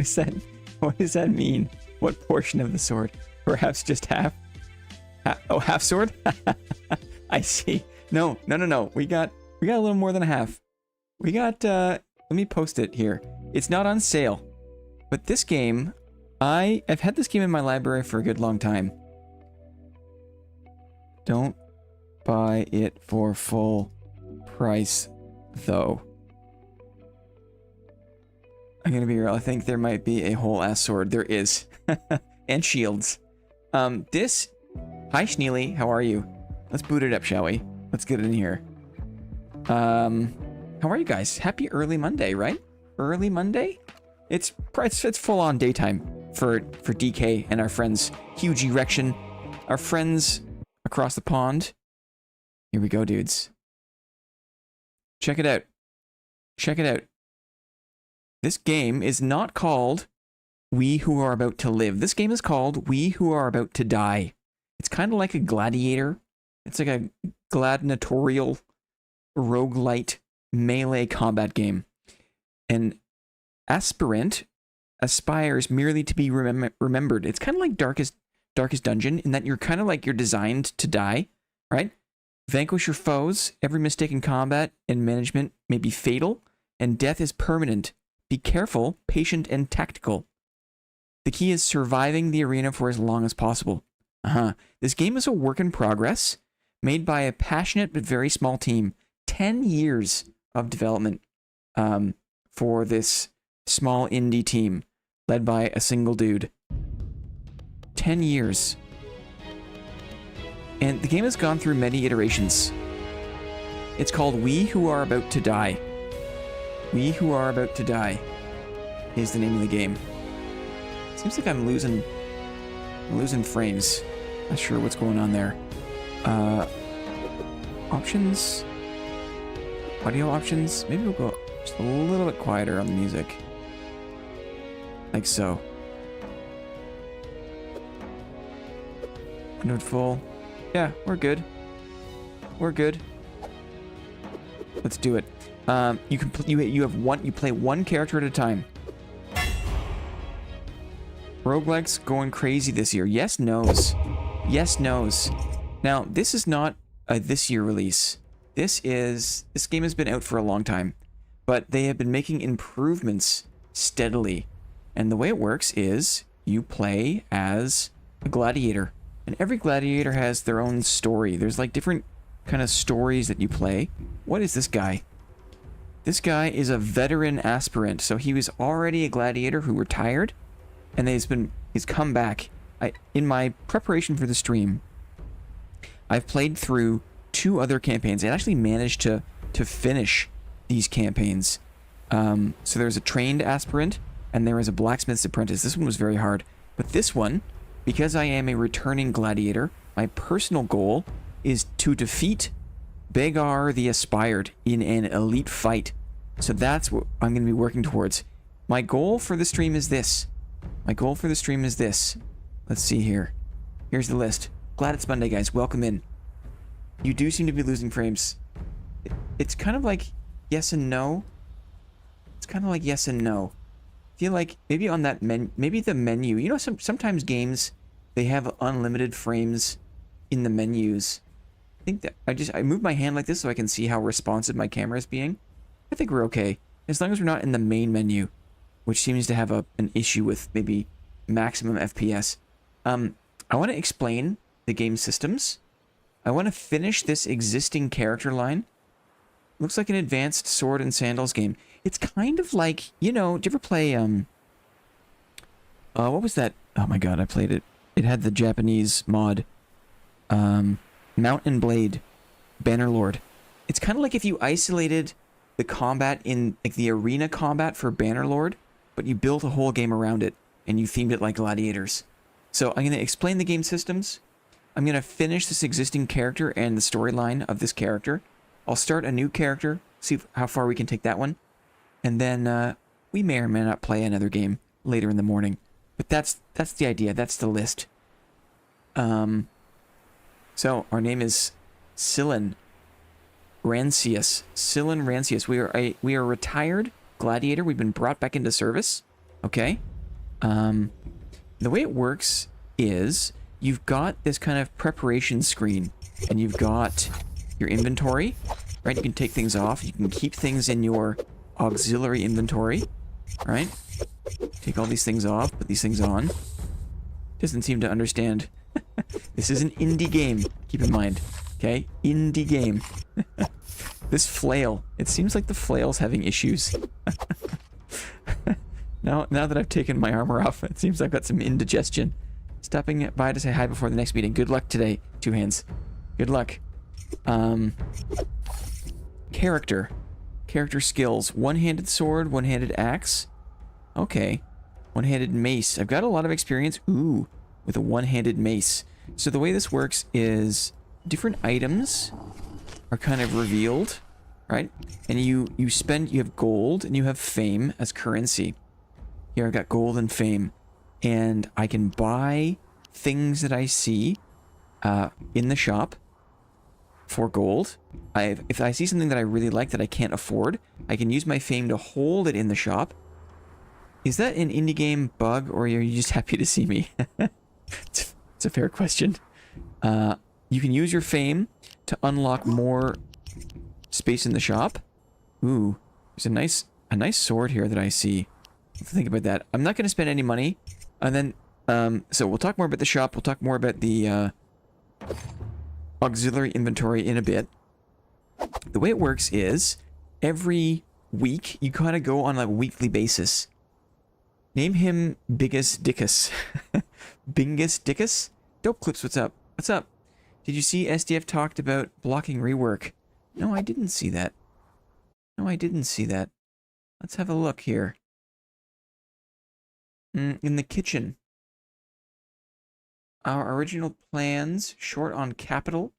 does that? What does that mean? What portion of the sword? Perhaps just half? Oh, half sword? I see. No. We got a little more than a half. We got. Let me post it here. It's not on sale, but this game, I've had this game in my library for a good long time. Don't buy it for full price, though. I'm gonna be real. I think there might be a whole ass sword. There is. And shields. Hi Schneely, how are you? Let's boot it up, shall we? Let's get it in here. How are you guys? Happy early Monday, right? Early Monday? It's full on daytime for DK and our friends. Huge erection. Our friends across the pond. Here we go, dudes. Check it out. Check it out. This game is not called We Who Are About to Live. This game is called We Who Are About to Die. It's kind of like a Gladiator. It's like a gladiatorial roguelite melee combat game. An aspirant aspires merely to be remembered. It's kind of like Darkest Dungeon in that you're kind of like you're designed to die, right? Vanquish your foes. Every mistake in combat and management may be fatal, and death is permanent. Be careful, patient, and tactical. The key is surviving the arena for as long as possible. This game is a work in progress, made by a passionate but very small team. 10 years of development for this small indie team, led by a single dude. 10 years. And the game has gone through many iterations. It's called We Who Are About to Die. We Who Are About to Die is the name of the game. Seems like I'm losing frames. Not sure what's going on there. Options? Audio options? Maybe we'll go just a little bit quieter on the music. Like so. Note full. Yeah, we're good. We're good. Let's do it. You play one character at a time. Roguelike's going crazy this year. Yes, no's. Yes, no's. Now, this is not a this year release. This game has been out for a long time, but they have been making improvements steadily. And the way it works is you play as a gladiator, and every gladiator has their own story. There's like different kind of stories that you play. What is this guy? This guy is a veteran aspirant, so he was already a gladiator who retired, and he's come back. In my preparation for the stream, I've played through 2 other campaigns. I actually managed to finish these campaigns. So there's a trained aspirant, and there is a blacksmith's apprentice. This one was very hard, but this one, because I am a returning gladiator, my personal goal is to defeat Begar the Aspired in an elite fight. So that's what I'm going to be working towards. My goal for the stream is this. Let's see here. Here's the list. Glad it's Monday, guys. Welcome in. You do seem to be losing frames. It's kind of like yes and no. I feel like maybe on that maybe the menu. You know, sometimes games, they have unlimited frames in the menus. I think that I move my hand like this so I can see how responsive my camera is being. I think we're okay. As long as we're not in the main menu, which seems to have an issue with maybe maximum FPS. I want to explain the game systems. I want to finish this existing character line. Looks like an advanced sword and sandals game. It's kind of like, you know, did you ever play, what was that? Oh my god, I played it. It had the Japanese mod. Mount and Blade. Bannerlord. It's kind of like if you isolated the combat in, like, the arena combat for Bannerlord, but you built a whole game around it, and you themed it like Gladiators. So I'm going to explain the game systems. I'm going to finish this existing character and the storyline of this character. I'll start a new character, see how far we can take that one. And then we may or may not play another game later in the morning. But that's the idea. That's the list. So our name is Syllan Rancius. Syllan Rancius. We are a retired gladiator. We've been brought back into service. Okay? The way it works is you've got this kind of preparation screen, and you've got your inventory, right? You can take things off. You can keep things in your auxiliary inventory, right? Take all these things off, put these things on. Doesn't seem to understand. This is an indie game, keep in mind. Okay? Indie game. This flail. It seems like the flail's having issues. Now that I've taken my armor off, it seems I've got some indigestion. Stopping by to say hi before the next meeting. Good luck today. 2 hands. Good luck. Character. Character skills. One-handed sword, one-handed axe. Okay. One-handed mace. I've got a lot of experience, with a one-handed mace. So the way this works is different items are kind of revealed, right? And you have gold and you have fame as currency. Here I've got gold and fame. And I can buy things that I see in the shop for gold. If I see something that I really like that I can't afford, I can use my fame to hold it in the shop. Is that an indie game bug, or are you just happy to see me? It's a fair question. You can use your fame to unlock more space in the shop. Ooh, there's a nice sword here that I see. Think about that. I'm not going to spend any money. And then, so we'll talk more about the shop. We'll talk more about the auxiliary inventory in a bit. The way it works is every week you kind of go on a weekly basis. Name him Bingus Dickus. Bingus Dickus? Dope Clips, what's up? What's up? Did you see SDF talked about blocking rework? No, I didn't see that. No, I didn't see that. Let's have a look here. In the kitchen. Our original plans, short on capital.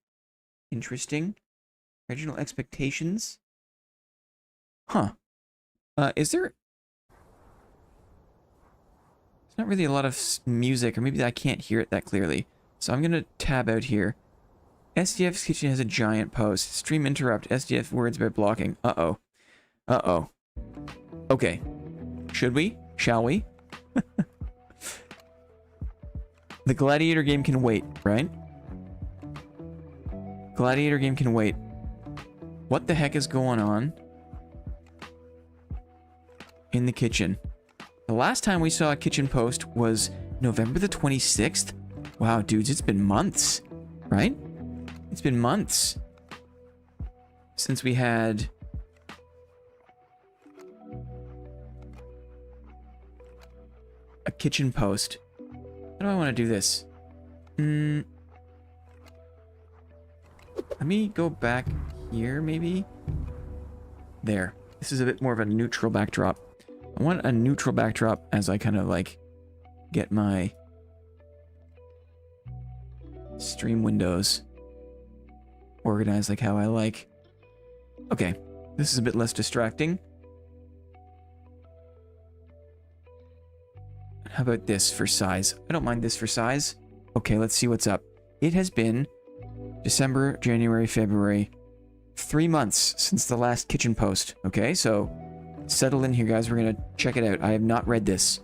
Interesting. Original expectations. Huh. Is there... There's not really a lot of music, or maybe I can't hear it that clearly. So I'm going to tab out here. SDF's kitchen has a giant post. Stream interrupt. SDF words about blocking. Uh-oh. Uh-oh. Okay. Should we? Shall we? The Gladiator game can wait, right? Gladiator game can wait. What the heck is going on in the kitchen? The last time we saw a kitchen post was November the 26th. Wow, dudes, it's been months, right? It's been months since we had... a kitchen post. How do I want to do this? Let me go back here, maybe? There. This is a bit more of a neutral backdrop. I want a neutral backdrop as I kind of like get my stream windows organized like how I like. Okay, this is a bit less distracting. How about this for size? I don't mind this for size. Okay, let's see what's up. It has been December, January, February. 3 months since the last kitchen post. Okay, so settle in here, guys. We're going to check it out. I have not read this.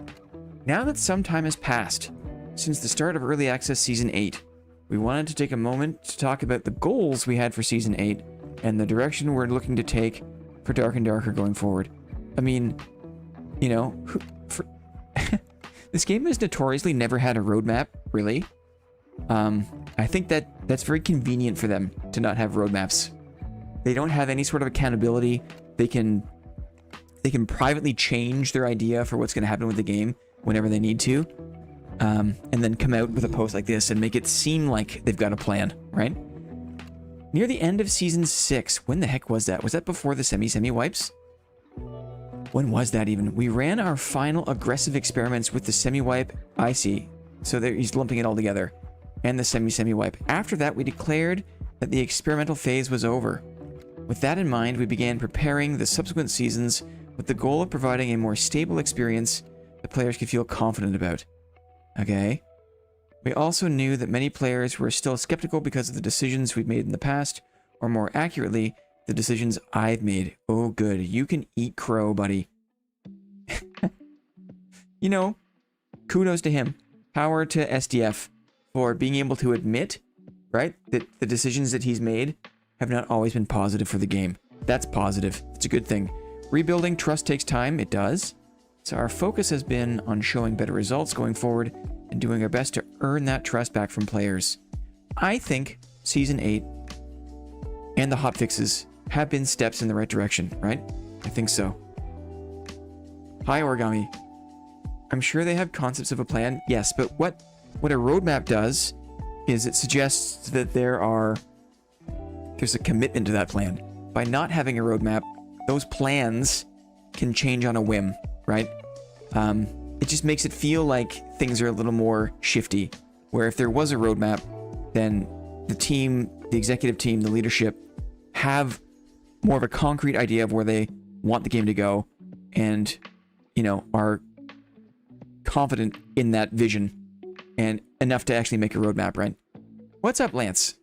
Now that some time has passed since the start of Early Access Season 8, we wanted to take a moment to talk about the goals we had for Season 8 and the direction we're looking to take for Dark and Darker going forward. I mean, you know, this game has notoriously never had a roadmap, really. I think that's very convenient for them to not have roadmaps. They don't have any sort of accountability. They can privately change their idea for what's going to happen with the game whenever they need to. And then come out with a post like this and make it seem like they've got a plan, right? Near the end of Season 6, when the heck was that? Was that before the semi wipes? When was that even? We ran our final aggressive experiments with the semi-wipe. I see. So there, he's lumping it all together. And the semi-wipe. After that, we declared that the experimental phase was over. With that in mind, we began preparing the subsequent seasons with the goal of providing a more stable experience that players could feel confident about. Okay. We also knew that many players were still skeptical because of the decisions we've made in the past, or more accurately, the decisions I've made. Oh, good. You can eat crow, buddy. You know, Kudos to him. Power to SDF for being able to admit, right, that the decisions that he's made have not always been positive for the game. That's positive. It's a good thing. Rebuilding trust takes time. It does. So our focus has been on showing better results going forward and doing our best to earn that trust back from players. I think Season 8 and the hotfixes have been steps in the right direction, right? I think so. Hi, Origami. I'm sure they have concepts of a plan. Yes, but what a roadmap does is it suggests that there's a commitment to that plan. By not having a roadmap, those plans can change on a whim, right? It just makes it feel like things are a little more shifty, where if there was a roadmap, then the team, the executive team, the leadership have more of a concrete idea of where they want the game to go and, you know, are confident in that vision and enough to actually make a roadmap, right? What's up, Lance?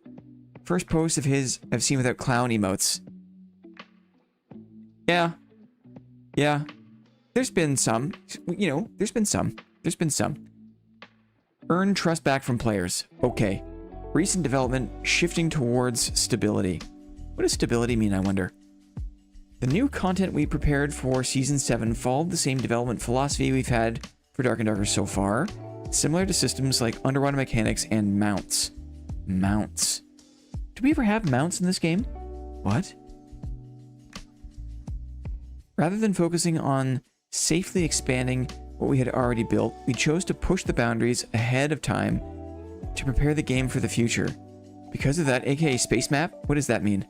First post of his I've seen without clown emotes. Yeah. There's been some, you know, there's been some. Earn trust back from players. Okay. Recent development shifting towards stability. What does stability mean, I wonder? The new content we prepared for Season 7 followed the same development philosophy we've had for Dark and Darker so far, similar to systems like underwater mechanics and mounts. Mounts. Do we ever have mounts in this game? What? Rather than focusing on safely expanding what we had already built, we chose to push the boundaries ahead of time to prepare the game for the future. Because of that, aka Space Map, what does that mean?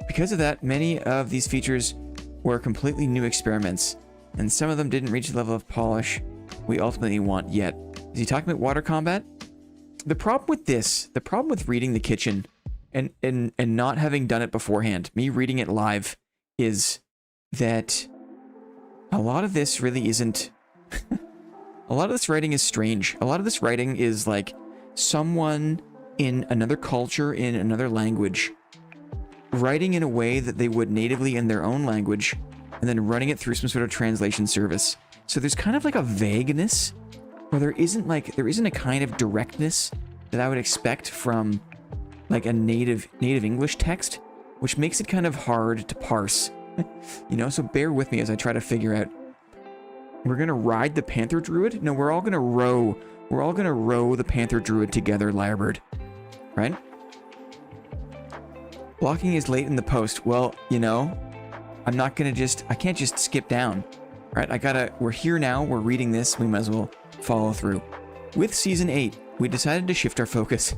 Because of that, many of these features were completely new experiments, and some of them didn't reach the level of polish we ultimately want yet. Is he talking about water combat? The problem with this, the problem with reading the kitchen and not having done it beforehand, me reading it live, is that a lot of this really isn't... a lot of this writing is strange. A lot of this writing is like someone in another culture, in another language, writing in a way that they would natively in their own language, and then running it through some sort of translation service. So there's kind of like a vagueness, or there isn't a kind of directness that I would expect from like a native English text, which makes it kind of hard to parse. You know, so bear with me as I try to figure out. We're gonna ride the Panther Druid? No, we're all gonna row. We're all gonna row the Panther Druid together, Lyrebird. Right? Blocking is late in the post. Well, you know, I can't just skip down. Right? We're here now, we're reading this, we might as well follow through. With Season 8, we decided to shift our focus.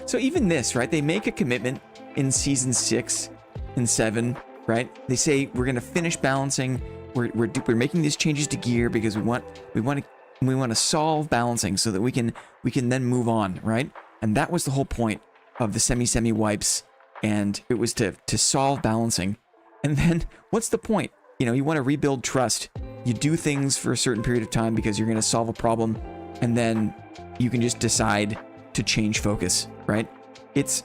So even this, right? They make a commitment in Season 6 and 7, right? They say we're going to finish balancing. We're making these changes to gear because we want to solve balancing so that we can then move on, right? And that was the whole point of the semi wipes, and it was to solve balancing. And then what's the point? You know, you want to rebuild trust. You do things for a certain period of time because you're going to solve a problem, and then you can just decide to change focus, right? It's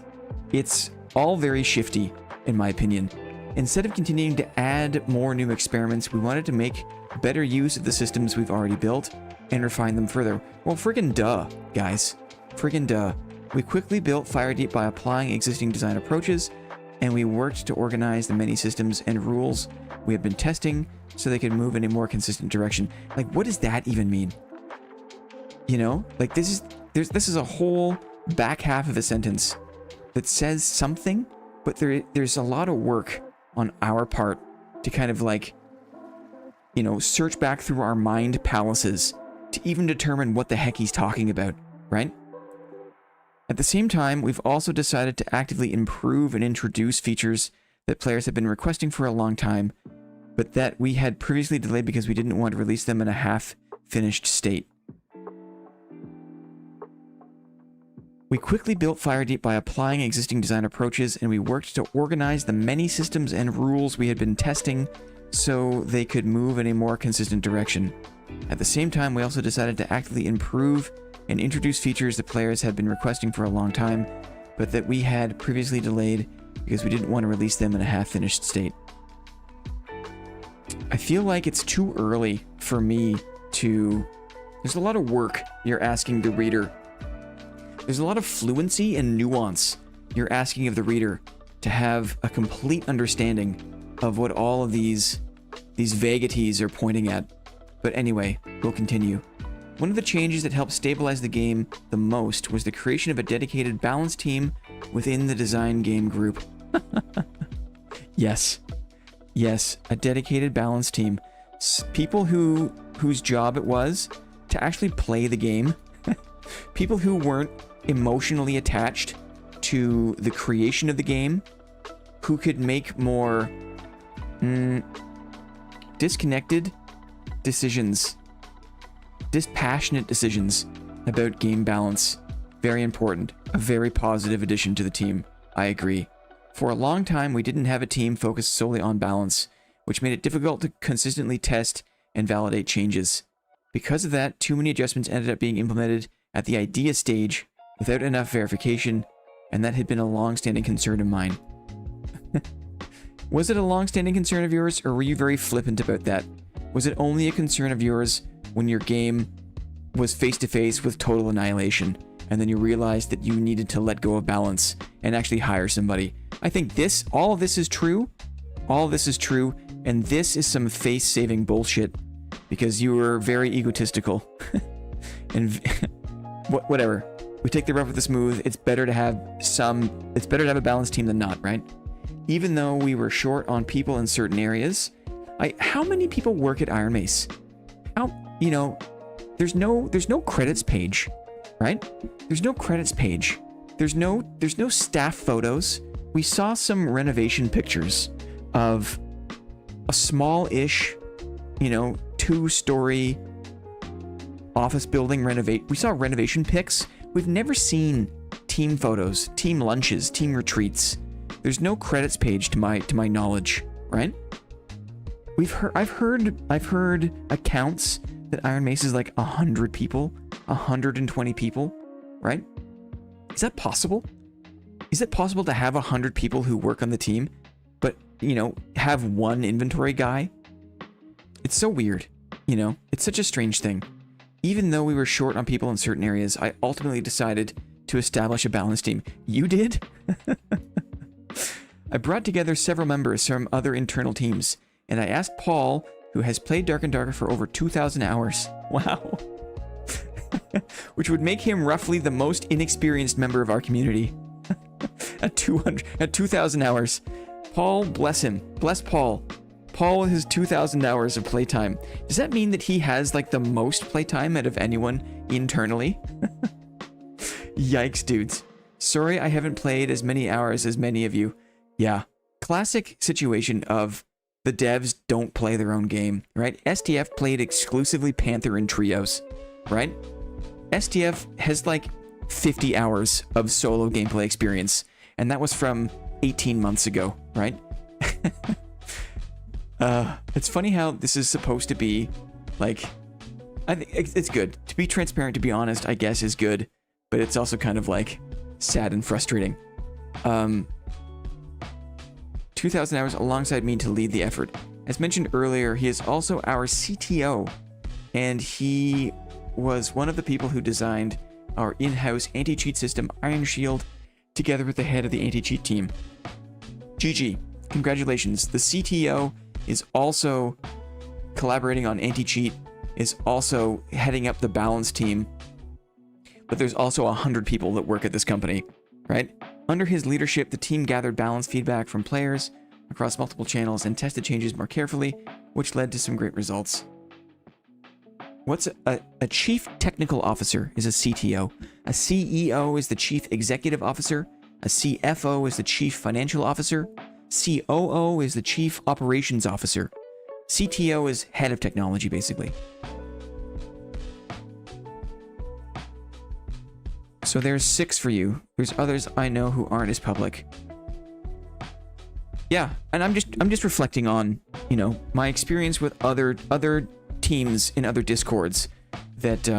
all very shifty, in my opinion. Instead of continuing to add more new experiments, we wanted to make better use of the systems we've already built and refine them further. Well, friggin' duh, guys. Friggin' duh. We quickly built Firedeep by applying existing design approaches, and we worked to organize the many systems and rules we had been testing so they could move in a more consistent direction. Like, what does that even mean? You know? Like, this is a whole back half of a sentence that says something, but there's a lot of work on our part to kind of like, you know, search back through our mind palaces to even determine what the heck he's talking about, right? At the same time, we've also decided to actively improve and introduce features that players have been requesting for a long time, but that we had previously delayed because we didn't want to release them in a half-finished state. We quickly built Firedeep by applying existing design approaches, and we worked to organize the many systems and rules we had been testing so they could move in a more consistent direction. At the same time, we also decided to actively improve and introduce features that players had been requesting for a long time, but that we had previously delayed because we didn't want to release them in a half-finished state. I feel like it's too early for me to There's a lot of work you're asking the reader. There's a lot of fluency and nuance you're asking of the reader to have a complete understanding of what all of these vaguities are pointing at. But anyway, we'll continue. One of the changes that helped stabilize the game the most was the creation of a dedicated balance team within the design game group. Yes. Yes, a dedicated balance team. People whose job it was to actually play the game. People who weren't emotionally attached to the creation of the game, who could make more disconnected decisions, dispassionate decisions about game balance. Very important. A very positive addition to the team. I agree. For a long time, we didn't have a team focused solely on balance, which made it difficult to consistently test and validate changes. Because of that, too many adjustments ended up being implemented at the idea stage without enough verification, and that had been a long-standing concern of mine. Was it a long-standing concern of yours, or were you very flippant about that? Was it only a concern of yours when your game was face-to-face with total annihilation, and then you realized that you needed to let go of balance and actually hire somebody? I think all of this is true. All of this is true, and this is some face-saving bullshit, because you were very egotistical. And whatever. We take the rough with the smooth. It's better to have a balanced team than not, right? Even though we were short on people in certain areas. How many people work at Iron Mace? There's no credits page, right? There's no credits page. There's no staff photos. We saw some renovation pictures of a small-ish, 2-story office building renovate. We saw renovation pics. We've never seen team photos, team lunches, team retreats. There's no credits page to my knowledge, right? I've heard accounts that Iron Mace is like 100 people, 120 people, right? Is that possible? Is it possible to have 100 people who work on the team, but, have one inventory guy? It's so weird, It's such a strange thing. Even though we were short on people in certain areas, I ultimately decided to establish a balance team. You did? I brought together several members from other internal teams, and I asked Paul, who has played Dark and Darker for over 2,000 hours. Wow. Which would make him roughly the most inexperienced member of our community. At 2,000 hours. Paul, bless him. Bless Paul. Paul with his 2,000 hours of playtime. Does that mean that he has like the most playtime out of anyone internally? Yikes, dudes. Sorry I haven't played as many hours as many of you. Yeah. Classic situation of the devs don't play their own game, right? STF played exclusively Panther and Trios, right? STF has like 50 hours of solo gameplay experience, and that was from 18 months ago, right? It's funny how this is supposed to be, like, I think it's good. To be transparent, to be honest, I guess is good, but it's also kind of, like, sad and frustrating. 2,000 hours alongside me to lead the effort. As mentioned earlier, he is also our CTO, and he was one of the people who designed our in-house anti-cheat system, Iron Shield, together with the head of the anti-cheat team. GG. Congratulations. The CTO is also collaborating on anti-cheat, is also heading up the balance team, but there's also 100 people that work at this company, right? Under his leadership, the team gathered balance feedback from players across multiple channels and tested changes more carefully, which led to some great results. What's a chief technical officer is a CTO. A CEO is the chief executive officer. A CFO is the chief financial officer. COO is the chief operations officer. CTO is head of technology, basically. So there's 6 for you. There's others I know who aren't as public. Yeah, and I'm just reflecting on, my experience with other teams in other discords that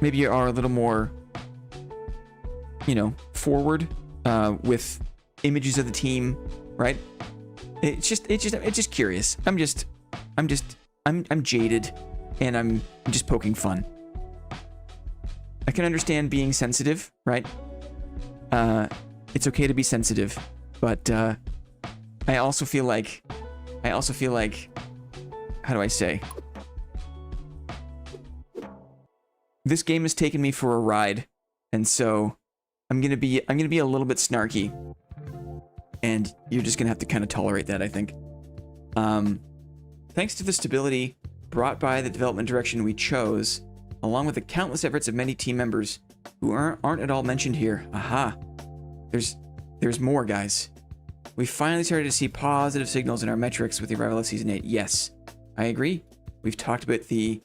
maybe are a little more, forward with images of the team, right? It's just curious. I'm jaded, and I'm just poking fun. I can understand being sensitive, right? It's okay to be sensitive, but I also feel like, how do I say? This game has taken me for a ride, and so I'm gonna be a little bit snarky, and you're just gonna have to kind of tolerate that, I think. Thanks to the stability brought by the development direction we chose, along with the countless efforts of many team members who aren't at all mentioned here. Aha. There's more, guys. We finally started to see positive signals in our metrics with the arrival of Season 8. Yes, I agree. We've talked about the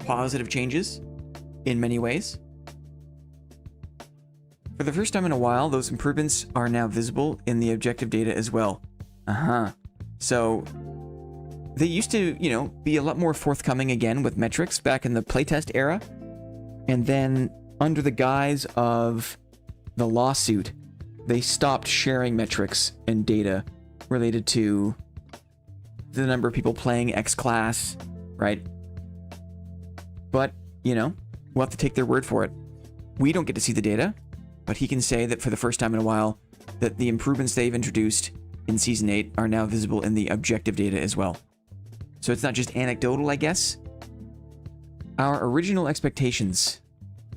positive changes in many ways. For the first time in a while, those improvements are now visible in the objective data as well. So they used to, you know, be a lot more forthcoming again with metrics back in the playtest era. And then under the guise of the lawsuit, they stopped sharing metrics and data related to the number of people playing X class, right? But, you know, we'll have to take their word for it. We don't get to see the data, but he can say that for the first time in a while, that the improvements they've introduced in Season 8 are now visible in the objective data as well. So it's not just anecdotal, I guess. Our original expectations.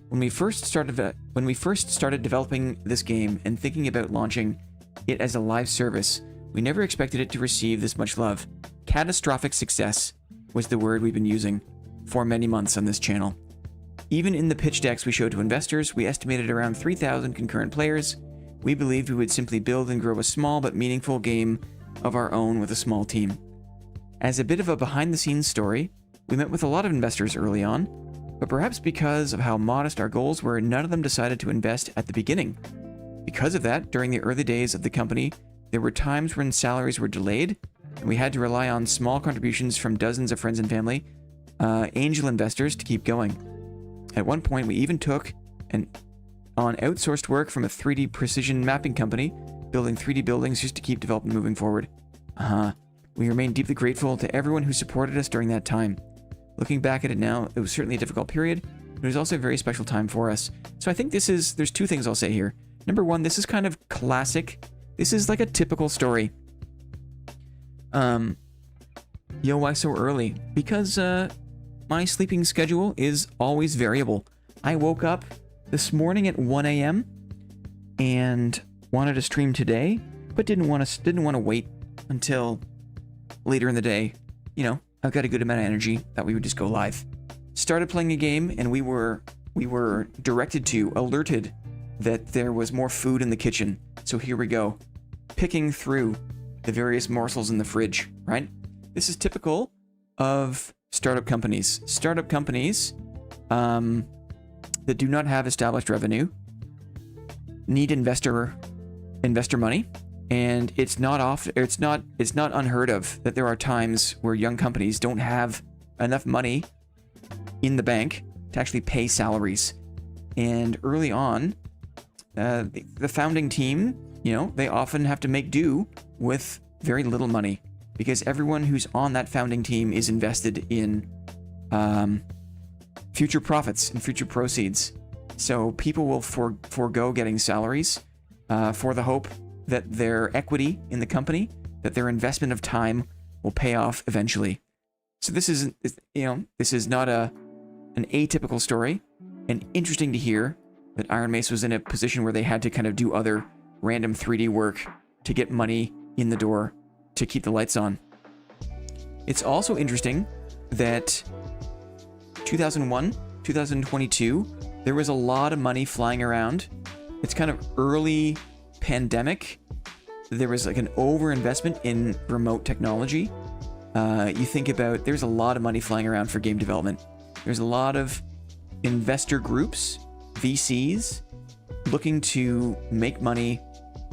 When we first started developing this game and thinking about launching it as a live service, we never expected it to receive this much love. Catastrophic success was the word we've been using for many months on this channel. Even in the pitch decks we showed to investors, we estimated around 3,000 concurrent players. We believed we would simply build and grow a small but meaningful game of our own with a small team. As a bit of a behind-the-scenes story, we met with a lot of investors early on, but perhaps because of how modest our goals were, none of them decided to invest at the beginning. Because of that, during the early days of the company, there were times when salaries were delayed, and we had to rely on small contributions from dozens of friends and family, angel investors, to keep going. At one point, we even took on outsourced work from a 3D precision mapping company, building 3D buildings just to keep development moving forward. We remain deeply grateful to everyone who supported us during that time. Looking back at it now, it was certainly a difficult period, but it was also a very special time for us. So I think there's two things I'll say here. Number one, this is kind of classic. This is like a typical story. Yo, why so early? Because, my sleeping schedule is always variable. I woke up this morning at 1 a.m. and wanted to stream today, but didn't want to wait until later in the day. You know, I've got a good amount of energy that we would just go live. Started playing a game, and we were alerted that there was more food in the kitchen. So here we go, picking through the various morsels in the fridge, right? This is typical of startup companies. Startup companies that do not have established revenue need investor money, and it's not unheard of that there are times where young companies don't have enough money in the bank to actually pay salaries. And early on, the founding team, you know, they often have to make do with very little money, because everyone who's on that founding team is invested in future profits and future proceeds. So people will forego getting salaries for the hope that their equity in the company, that their investment of time will pay off eventually. So this is, you know, this is not an atypical story, and interesting to hear that Iron Mace was in a position where they had to kind of do other random 3D work to get money in the door to keep the lights on. It's also interesting that 2001, 2022, there was a lot of money flying around. It's kind of early pandemic. There was like an overinvestment in remote technology. You think about, there's a lot of money flying around for game development. There's a lot of investor groups, VCs, looking to make money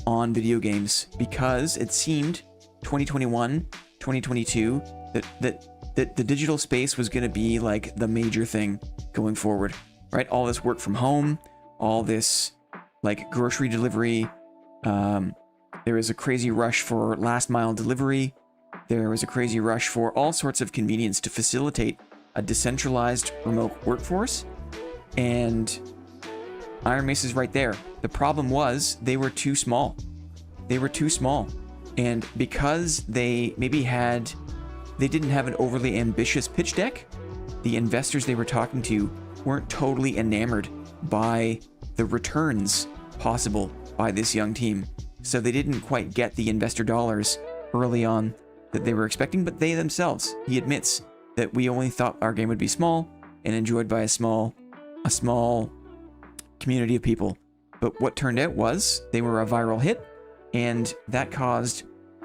on video games, because it seemed 2021, 2022, that the digital space was going to be like the major thing going forward, right? All this work from home, all this like grocery delivery. There was a crazy rush for last mile delivery. There was a crazy rush for all sorts of convenience to facilitate a decentralized remote workforce. And Iron Maces right there. The problem was they were too small. They were too small. And because they maybe they didn't have an overly ambitious pitch deck, the investors they were talking to weren't totally enamored by the returns possible by this young team. So they didn't quite get the investor dollars early on that they were expecting, but they themselves, he admits that we only thought our game would be small and enjoyed by a small community of people. But what turned out was they were a viral hit, and that caused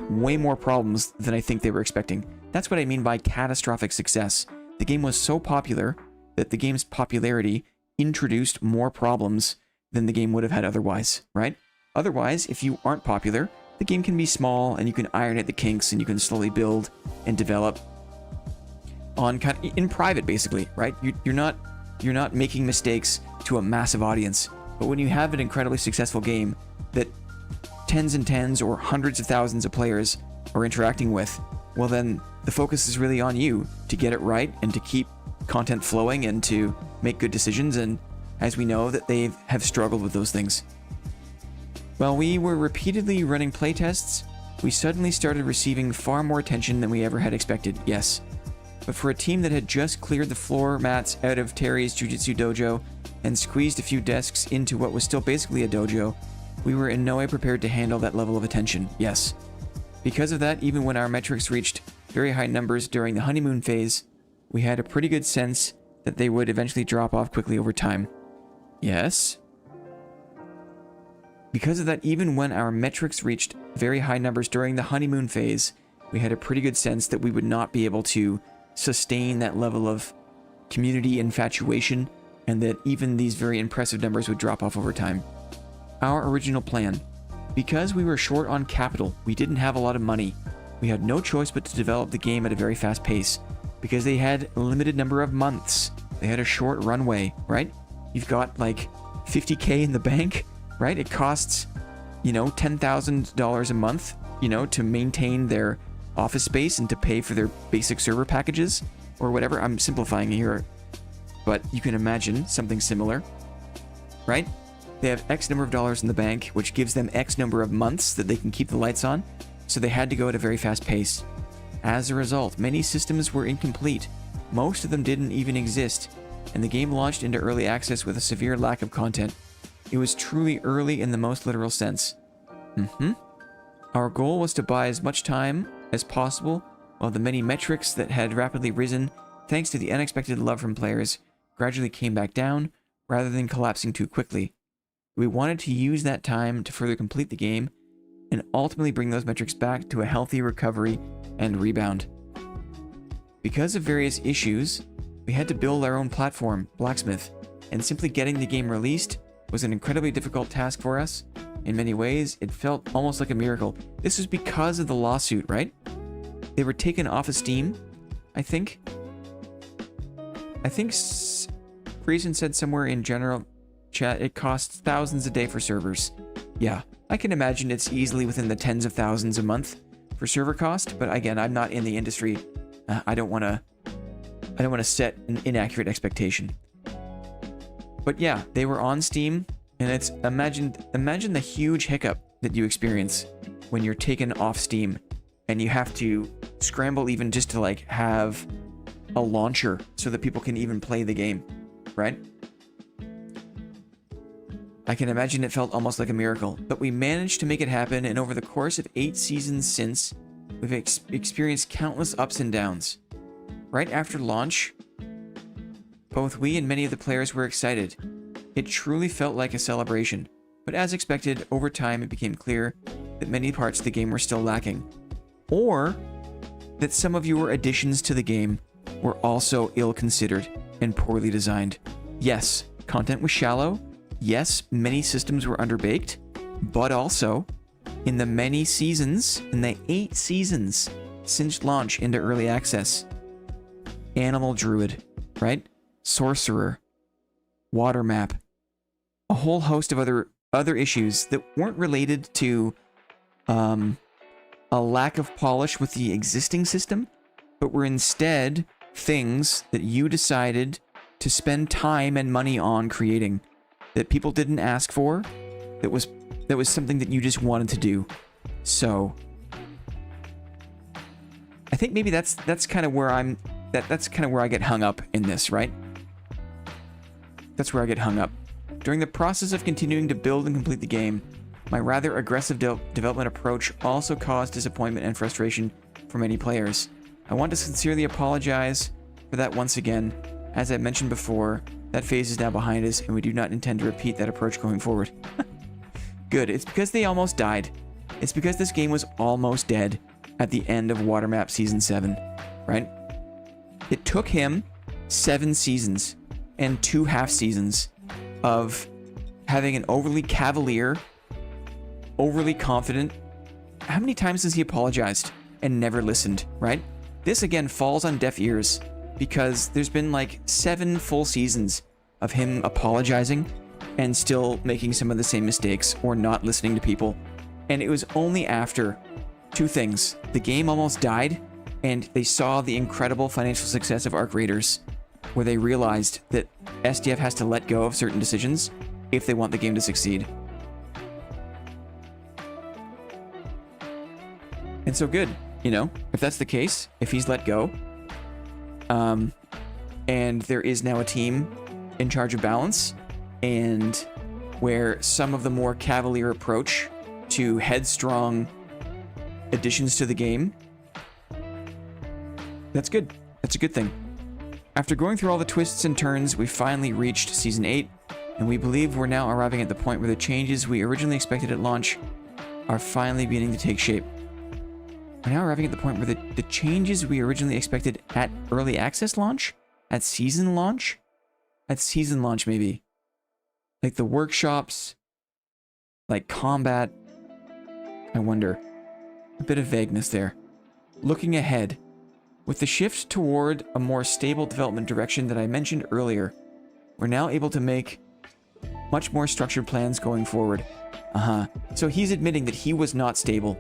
way more problems than I think they were expecting. That's what I mean by catastrophic success. The game was so popular that the game's popularity introduced more problems than the game would have had otherwise, right? Otherwise, if you aren't popular, the game can be small and you can iron out the kinks and you can slowly build and develop on kind of in private, basically, right? You're not making mistakes to a massive audience. But when you have an incredibly successful game that tens and tens or hundreds of thousands of players are interacting with, well then the focus is really on you to get it right and to keep content flowing and to make good decisions. And as we know that they have struggled with those things. While we were repeatedly running playtests, we suddenly started receiving far more attention than we ever had expected, yes. But for a team that had just cleared the floor mats out of Terry's Jiu-Jitsu dojo and squeezed a few desks into what was still basically a dojo, we were in no way prepared to handle that level of attention, yes. Because of that, even when our metrics reached very high numbers during the honeymoon phase, we had a pretty good sense that they would eventually drop off quickly over time. Yes. Because of that, even when our metrics reached very high numbers during the honeymoon phase, we had a pretty good sense that we would not be able to sustain that level of community infatuation and that even these very impressive numbers would drop off over time. Our original plan. Because we were short on capital, we didn't have a lot of money. We had no choice but to develop the game at a very fast pace because they had a limited number of months. They had a short runway, right? You've got like 50K in the bank, right? It costs, you know, $10,000 a month, you know, to maintain their office space and to pay for their basic server packages or whatever. I'm simplifying here, but you can imagine something similar, right? They have X number of dollars in the bank, which gives them X number of months that they can keep the lights on. So they had to go at a very fast pace. As a result, many systems were incomplete. Most of them didn't even exist, and the game launched into early access with a severe lack of content. It was truly early in the most literal sense. Our goal was to buy as much time as possible, while the many metrics that had rapidly risen, thanks to the unexpected love from players, gradually came back down, rather than collapsing too quickly. We wanted to use that time to further complete the game, and ultimately bring those metrics back to a healthy recovery and rebound. Because of various issues, we had to build our own platform, Blacksmith, and simply getting the game released was an incredibly difficult task for us. In many ways, it felt almost like a miracle. This was because of the lawsuit, right? They were taken off of Steam, I think. Friesen said somewhere in general chat, it costs thousands a day for servers. Yeah, I can imagine it's easily within the tens of thousands a month for server cost, but again, I'm not in the industry. I don't want to set an inaccurate expectation. But yeah, they were on Steam, and it's imagine the huge hiccup that you experience when you're taken off Steam and you have to scramble even just to like have a launcher so that people can even play the game, right? I can imagine it felt almost like a miracle, but we managed to make it happen, and over the course of 8 seasons since, we've experienced countless ups and downs. Right after launch, both we and many of the players were excited. It truly felt like a celebration, but as expected, over time it became clear that many parts of the game were still lacking, or that some of your additions to the game were also ill-considered and poorly designed. Yes, content was shallow. Yes, many systems were underbaked, but also, in the many seasons, in the 8 seasons since launch into early access, Animal Druid, right? Sorcerer, Water Map, a whole host of other issues that weren't related to a lack of polish with the existing system, but were instead things that you decided to spend time and money on creating that people didn't ask for, that was something that you just wanted to do. So I think maybe that's kind of where that's kind of where I get hung up in this, right? That's where I get hung up. During the process of continuing to build and complete the game, my rather aggressive development approach also caused disappointment and frustration for many players. I want to sincerely apologize for that once again. As I mentioned before, that phase is now behind us, and we do not intend to repeat that approach going forward. Good. It's because they almost died. It's because this game was almost dead at the end of Watermap Season 7, right? It took him 7 seasons and 2 half seasons of having an overly cavalier, overly confident. How many times has he apologized and never listened, right? This again falls on deaf ears because there's been like 7 full seasons of him apologizing and still making some of the same mistakes or not listening to people. And it was only after 2 things. The game almost died and they saw the incredible financial success of Arc Raiders, where they realized that SDF has to let go of certain decisions if they want the game to succeed. And so good, you know, if that's the case, if he's let go, and there is now a team in charge of balance, and where some of the more cavalier approach to headstrong additions to the game, that's good. That's a good thing. After going through all the twists and turns, we finally reached Season 8, and we believe we're now arriving at the point where the changes we originally expected at launch are finally beginning to take shape. We're now arriving at the point where the changes we originally expected at early access launch? At season launch? At season launch, maybe. Like the workshops, like combat. I wonder. A bit of vagueness there. Looking ahead, with the shift toward a more stable development direction that I mentioned earlier, we're now able to make much more structured plans going forward. So he's admitting that he was not stable,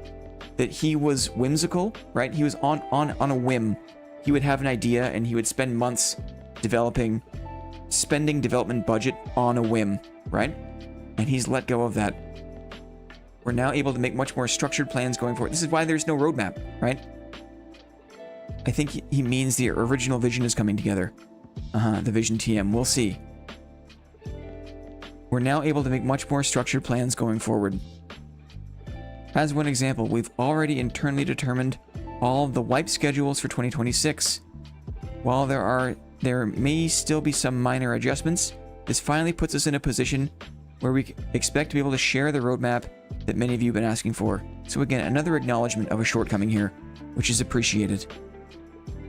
that he was whimsical, right? He was on a whim. He would have an idea and he would spend months spending development budget on a whim, right? And he's let go of that. We're now able to make much more structured plans going forward. This is why there's no roadmap, right? I think he means the original vision is coming together. The Vision TM. We'll see. We're now able to make much more structured plans going forward. As one example, we've already internally determined all of the wipe schedules for 2026. While there may still be some minor adjustments, this finally puts us in a position where we expect to be able to share the roadmap that many of you have been asking for. So again, another acknowledgement of a shortcoming here, which is appreciated.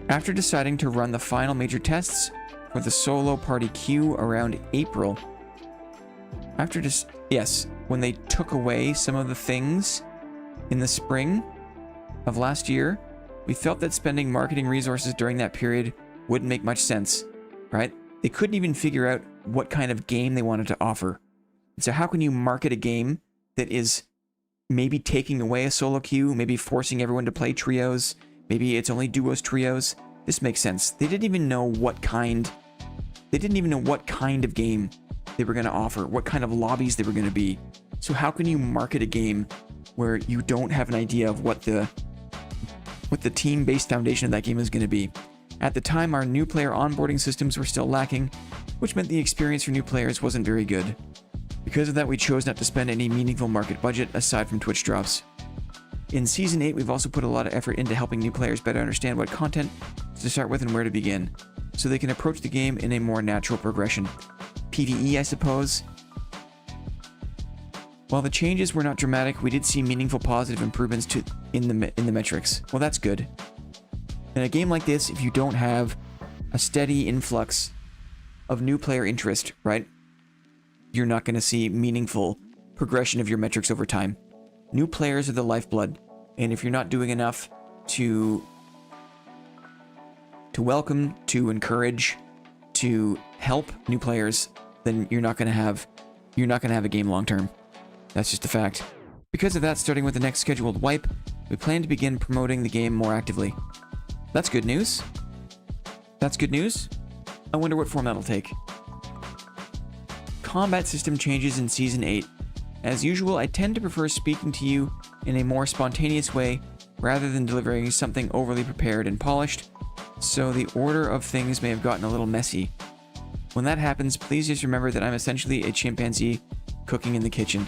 After deciding to run the final major tests for the solo party queue around April, when they took away some of the things in the spring of last year, we felt that spending marketing resources during that period wouldn't make much sense, right? They couldn't even figure out what kind of game they wanted to offer. And so how can you market a game that is maybe taking away a solo queue, maybe forcing everyone to play trios, maybe it's only duos, trios? This makes sense. They didn't even know what kind of game they were going to offer, what kind of lobbies they were going to be. So how can you market a game where you don't have an idea of what the team-based foundation of that game is going to be? At the time, our new player onboarding systems were still lacking, which meant the experience for new players wasn't very good. Because of that, we chose not to spend any meaningful market budget aside from Twitch drops. In Season 8, we've also put a lot of effort into helping new players better understand what content to start with and where to begin, so they can approach the game in a more natural progression. PvE, I suppose. While the changes were not dramatic, we did see meaningful positive improvements in the metrics. Well, that's good. In a game like this, if you don't have a steady influx of new player interest, right, you're not going to see meaningful progression of your metrics over time. New players are the lifeblood, and if you're not doing enough to welcome, to encourage, to help new players, then you're not going to have a game long term. That's just a fact. Because of that, starting with the next scheduled wipe, we plan to begin promoting the game more actively. That's good news. That's good news. I wonder what form that'll take. combat system changes in Season 8. As usual, I tend to prefer speaking to you in a more spontaneous way rather than delivering something overly prepared and polished, so the order of things may have gotten a little messy. When that happens, please just remember that I'm essentially a chimpanzee cooking in the kitchen.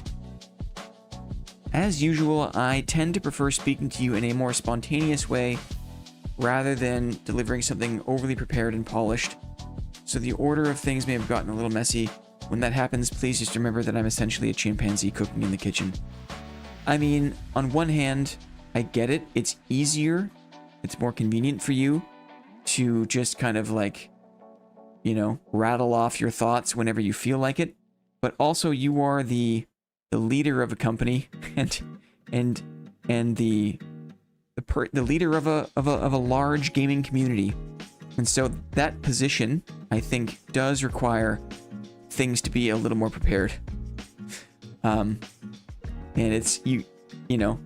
As usual, I tend to prefer speaking to you in a more spontaneous way rather than delivering something overly prepared and polished, so the order of things may have gotten a little messy. When that happens, please just remember that I'm essentially a chimpanzee cooking in the kitchen. I mean, on one hand, I get it. It's easier. It's more convenient for you to just kind of like, you know, rattle off your thoughts whenever you feel like it. But also, you are the leader of a company and the leader of a large gaming community. And so that position, I think, does require things to be a little more prepared. And it's you know,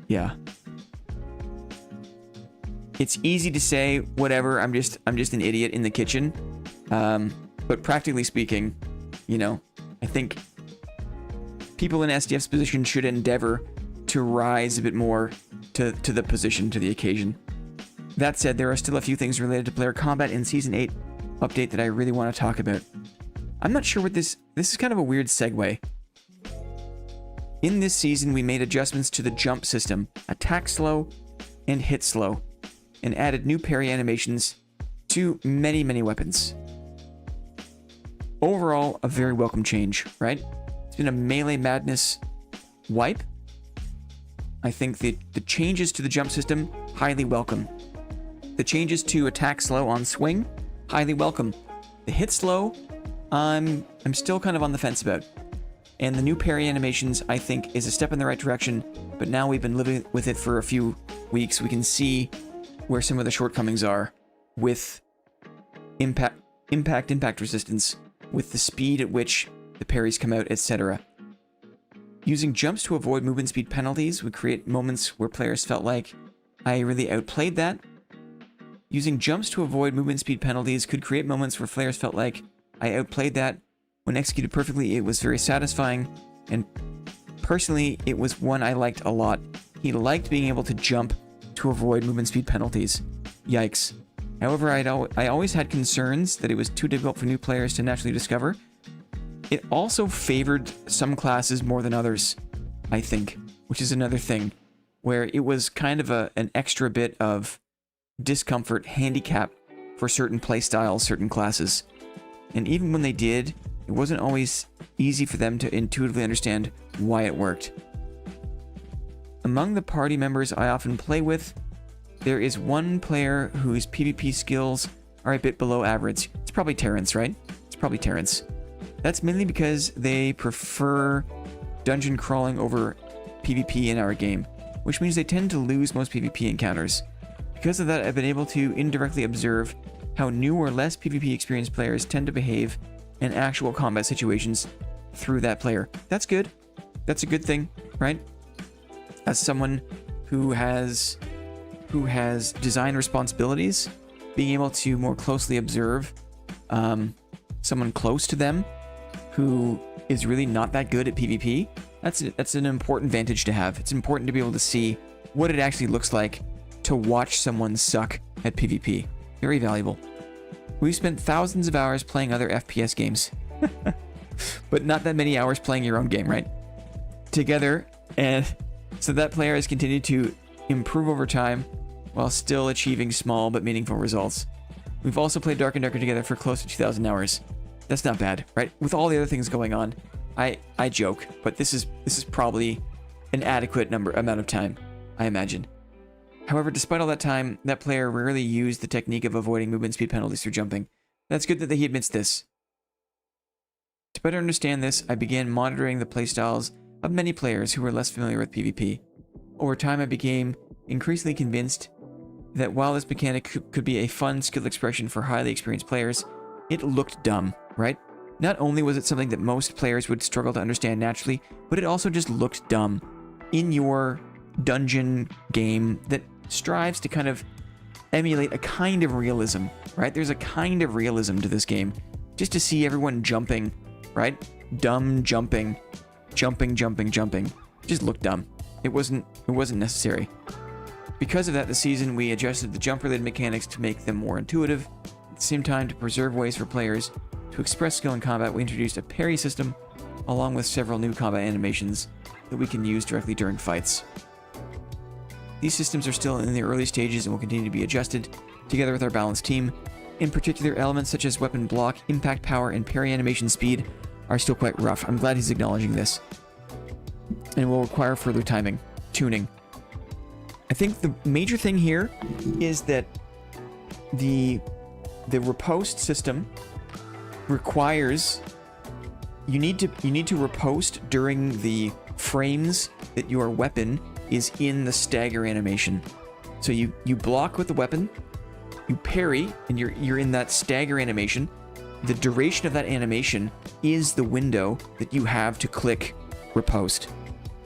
yeah. It's easy to say whatever, I'm just an idiot in the kitchen. But practically speaking, you know, I think people in SDF's position should endeavor to rise a bit more to the position, to the occasion. That said, there are still a few things related to player combat in Season 8 update that I really want to talk about. I'm not sure what this is kind of a weird segue. In this season, we made adjustments to the jump system, attack slow and hit slow, and added new parry animations to many, many weapons. Overall, a very welcome change, right? It's been a melee madness wipe. I think the changes to the jump system, highly welcome. The changes to attack slow on swing, highly welcome. The hit slow, I'm still kind of on the fence about. And the new parry animations, I think, is a step in the right direction, but now we've been living with it for a few weeks. We can see where some of the shortcomings are with impact resistance, with the speed at which the parries come out, etc. Using jumps to avoid movement speed penalties would create moments where players felt like I really outplayed that. Using jumps to avoid movement speed penalties could create moments where players felt like I outplayed that. When executed perfectly, it was very satisfying, and personally, it was one I liked a lot. He liked being able to jump to avoid movement speed penalties. Yikes. However, I always had concerns that it was too difficult for new players to naturally discover. It also favored some classes more than others, I think, which is another thing, where it was kind of an extra bit of discomfort, handicap for certain playstyles, certain classes. And even when they did, it wasn't always easy for them to intuitively understand why it worked. Among the party members I often play with, there is one player whose PvP skills are a bit below average. It's probably Terrence, right? It's probably Terrence. That's mainly because they prefer dungeon crawling over PvP in our game, which means they tend to lose most PvP encounters. Because of that, I've been able to indirectly observe how new or less PvP experienced players tend to behave in actual combat situations through that player. That's good. That's a good thing, right? As someone who has design responsibilities, being able to more closely observe someone close to them who is really not that good at PvP, that's an important vantage to have. It's important to be able to see what it actually looks like to watch someone suck at PvP. Very valuable. We've spent thousands of hours playing other FPS games, but not that many hours playing your own game, right? Together, and so that player has continued to improve over time while still achieving small but meaningful results. We've also played Dark and Darker together for close to 2,000 hours. That's not bad, right? With all the other things going on, I joke, but this is probably an adequate amount of time, I imagine. However, despite all that time, that player rarely used the technique of avoiding movement speed penalties through jumping. That's good that he admits this. To better understand this, I began monitoring the playstyles of many players who were less familiar with PvP. Over time, I became increasingly convinced that while this mechanic could be a fun skill expression for highly experienced players, it looked dumb, right? Not only was it something that most players would struggle to understand naturally, but it also just looked dumb in your dungeon game that strives to kind of emulate a kind of realism, right? There's a kind of realism to this game, just to see everyone jumping, right? Dumb jumping. Jumping. Just looked dumb. It wasn't necessary. Because of that, this season we adjusted the jump-related mechanics to make them more intuitive. At the same time, to preserve ways for players to express skill in combat, we introduced a parry system, along with several new combat animations that we can use directly during fights. These systems are still in the early stages and will continue to be adjusted, together with our balanced team. In particular, elements such as weapon block, impact power, and parry animation speed are still quite rough. I'm glad he's acknowledging this. And will require further tuning. I think the major thing here is that the riposte system requires you need to riposte during the frames that your weapon is in the stagger animation. So you block with the weapon, you parry, and you're in that stagger animation. The duration of that animation is the window that you have to click riposte.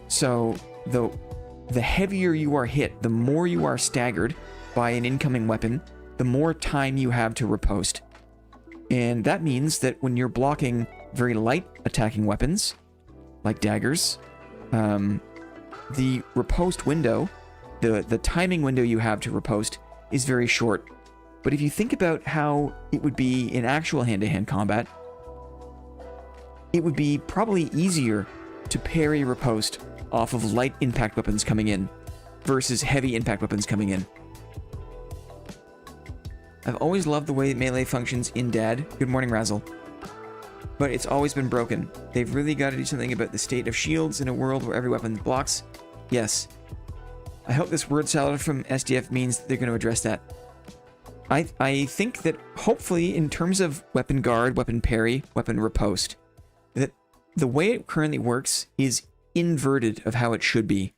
So the heavier you are hit, the more you are staggered by an incoming weapon, the more time you have to riposte. And that means that when you're blocking very light attacking weapons, like daggers, the riposte window, the timing window you have to riposte is very short. But if you think about how it would be in actual hand-to-hand combat, it would be probably easier to parry riposte off of light impact weapons coming in versus heavy impact weapons coming in. I've always loved the way melee functions in DAD. Good morning, Razzle. But it's always been broken. They've really got to do something about the state of shields in a world where every weapon blocks. Yes. I hope this word salad from SDF means that they're going to address that. I think that hopefully in terms of weapon guard, weapon parry, weapon riposte, that the way it currently works is inverted of how it should be.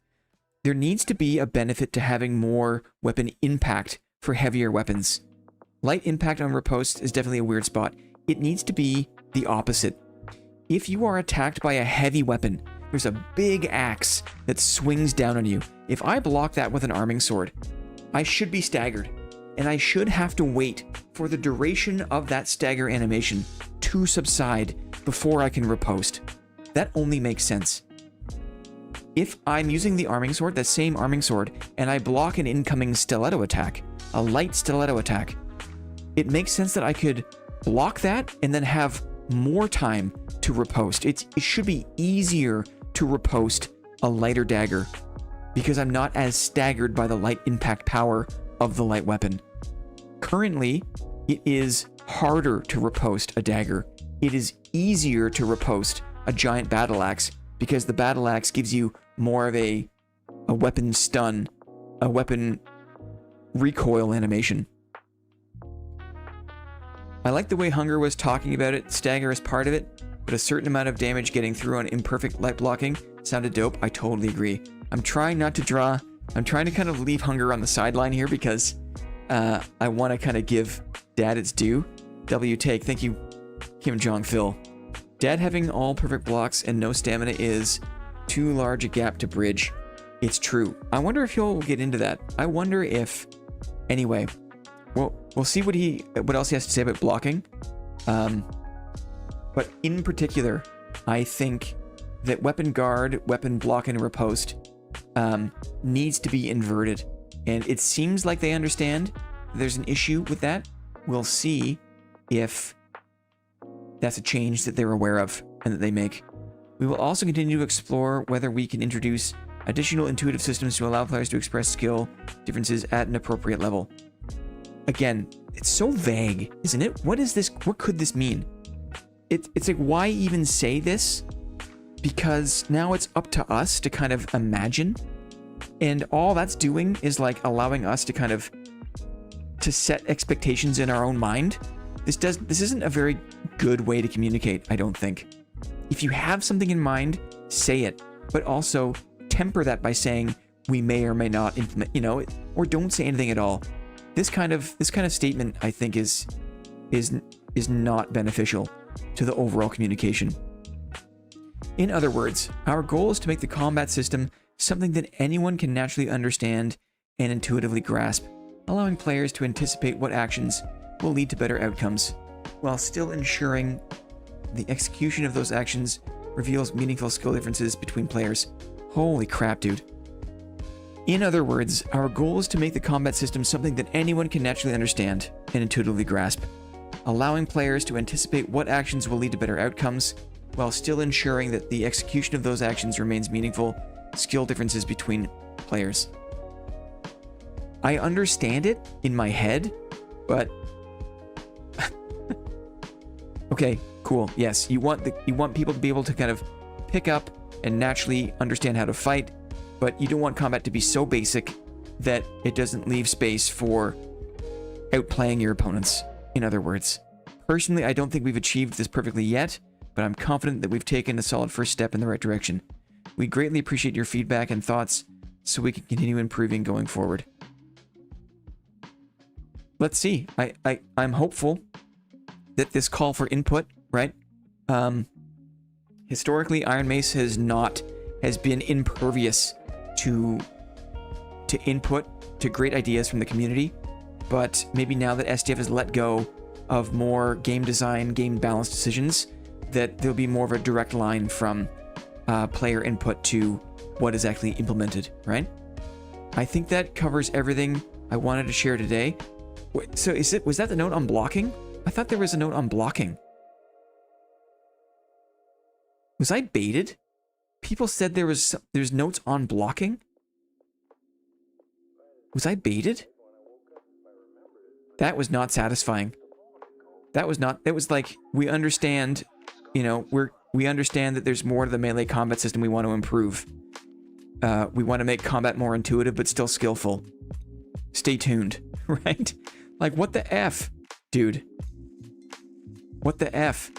There needs to be a benefit to having more weapon impact for heavier weapons. Light impact on riposte is definitely a weird spot. It needs to be the opposite. If you are attacked by a heavy weapon, there's a big axe that swings down on you. If I block that with an arming sword, I should be staggered, and I should have to wait for the duration of that stagger animation to subside before I can riposte. That only makes sense. If I'm using the arming sword, that same arming sword, and I block an incoming stiletto attack, a light stiletto attack, it makes sense that I could block that and then have more time to riposte. It should be easier to riposte a lighter dagger because I'm not as staggered by the light impact power of the light weapon. Currently, it is harder to riposte a dagger. It is easier to riposte a giant battle axe because the battle axe gives you more of a weapon stun, a weapon recoil animation. I like the way Hunger was talking about it. Stagger is part of it, but a certain amount of damage getting through on imperfect light blocking sounded dope. I totally agree. I'm trying not to draw. I'm trying to kind of leave Hunger on the sideline here because I want to kind of give Dad its due. W take. Thank you, Kim Jong Phil. Dad having all perfect blocks and no stamina is too large a gap to bridge. It's true. I wonder if he'll get into that. I wonder if... Anyway, we'll see what else he has to say about blocking. But in particular, I think that weapon guard, weapon block, and riposte needs to be inverted. And it seems like they understand there's an issue with that. We'll see if that's a change that they're aware of and that they make. We will also continue to explore whether we can introduce additional intuitive systems to allow players to express skill differences at an appropriate level. Again, it's so vague, isn't it? What is this? What could this mean? It's like, why even say this? Because now it's up to us to kind of imagine. And all that's doing is like allowing us to kind of to set expectations in our own mind. This isn't a very good way to communicate, I don't think. If you have something in mind, say it, but also temper that by saying we may or may not implement, you know, or don't say anything at all. This kind of statement, I think, is not beneficial to the overall communication. In other words, our goal is to make the combat system something that anyone can naturally understand and intuitively grasp, allowing players to anticipate what actions will lead to better outcomes. while still ensuring the execution of those actions reveals meaningful skill differences between players. Holy crap, dude. In other words, our goal is to make the combat system something that anyone can naturally understand and intuitively grasp, allowing players to anticipate what actions will lead to better outcomes, while still ensuring that the execution of those actions remains meaningful skill differences between players. I understand it in my head, but okay, cool. Yes, you want people to be able to kind of pick up and naturally understand how to fight, but you don't want combat to be so basic that it doesn't leave space for outplaying your opponents, in other words. Personally, I don't think we've achieved this perfectly yet, but I'm confident that we've taken a solid first step in the right direction. We greatly appreciate your feedback and thoughts so we can continue improving going forward. Let's see. I'm hopeful that this call for input, right? Historically, Iron Mace has been impervious to input, to great ideas from the community. But maybe now that SDF has let go of more game design, game balance decisions, that there'll be more of a direct line from player input to what is actually implemented, right? I think that covers everything I wanted to share today. Wait, so was that the note on blocking? I thought there was a note on blocking. Was I baited? People said there's notes on blocking? Was I baited? That was not satisfying. That was like, we understand, you know, we understand that there's more to the melee combat system we want to improve. We want to make combat more intuitive, but still skillful. Stay tuned, right? Like, what the F, dude? What the F?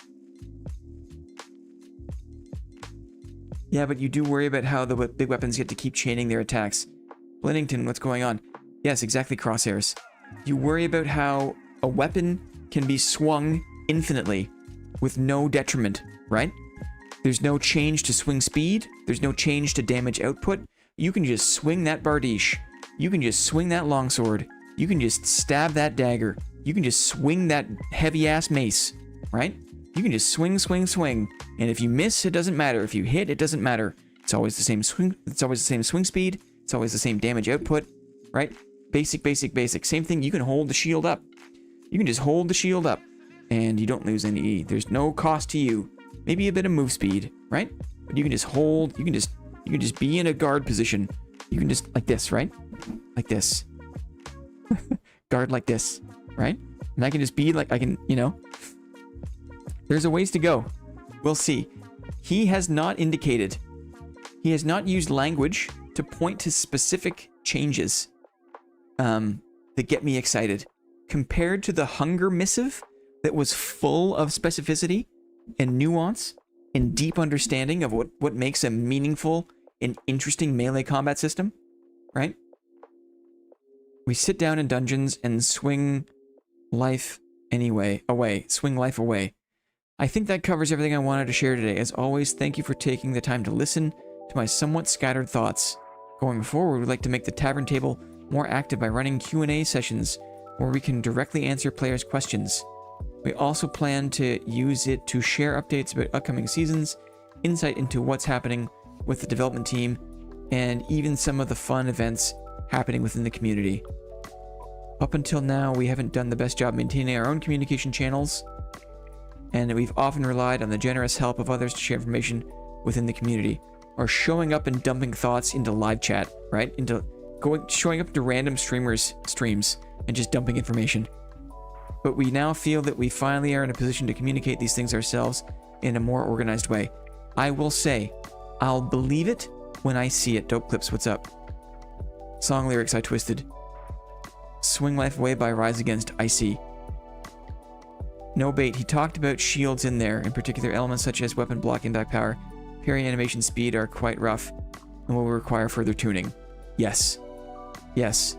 Yeah, but you do worry about how the big weapons get to keep chaining their attacks. Blennington, what's going on? Yes, exactly, Crosshairs. You worry about how a weapon can be swung infinitely with no detriment, right? There's no change to swing speed. There's no change to damage output. You can just swing that bardiche. You can just swing that longsword. You can just stab that dagger. You can just swing that heavy-ass mace, right? You can just swing, swing, swing. And if you miss, it doesn't matter. If you hit, it doesn't matter. It's always the same swing. It's always the same swing speed. It's always the same damage output, right? Basic, basic, basic. Same thing. You can hold the shield up. You can just hold the shield up and you don't lose any E. There's no cost to you. Maybe a bit of move speed, right? But you can just hold. You can just be in a guard position. You can just like this, right? Like this. Guard like this, right? And I can just be like, I can, you know, there's a ways to go. We'll see. He has not indicated, he has not used language to point to specific changes that get me excited. Compared to the Hunger Missive that was full of specificity and nuance and deep understanding of what makes a meaningful and interesting melee combat system, right? We sit down in dungeons and swing life away. Swing life away. I think that covers everything I wanted to share today. As always, thank you for taking the time to listen to my somewhat scattered thoughts. Going forward, we'd like to make the tavern table more active by running Q&A sessions where we can directly answer players' questions. We also plan to use it to share updates about upcoming seasons, insight into what's happening with the development team, and even some of the fun events happening within the community. Up until now, we haven't done the best job maintaining our own communication channels, and we've often relied on the generous help of others to share information within the community, or showing up and dumping thoughts into live chat, right? Showing up to random streamers' streams and just dumping information. But we now feel that we finally are in a position to communicate these things ourselves in a more organized way. I will say, I'll believe it when I see it. Dope Clips, what's up? Song lyrics I twisted. Swing Life Away by Rise Against Icy. No bait, he talked about shields in there, in particular elements such as weapon block, impact power, parry animation speed are quite rough and will require further tuning. Yes. Yes.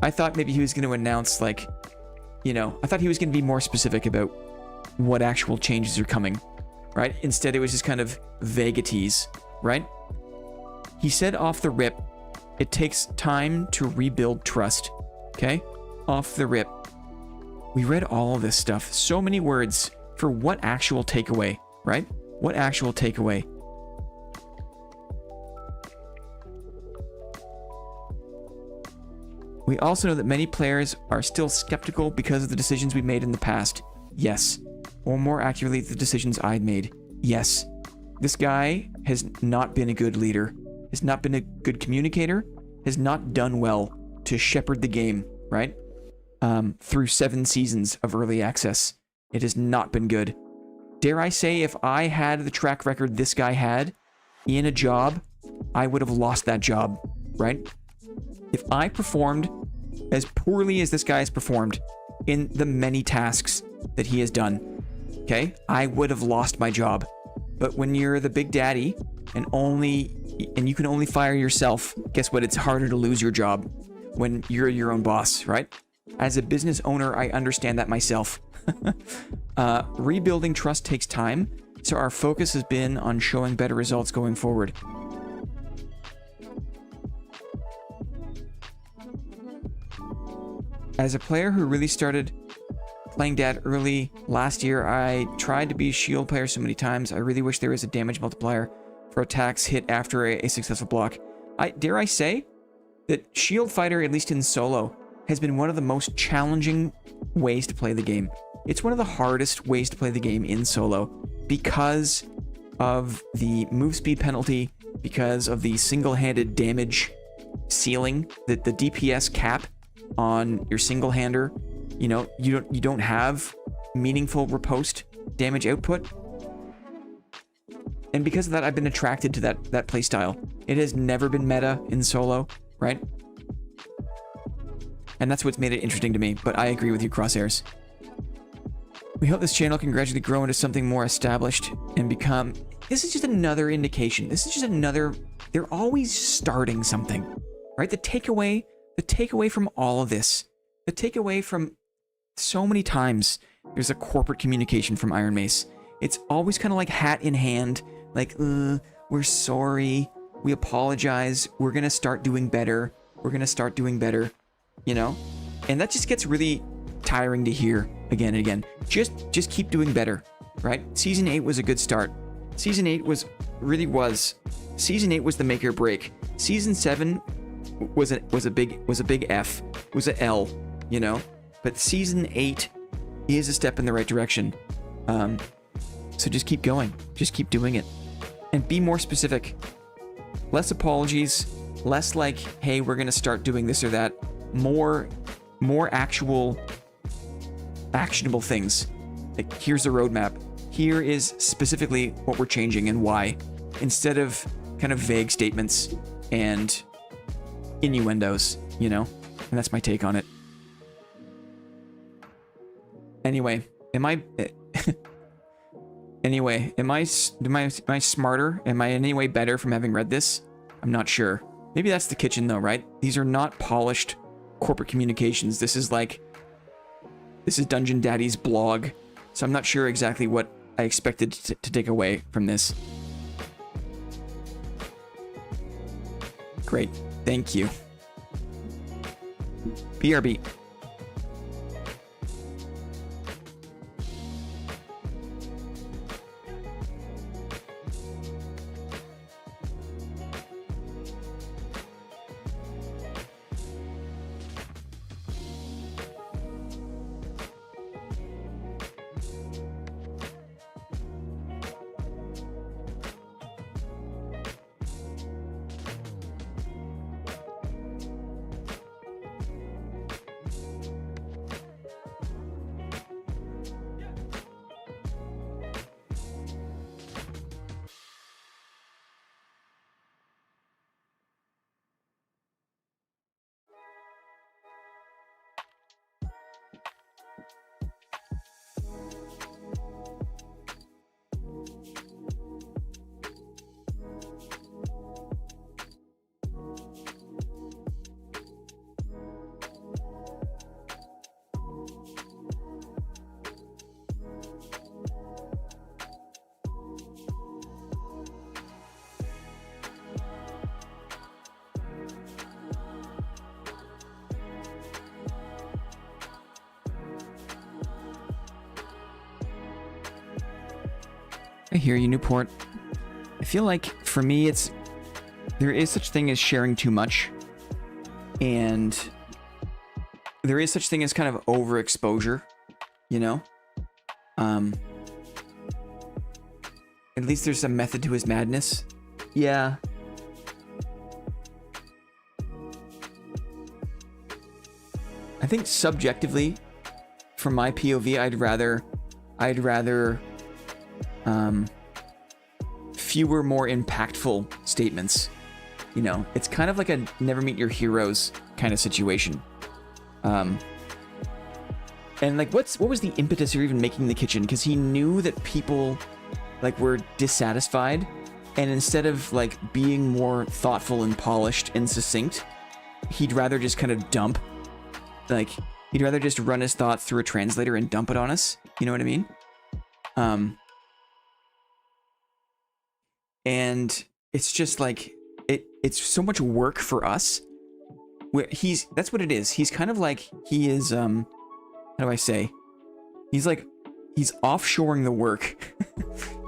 I thought maybe he was going to announce, like, you know, I thought he was going to be more specific about what actual changes are coming, right? Instead, it was just kind of vaguities, right? He said off the rip, it takes time to rebuild trust, okay? Off the rip. We read all of this stuff. So many words for what actual takeaway, right? What actual takeaway? We also know that many players are still skeptical because of the decisions we made in the past. Yes. Or more accurately, the decisions I'd made. Yes. This guy has not been a good leader, has not been a good communicator, has not done well to shepherd the game, right? Through 7 seasons of early access. It has not been good. Dare I say, if I had the track record this guy had in a job, I would have lost that job, right? If I performed as poorly as this guy has performed in the many tasks that he has done, okay, I would have lost my job. But when you're the big daddy and you can only fire yourself, guess what? It's harder to lose your job when you're your own boss, right? As a business owner, I understand that myself. Rebuilding trust takes time, so our focus has been on showing better results going forward. As a player who really started playing Dad early last year, I tried to be a shield player so many times. I really wish there was a damage multiplier for attacks hit after a successful block. Dare I say that shield fighter, at least in solo, has been one of the most challenging ways to play the game. It's one of the hardest ways to play the game in solo because of the move speed penalty, because of the single-handed damage ceiling, the DPS cap on your single-hander. You know, you don't have meaningful riposte damage output. And because of that, I've been attracted to that playstyle. It has never been meta in solo, right? And that's what's made it interesting to me, but I agree with you, Crosshairs. We hope this channel can gradually grow into something more established and become... This is just another indication. This is just another... They're always starting something, right? The takeaway from all of this, the takeaway from so many times there's a corporate communication from Iron Mace. It's always kind of like hat in hand, like, we're sorry, we apologize, we're gonna start doing better, we're gonna start doing better, you know? And that just gets really tiring to hear again and again. Just keep doing better, right? Season 8 was a good start. Season 8 was Season 8 was the make or break. Season 7 was a big F, was a L, you know? But Season 8 is a step in the right direction. So just keep going. Just keep doing it. And be more specific. Less apologies. Less like, hey, we're going to start doing this or that. More actual actionable things. Like, here's a roadmap. Here is specifically what we're changing and why. Instead of kind of vague statements and innuendos, you know? And that's my take on it. Anyway, am I smarter? Am I in any way better from having read this? I'm not sure. Maybe that's the kitchen though, right? These are not polished corporate communications. This is Dungeon Daddy's blog. So I'm not sure exactly what I expected to take away from this. Great. Thank you. BRB. I hear you, Newport. I feel like, for me, there is such thing as sharing too much. And there is such thing as kind of overexposure, you know? At least there's some method to his madness. Yeah. I think subjectively, from my POV, I'd rather fewer, more impactful statements. You know, it's kind of like a never meet your heroes kind of situation. And like, what was the impetus for even making the kitchen? Because he knew that people like were dissatisfied, and instead of like being more thoughtful and polished and succinct, he'd rather just kind of dump. Like, he'd rather just run his thoughts through a translator and dump it on us. You know what I mean? And it's just like, it's so much work for us. That's what it is. He's kind of like, he is, how do I say? He's offshoring the work.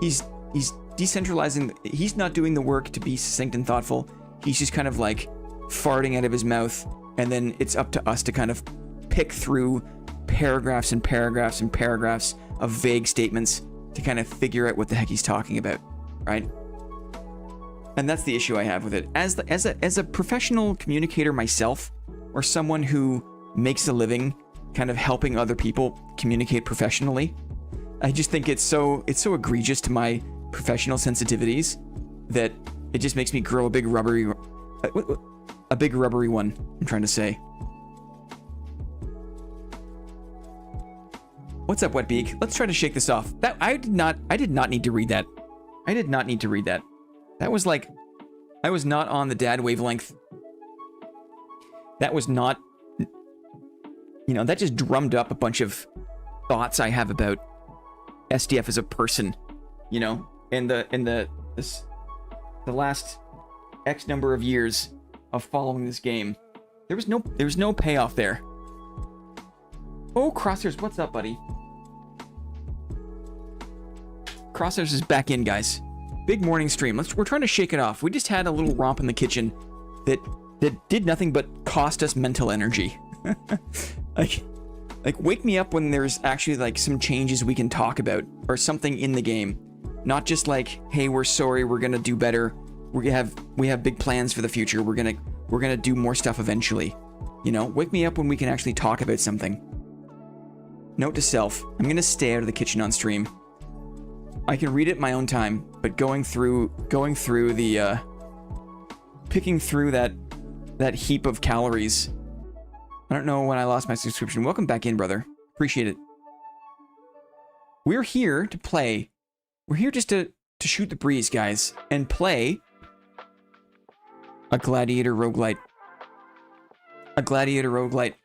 he's decentralizing. He's not doing the work to be succinct and thoughtful. He's just kind of like farting out of his mouth. And then it's up to us to kind of pick through paragraphs and paragraphs and paragraphs of vague statements to kind of figure out what the heck he's talking about, right? And that's the issue I have with it. As a professional communicator myself, or someone who makes a living kind of helping other people communicate professionally, I just think it's so egregious to my professional sensitivities that it just makes me grow a big rubbery one, I'm trying to say. What's up, Wetbeak? Let's try to shake this off. I did not need to read that. I did not need to read that. That was like, I was not on the dad wavelength. That was not, you know, that just drummed up a bunch of thoughts I have about SDF as a person, you know, in the last X number of years of following this game. There was no payoff there. Oh, Crosshairs, what's up, buddy? Crosshairs is back in, guys. Big morning stream. We're trying to shake it off. We just had a little romp in the kitchen that did nothing but cost us mental energy. like wake me up when there's actually like some changes we can talk about or something in the game. Not just like, hey, we're sorry, we're gonna do better. We have big plans for the future. We're gonna do more stuff eventually. You know, wake me up when we can actually talk about something. Note to self, I'm gonna stay out of the kitchen on stream. I can read it in my own time, but going through the picking through that heap of calories. I don't know when I lost my subscription. Welcome back in, brother. Appreciate it. We're here to play. We're here just to shoot the breeze, guys, and play a Gladiator roguelite. A Gladiator roguelite.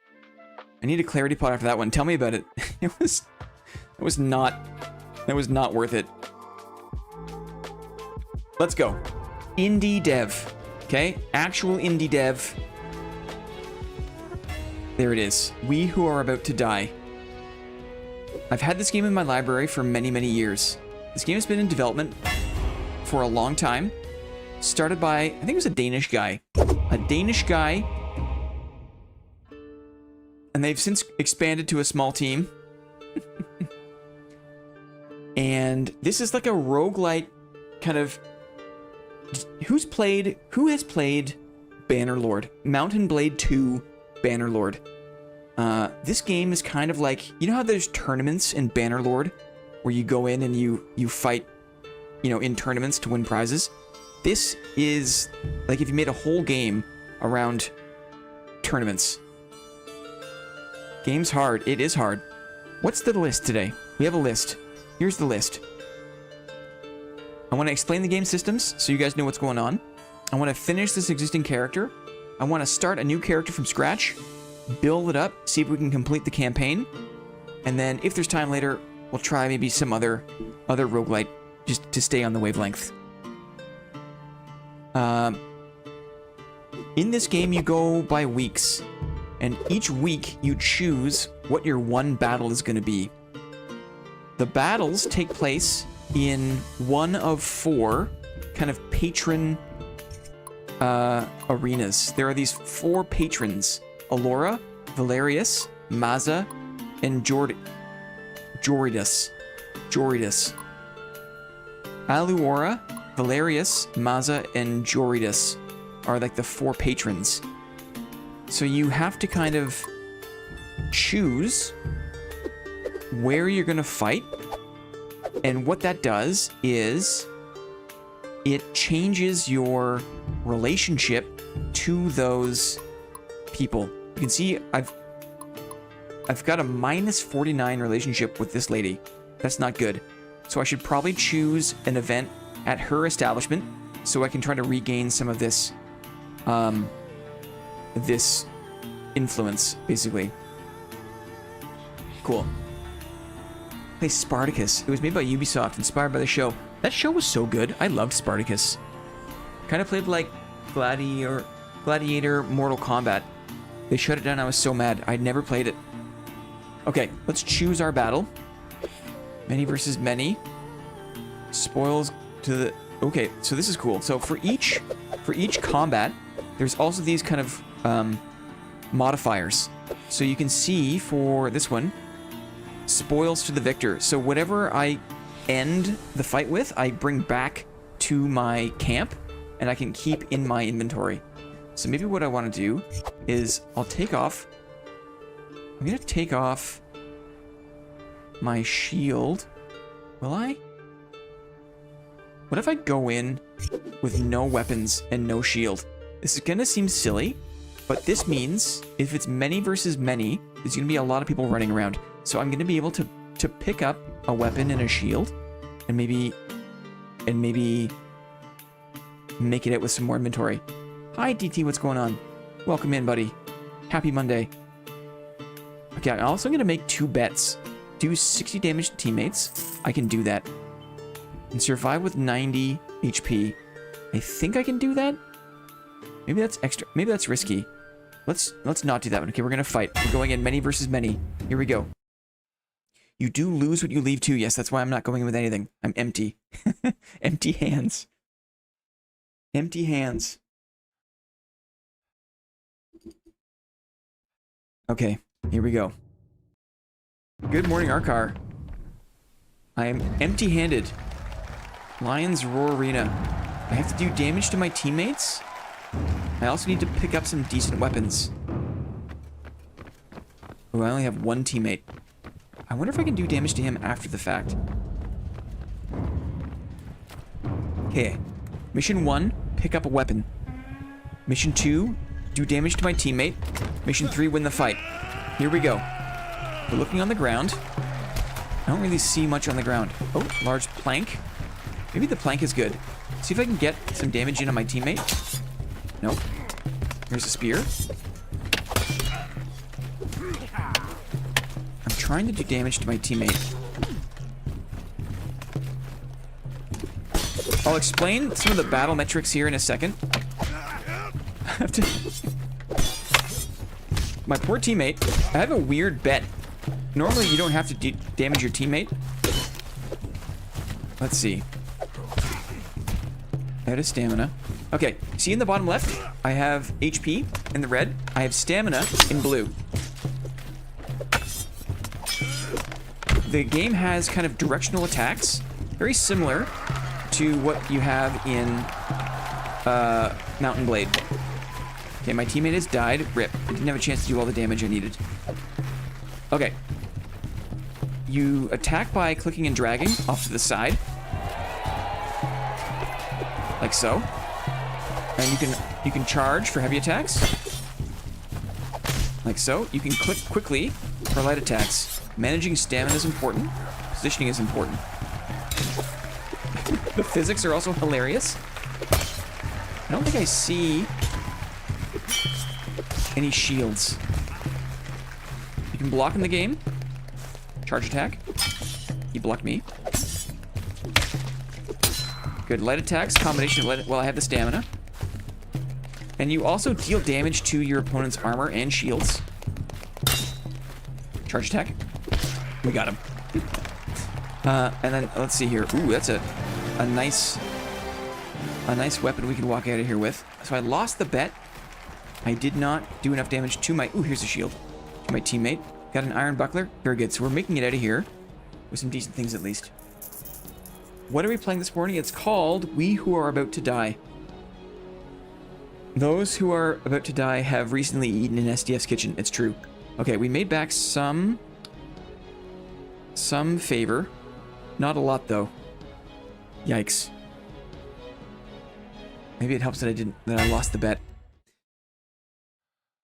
I need a clarity pot after that one. Tell me about it. That was not worth it. Let's go. Indie dev. Okay? Actual indie dev. There it is. We who are about to die. I've had this game in my library for many, many years. This game has been in development for a long time. Started by, I think it was a Danish guy. A Danish guy. And they've since expanded to a small team. And this is like a roguelite kind of... Who has played Bannerlord? Mountain Blade 2 Bannerlord. This game is kind of like... You know how there's tournaments in Bannerlord? Where you go in and you fight, you know, in tournaments to win prizes? This is like if you made a whole game around tournaments. Game's hard. It is hard. What's the list today? We have a list. Here's the list. I want to explain the game systems so you guys know what's going on. I want to finish this existing character. I want to start a new character from scratch, build it up, see if we can complete the campaign, and then if there's time later, we'll try maybe some other roguelite just to stay on the wavelength. In this game, you go by weeks, and each week you choose what your one battle is going to be. The battles take place in one of 4 kind of patron arenas. There are these 4 patrons: Alora, Valerius, Maza, and Joridus. Aluora, Valerius, Maza, and Joridus are like the 4 patrons. So you have to kind of choose where you're going to fight. And what that does is it changes your relationship to those people. You can see I've got a -49 relationship with this lady. That's not good. So I should probably choose an event at her establishment so I can try to regain some of this this influence, basically. Cool. Play Spartacus. It was made by Ubisoft, inspired by the show. That show was so good. I loved Spartacus. Kind of played like Gladiator Mortal Kombat. They shut it down. I was so mad. I'd never played it. Okay, let's choose our battle. Many versus many. Spoils to the... Okay, so this is cool. So for each combat, there's also these kind of modifiers. So you can see for this one, spoils to the victor. So whatever I end the fight with, I bring back to my camp, and I can keep in my inventory. So maybe what I want to do is I'm going to take off my shield. Will I? What if I go in with no weapons and no shield? This is going to seem silly, but this means if it's many versus many, there's going to be a lot of people running around. So I'm going to be able to pick up a weapon and a shield and maybe make it out with some more inventory. Hi, DT, what's going on? Welcome in, buddy. Happy Monday. Okay, I'm also going to make 2 bets. Do 60 damage to teammates. I can do that. And survive with 90 HP. I think I can do that. Maybe that's extra. Maybe that's risky. Let's not do that one. Okay, we're going to fight. We're going in many versus many. Here we go. You do lose what you leave too. Yes, that's why I'm not going in with anything. I'm empty. Empty hands. Empty hands. Okay, here we go. Good morning, Arkar. I am empty-handed. Lion's Roar Arena. I have to do damage to my teammates. I also need to pick up some decent weapons. Oh, I only have 1 teammate. I wonder if I can do damage to him after the fact. Okay. Mission 1, pick up a weapon. Mission 2, do damage to my teammate. Mission 3, win the fight. Here we go. We're looking on the ground. I don't really see much on the ground. Oh, large plank. Maybe the plank is good. See if I can get some damage in on my teammate. Nope. Here's a spear. I'm trying to do damage to my teammate. I'll explain some of the battle metrics here in a second. My poor teammate. I have a weird bet. Normally, you don't have to damage your teammate. Let's see. That is stamina. Okay, see in the bottom left, I have HP in the red. I have stamina in blue. The game has kind of directional attacks, very similar to what you have in Mountain Blade. Okay, my teammate has died. Rip. I didn't have a chance to do all the damage I needed. Okay. You attack by clicking and dragging off to the side. Like so. And you can charge for heavy attacks. Like so. You can click quickly for light attacks. Managing stamina is important. Positioning is important. The physics are also hilarious. I don't think I see any shields. You can block in the game. Charge attack. He blocked me. Good. Light attacks. Combination of light... Well, I have the stamina. And you also deal damage to your opponent's armor and shields. Charge attack. We got him. And then let's see here. Ooh, that's a nice weapon we can walk out of here with. So I lost the bet. I did not do enough damage to my... Ooh, here's a shield. To my teammate. Got an iron buckler. Very good. So we're making it out of here with some decent things at least. What are we playing this morning? It's called We Who Are About to Die. Those who are about to die have recently eaten in SDF's kitchen. It's true. Okay, we made back some favor. Not a lot, though. Yikes. Maybe it helps that I lost the bet.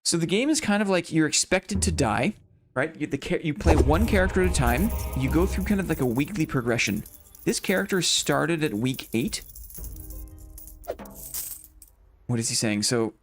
So the game is kind of like you're expected to die, right? You play one character at a time. You go through kind of like a weekly progression. This character started at week 8. What is he saying? So,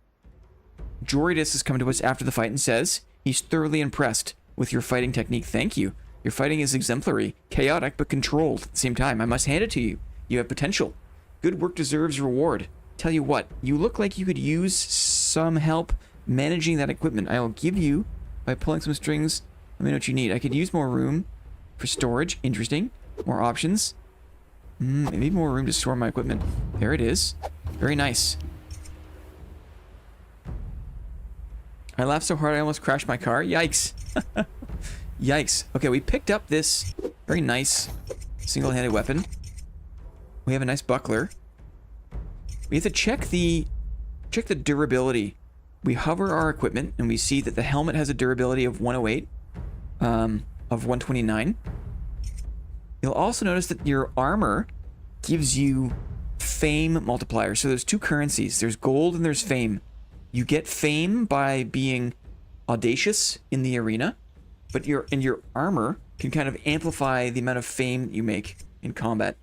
Joridus has come to us after the fight and says he's thoroughly impressed with your fighting technique. Thank you. Your fighting is exemplary, chaotic, but controlled at the same time. I must hand it to you. You have potential. Good work deserves reward. Tell you what, you look like you could use some help managing that equipment. I'll give you by pulling some strings. Let me know what you need. I could use more room for storage. Interesting. More options. Maybe more room to store my equipment. There it is. Very nice. I laughed so hard I almost crashed my car. Yikes. Yikes. Okay, we picked up this very nice single-handed weapon. We have a nice buckler. We have to check the durability. We hover our equipment and we see that the helmet has a durability of 108, of 129. You'll also notice that your armor gives you fame multiplier. So there's two currencies. There's gold and there's fame. You get fame by being audacious in the arena, but your armor can kind of amplify the amount of fame that you make in combat.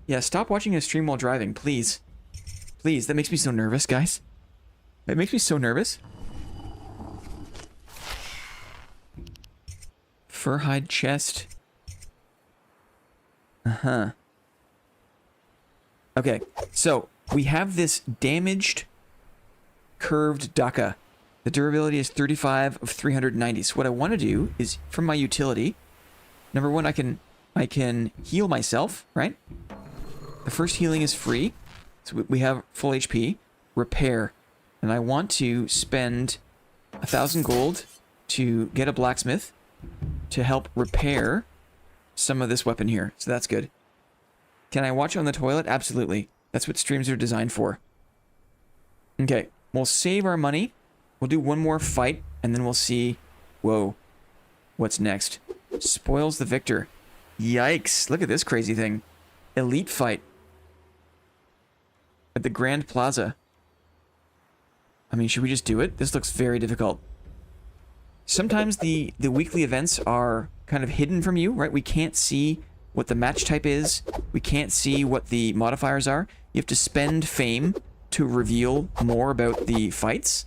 Yeah, stop watching a stream while driving, please. Please, that makes me so nervous, guys. It makes me so nervous. Fur hide chest. Okay, so we have this damaged curved Daka. The durability is 35 of 390. So what I want to do is, from my utility, number one, I can heal myself, right? The first healing is free. So we have full HP. Repair. And I want to spend 1,000 gold to get a blacksmith to help repair some of this weapon here. So that's good. Can I watch on the toilet? Absolutely. That's what streams are designed for. Okay. We'll save our money. We'll do one more fight, and then we'll see... Whoa. What's next? Spoils the victor. Yikes. Look at this crazy thing. Elite fight. At the Grand Plaza. I mean, should we just do it? This looks very difficult. Sometimes the weekly events are kind of hidden from you, right? We can't see what the match type is. We can't see what the modifiers are. You have to spend fame to reveal more about the fights.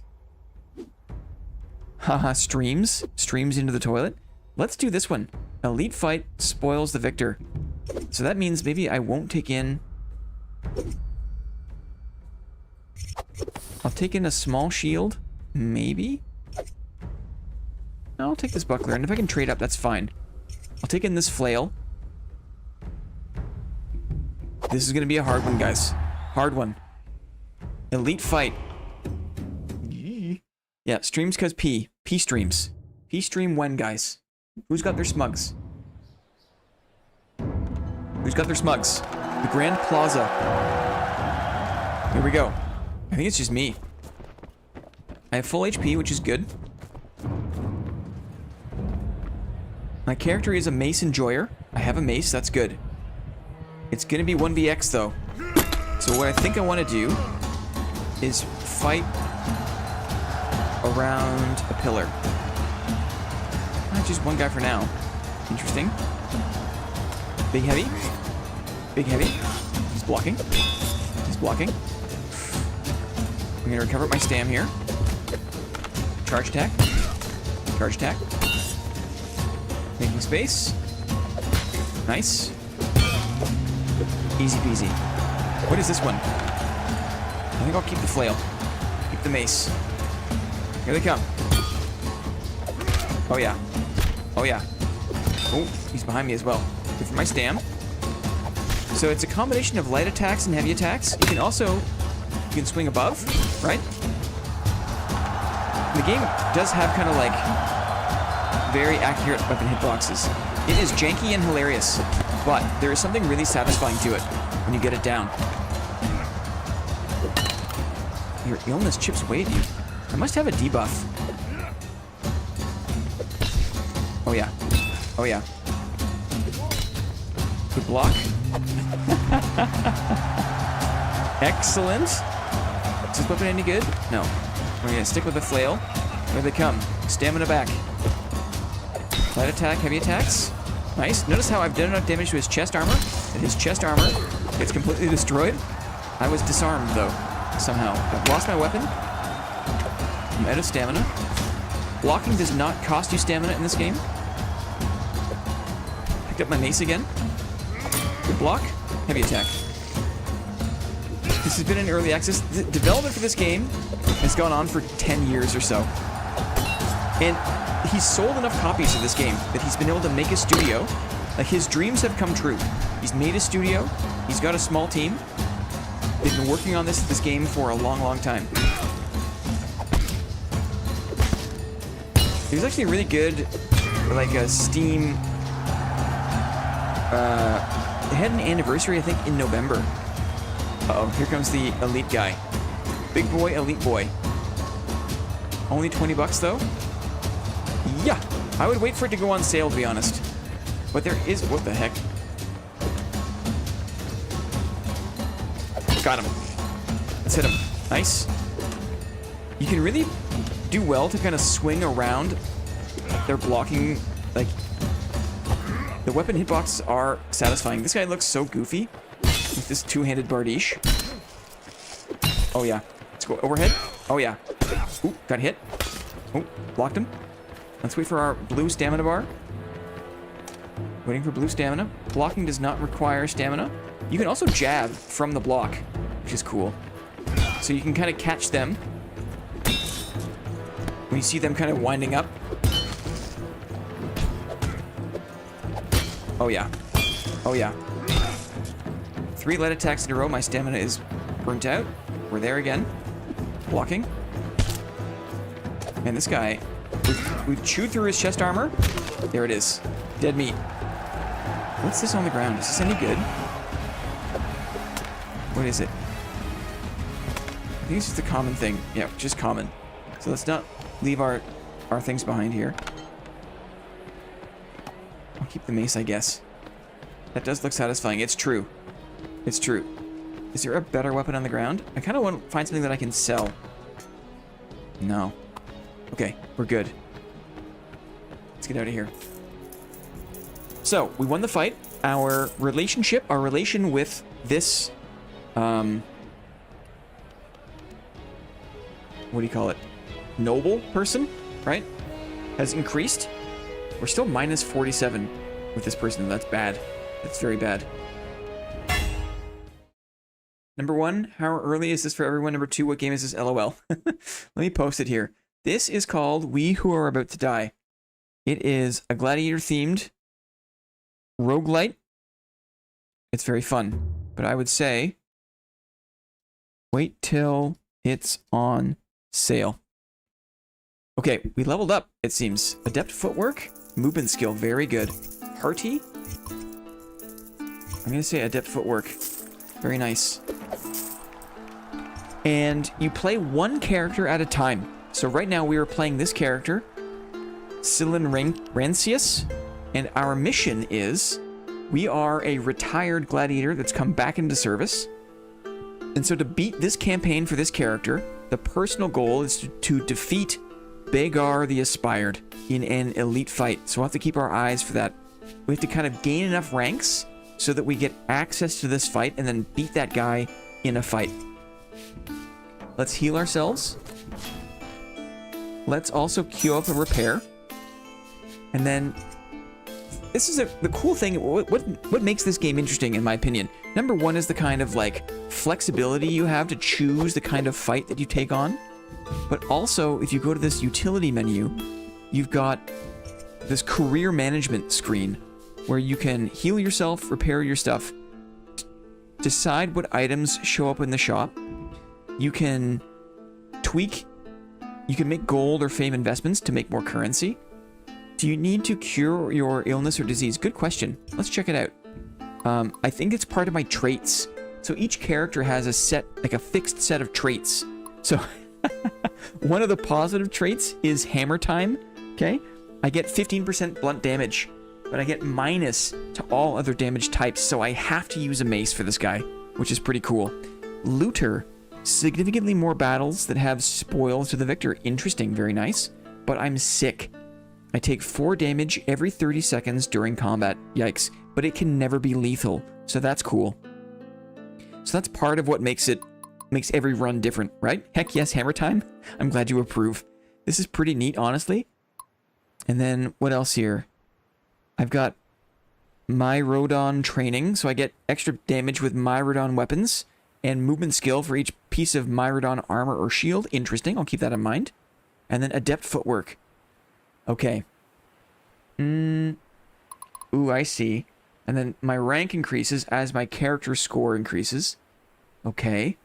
Haha, streams. Streams into the toilet. Let's do this one. Elite fight spoils the victor. So that means maybe I won't take in... I'll take in a small shield. Maybe? No, I'll take this buckler. And if I can trade up, that's fine. I'll take in this flail. This is going to be a hard one, guys. Hard one. Elite fight. Yeah, streams cause P. P streams. P stream when, guys? Who's got their smugs? Who's got their smugs? The Grand Plaza. Here we go. I think it's just me. I have full HP, which is good. My character is a mace enjoyer. I have a mace, that's good. It's gonna be 1vx though. So what I think I want to do is fight around a pillar. Just one guy for now. Interesting. Big heavy. Big heavy. He's blocking. He's blocking. I'm gonna recover my stam here. Charge attack. Charge attack. Making space. Nice. Easy peasy. What is this one? I think I'll keep the flail. Keep the mace. Here they come. Oh yeah. Oh yeah. Oh, he's behind me as well. Good for my stam. So it's a combination of light attacks and heavy attacks. You can also, you can swing above, right? The game does have kind of like very accurate weapon hitboxes. It is janky and hilarious, but there is something really satisfying to it when you get it down. Your illness chips away at you. I must have a debuff. Oh yeah. Oh yeah. Good block. Excellent. Is this weapon any good? No. We're gonna stick with the flail. Here they come. Stamina back. Light attack, heavy attacks. Nice. Notice how I've done enough damage to his chest armor, and his chest armor gets completely destroyed. I was disarmed, though, somehow. I've lost my weapon. I'm out of stamina. Blocking does not cost you stamina in this game. Picked up my mace again. Good block. Heavy attack. This has been in early access. The development for this game has gone on for 10 years or so. And he's sold enough copies of this game that he's been able to make a studio. Like, his dreams have come true. He's made a studio. He's got a small team. They've been working on this game for a long, long time. There's actually a really good, like, a Steam... they had an anniversary, I think, in November. Uh-oh, here comes the elite guy. Big boy, elite boy. Only 20 bucks, though? Yeah, I would wait for it to go on sale, to be honest. But there is... What the heck? Got him. Let's hit him. Nice. You can really do well to kind of swing around their blocking, like... The weapon hitboxes are satisfying. This guy looks so goofy with this two-handed bardiche. Oh, yeah. Let's go overhead. Oh, yeah. Ooh, got hit. Oh, blocked him. Let's wait for our blue stamina bar. Waiting for blue stamina. Blocking does not require stamina. You can also jab from the block, which is cool. So you can kind of catch them when you see them kind of winding up. Oh, yeah. Oh, yeah. 3 light attacks in a row. My stamina is burnt out. We're there again. Blocking. And this guy, we've chewed through his chest armor. There it is. Dead meat. What's this on the ground? Is this any good? What is it? I think it's just a common thing. Yeah, just common. So let's not leave our things behind here. I'll keep the mace, I guess. That does look satisfying. It's true. It's true. Is there a better weapon on the ground? I kind of want to find something that I can sell. No. Okay, we're good. Let's get out of here. So, we won the fight. Our relation with this, what do you call it? Noble person, right? Has increased. We're still minus 47 with this person. That's bad. That's very bad. Number 1, how early is this for everyone? Number 2, what game is this? LOL. Let me post it here. This is called We Who Are About to Die. It is a Gladiator themed roguelite. It's very fun, but I would say wait till it's on sale. Okay, we leveled up, it seems. Adept footwork, movement skill, very good. Hearty? I'm gonna say adept footwork. Very nice. And you play one character at a time. So right now we are playing this character, Rancius, and our mission is we are a retired gladiator that's come back into service. And so to beat this campaign for this character, the personal goal is to defeat Bagar the Aspired in an elite fight. So we'll have to keep our eyes for that. We have to kind of gain enough ranks so that we get access to this fight and then beat that guy in a fight. Let's heal ourselves. Let's also queue up a repair. And then this is the cool thing. What makes this game interesting, in my opinion? Number 1 is the kind of like flexibility you have to choose the kind of fight that you take on. But also, if you go to this utility menu, you've got this career management screen where you can heal yourself, repair your stuff, decide what items show up in the shop. You can tweak, you can make gold or fame investments to make more currency. Do you need to cure your illness or disease? Good question. Let's check it out. I think it's part of my traits. So each character has a set, like a fixed set of traits. So one of the positive traits is hammer time, okay? I get 15% blunt damage, but I get minus to all other damage types, so I have to use a mace for this guy, which is pretty cool. Looter, significantly more battles that have spoils to the victor. Interesting, very nice. But I'm sick. I take 4 damage every 30 seconds during combat. Yikes. But it can never be lethal, so that's cool. So that's part of what makes every run different, right? Heck yes, hammer time. I'm glad you approve. This is pretty neat, honestly. And then what else here? I've got my Rodon training, so I get extra damage with my Rodon weapons and movement skill for each piece of my Rodon armor or shield. Interesting, I'll keep that in mind. And then adept footwork. Okay. Ooh, I see. And then my rank increases as my character score increases. Okay.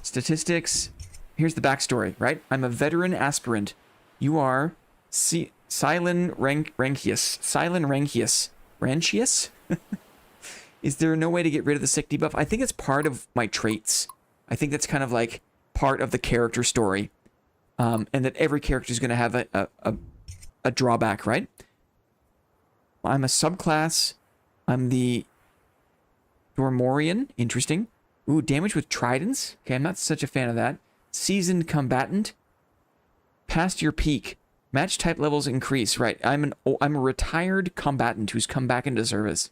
Statistics. Here's the backstory, right? I'm a veteran aspirant. You are Silent Rankius. Silent Rankius. Ranchius? Is there no way to get rid of the sick debuff? I think it's part of my traits. I think that's kind of like part of the character story. And that every character is going to have a drawback, right? I'm a subclass. I'm the Dormorian. Interesting. Ooh, damage with tridents. Okay, I'm not such a fan of that. Seasoned combatant. Past your peak. Match type levels increase. Right, I'm a retired combatant who's come back into service.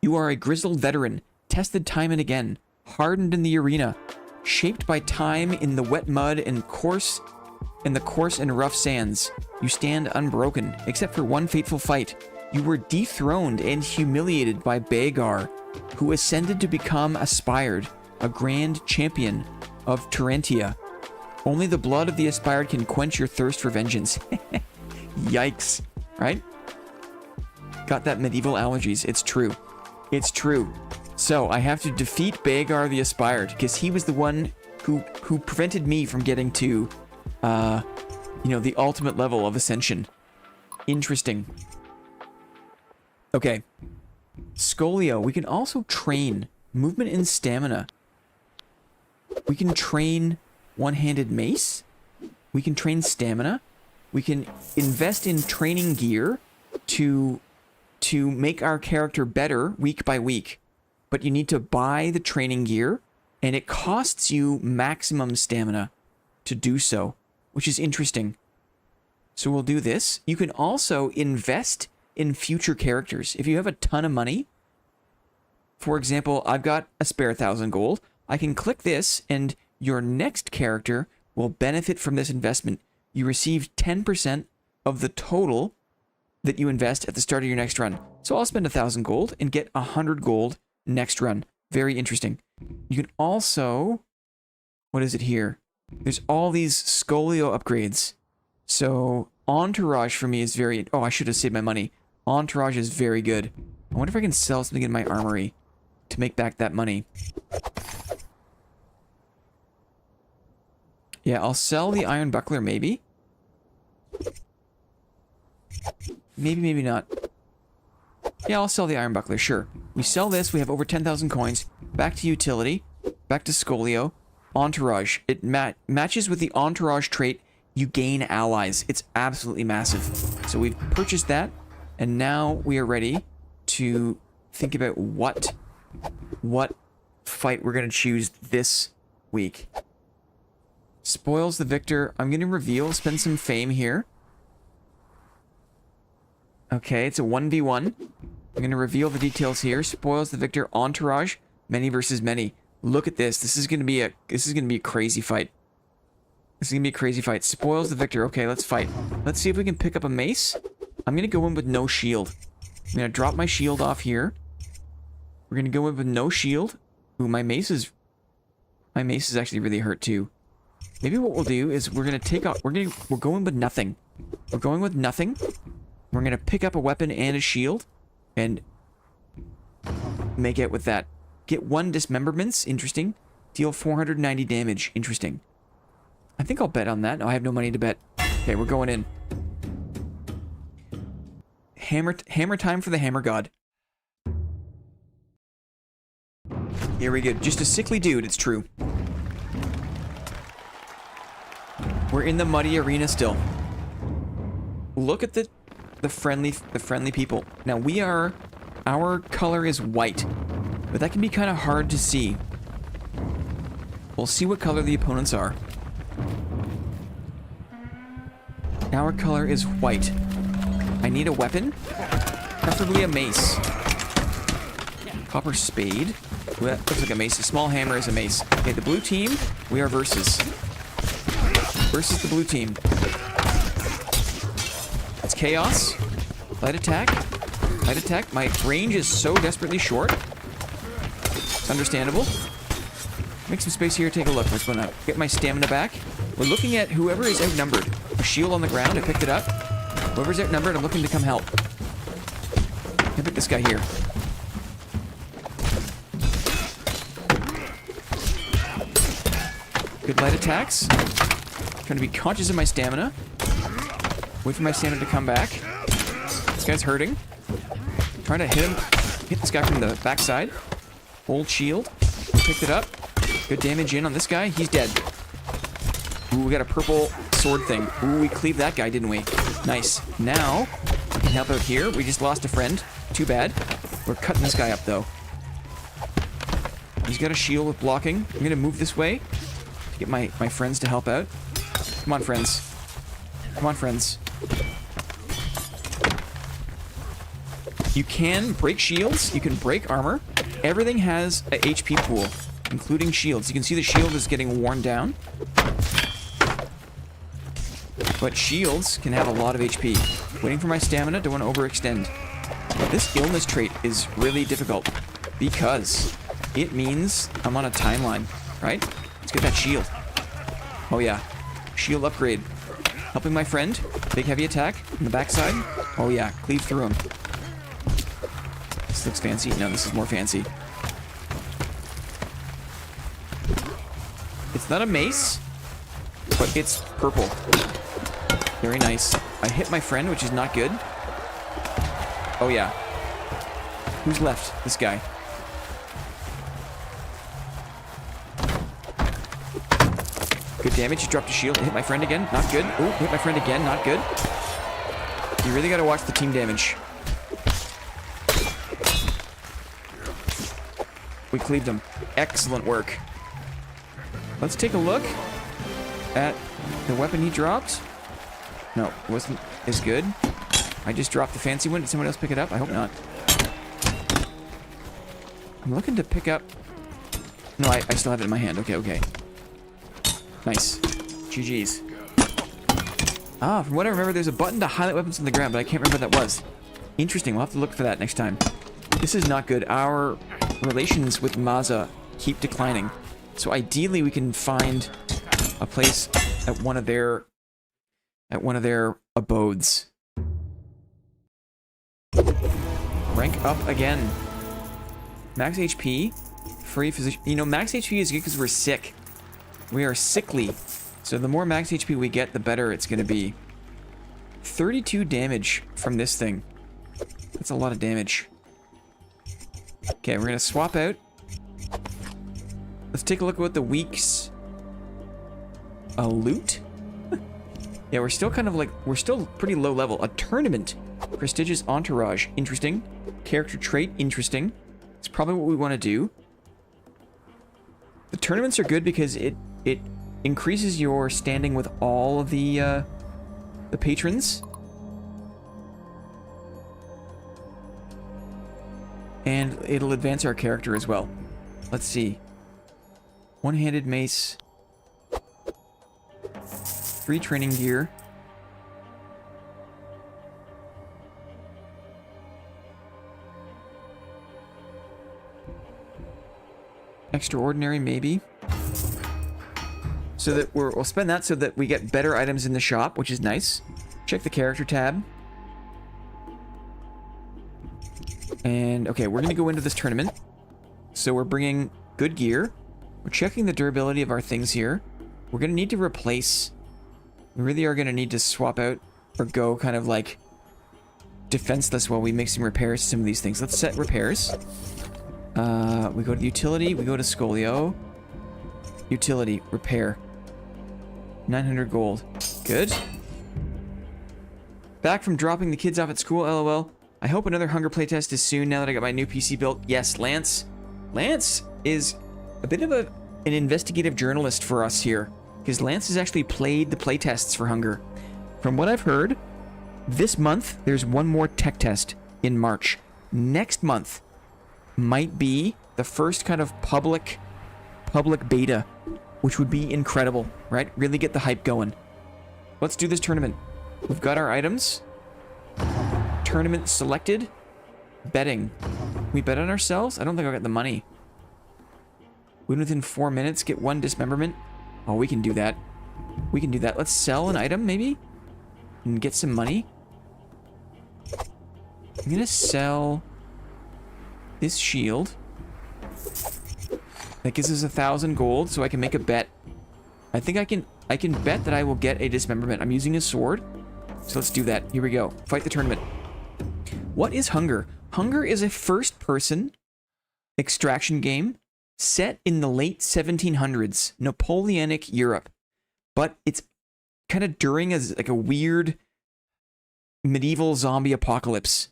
You are a grizzled veteran, tested time and again, hardened in the arena, shaped by time in the wet mud and the coarse and rough sands. You stand unbroken, except for one fateful fight. You were dethroned and humiliated by Bagar, who ascended to become aspired, a grand champion of Tarentia. Only the blood of the aspired can quench your thirst for vengeance. Yikes, right? Got that medieval allergies. It's true. It's true. So I have to defeat Bagar the Aspired, because he was the one who prevented me from getting to, you know, the ultimate level of ascension. Interesting. Okay. Scolio. We can also train movement and stamina. We can train one-handed mace. We can train stamina. We can invest in training gear to make our character better week by week. But you need to buy the training gear, and it costs you maximum stamina to do so, which is interesting. So we'll do this. You can also invest in future characters. If you have a ton of money, for example, I've got a spare 1,000 gold. I can click this, and your next character will benefit from this investment. You receive 10% of the total that you invest at the start of your next run. So I'll spend 1,000 gold and get 100 gold next run. Very interesting. You can also... What is it here? There's all these Scolio upgrades. So Entourage for me is very... Oh, I should have saved my money. Entourage is very good. I wonder if I can sell something in my armory to make back that money. Yeah, I'll sell the Iron Buckler, maybe. Maybe, maybe not. Yeah, I'll sell the Iron Buckler, sure. We sell this, we have over 10,000 coins. Back to utility. Back to Scolio. Entourage. It matches with the Entourage trait. You gain allies. It's absolutely massive. So we've purchased that. And now we are ready to think about what fight we're going to choose this week. Spoils the victor. I'm going to reveal, spend some fame here. Okay, it's a 1v1. I'm going to reveal the details here. Spoils the victor. Entourage. Many versus many. Look at this. This is going to be a crazy fight. This is going to be a crazy fight. Spoils the victor. Okay, let's fight. Let's see if we can pick up a mace. I'm going to go in with no shield. I'm going to drop my shield off here. We're going to go in with no shield. Ooh, my mace is actually really hurt too. Maybe what we'll do is we're gonna take off. We're going with nothing. We're going with nothing. We're gonna pick up a weapon and a shield, and make it with that. Get 1 dismemberments. Interesting. Deal 490 damage. Interesting. I think I'll bet on that. No, I have no money to bet. Okay, we're going in. Hammer time for the hammer god. Here we go. Just a sickly dude, it's true. We're in the muddy arena still. Look at the friendly people. Now our color is white, but that can be kind of hard to see. We'll see what color the opponents are. Our color is white. I need a weapon, preferably a mace. Copper spade. Ooh, that looks like a mace. A small hammer is a mace. Okay, the blue team, we are versus. Versus the blue team. It's chaos. Light attack. Light attack. My range is so desperately short. It's understandable. Make some space here. Take a look. What's going on? Get my stamina back. We're looking at whoever is outnumbered. A shield on the ground. I picked it up. Whoever's outnumbered, I'm looking to come help. I pick this guy here. Good light attacks. Trying to be conscious of my stamina. Wait for my stamina to come back. This guy's hurting. Trying to hit this guy from the backside. Old shield. Picked it up. Good damage in on this guy. He's dead. Ooh, we got a purple sword thing. Ooh, we cleaved that guy, didn't we? Nice. Now, we can help out here. We just lost a friend. Too bad. We're cutting this guy up, though. He's got a shield with blocking. I'm gonna move this way to get my friends to help out. Come on, friends. Come on, friends. You can break shields. You can break armor. Everything has a HP pool, including shields. You can see the shield is getting worn down. But shields can have a lot of HP. Waiting for my stamina. Don't want to overextend. But this illness trait is really difficult because it means I'm on a timeline, right? Let's get that shield. Oh yeah. Shield upgrade. Helping my friend. Big heavy attack on the backside. Oh yeah. Cleave through him. This looks fancy. No, this is more fancy. It's not a mace, but it's purple. Very nice. I hit my friend, which is not good. Oh yeah. Who's left? This guy. Good damage. He dropped a shield. Hit my friend again. Not good. Ooh, hit my friend again. Not good. You really gotta watch the team damage. We cleaved him. Excellent work. Let's take a look at the weapon he dropped. No, it wasn't as good. I just dropped the fancy one. Did someone else pick it up? I hope not. I'm looking to pick up... No, I still have it in my hand. Okay. Nice. GG's. Ah, from what I remember, there's a button to highlight weapons on the ground, but I can't remember what that was. Interesting. We'll have to look for that next time. This is not good. Our relations with Maza keep declining. So ideally, we can find a place at one of their abodes. Rank up again. Max HP. Free physician. You know, max HP is good because we're sick. We are sickly. So the more max HP we get, the better it's going to be. 32 damage from this thing. That's a lot of damage. Okay, we're going to swap out. Let's take a look at what the week's... loot? Yeah, we're still kind of like... We're still pretty low level. A tournament. Prestigious entourage. Interesting. Character trait. Interesting. It's probably what we want to do. The tournaments are good because it increases your standing with all of the patrons. And it'll advance our character as well. Let's see. One-handed mace. Free training gear. Extraordinary, maybe. So that we'll spend that so that we get better items in the shop, which is nice. Check the character tab. And, okay, we're going to go into this tournament. So we're bringing good gear. We're checking the durability of our things here. We're going to need to replace... We really are going to need to swap out or go kind of like defenseless while we make some repairs to some of these things. Let's set repairs. We go to utility. We go to Scolio. Utility. Repair. 900 gold. Good. Back from dropping the kids off at school, lol. I hope another hunger playtest is soon now that I got my new PC built. Yes, Lance. Lance is a bit of an investigative journalist for us here. Because Lance has actually played the playtests for hunger. From what I've heard, this month there's one more tech test in March. Next month might be the first kind of public beta, which would be incredible, right? Really get the hype going. Let's do this tournament. We've got our items. Tournament selected. Betting. We bet on ourselves? I don't think I'll get the money. Win within 4 minutes, get 1 dismemberment. Oh, we can do that. We can do that. Let's sell an item, maybe? And get some money. I'm gonna sell this shield. That gives us 1,000 gold, so I can make a bet. I think I can bet that I will get a dismemberment. I'm using a sword. So let's do that. Here we go. Fight the tournament. What is Hunger? Hunger is a first-person extraction game set in the late 1700s, Napoleonic Europe. But it's kind of during like a weird medieval zombie apocalypse.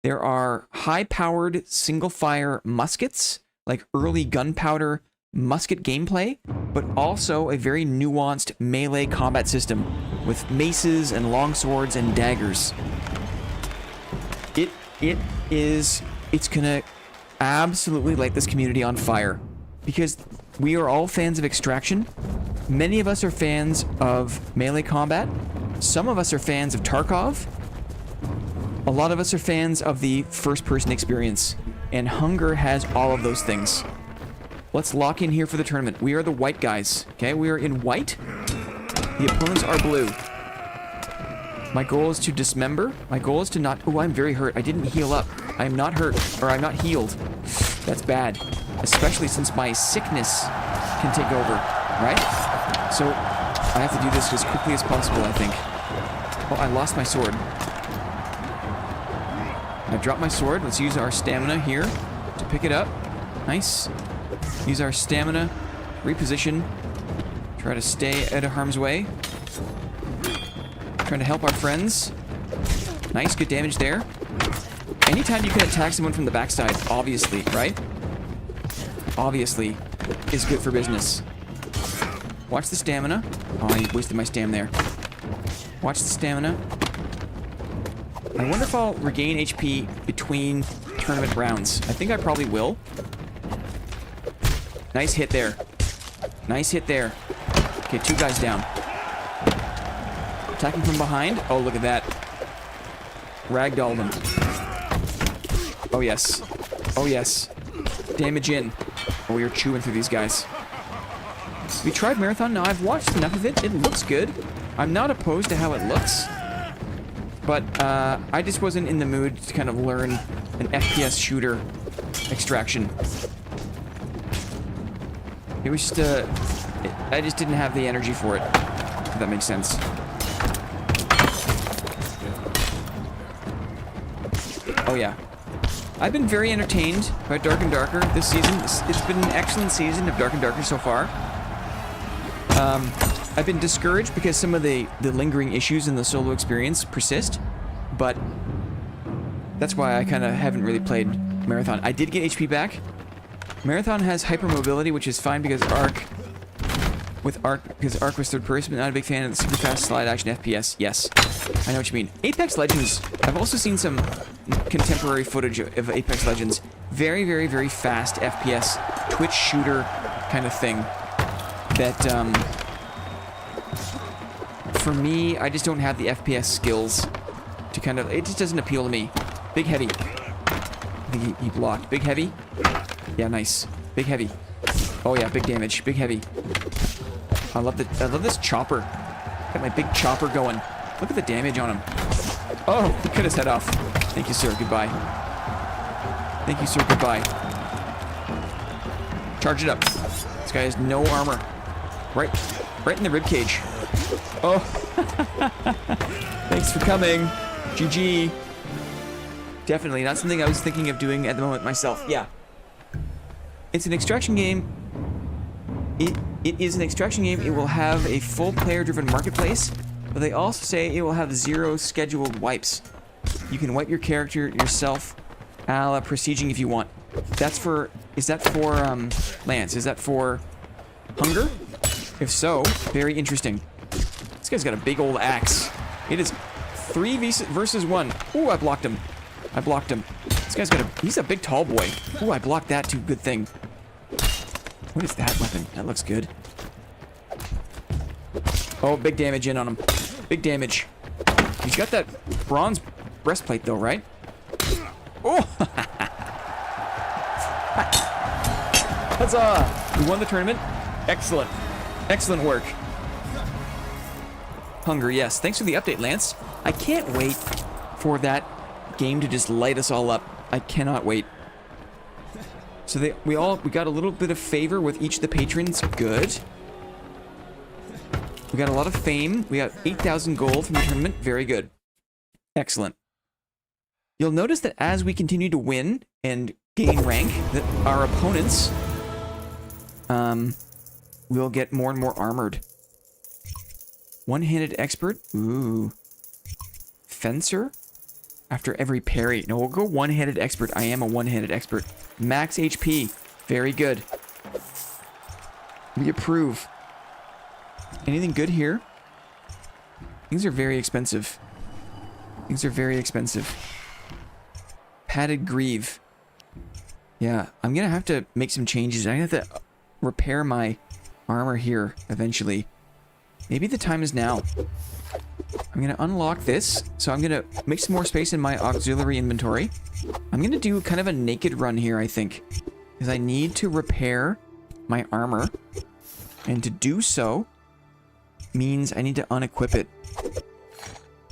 There are high-powered single-fire muskets, like early gunpowder musket gameplay, but also a very nuanced melee combat system with maces and longswords and daggers. It's gonna absolutely light this community on fire because we are all fans of extraction. Many of us are fans of melee combat. Some of us are fans of Tarkov. A lot of us are fans of the first-person experience, and Hunger has all of those things. Let's lock in here for the tournament. We are the white guys, okay? We are in white. The opponents are blue. My goal is to dismember. My goal is to not... Oh, I'm very hurt. I didn't heal up. I am not hurt, or I'm not healed. That's bad, especially since my sickness can take over, right? So I have to do this as quickly as possible, I think. Oh, I lost my sword. I dropped my sword. Let's use our stamina here to pick it up. Nice. Use our stamina. Reposition. Try to stay out of harm's way. Trying to help our friends. Nice, good damage there. Anytime you can attack someone from the backside, obviously, right? Obviously, is good for business. Watch the stamina. Oh, I wasted my stam there. Watch the stamina. I wonder if I'll regain HP between tournament rounds. I think I probably will. Nice hit there. Nice hit there. Okay, 2 guys down. Attacking from behind. Oh, look at that. Ragdolled him. Oh, yes. Oh, yes. Damage in. Oh, we are chewing through these guys. Have you tried Marathon? No, I've watched enough of it. It looks good. I'm not opposed to how it looks. But I just wasn't in the mood to kind of learn an FPS shooter extraction. It was just I just didn't have the energy for it, if that makes sense. Oh yeah. I've been very entertained by Dark and Darker this season. It's been an excellent season of Dark and Darker so far. I've been discouraged because some of the lingering issues in the solo experience persist, but that's why I kind of haven't really played Marathon. I did get HP back. Marathon has hypermobility, which is fine because Arc was third person, but not a big fan of the super fast slide action FPS. Yes, I know what you mean. Apex Legends, I've also seen some contemporary footage of Apex Legends. Very, very, very fast FPS, Twitch shooter kind of thing. That, for me, I just don't have the FPS skills to kind of, it just doesn't appeal to me. Big Heavy. I think he blocked. Big Heavy. Yeah, nice. Big Heavy. Oh yeah, big damage. Big Heavy. I love this chopper. Got my big chopper going. Look at the damage on him. Oh, he cut his head off. Thank you, sir. Goodbye. Thank you, sir. Goodbye. Charge it up. This guy has no armor. Right in the ribcage. Oh. Thanks for coming. GG. Definitely not something I was thinking of doing at the moment myself. Yeah. It's an extraction game. It is an extraction game. It will have a full player-driven marketplace, but they also say it will have 0 scheduled wipes. You can wipe your character yourself, a la Prestiging if you want. That's for... Is that for, Lance? Is that for hunger? If so, very interesting. This guy's got a big old axe. It is 3 versus 1. Ooh, I blocked him. I blocked him. This guy's got a... He's a big tall boy. Ooh, I blocked that too. Good thing. What is that weapon? That looks good. Oh, big damage in on him. Big damage. He's got that bronze breastplate though, right? Oh! Huzzah! We won the tournament. Excellent. Excellent work. Hunger, yes. Thanks for the update, Lance. I can't wait for that game to just light us all up. I cannot wait. So we got a little bit of favor with each of the patrons. Good. We got a lot of fame. We got 8,000 gold from the tournament. Very good. Excellent. You'll notice that as we continue to win and gain rank, that our opponents will get more and more armored. One-handed expert. Ooh. Fencer. After every parry. No, we'll go one-handed expert. I am a one-handed expert. Max HP. Very good. We approve. Anything good here? Things are very expensive. Things are very expensive. Padded greave. Yeah, I'm gonna have to make some changes. I'm gonna have to repair my armor here eventually. Maybe the time is now. I'm gonna unlock this, so I'm gonna make some more space in my auxiliary inventory. I'm gonna do kind of a naked run here, I think, because I need to repair my armor, and to do so means I need to unequip it.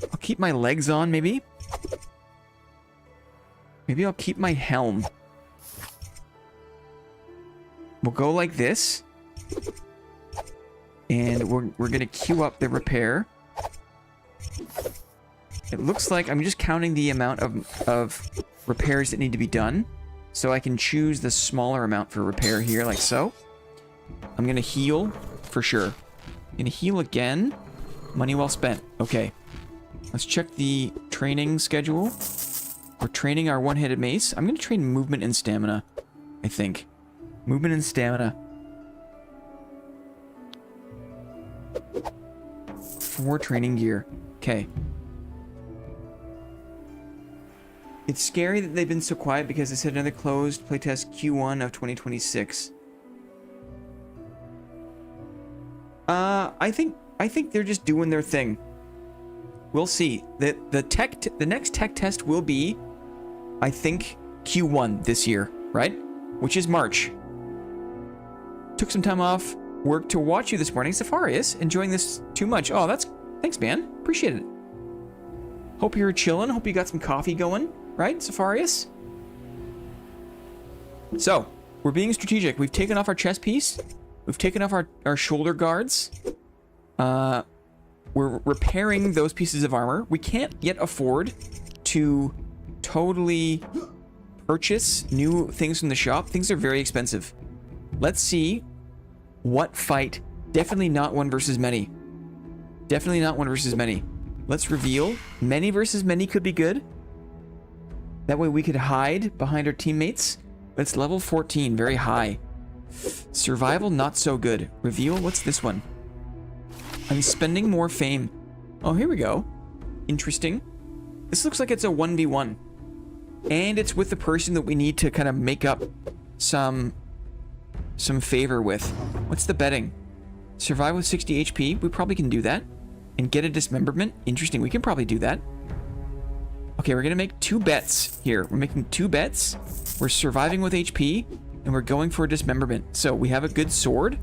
I'll keep my legs on, maybe. Maybe I'll keep my helm. We'll go like this, and we're gonna queue up the repair. It looks like I'm just counting the amount of repairs that need to be done, so I can choose the smaller amount for repair here, like so. I'm gonna heal for sure. I'm gonna heal again. Money well spent. Okay. Let's check the training schedule. We're training our one-handed mace. I'm gonna train movement and stamina, I think. Movement and stamina. 4 training gear. Okay. It's scary that they've been so quiet because they said another closed playtest Q1 of 2026. I think they're just doing their thing. We'll see. The next tech test will be, I think, Q1 this year, right? Which is March. Took some time off work to watch you this morning. Safarius, enjoying this too much. Oh, thanks, man. Appreciate it. Hope you're chilling. Hope you got some coffee going, right, Safarius? So, we're being strategic. We've taken off our chest piece. We've taken off our shoulder guards. We're repairing those pieces of armor. We can't yet afford to totally purchase new things from the shop. Things are very expensive. Let's see what fight. Definitely not one versus many. Definitely not one versus many. Let's reveal. Many versus many could be good. That way we could hide behind our teammates. But it's level 14, very high. Survival, not so good. Reveal, what's this one? I'm spending more fame. Oh, here we go. Interesting. This looks like it's a 1v1. And it's with the person that we need to kind of make up some favor with. What's the betting? Survive with 60 HP. We probably can do that. And get a dismemberment. Interesting. We can probably do that. Okay, we're going to make 2 bets here. We're making 2 bets. We're surviving with HP. And we're going for a dismemberment. So we have a good sword.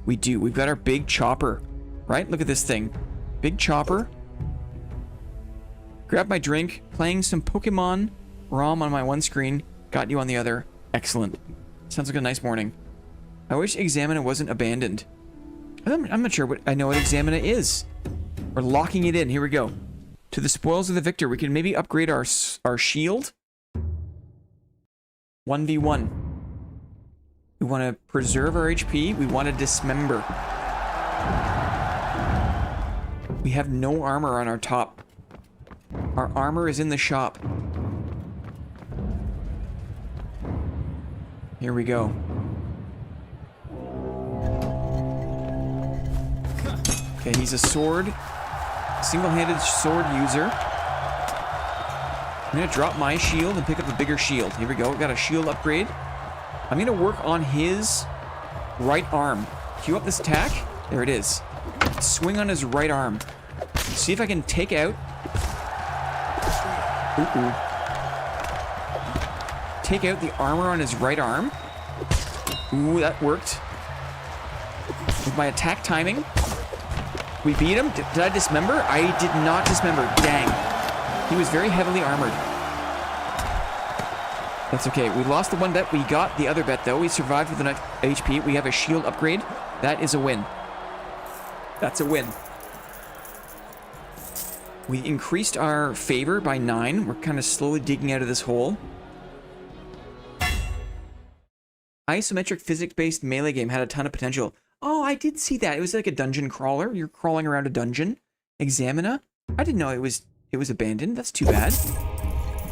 We do. We've got our big chopper, right? Look at this thing. Big chopper. Grab my drink, playing some Pokemon ROM on my one screen, got you on the other. Excellent. Sounds like a nice morning. I wish Examina wasn't abandoned. I'm not sure what I know what Examina is. We're locking it in. Here we go. To the spoils of the victor. We can maybe upgrade our shield. 1v1. We want to preserve our HP. We want to dismember. We have no armor on our top. Our armor is in the shop. Here we go. Okay, he's a sword. Single-handed sword user. I'm gonna drop my shield and pick up a bigger shield. Here we go. We got a shield upgrade. I'm gonna work on his right arm. Cue up this attack. There it is. Swing on his right arm. See if I can take out. Ooh. Take out the armor on his right arm. Ooh, that worked. With my attack timing. We beat him. Did I dismember? I did not dismember. Dang. He was very heavily armored. That's okay. We lost the one bet. We got the other bet, though. We survived with enough HP. We have a shield upgrade. That is a win. That's a win. We increased our favor by 9. We're kind of slowly digging out of this hole. Isometric physics-based melee game had a ton of potential. Oh, I did see that. It was like a dungeon crawler. You're crawling around a dungeon. Examina? I didn't know it was abandoned. That's too bad.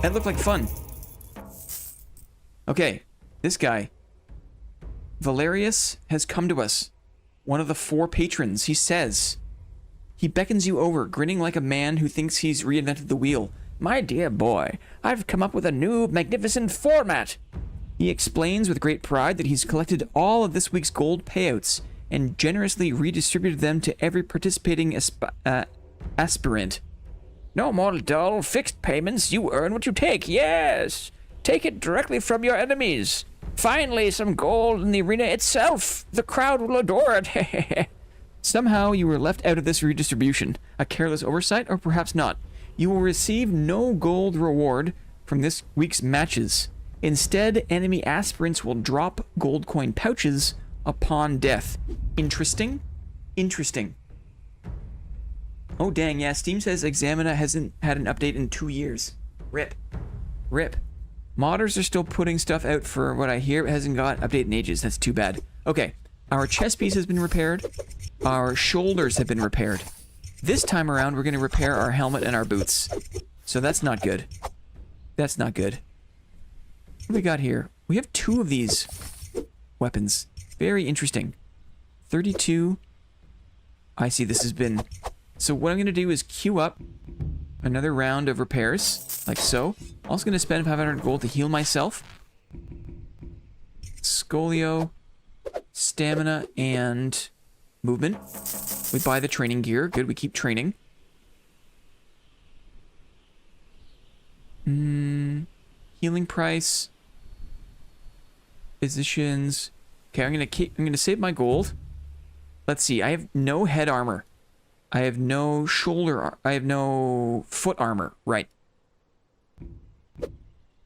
That looked like fun. Okay, this guy. Valerius has come to us. One of the 4 patrons. He says... He beckons you over, grinning like a man who thinks he's reinvented the wheel. My dear boy, I've come up with a new, magnificent format. He explains with great pride that he's collected all of this week's gold payouts and generously redistributed them to every participating aspirant. No more dull, fixed payments. You earn what you take. Yes! Take it directly from your enemies. Finally, some gold in the arena itself. The crowd will adore it. Somehow you were left out of this redistribution. A careless oversight, or perhaps not. You will receive no gold reward from this week's matches. Instead, enemy aspirants will drop gold coin pouches upon death. Interesting? Interesting. Oh dang, yeah, Steam says Examina hasn't had an update in 2 years. RIP. RIP. Modders are still putting stuff out for what I hear. It hasn't got update in ages. That's too bad. Okay, our chest piece has been repaired. Our shoulders have been repaired. This time around, we're going to repair our helmet and our boots. So that's not good. That's not good. What do we got here? We have 2 of these weapons. Very interesting. 32. I see this has been... So what I'm going to do is queue up another round of repairs, like so. Also going to spend 500 gold to heal myself. Scolio, stamina, and movement. We buy the training gear. Good, we keep training. Healing price. Physicians. Okay, I'm gonna save my gold. Let's see. I have no head armor. I have no I have no foot armor. Right.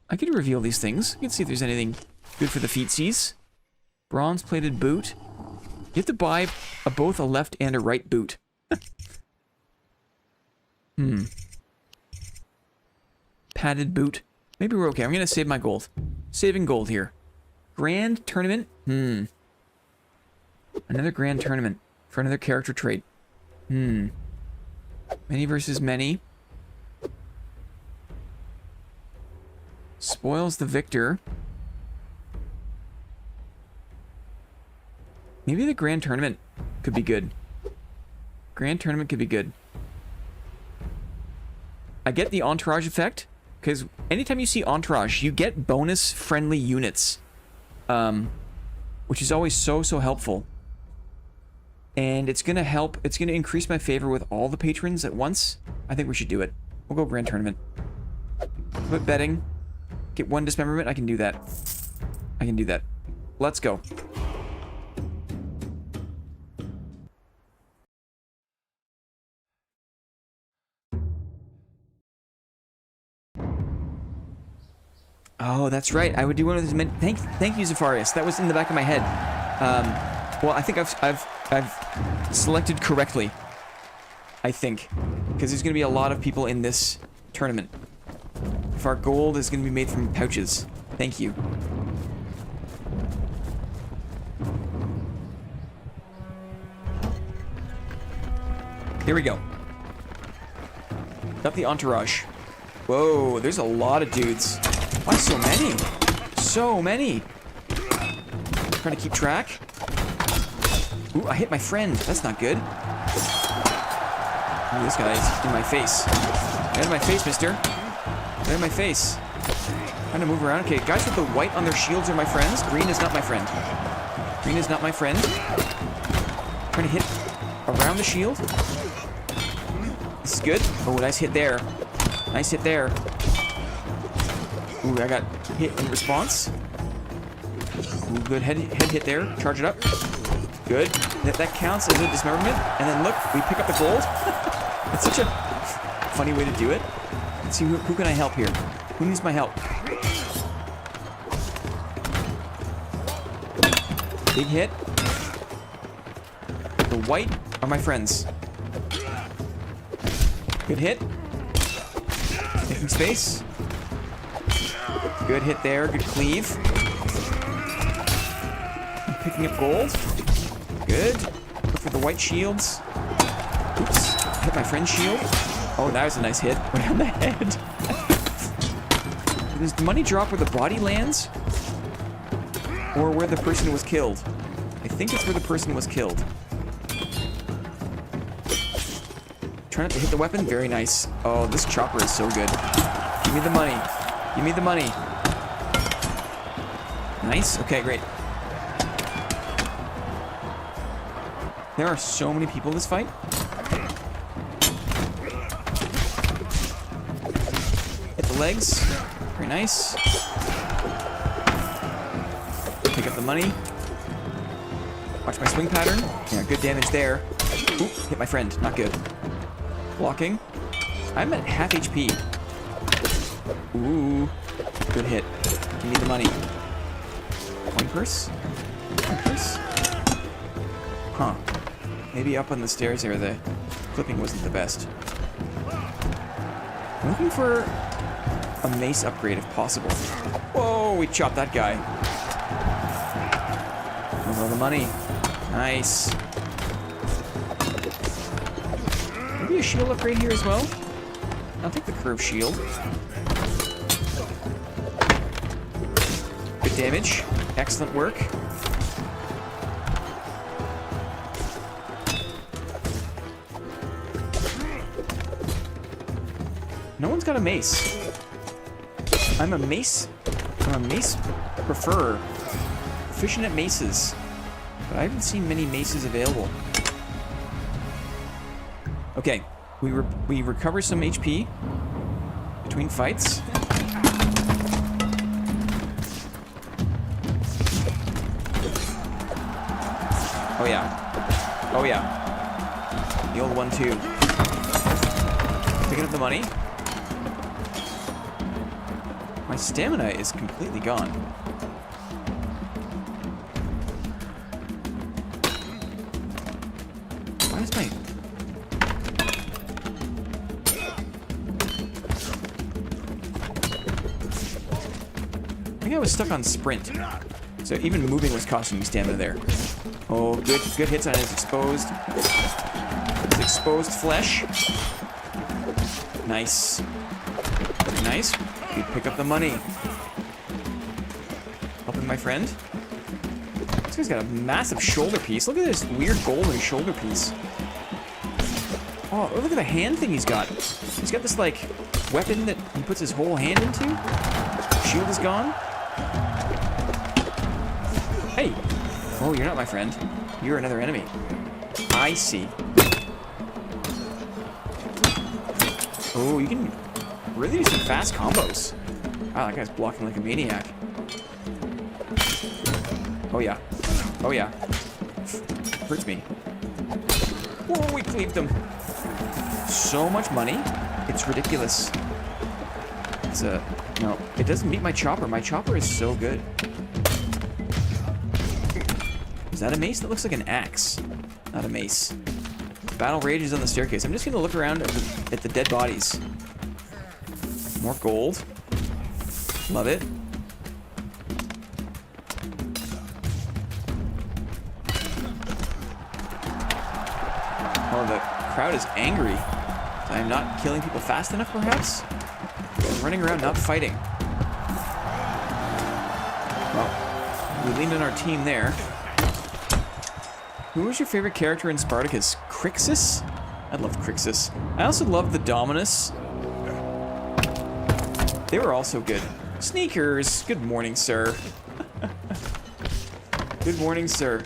I could reveal these things. You can see if there's anything good for the feetsies. Bronze-plated boot. You have to buy both a left and a right boot. Padded boot. Maybe we're okay. I'm gonna save my gold. Saving gold here. Grand tournament. Another grand tournament for another character trait. Many versus many. Spoils the victor. Maybe the grand tournament could be good. Grand tournament could be good. I get the entourage effect, because anytime you see entourage, you get bonus friendly units. Which is always so helpful. And it's gonna help, it's gonna increase my favor with all the patrons at once. I think we should do it. We'll go grand tournament. Put betting. Get 1 dismemberment, I can do that. I can do that. Let's go. that's right. I would do one of those. Thank you, Zafarius. That was in the back of my head. Well, I think I've selected correctly. I think, because there's gonna be a lot of people in this tournament. If our gold is gonna be made from pouches. Thank you. Here we go. Got the entourage. Whoa, there's a lot of dudes. Why so many? So many. Trying to keep track. Ooh, I hit my friend. That's not good. Ooh, this guy's in my face. Get out of my face, mister. Get out of my face. Trying to move around. Okay, guys with the white on their shields are my friends. Green is not my friend. Green is not my friend. Trying to hit around the shield. This is good. Oh, nice hit there. Nice hit there. Ooh, I got hit in response. Ooh, good head hit there. Charge it up. Good. That counts as a dismemberment. And then look, we pick up the gold. It's such a funny way to do it. Let's see, who can I help here? Who needs my help? Big hit. The white are my friends. Good hit. Making space. Good hit there. Good cleave. I'm picking up gold. Good. Look for the white shields. Oops. Hit my friend's shield. Oh, that was a nice hit. Right on the head. Does the money drop where the body lands? Or where the person was killed? I think it's where the person was killed. Try not to hit the weapon. Very nice. Oh, this chopper is so good. Give me the money. Give me the money. Nice. Okay, great. There are so many people in this fight. Hit the legs. Very nice. Pick up the money. Watch my swing pattern. Yeah, good damage there. Oop, hit my friend. Not good. Blocking. I'm at half HP. Ooh. Good hit. Give me the money. Coin purse? Coin purse? Huh. Maybe up on the stairs there, the clipping wasn't the best. I'm looking for a mace upgrade if possible. Whoa, we chopped that guy. There's all the money. Nice. Maybe a shield upgrade here as well? I'll take the curved shield. Good damage. Excellent work. No one's got a mace. I'm a mace preferrer. Proficient at maces. But I haven't seen many maces available. Okay, we recover some HP between fights. Oh yeah. Oh yeah. The old one too. Picking up the money. My stamina is completely gone. Why is my... I think I was stuck on sprint. So even moving was costing me stamina there. Oh, good hits on his exposed. His exposed flesh. Nice. Very nice. You pick up the money. Helping my friend. This guy's got a massive shoulder piece. Look at this weird golden shoulder piece. Oh, look at the hand thing he's got. He's got this, like, weapon that he puts his whole hand into. Shield is gone. Hey. Oh, you're not my friend. You're another enemy. I see. Oh, you can really do some fast combos. Wow, that guy's blocking like a maniac. Oh yeah. Oh yeah. Hurts me. Whoa, we cleaved him. So much money. It's ridiculous. It's a No, it doesn't beat my chopper. My chopper is so good. Is that a mace? That looks like an axe. Not a mace. Battle rages on the staircase. I'm just gonna look around at the dead bodies. More gold. Love it. Oh, the crowd is angry. I'm not killing people fast enough, perhaps? I'm running around not fighting. Well, we leaned on our team there. Who was your favorite character in Spartacus? Crixus? I loved Crixus. I also loved the Dominus. They were also good. Sneakers! Good morning, sir. Good morning, sir.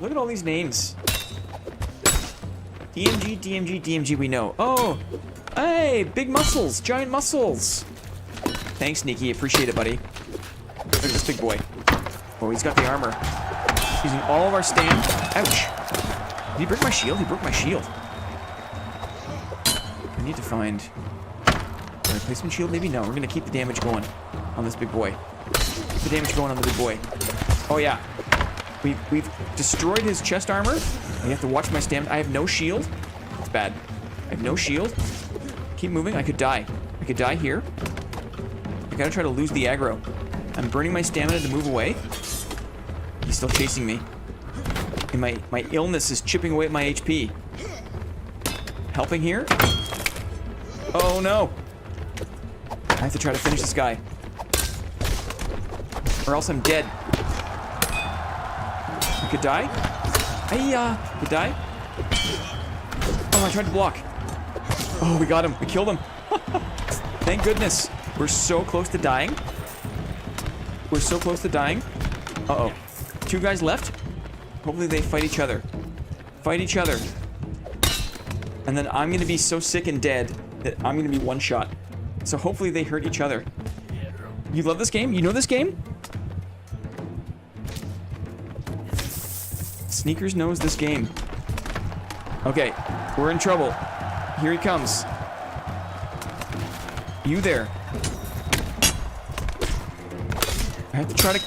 Look at all these names. DMG, DMG, DMG, we know. Oh! Hey! Big muscles! Giant muscles! Thanks, Sneaky. Appreciate it, buddy. Look at this big boy. Oh, he's got the armor. Using all of our stam. Ouch! Did he break my shield? He broke my shield. I need to find a replacement shield, maybe? No, we're gonna keep the damage going on this big boy. Keep the damage going on the big boy. Oh, yeah. We've destroyed his chest armor. I have to watch my stamina. I have no shield. It's bad. I have no shield. Keep moving. I could die. I could die here. I gotta try to lose the aggro. I'm burning my stamina to move away. He's still chasing me. And my illness is chipping away at my HP. Helping here. Oh no. I have to try to finish this guy. Or else I'm dead. I could die. Could die. Oh, I tried to block. Oh, we got him. We killed him. Thank goodness. We're so close to dying. We're so close to dying. Uh-oh. 2 guys left. Hopefully they fight each other. Fight each other. And then I'm going to be so sick and dead that I'm going to be one shot. So hopefully they hurt each other. You love this game? You know this game? Sneakers knows this game. Okay, we're in trouble. Here he comes. You there. I have to try to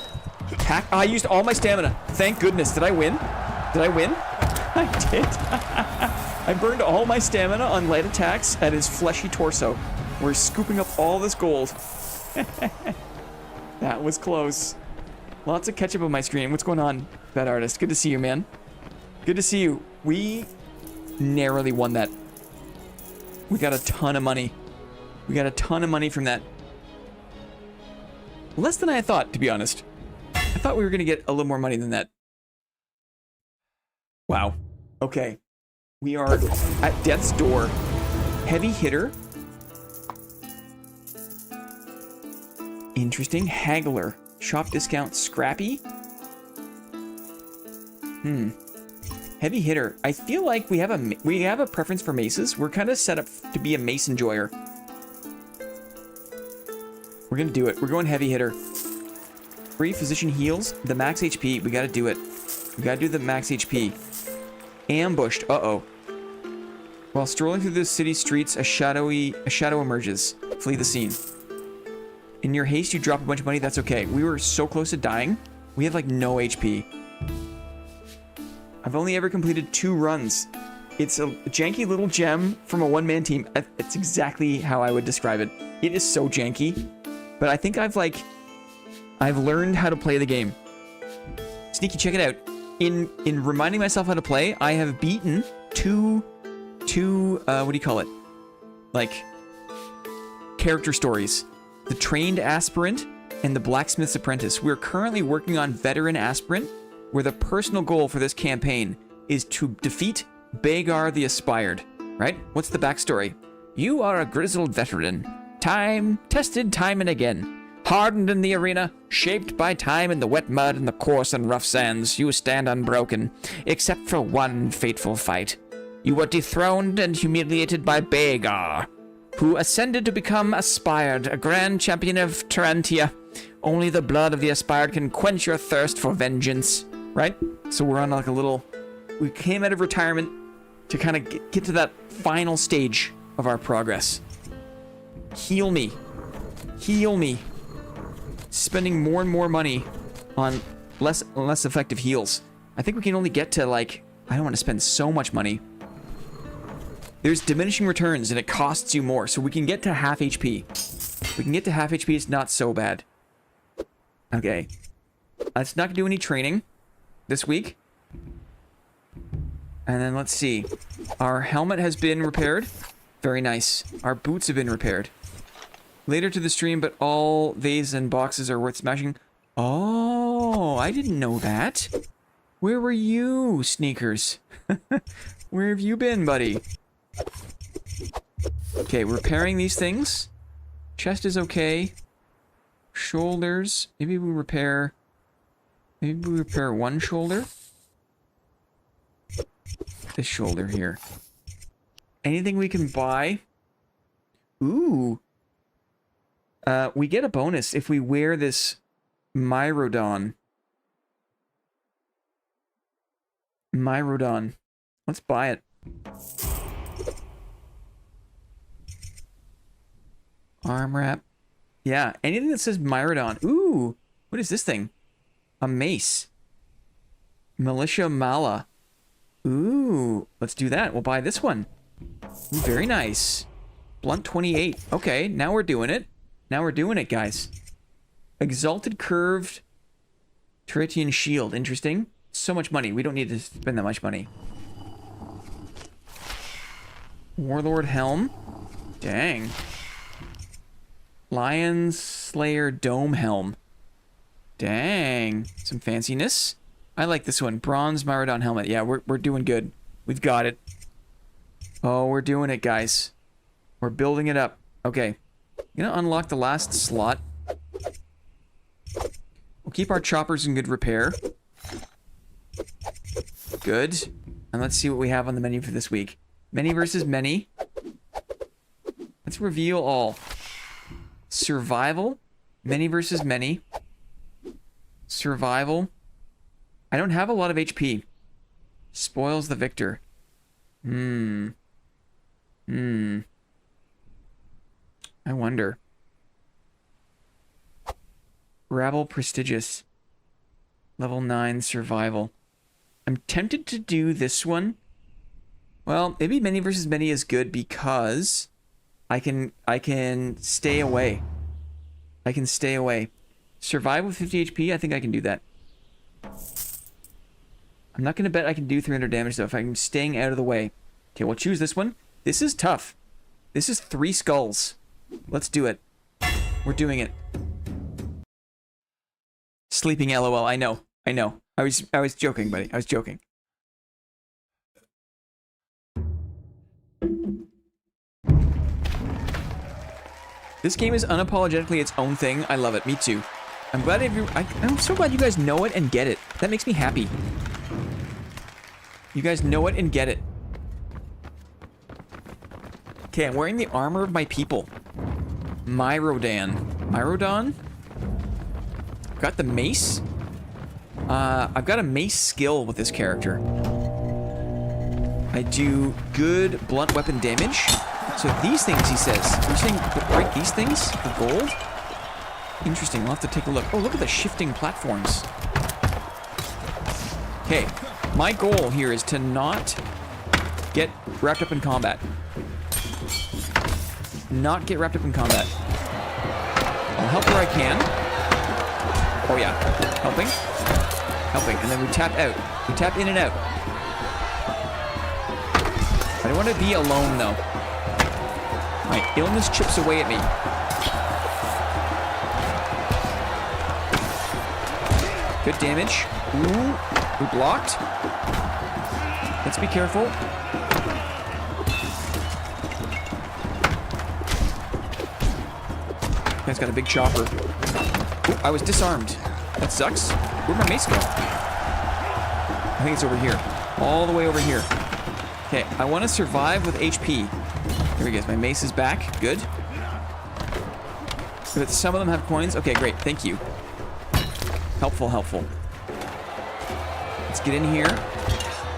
attack. I used all my stamina. Thank goodness. Did I win? Did I win? I did. I burned all my stamina on light attacks at his fleshy torso. We're scooping up all this gold. That was close. Lots of ketchup on my screen. What's going on, Bad Artist? Good to see you, man. Good to see you. We narrowly won that. We got a ton of money. We got a ton of money from that. Less than I thought, to be honest. I thought we were going to get a little more money than that. Wow. Okay. We are at death's door. Heavy hitter. Interesting. Haggler. Shop discount. Scrappy. Heavy hitter. I feel like we have a preference for maces. We're kind of set up to be a mace enjoyer. We're gonna do it. We're going heavy hitter. Free physician heals. The max HP. We gotta do it. We gotta do the max HP. Ambushed. Uh-oh. While strolling through the city streets, a shadow emerges. Flee the scene. In your haste, you drop a bunch of money. That's okay. We were so close to dying. We have like no HP. I've only ever completed 2 runs. It's a janky little gem from a one-man team. It's exactly how I would describe it. It is so janky, but I think I've learned how to play the game. Sneaky, check it out. In reminding myself how to play, I have beaten two what do you call it? Like character stories. The Trained Aspirant and the Blacksmith's Apprentice. We're currently working on Veteran Aspirant, where the personal goal for this campaign is to defeat Bagar the Aspired, right? What's the backstory? You are a grizzled veteran. Tested time and again. Hardened in the arena, shaped by time in the wet mud and the coarse and rough sands, you stand unbroken, except for one fateful fight. You were dethroned and humiliated by Bagar, who ascended to become Aspired, a grand champion of Tarantia. Only the blood of the Aspired can quench your thirst for vengeance. Right? So we're on like a little... We came out of retirement to kind of get to that final stage of our progress. Heal me. Heal me. Spending more and more money on less and less effective heals. I think we can only get to, like... I don't want to spend so much money. There's diminishing returns, and it costs you more. So we can get to half HP. We can get to half HP. It's not so bad. Okay. Let's not do any training this week. And then let's see. Our helmet has been repaired. Very nice. Our boots have been repaired. Later to the stream, but all vase and boxes are worth smashing. Oh, I didn't know that. Where were you, Sneakers? Where have you been, buddy? Okay, repairing these things. Chest is okay. Shoulders. Maybe we repair one shoulder. This shoulder here. Anything we can buy? Ooh. We get a bonus if we wear this Myrodon. Myrodon. Let's buy it. Arm wrap. Yeah, anything that says Myrodon. Ooh, what is this thing? A mace. Militia Mala. Ooh, let's do that. We'll buy this one. Ooh, very nice. Blunt 28. Okay, now we're doing it. Now we're doing it, guys. Exalted Curved Turretian Shield. Interesting. So much money. We don't need to spend that much money. Warlord Helm. Dang. Lion Slayer Dome Helm. Dang. Some fanciness. I like this one. Bronze Myrodon Helmet. Yeah, we're doing good. We've got it. Oh, we're doing it, guys. We're building it up. Okay. I'm gonna unlock the last slot. We'll keep our choppers in good repair. Good. And let's see what we have on the menu for this week. Many versus many. Let's reveal all. Survival. Many versus many. Survival. I don't have a lot of HP. Spoils the victor. I wonder. Rabble Prestigious. Level 9 Survival. I'm tempted to do this one. Well, maybe many versus many is good because I can stay away. I can stay away. Survive with 50 HP, I think I can do that. I'm not going to bet I can do 300 damage though if I'm staying out of the way. Okay, we'll choose this one. This is tough. This is 3 skulls. Let's do it. We're doing it. Sleeping LOL. I know. I know. I was joking, buddy. I was joking. This game is unapologetically its own thing. I love it. Me too. I'm glad I'm so glad you guys know it and get it. That makes me happy. You guys know it and get it. Okay, I'm wearing the armor of my people. Myrodon. Myrodon? Got the mace. I've got a mace skill with this character. I do good blunt weapon damage. So these things, he says. You're saying break these things? The gold? Interesting. We'll have to take a look. Oh, look at the shifting platforms. Okay. My goal here is to not get wrapped up in combat. Not get wrapped up in combat. I'll help where I can. Oh yeah. Helping. Helping. And then we tap out. We tap in and out. I don't want to be alone though. My illness chips away at me. Good damage. Ooh. We blocked. Let's be careful. Guy's got a big chopper. Ooh, I was disarmed. That sucks. Where'd my mace go? I think it's over here. All the way over here. Okay, I want to survive with HP. Here we go. My mace is back. Good. But some of them have coins. Okay, great. Thank you. Helpful, helpful. Let's get in here.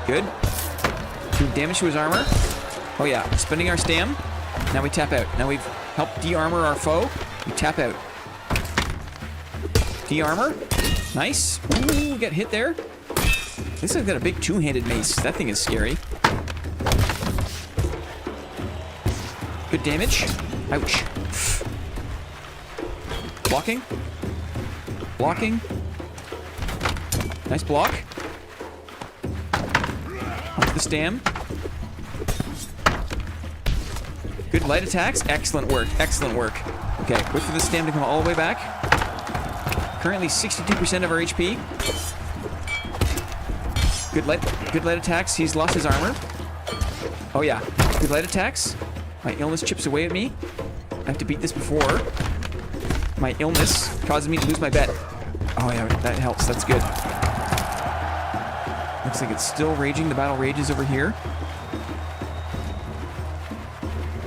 Good. Do damage to his armor. Oh yeah, spending our stam. Now we tap out. Now we've helped de-armor our foe. You tap out. De-armor. Nice. Ooh, get hit there. This has got a big two-handed mace. That thing is scary. Good damage. Ouch. Blocking. Blocking. Nice block. Onto the stam. Good light attacks. Excellent work. Excellent work. Okay, wait for the stam to come all the way back. Currently 62% of our HP. Good light attacks. He's lost his armor. Oh yeah. Good light attacks. My illness chips away at me. I have to beat this before my illness causes me to lose my bet. Oh yeah, that helps. That's good. Looks like it's still raging. The battle rages over here.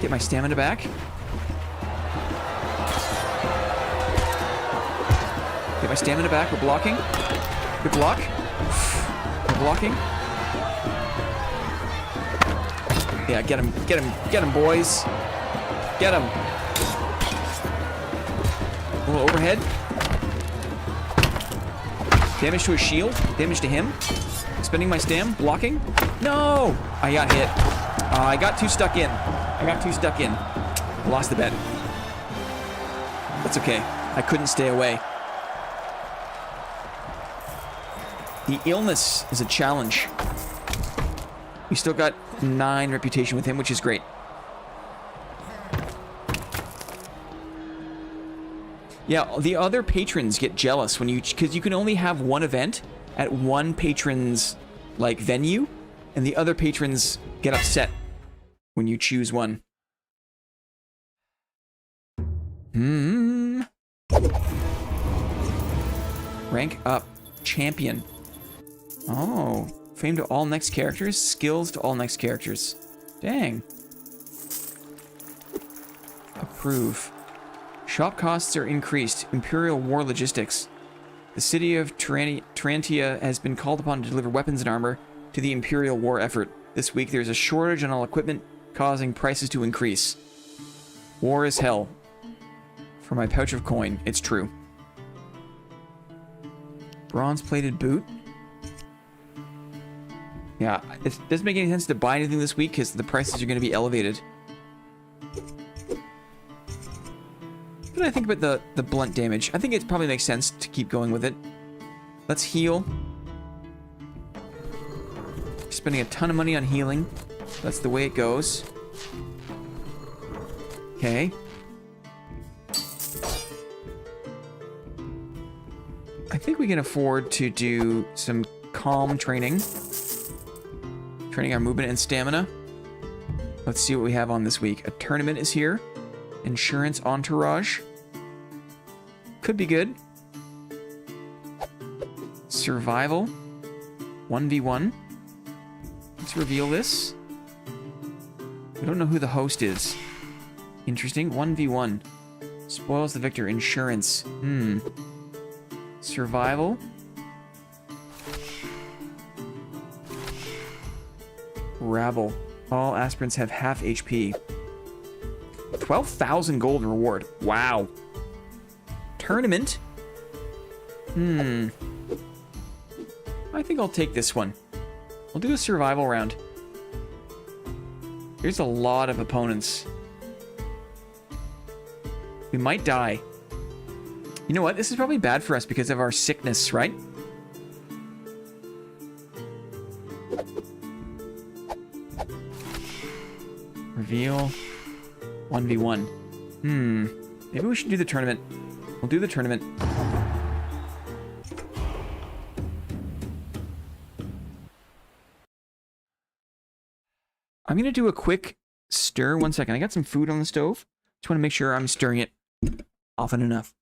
Get my stamina back. Get my stamina back. We're blocking. Good block. We're blocking. Yeah, get him. Get him. Get him, boys. Get him. A little overhead. Damage to his shield. Damage to him. Spending my stam. Blocking. No! I got hit. I got too stuck in. Lost the bet. That's okay. I couldn't stay away. The illness is a challenge. We still got 9 reputation with him, which is great. Yeah, the other patrons get jealous when you... because you can only have one event at one patron's, like, venue, and the other patrons get upset when you choose one. Rank up. Champion. Oh. Fame to all next characters. Skills to all next characters. Dang. Approve. Shop costs are increased. Imperial War Logistics. The city of Tarantia has been called upon to deliver weapons and armor to the Imperial War effort. This week there's a shortage on all equipment, causing prices to increase. War is hell. For my pouch of coin, it's true. Bronze-plated boot. Yeah, it doesn't make any sense to buy anything this week because the prices are going to be elevated. What do I think about the blunt damage? I think it probably makes sense to keep going with it. Let's heal. Spending a ton of money on healing. That's the way it goes. Okay. I think we can afford to do some calm training. Training our movement and stamina. Let's see what we have on this week. A tournament is here. Insurance entourage. Could be good. Survival. 1v1. Let's reveal this. We don't know who the host is. Interesting. 1v1. Spoils the victor. Insurance. Survival. Rabble. All aspirants have half HP. 12,000 gold reward. Wow. Tournament. I think I'll take this one. We'll do a survival round. There's a lot of opponents. We might die. You know what? This is probably bad for us because of our sickness, right? Reveal. 1v1. Maybe we should do the tournament. We'll do the tournament. I'm going to do a quick stir. 1 second. I got some food on the stove. Just want to make sure I'm stirring it often enough.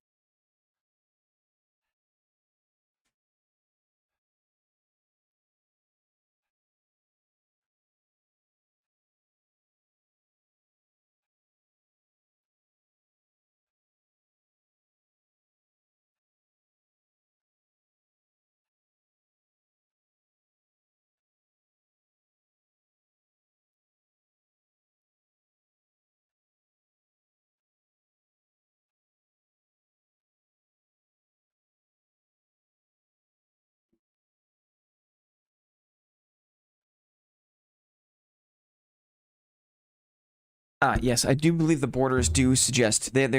Ah, yes, I do believe the borders do suggest they have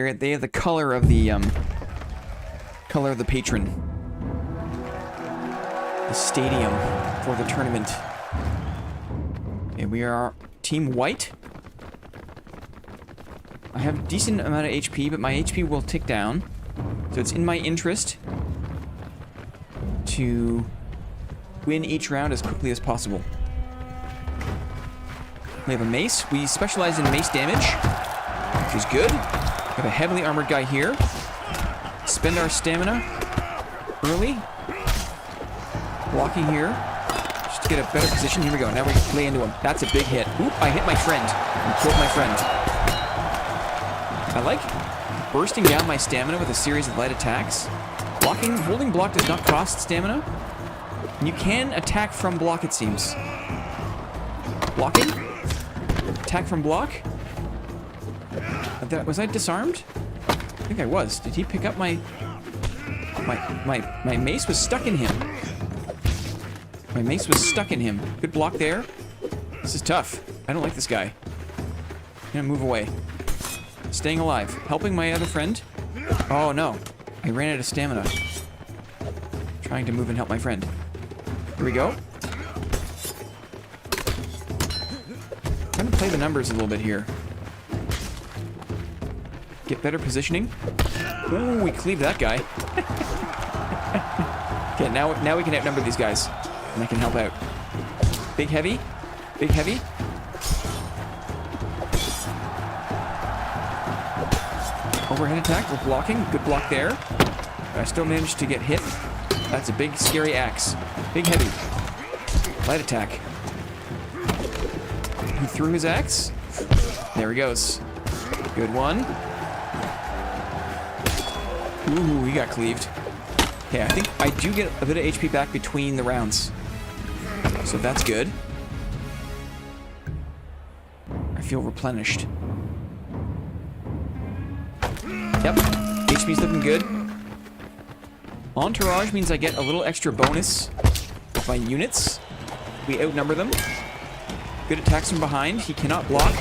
the color of the patron. The stadium for the tournament. Okay, we are Team White. I have a decent amount of HP, but my HP will tick down. So it's in my interest to win each round as quickly as possible. We have a mace. We specialize in mace damage, which is good. We have a heavily armored guy here. Spend our stamina early. Blocking here. Just to get a better position. Here we go. Now we lay into him. That's a big hit. Oop, I hit my friend. And killed my friend. I like bursting down my stamina with a series of light attacks. Holding block does not cost stamina. And you can attack from block, it seems. Blocking. Attack from block. Was I disarmed? I think I was. Did he pick up my mace was stuck in him. My mace was stuck in him. Good block there. This is tough. I don't like this guy. I'm gonna move away. Staying alive. Helping my other friend. Oh no. I ran out of stamina. Trying to move and help my friend. Here we go. I'm gonna play the numbers a little bit here. Get better positioning. Ooh, we cleaved that guy. Okay, now we can outnumber these guys. And I can help out. Big heavy. Big heavy. Overhead attack. We're blocking. Good block there. I still managed to get hit. That's a big, scary axe. Big heavy. Light attack. He threw his axe. There he goes. Good one. Ooh, he got cleaved. Okay, I think I do get a bit of HP back between the rounds. So that's good. I feel replenished. Yep, HP's looking good. Entourage means I get a little extra bonus with my units. We outnumber them. Good attacks from behind. He cannot block.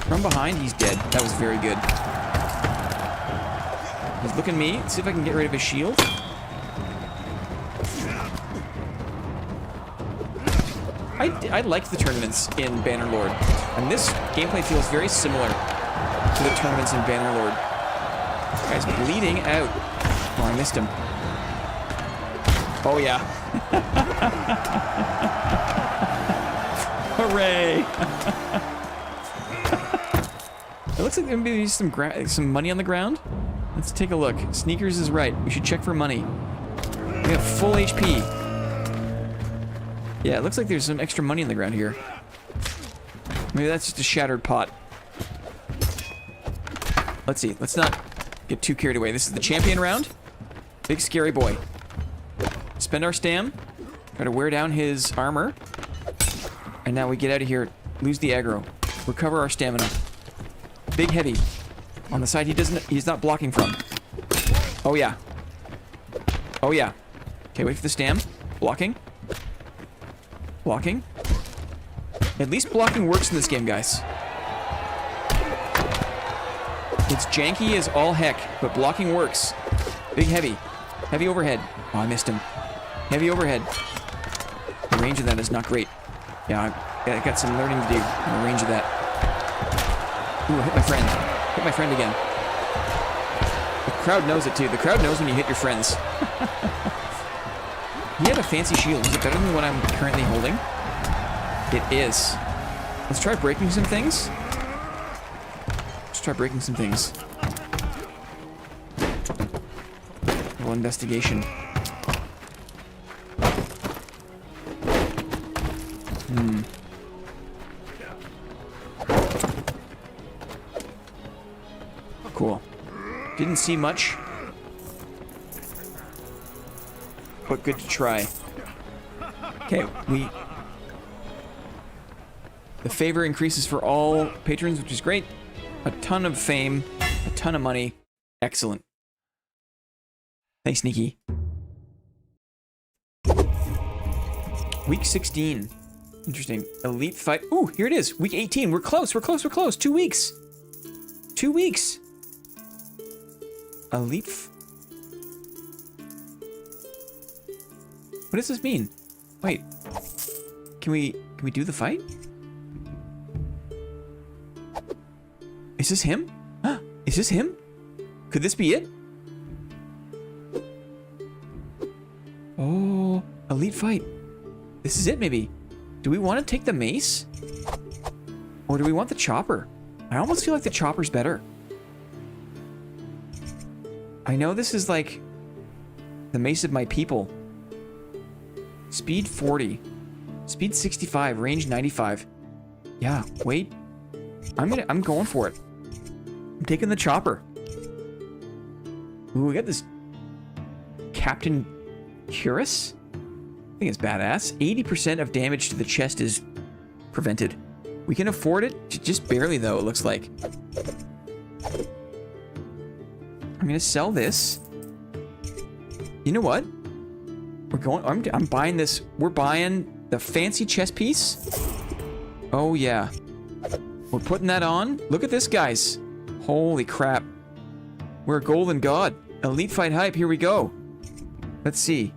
From behind, he's dead. That was very good. He's looking at me. Let's see if I can get rid of his shield. I liked the tournaments in Bannerlord. And this gameplay feels very similar to the tournaments in Bannerlord. This guy's bleeding out. Oh, I missed him. Oh, yeah. Hooray! It looks like there may be some money on the ground. Let's take a look. Sneakers is right. We should check for money. We have full HP. Yeah, it looks like there's some extra money on the ground here. Maybe that's just a shattered pot. Let's see. Let's not get too carried away. This is the champion round. Big scary boy. Spend our stam. Try to wear down his armor. And now we get out of here. Lose the aggro. Recover our stamina. Big heavy. On the side he's not blocking from. Oh yeah. Oh yeah. Okay, wait for the stam. Blocking. Blocking. At least blocking works in this game, guys. It's janky as all heck, but blocking works. Big heavy. Heavy overhead. Oh, I missed him. Heavy overhead. The range of that is not great. Yeah, I got some learning to do on the range of that. Ooh, I hit my friend. Hit my friend again. The crowd knows it too. The crowd knows when you hit your friends. He had a fancy shield. Is it better than what I'm currently holding? It is. Let's try breaking some things. Let's try breaking some things. A little investigation. Cool. Didn't see much, but good to try. Okay, the favor increases for all patrons, which is great. A ton of fame, a ton of money. Excellent. Thanks, Nikki. Week 16. Interesting. Elite fight. Ooh, here it is. Week 18. We're close. We're close. We're close. 2 weeks. 2 weeks. Elite. What does this mean? Wait. Can we do the fight? Is this him? Is this him? Could this be it? Oh, elite fight. This is it, maybe. Do we want to take the mace? Or do we want the chopper? I almost feel like the chopper's better. I know this is like the mace of my people. Speed 40. Speed 65, range 95. Yeah, wait. I'm going for it. I'm taking the chopper. Ooh, we got this Captain Curus. I think it's badass. 80% of damage to the chest is prevented. We can afford it, just barely though, it looks like. I'm gonna sell this. You know what? I'm buying this. We're buying the fancy chest piece. Oh yeah. We're putting that on. Look at this, guys. Holy crap. We're a golden god. Elite fight hype, here we go. Let's see.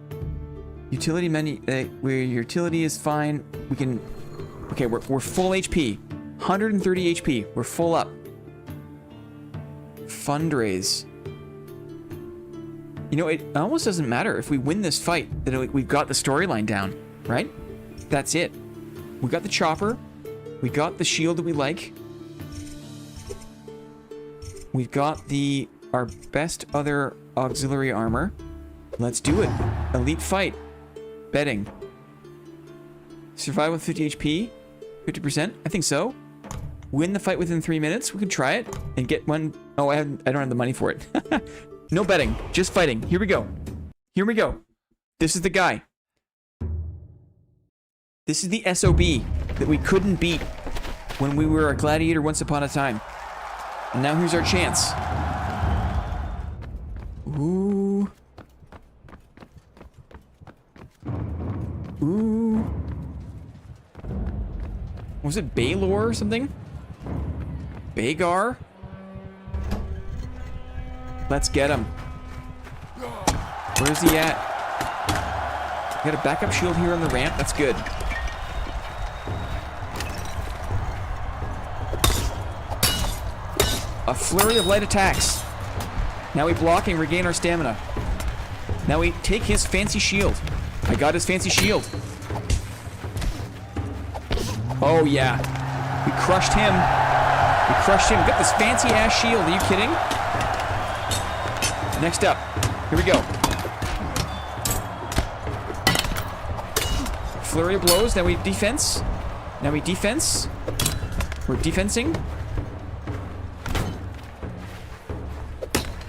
Utility menu, where your utility is fine. We can, okay, we're full HP. 130 HP, we're full up. Fundraise. You know, it almost doesn't matter if we win this fight, that we've got the storyline down, right? That's it. We got the chopper. We got the shield that we like. We've got our best other auxiliary armor. Let's do it. Elite fight. Betting. Survive with 50 HP. 50%? I think so. Win the fight within 3 minutes. We can try it and get one. Oh, I don't have the money for it. No betting. Just fighting. Here we go. Here we go. This is the guy. This is the SOB that we couldn't beat when we were a gladiator once upon a time. And now here's our chance. Ooh. Ooh. Was it Baylor or something? Bagar? Let's get him. Where's he at? We got a backup shield here on the ramp. That's good. A flurry of light attacks. Now we block and regain our stamina. Now we take his fancy shield. I got his fancy shield. Oh yeah. We crushed him. We crushed him. Got this fancy ass shield. Are you kidding? Next up. Here we go. Flurry of blows. Now we defense. Now we defense. We're defensing.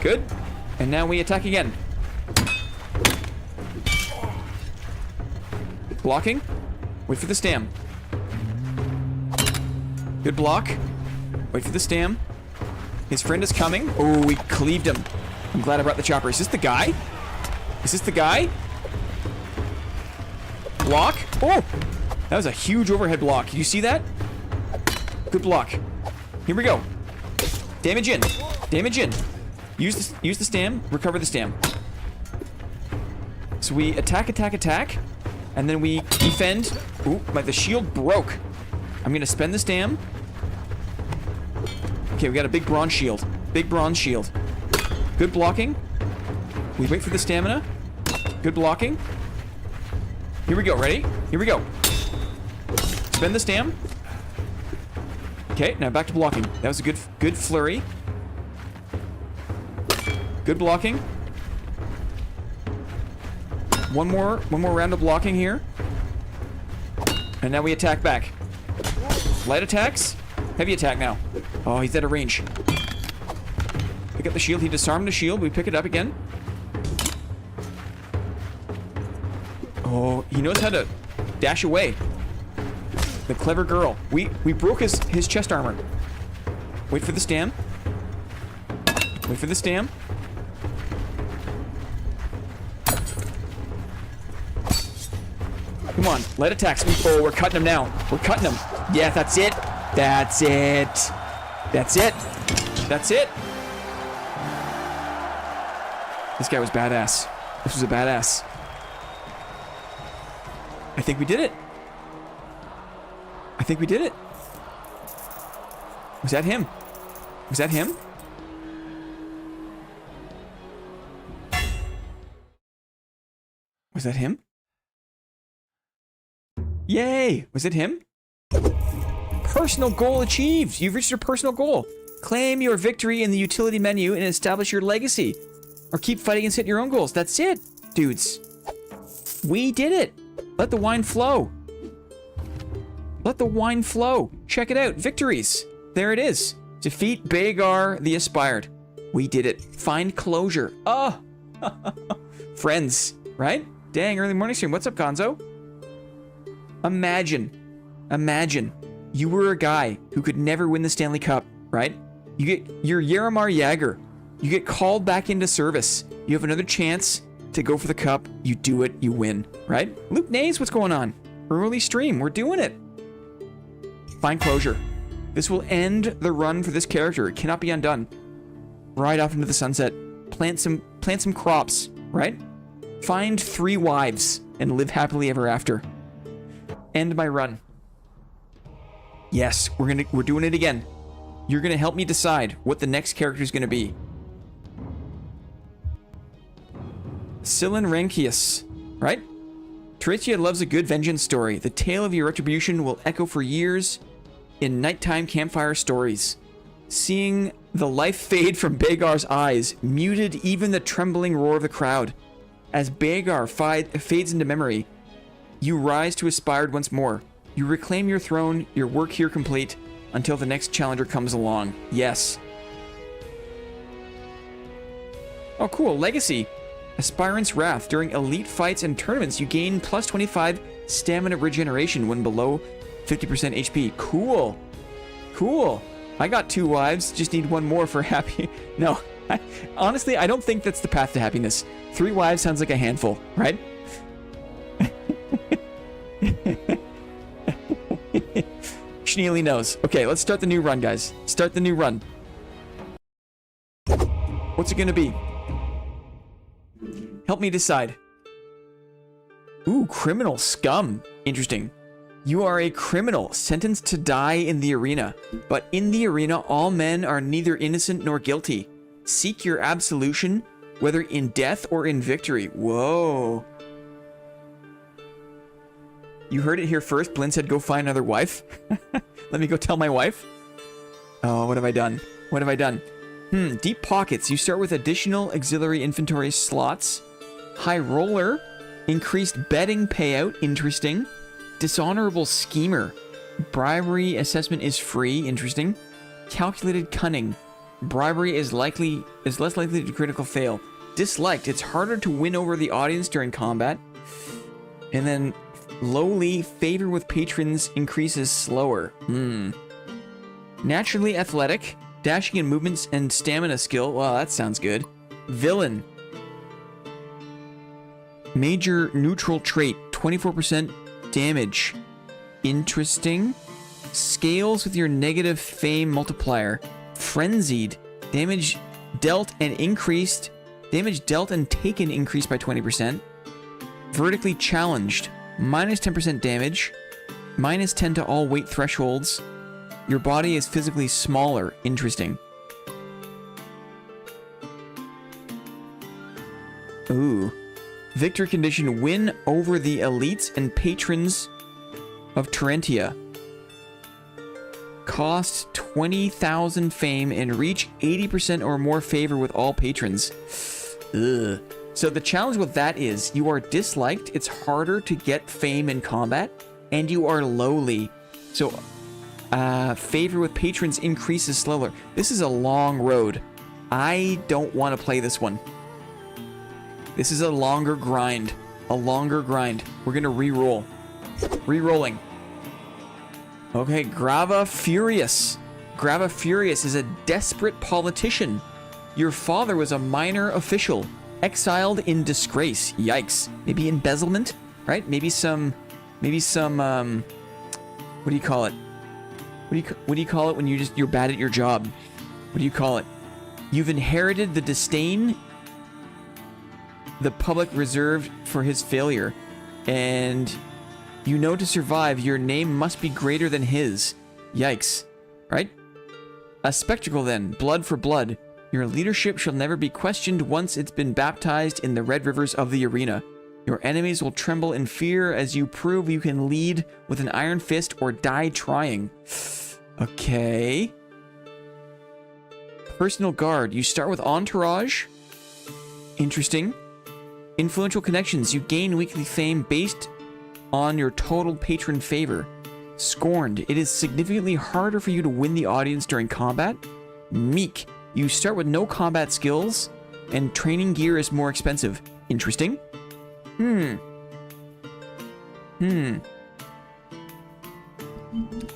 Good. And now we attack again. Blocking. Wait for the stam. Good block. Wait for the stam. His friend is coming. Oh, we cleaved him. I'm glad I brought the chopper. Is this the guy? Is this the guy? Block. Oh! That was a huge overhead block. Did you see that? Good block. Here we go. Damage in. Damage in. Use the stam. Recover the stam. So we attack, attack, attack. And then we defend. Ooh, the shield broke. I'm going to spend the stam. Okay, we got a big bronze shield. Big bronze shield. Good blocking. We wait for the stamina. Good blocking. Here we go. Ready? Here we go. Spend the stam. Okay, now back to blocking. That was a good flurry. Good blocking. One more round of blocking here. And now we attack back. Light attacks. Heavy attack now. Oh, he's out of range. Pick up the shield. He disarmed the shield. We pick it up again. Oh, he knows how to dash away. The clever girl. We broke his chest armor. Wait for the stam. Wait for the stam. Come on, light attacks. Oh, we're cutting him now. We're cutting him. Yeah, that's it. That's it. That's it. That's it. This guy was badass. This was a badass. I think we did it. I think we did it. Was that him? Was that him? Was that him? Yay! Was it him? Personal goal achieved! You've reached your personal goal. Claim your victory in the utility menu and establish your legacy. Or keep fighting and set your own goals. That's it, dudes. We did it. Let the wine flow. Let the wine flow. Check it out. Victories. There it is. Defeat Bagar the Aspired. We did it. Find closure. Oh! Friends, right? Dang, early morning stream. What's up, Gonzo? Imagine you were a guy who could never win the Stanley Cup, right? You're Jaromir Jagr. You get called back into service. You have another chance to go for the cup. You do it, you win, right? Luke Nays, what's going on? Early stream, we're doing it. Find closure. This will end the run for this character. It cannot be undone. Ride off into the sunset. Plant some crops, right? Find 3 wives and live happily ever after. End my run. Yes, we're doing it again. You're gonna help me decide what the next character is gonna be. Silen Rankius, right? Teretia loves a good vengeance story. The tale of your retribution will echo for years in nighttime campfire stories. Seeing the life fade from Bagar's eyes muted even the trembling roar of the crowd. As Bagar fades into memory, you rise to aspired once more. You reclaim your throne, your work here complete, until the next challenger comes along. Yes. Oh, cool. Legacy. Aspirant's Wrath. During elite fights and tournaments, you gain plus 25 stamina regeneration when below 50% HP. Cool. Cool. I got 2 wives. Just need 1 more for happy. No. Honestly, I don't think that's the path to happiness. 3 wives sounds like a handful, right? Schneely knows. Okay, let's start the new run, guys. Start the new run. What's it gonna be? Help me decide. Ooh, criminal scum. Interesting. You are a criminal sentenced to die in the arena. But in the arena, all men are neither innocent nor guilty. Seek your absolution, whether in death or in victory. Whoa. You heard it here first. Blinn said, go find another wife. Let me go tell my wife. Oh, what have I done? What have I done? Deep pockets. You start with additional auxiliary inventory slots. High roller. Increased betting payout. Interesting. Dishonorable schemer. Bribery assessment is free. Interesting. Calculated cunning. Bribery is less likely to critical fail. Disliked. It's harder to win over the audience during combat. And then lowly, favor with patrons increases slower. Naturally athletic. Dashing and movements and stamina skill. Well, that sounds good. Villain. Major neutral trait. 24% damage. Interesting. Scales with your negative fame multiplier. Frenzied. Damage dealt and increased. Damage dealt and taken increased by 20%. Vertically challenged. Minus 10% damage. Minus 10 to all weight thresholds. Your body is physically smaller. Interesting. Ooh. Victor condition. Win over the elites and patrons of Terentia. Cost 20,000 fame and reach 80% or more favor with all patrons. Ugh. So the challenge with that is you are disliked. It's harder to get fame in combat. And you are lowly. So favor with patrons increases slower. This is a long road. I don't want to play this one. This is a longer grind. A longer grind. We're going to re-roll. Re-rolling. Okay, Grava Furious. Grava Furious is a desperate politician. Your father was a minor official. Exiled in disgrace. Yikes. Maybe embezzlement, right? Maybe some Maybe some, what do you call it? What do you call it when you're bad at your job? What do you call it? You've inherited the disdain the public reserved for his failure. And you know to survive, your name must be greater than his. Yikes. Right? A spectacle then. Blood for blood. Your leadership shall never be questioned once it's been baptized in the red rivers of the arena. Your enemies will tremble in fear as you prove you can lead with an iron fist or die trying. Okay. Personal guard. You start with entourage. Interesting. Influential connections. You gain weekly fame based on your total patron favor. Scorned. It is significantly harder for you to win the audience during combat. Meek. You start with no combat skills, and training gear is more expensive. Interesting.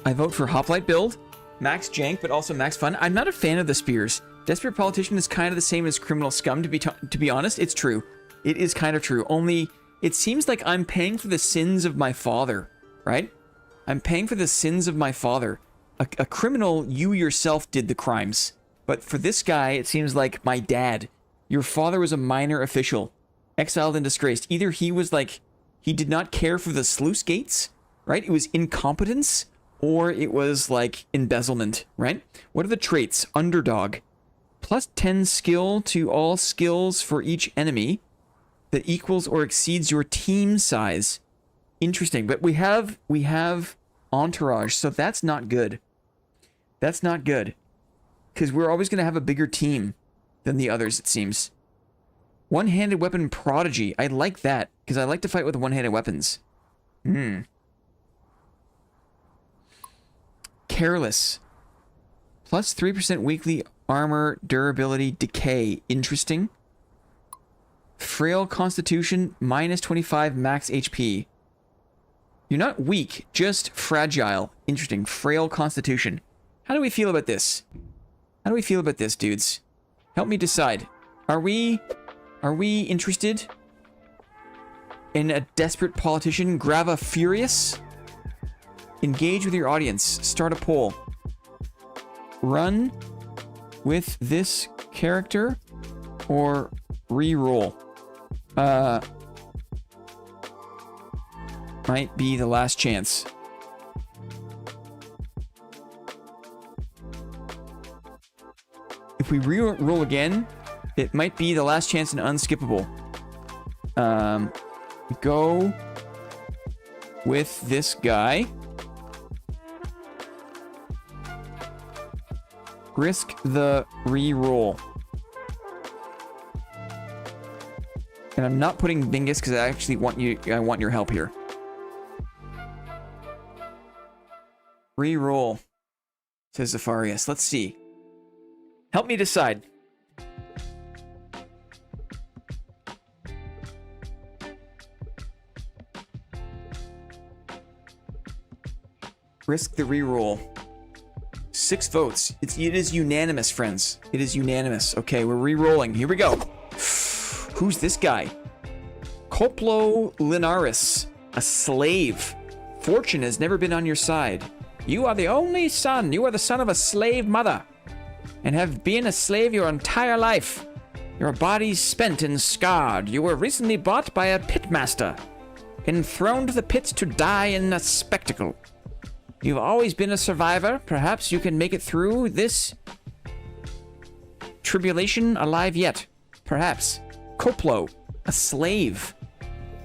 I vote for Hoplite build. Max jank, but also max fun. I'm not a fan of the spears. Desperate politician is kind of the same as criminal scum, to be honest. It's true. It is kind of true. Only, it seems like I'm paying for the sins of my father, right? I'm paying for the sins of my father. A criminal, you yourself did the crimes. But for this guy, it seems like my dad. Your father was a minor official, exiled and disgraced. Either he was like, he did not care for the sluice gates, right? It was incompetence, or it was like embezzlement, right? What are the traits? Underdog. Plus 10 skill to all skills for each enemy that equals or exceeds your team size. Interesting. But we have entourage, so that's not good. That's not good. Because we're always going to have a bigger team than the others, it seems. One-handed weapon prodigy. I like that, because I like to fight with one-handed weapons. Careless. Plus 3% weekly armor durability decay. Interesting. Frail constitution. Minus 25 max HP. You're not weak, just fragile. Interesting. Frail constitution. How do we feel about this? How do we feel about this, dudes? Help me decide. Are we interested in a desperate politician? Grava Furious? Engage with your audience. Start a poll. Run with this character or re-roll? Might be the last chance. If we re-roll again, it might be the last chance and unskippable. Go with this guy. Risk the re-roll. And I'm not putting Bingus because I actually want you. I want your help here. Re-roll, says Zafarius. Let's see. Help me decide. Risk the reroll. 6 votes. It is unanimous, friends. It is unanimous. Okay, we're re-rolling. Here we go. Who's this guy? Coplo Linaris, a slave. Fortune has never been on your side. You are the only son. You are the son of a slave mother, and have been a slave your entire life. Your body's spent and scarred. You were recently bought by a pitmaster, enthroned to the pits to die in a spectacle. You've always been a survivor. Perhaps you can make it through this tribulation alive yet. Perhaps. Coplo, a slave.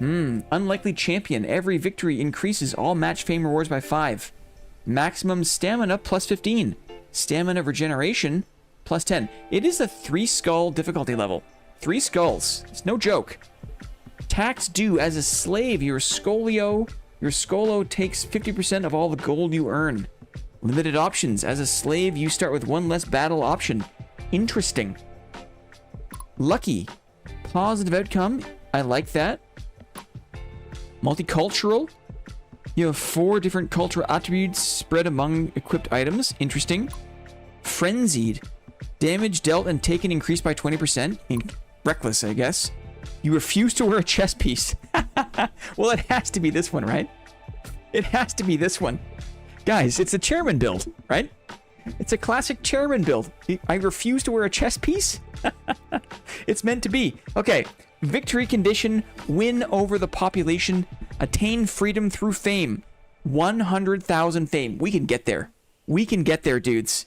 Unlikely champion. Every victory increases all match fame rewards by 5. Maximum stamina plus 15. Stamina regeneration plus 10. It is a 3-skull difficulty level. 3 skulls. It's no joke. Tax due as a slave. Your Scolo takes 50% of all the gold you earn. Limited options. As a slave, you start with 1 less battle option. Interesting. Lucky. Positive outcome. I like that. Multicultural. You have 4 different cultural attributes spread among equipped items. Interesting. Frenzied. Damage dealt and taken increased by 20%. Reckless, I guess. You refuse to wear a chest piece. Well, it has to be this one, right? It has to be this one. Guys, it's a chairman build, right? It's a classic chairman build. I refuse to wear a chess piece. It's meant to be. Okay. Victory condition, win over the population, attain freedom through fame. 100,000 fame. We can get there. We can get there, dudes.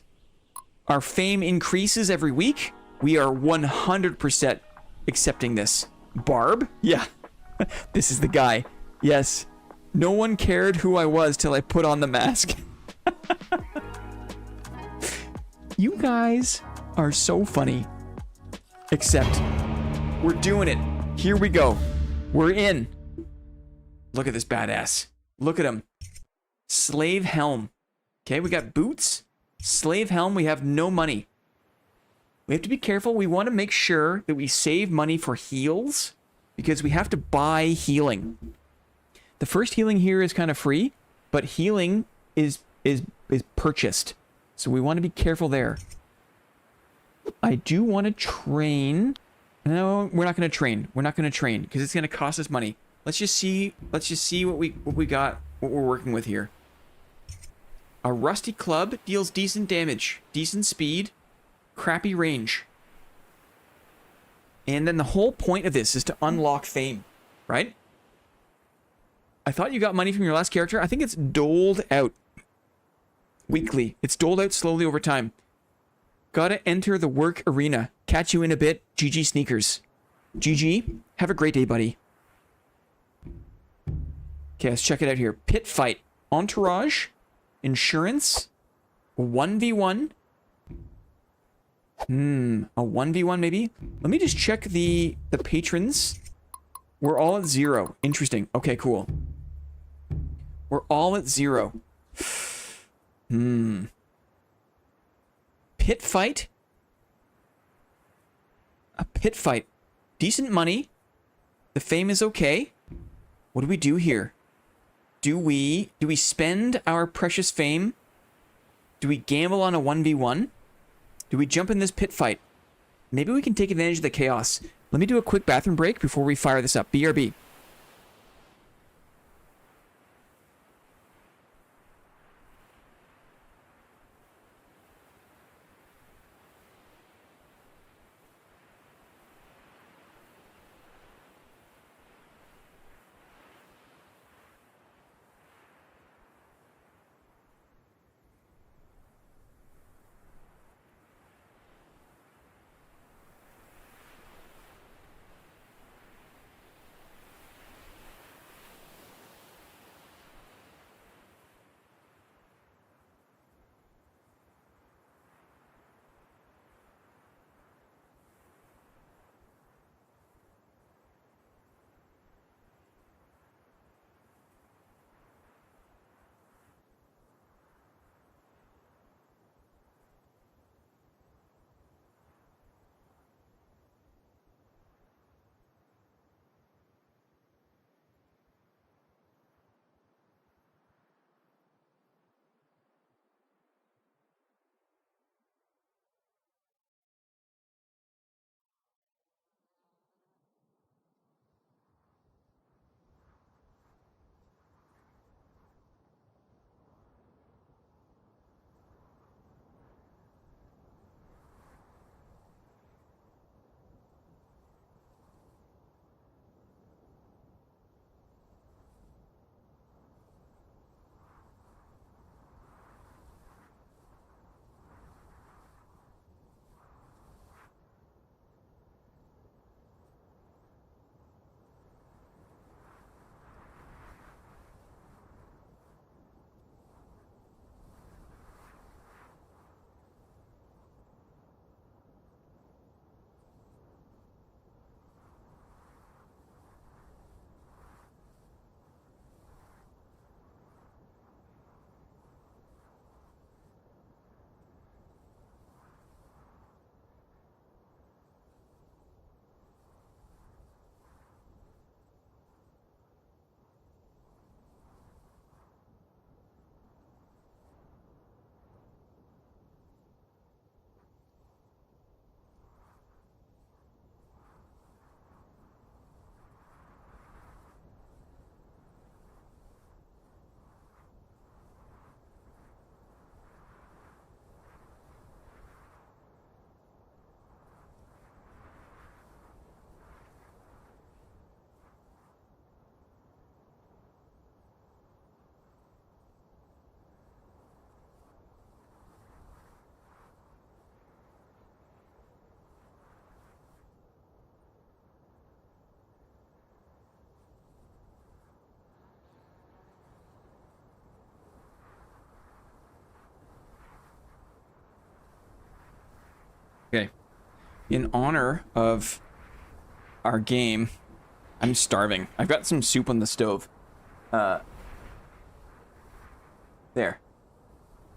Our fame increases every week. We are 100% accepting this. Barb? Yeah. This is the guy. Yes. No one cared who I was till I put on the mask. You guys are so funny. Except, we're doing it. Here we go. We're in. Look at this badass. Look at him. Slave helm. Okay, we got boots. Slave helm. We have no money. We have to be careful. We want to make sure that we save money for heals, because we have to buy healing. The first healing here is kind of free, but healing is purchased. So we want to be careful there. I do want to train. No, we're not going to train. We're not going to train because it's going to cost us money. Let's just see what we got, what we're working with here. A rusty club deals decent damage, decent speed, crappy range. And then the whole point of this is to unlock fame, right? I thought you got money from your last character. I think it's doled out weekly. It's doled out slowly over time. Gotta enter the work arena. Catch you in a bit. GG sneakers. GG. Have a great day, buddy. Okay, let's check it out here. Pit fight. Entourage. Insurance. 1v1. A 1v1 maybe? Let me just check the patrons. We're all at 0. Interesting. Okay, cool. We're all at 0. Pit fight? A pit fight. Decent money. The fame is okay. What do we do here? Do we spend our precious fame? Do we gamble on a 1v1? Do we jump in this pit fight? Maybe we can take advantage of the chaos. Let me do a quick bathroom break before we fire this up. BRB. In honor of our game, I'm starving. I've got some soup on the stove. There.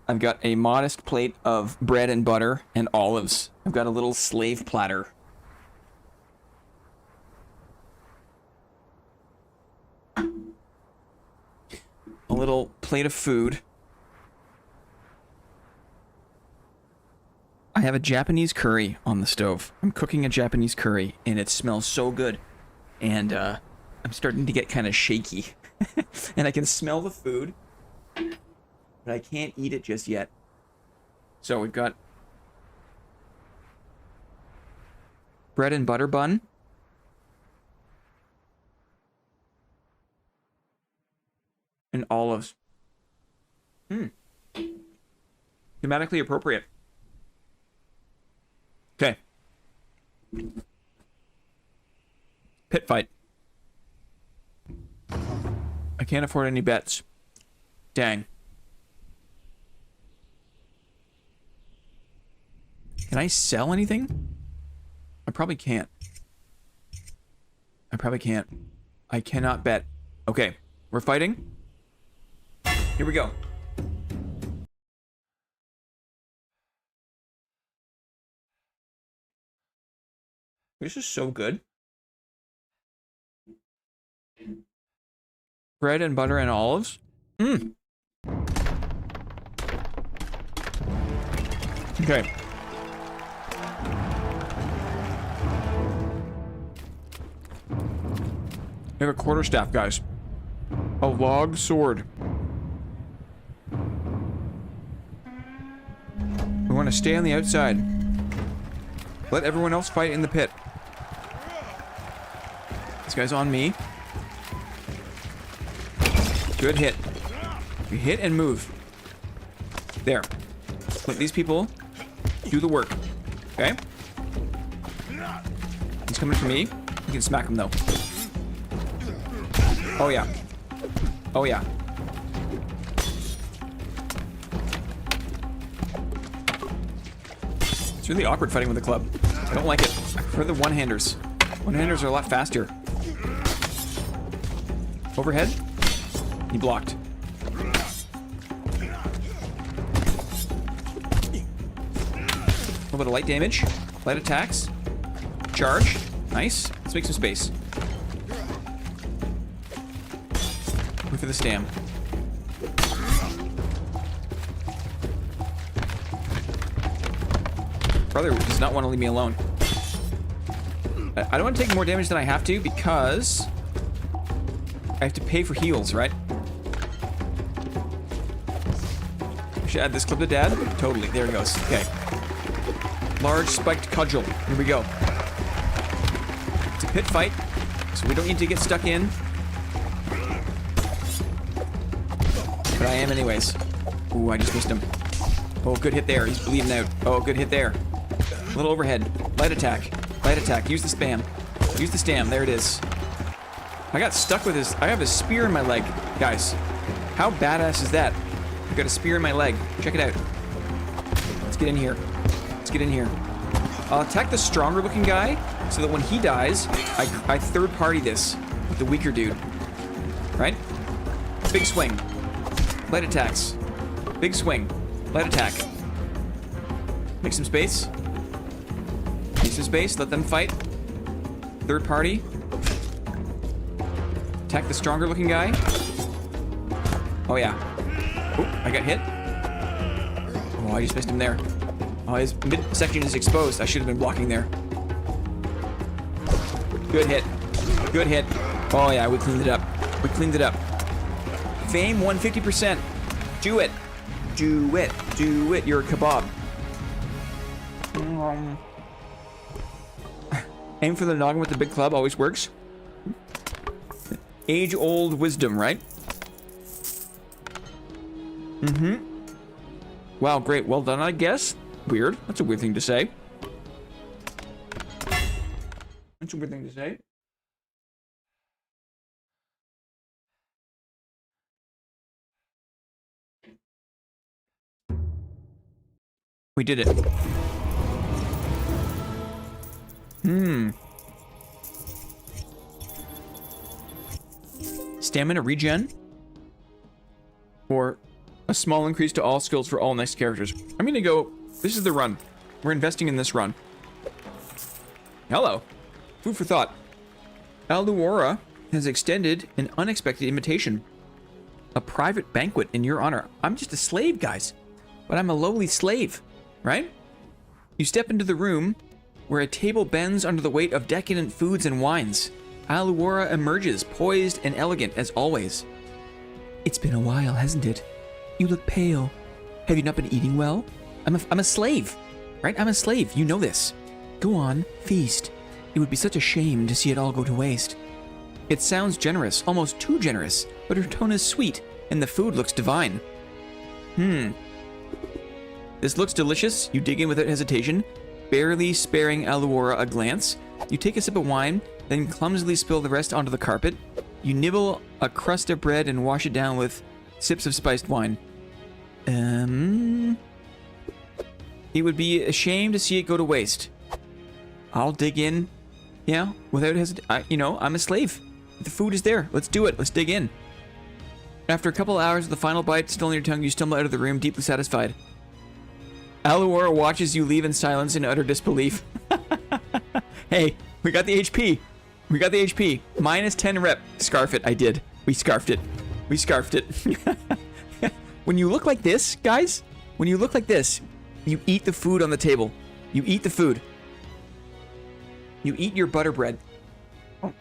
I've got a modest plate of bread and butter and olives. I've got a little slave platter. A little plate of food. I have a Japanese curry on the stove. I'm cooking a Japanese curry, and it smells so good. And I'm starting to get kind of shaky. And I can smell the food, but I can't eat it just yet. So we've got bread and butter bun. And olives. Thematically appropriate. Okay. Pit fight. I can't afford any bets. Dang. Can I sell anything? I probably can't. I probably can't. I cannot bet. Okay, we're fighting. Here we go. This is so good. Bread and butter and olives. Okay. We have a quarterstaff, guys. A log sword. We want to stay on the outside. Let everyone else fight in the pit. This guy's on me. Good hit. We hit and move. There. Let these people do the work. Okay? He's coming for me. You can smack him though. Oh yeah. Oh yeah. It's really awkward fighting with a club. I don't like it. I prefer the one-handers. One-handers are a lot faster. Overhead. He blocked. A little bit of light damage. Light attacks. Charge. Nice. Let's make some space. Wait for the stam. Brother does not want to leave me alone. I don't want to take more damage than I have to because I have to pay for heals, right? I should add this clip to Dad. Totally. There it goes. Okay. Large spiked cudgel. Here we go. It's a pit fight, so we don't need to get stuck in. But I am anyways. Ooh, I just missed him. Oh, good hit there. He's bleeding out. Oh, good hit there. A little overhead. Light attack. Light attack. Use the spam. Use the stam. There it is. I got stuck with his... I have a spear in my leg. Guys, how badass is that? I've got a spear in my leg. Check it out. Let's get in here. Let's get in here. I'll attack the stronger looking guy so that when he dies, I third party this with the weaker dude. Right? Big swing. Light attacks. Big swing. Light attack. Make some space. Make some space. Let them fight. Third party. Attack the stronger looking guy. Oh yeah. Oh, I got hit. Oh, I just missed him there. Oh, his midsection is exposed. I should have been blocking there. Good hit. Good hit. Oh yeah, we cleaned it up. We cleaned it up. Fame 150%. Do it. Do it. Do it. You're a kebab. Aim for the noggin with the big club always works. Age-old wisdom, right? Mm-hmm. Wow, great. Well done, I guess. Weird. That's a weird thing to say. That's a weird thing to say. We did it. Stamina regen. Or a small increase to all skills for all next characters. I'm gonna go... This is the run. We're investing in this run. Hello. Food for thought. Aluora has extended an unexpected invitation. A private banquet in your honor. I'm just a slave, guys. But I'm a lowly slave, right? You step into the room where a table bends under the weight of decadent foods and wines. Aluora emerges, poised and elegant as always. It's been a while, hasn't it? You look pale. Have you not been eating well? I'm a slave, right? I'm a slave. You know this. Go on, feast. It would be such a shame to see it all go to waste. It sounds generous, almost too generous, but her tone is sweet, and the food looks divine. This looks delicious. You dig in without hesitation, barely sparing Aluora a glance. You take a sip of wine, then clumsily spill the rest onto the carpet. You nibble a crust of bread and wash it down with sips of spiced wine. It would be a shame to see it go to waste. I'll dig in, yeah, without hesitation. You know, I'm a slave. The food is there. Let's do it. Let's dig in. After a couple hours of the final bite still on your tongue, you stumble out of the room deeply satisfied. Aluora watches you leave in silence in utter disbelief. Hey, we got the HP. We got the HP. Minus 10 rep. Scarf it. I did. We scarfed it. We scarfed it. When you look like this, guys, when you look like this, you eat the food on the table. You eat the food. You eat your butter bread. Oh.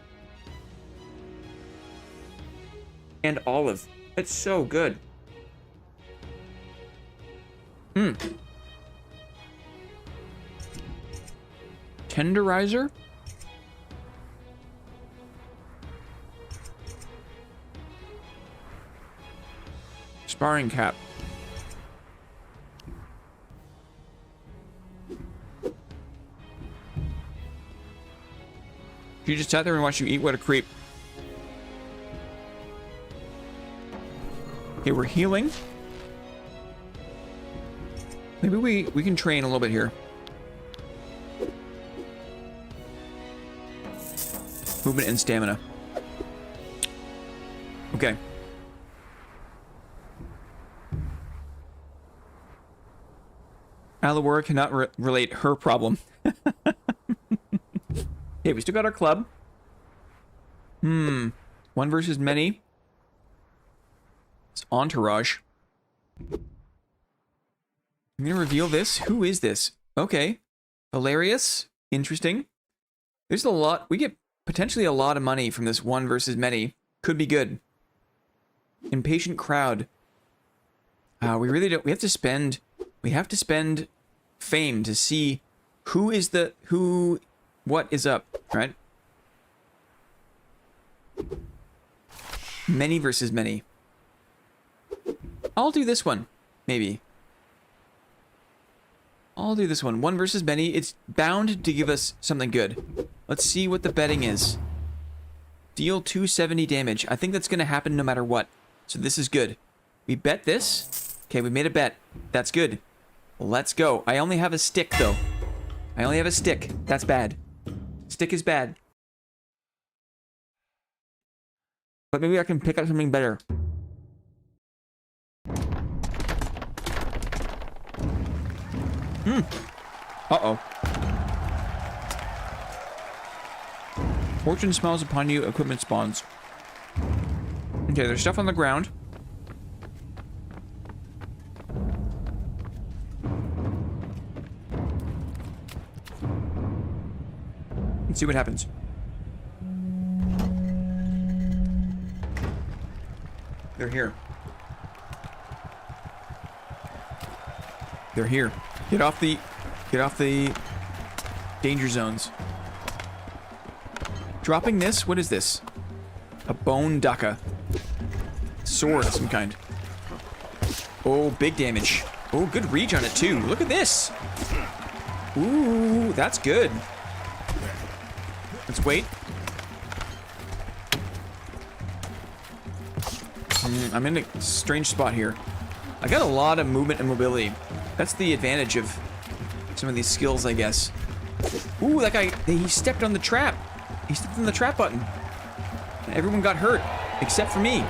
And olive. It's so good. Tenderizer? Sparring cap. She just sat there and watched you eat. What a creep. Okay, we're healing. Maybe we can train a little bit here. Movement and stamina. Okay. Aluora cannot relate her problem. Okay, we still got our club. One versus many. It's entourage. I'm gonna reveal this. Who is this? Okay. Hilarious. Interesting. There's a lot. We get potentially a lot of money from this one versus many. Could be good. Impatient crowd. We really don't. We have to spend fame to see who is what is up, right? Many versus many. I'll do this one, maybe. I'll do this one. One versus many. It's bound to give us something good. Let's see what the betting is. Deal 270 damage. I think that's going to happen no matter what. So this is good. We bet this. Okay, we made a bet. That's good. Let's go. I only have a stick, though. I only have a stick. That's bad. Stick is bad. But maybe I can pick up something better. Uh-oh. Fortune smiles upon you. Equipment spawns. Okay, there's stuff on the ground. Let's see what happens. They're here. They're here. Get off the danger zones. Dropping this? What is this? A bone daka. Sword of some kind. Oh, big damage. Oh, good reach on it too. Look at this. Ooh, that's good. Let's wait. I'm in a strange spot here. I got a lot of movement and mobility. That's the advantage of some of these skills, I guess. Ooh, that guy, he stepped on the trap. He stepped on the trap button. And everyone got hurt, except for me.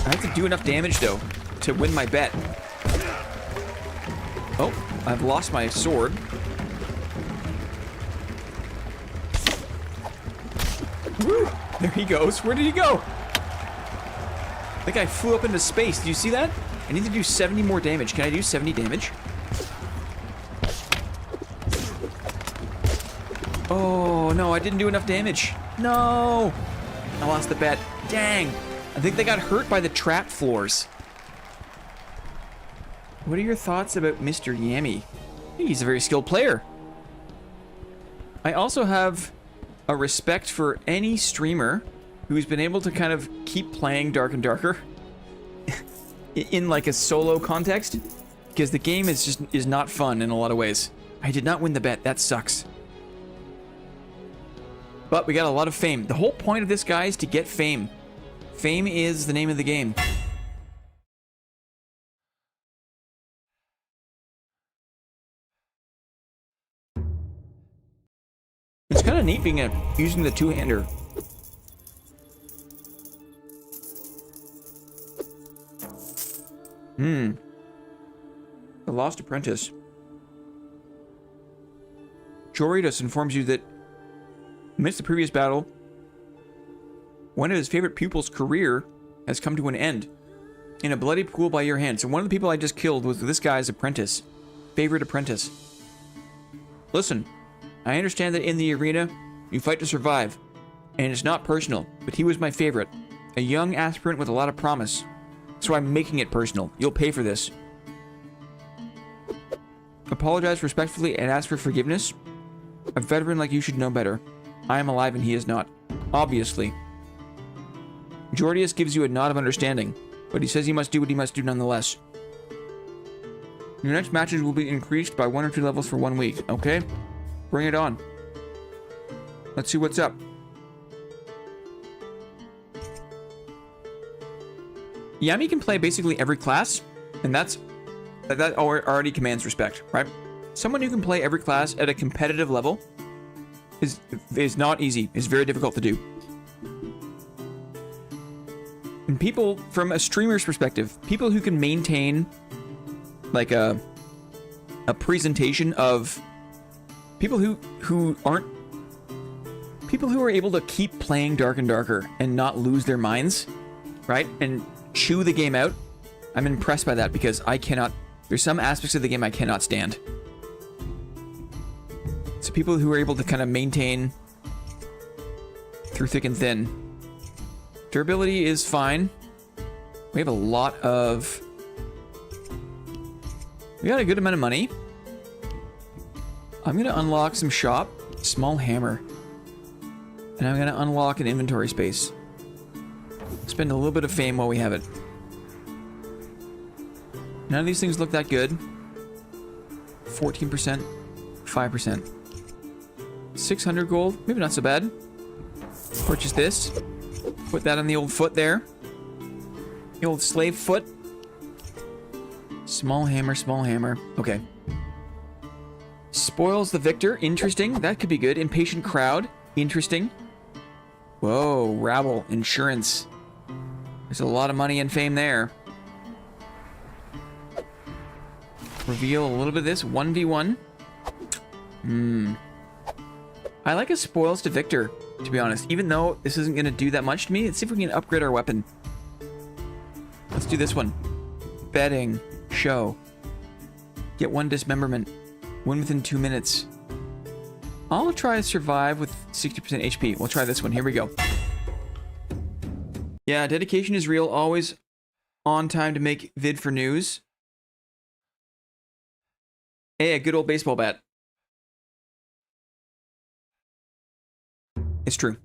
I have to do enough damage, though, to win my bet. Oh, I've lost my sword. Woo! There he goes. Where did he go? That guy flew up into space. Do you see that? I need to do 70 more damage. Can I do 70 damage? Oh, no, I didn't do enough damage. No! I lost the bet. Dang! I think they got hurt by the trap floors. What are your thoughts about Mr. Yammy? He's a very skilled player. I also have a respect for any streamer who's been able to kind of keep playing Dark and Darker in like a solo context, because the game is not fun in a lot of ways. I did not win the bet. That sucks. But we got a lot of fame. The whole point of this, guy, is to get fame. Fame is the name of the game. It's kind of neat being using the two-hander. The Lost Apprentice. Joritus informs you that amidst the previous battle, one of his favorite pupils' career has come to an end in a bloody pool by your hand. So one of the people I just killed was this guy's apprentice. Favorite apprentice. Listen, I understand that in the arena, you fight to survive, and it's not personal, but he was my favorite. A young aspirant with a lot of promise. So I'm making it personal. You'll pay for this. Apologize respectfully and ask for forgiveness. A veteran like you should know better. I am alive and he is not. Obviously. Jordius gives you a nod of understanding, but he says he must do what he must do nonetheless. Your next matches will be increased by 1 or 2 levels for 1 week, okay? Bring it on. Let's see what's up. Yami can play basically every class, and that already commands respect, right? Someone who can play every class at a competitive level is not easy. It's very difficult to do. And people, from a streamer's perspective, people who can maintain like a presentation of people who are able to keep playing Dark and Darker and not lose their minds, right? And chew the game out. I'm impressed by that because I cannot. There's some aspects of the game I cannot stand. So people who are able to kind of maintain through thick and thin. Durability is fine. We have a lot of... We got a good amount of money. I'm going to unlock some shop. Small hammer. And I'm going to unlock an inventory space. Spend a little bit of fame while we have it. None of these things look that good. 14%. 5%. 600 gold. Maybe not so bad. Purchase this. Put that on the old foot there. The old slave foot. Small hammer, small hammer. Okay. Spoils the victor. Interesting. That could be good. Impatient crowd. Interesting. Whoa. Rabble. Insurance. There's a lot of money and fame there. Reveal a little bit of this. 1v1. I like a spoils to victor, to be honest. Even though this isn't going to do that much to me, let's see if we can upgrade our weapon. Let's do this one. Betting. Show. Get 1 dismemberment. Win within 2 minutes. I'll try to survive with 60% HP. We'll try this one. Here we go. Yeah, dedication is real. Always on time to make vid for news. Hey, a good old baseball bat. It's true.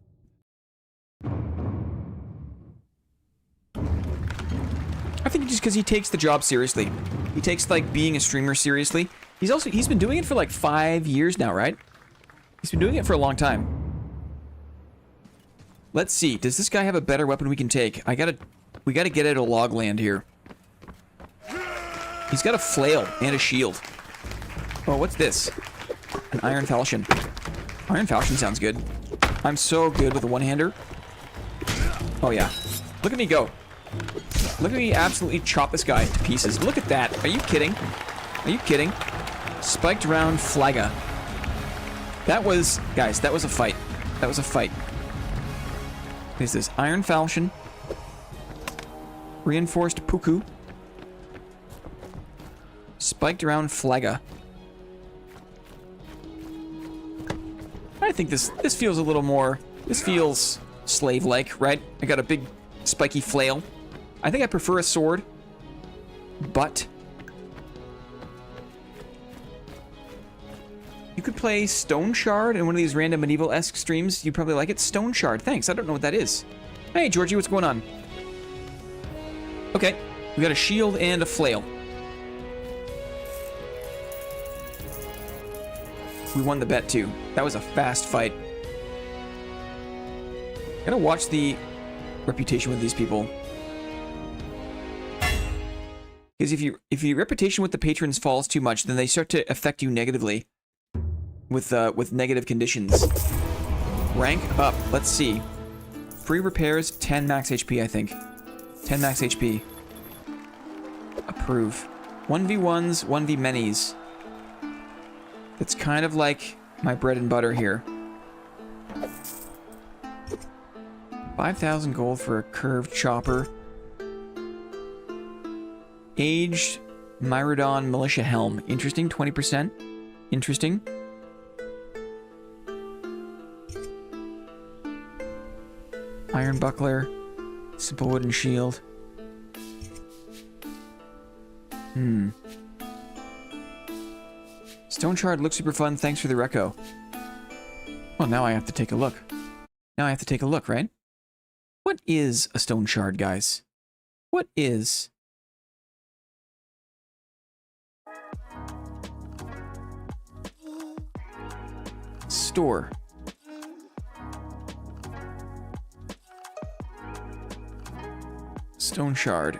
I think just because he takes the job seriously. He takes, like, being a streamer seriously. He's been doing it for, like, 5 years now, right? He's been doing it for a long time. Let's see. Does this guy have a better weapon we can take? We gotta get out of log land here. He's got a flail and a shield. Oh, what's this? An iron falchion. Iron falchion sounds good. I'm so good with a one-hander. Oh, yeah. Look at me go. Look at me absolutely chop this guy to pieces. Look at that. Are you kidding? Are you kidding? Spiked round flagga. That was... Guys, that was a fight. That was a fight. What is this? Iron falchion. Reinforced puku. Spiked round flagga. I think this feels a little more... This feels slave-like, right? I got a big spiky flail. I think I prefer a sword. But... You could play Stone Shard in one of these random medieval-esque streams. You'd probably like it. Stone Shard. Thanks. I don't know what that is. Hey, Georgie, what's going on? Okay. We got a shield and a flail. We won the bet, too. That was a fast fight. Gotta watch the reputation with these people. Because if your reputation with the patrons falls too much, then they start to affect you negatively. With negative conditions. Rank up. Let's see. Free repairs, 10 max HP, I think. 10 max HP. Approve. 1v1s, 1v-manys. That's kind of like my bread and butter here. 5,000 gold for a curved chopper. Aged Myrodon Militia Helm. Interesting, 20%. Interesting. Iron Buckler. Simple wooden shield. Stone Shard looks super fun. Thanks for the reco. Well, now I have to take a look. Now I have to take a look, right? What is a Stone Shard, guys? What is... Store. Stone Shard.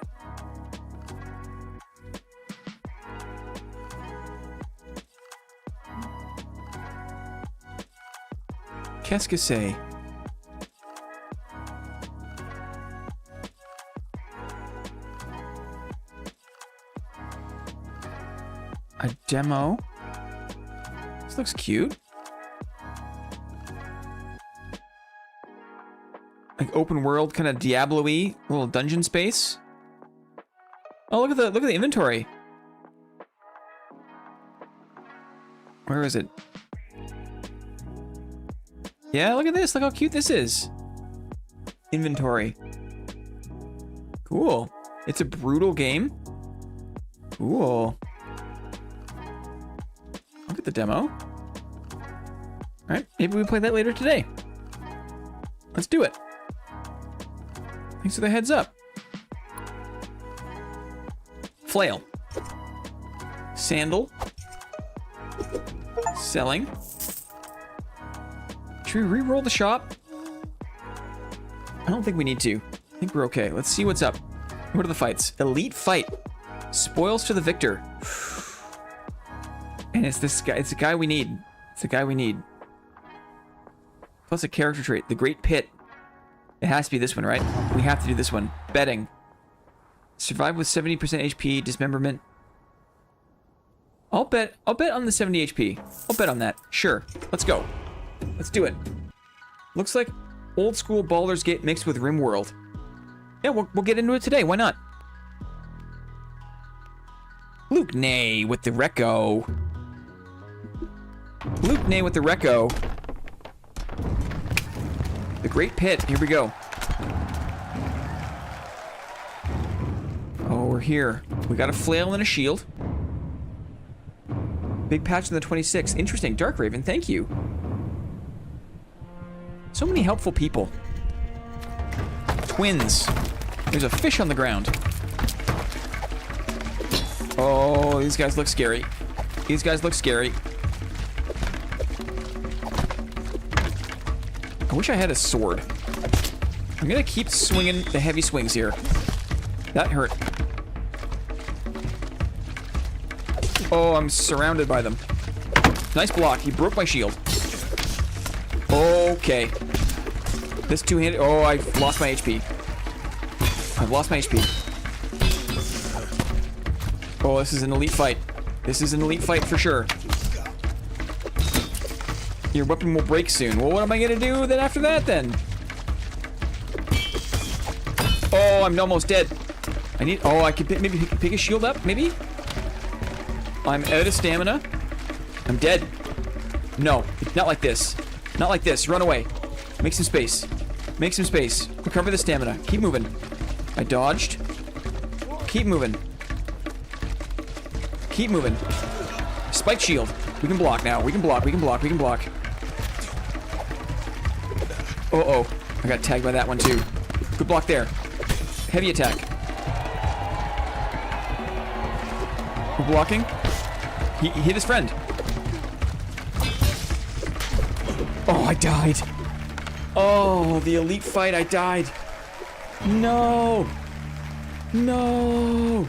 Qu'est-ce que c'est? A demo? This looks cute. Like open world, kind of Diablo-y, little dungeon space. Oh, look at the inventory. Where is it? Yeah, look at this. Look how cute this is. Inventory. Cool. It's a brutal game. Cool. Look at the demo. Alright, maybe we play that later today. Let's do it. Thanks for the heads up. Flail. Sandal. Selling. Should we re-roll the shop? I don't think we need to. I think we're okay. Let's see what's up. What are the fights? Elite fight. Spoils to the victor. And it's this guy. It's the guy we need. It's the guy we need. Plus a character trait. The Great Pit. It has to be this one, right? We have to do this one. Betting. Survive with 70% HP. Dismemberment. I'll bet on the 70 HP. I'll bet on that. Sure. Let's go. Let's do it. Looks like old school Baldur's Gate mixed with RimWorld. Yeah, we'll get into it today. Why not? Luke Nay with the reco. Luke Nay with the reco. The Great Pit. Here we go. Oh, we're here. We got a flail and a shield. Big patch in the 26th. Interesting. Dark Raven, thank you. So many helpful people. Twins. There's a fish on the ground. Oh, these guys look scary. These guys look scary. I wish I had a sword. I'm gonna keep swinging the heavy swings here. That hurt. Oh, I'm surrounded by them. Nice block. He broke my shield. Okay. This two-handed... Oh, I've lost my HP. I've lost my HP. Oh, this is an elite fight. This is an elite fight for sure. Your weapon will break soon. Well, what am I gonna do then after that then? Oh, I'm almost dead. I need... Oh, I could maybe pick a shield up, maybe? I'm out of stamina. I'm dead. No, not like this. Not like this. Run away. Make some space. Make some space. Recover the stamina. Keep moving. I dodged. Keep moving. Keep moving. Spike shield. We can block now. We can block. We can block. We can block. Uh-oh. I got tagged by that one too. Good block there. Heavy attack. We're blocking. He hit his friend. Oh, I died. Oh, the elite fight, I died. No. No.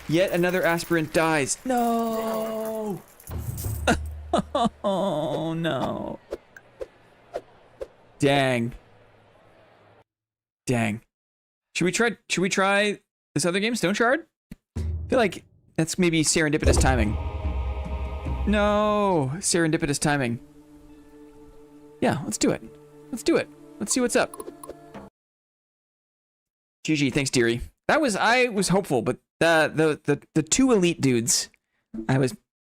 Yet another aspirant dies. No. Oh, no. Dang. Dang. Should we try this other game, Stone Shard? I feel like that's maybe serendipitous timing. No, serendipitous timing. Yeah, let's do it. Let's do it. Let's see what's up. GG, thanks, dearie. I was hopeful, but the two elite dudes,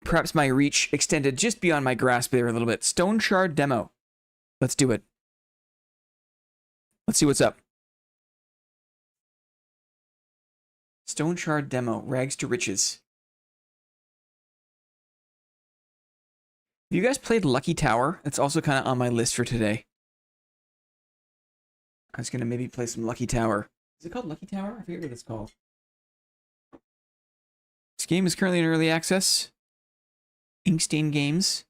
perhaps my reach extended just beyond my grasp there a little bit. Stone Shard demo. Let's do it. Let's see what's up. Stone Shard demo, rags to riches. Have you guys played Lucky Tower? It's also kind of on my list for today. I was going to maybe play some Lucky Tower. Is it called Lucky Tower? I forget what it's called. This game is currently in early access. Inkstain Games.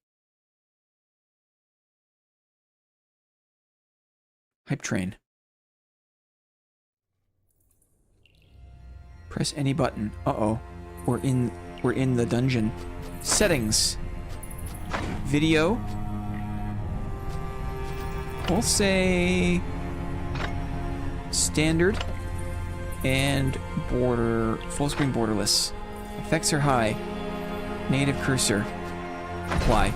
Hype Train. Press any button. Uh-oh. We're in the dungeon. Settings. Video. We'll say standard and full screen borderless. Effects are high. Native cursor. Apply.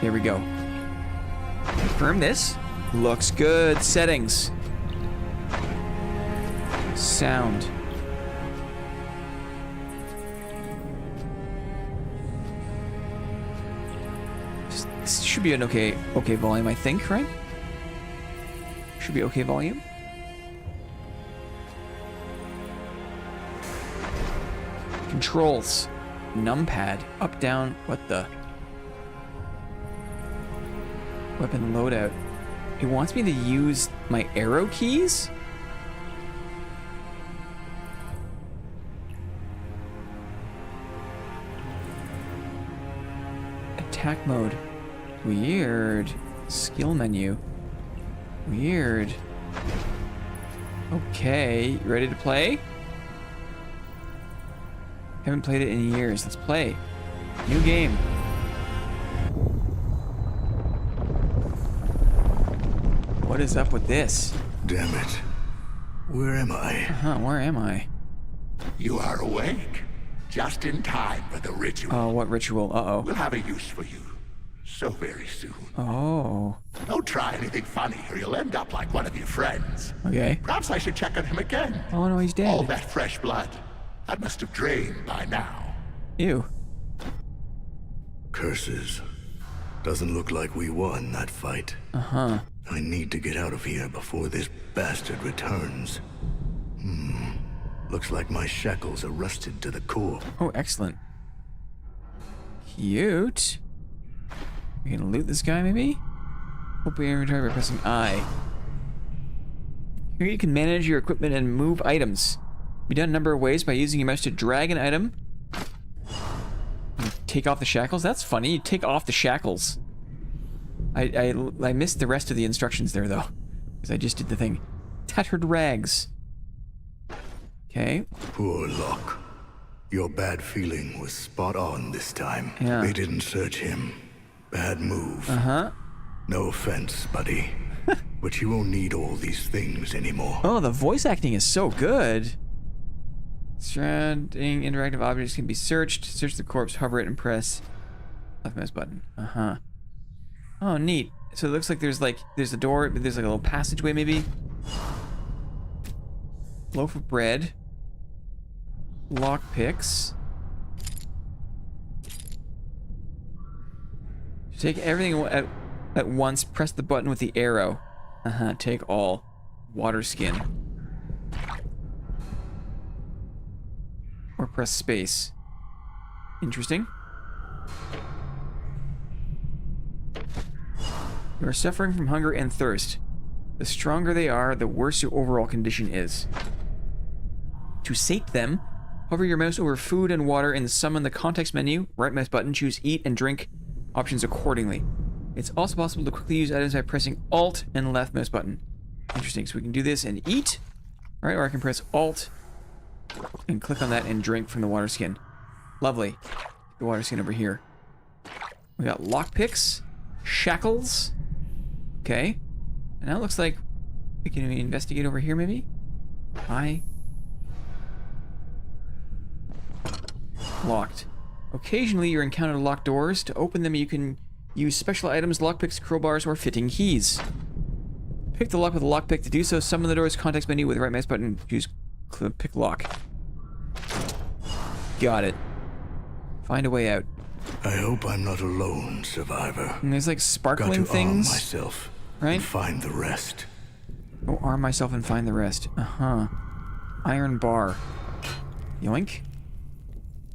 There we go. Confirm this. Looks good. Settings. Sound. This should be an okay volume, I think, right? Should be okay volume. Controls. Numpad. Up, down. What the? Weapon loadout. It wants me to use my arrow keys? Attack mode. Weird. Skill menu. Weird. Okay, ready to play? Haven't played it in years. Let's play. New game. What is up with this? Damn it. Where am I? Where am I? You are awake. Just in time for the ritual. Oh, what ritual? Uh-oh. We'll have a use for you. So very soon. Oh. Don't try anything funny or you'll end up like one of your friends. Okay. Perhaps I should check on him again. Oh no, he's dead. All that fresh blood. That must have drained by now. Ew. Curses. Doesn't look like we won that fight. Uh-huh. I need to get out of here before this bastard returns. Looks like my shackles are rusted to the core. Oh, excellent. Cute. We can loot this guy, maybe? Open your inventory by pressing I. Here you can manage your equipment and move items. Be done a number of ways by using your mouse to drag an item. Take off the shackles? That's funny. You take off the shackles. I missed the rest of the instructions there, though. Because I just did the thing. Tattered rags. Okay. Poor luck. Your bad feeling was spot on this time. Yeah. They didn't search him. Bad move. Uh-huh. No offense, buddy. But you won't need all these things anymore. Oh, the voice acting is so good. Surrounding interactive objects can be searched. Search the corpse, hover it, and press left mouse button. Uh-huh. Oh, neat. So it looks like there's a door, but there's like a little passageway maybe. Loaf of bread. Lock picks. Take everything at once, press the button with the arrow. Uh-huh, take all. Water skin. Or press space. Interesting. You are suffering from hunger and thirst. The stronger they are, the worse your overall condition is. To sate them, hover your mouse over food and water and summon the context menu, right mouse button, choose eat and drink options accordingly. It's also possible to quickly use items by pressing Alt and left mouse button. Interesting, so we can do this and eat, right? Or I can press Alt and click on that and drink from the water skin. Lovely. The water skin over here. We got lockpicks, shackles. Okay. And now it looks like we can investigate over here maybe? Locked. Occasionally you encounter locked doors. To open them you can use special items, lockpicks, crowbars, or fitting keys. Pick the lock with a lockpick. To do so, summon the door's context menu with the right mouse button. Choose pick lock. Got it. Find a way out. I hope I'm not alone, survivor. And there's like Got sparkling to things. arm myself right? and find the rest. Go arm myself and find the rest. Uh-huh. Iron bar. Yoink.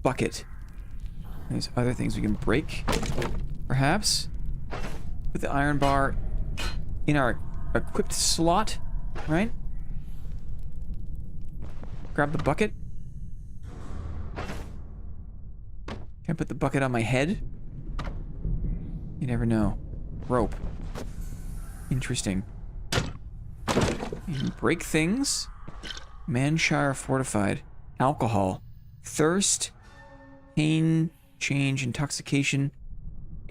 Bucket. There's other things we can break. Perhaps. Put the iron bar in our equipped slot, right? Grab the bucket. Can I put the bucket on my head? You never know. Rope. Interesting. You can break things. Manshire fortified. Alcohol. Thirst. Pain. Change. Intoxication.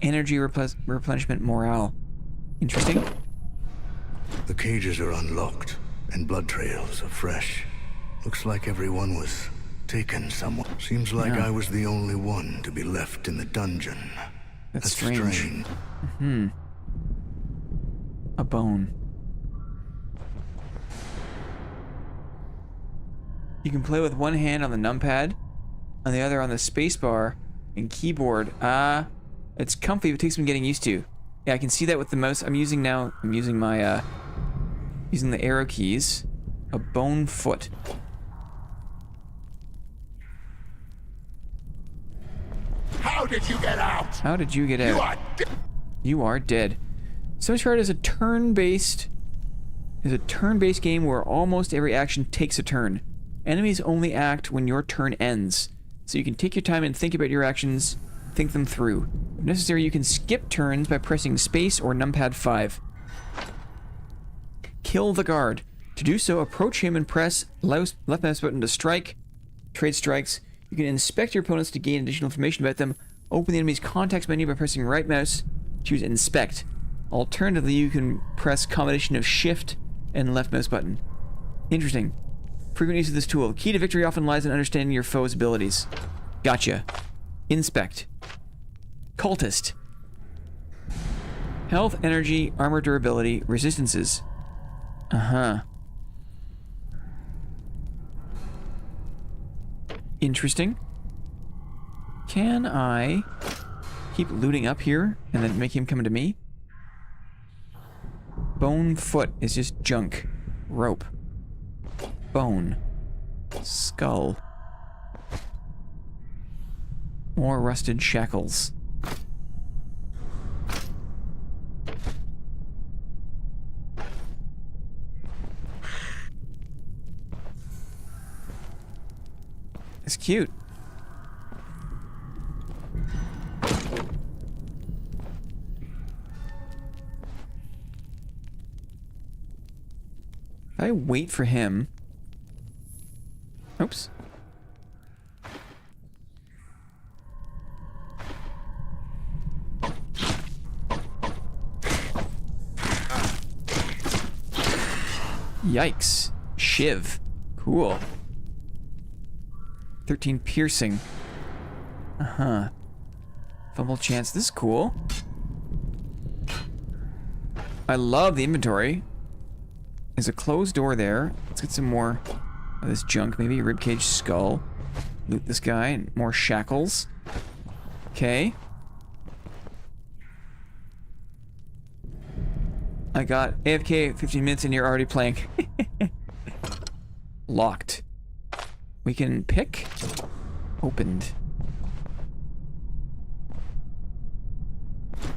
Energy replenishment. Morale. Interesting. The cages are unlocked, and blood trails are fresh. Looks like everyone was taken somewhere. Seems like Yeah. I was the only one to be left in the dungeon. That's strange. A bone. You can play with one hand on the numpad, on the other on the spacebar and keyboard. It's comfy, but it takes some getting used to. Yeah, I can see that with the mouse I'm using now. I'm using my, using the arrow keys. A bone foot. How did you get out? How did you get out? You are dead. You are dead. Uncharted is a turn-based game where almost every action takes a turn. Enemies only act when your turn ends, so you can take your time and think about your actions, think them through. If necessary, you can skip turns by pressing space or numpad 5. Kill the guard. To do so, approach him and press left mouse button to strike. Trade strikes. You can inspect your opponents to gain additional information about them. Open the enemy's context menu by pressing right mouse. Choose inspect. Alternatively, you can press combination of shift and left mouse button. Interesting. Frequent use of this tool. The key to victory often lies in understanding your foe's abilities. Gotcha. Inspect. Cultist. Health, energy, armor durability, resistances. Uh-huh. Interesting. Can I keep looting up here and then make him come to me? Bone foot is just junk. Rope. Bone. Skull. More rusted shackles. It's cute. If I wait for him... Oops. Yikes. Shiv. Cool. 13 piercing. Uh-huh. Fumble chance. This is cool. I love the inventory. There's a closed door there. Let's get some more of this junk. Maybe a ribcage skull. Loot this guy. And more shackles. Okay. I got AFK 15 minutes and you're already playing. Locked. We can pick. Opened.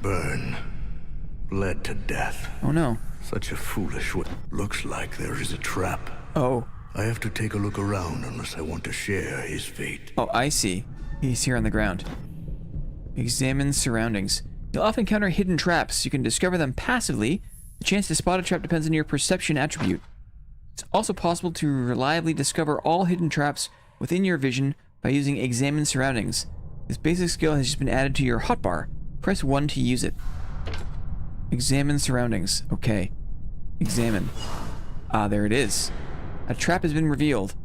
Burn. Led to death. Oh no. Such a foolish way. Looks like there is a trap. Oh. I have to take a look around unless I want to share his fate. Oh, I see. He's here on the ground. Examine surroundings. You'll often encounter hidden traps. You can discover them passively. The chance to spot a trap depends on your perception attribute. It's also possible to reliably discover all hidden traps within your vision by using Examine Surroundings. This basic skill has just been added to your hotbar. Press 1 to use it. Examine Surroundings. Okay. Examine. Ah, there it is. A trap has been revealed.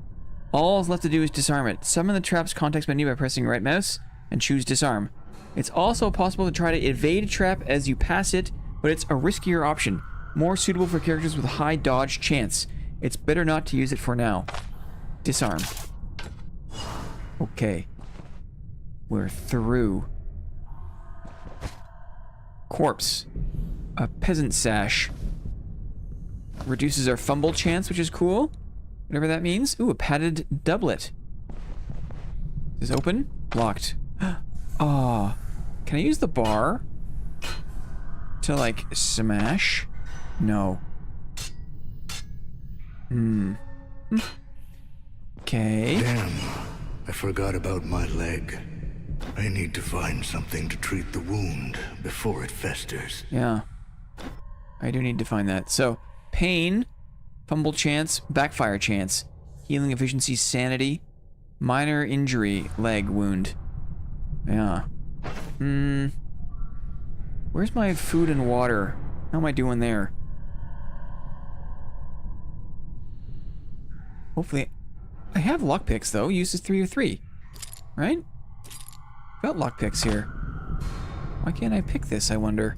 All is left to do is disarm it. Summon the trap's context menu by pressing right mouse and choose disarm. It's also possible to try to evade a trap as you pass it, but it's a riskier option, more suitable for characters with a high dodge chance. It's better not to use it for now. Disarm. Okay. We're through. Corpse. A peasant sash. Reduces our fumble chance, which is cool. Whatever that means. Ooh, a padded doublet. Is this open? Locked. Ah. Can I use the bar to, like, smash? No. Okay. Damn. I forgot about my leg. I need to find something to treat the wound before it festers. Yeah. I do need to find that. So, pain, fumble chance, backfire chance, healing efficiency, sanity, minor injury, leg wound. Yeah. Where's my food and water? How am I doing there? Hopefully... I have lockpicks, though. Uses 3 of 3. Right? Got lockpicks here. Why can't I pick this, I wonder?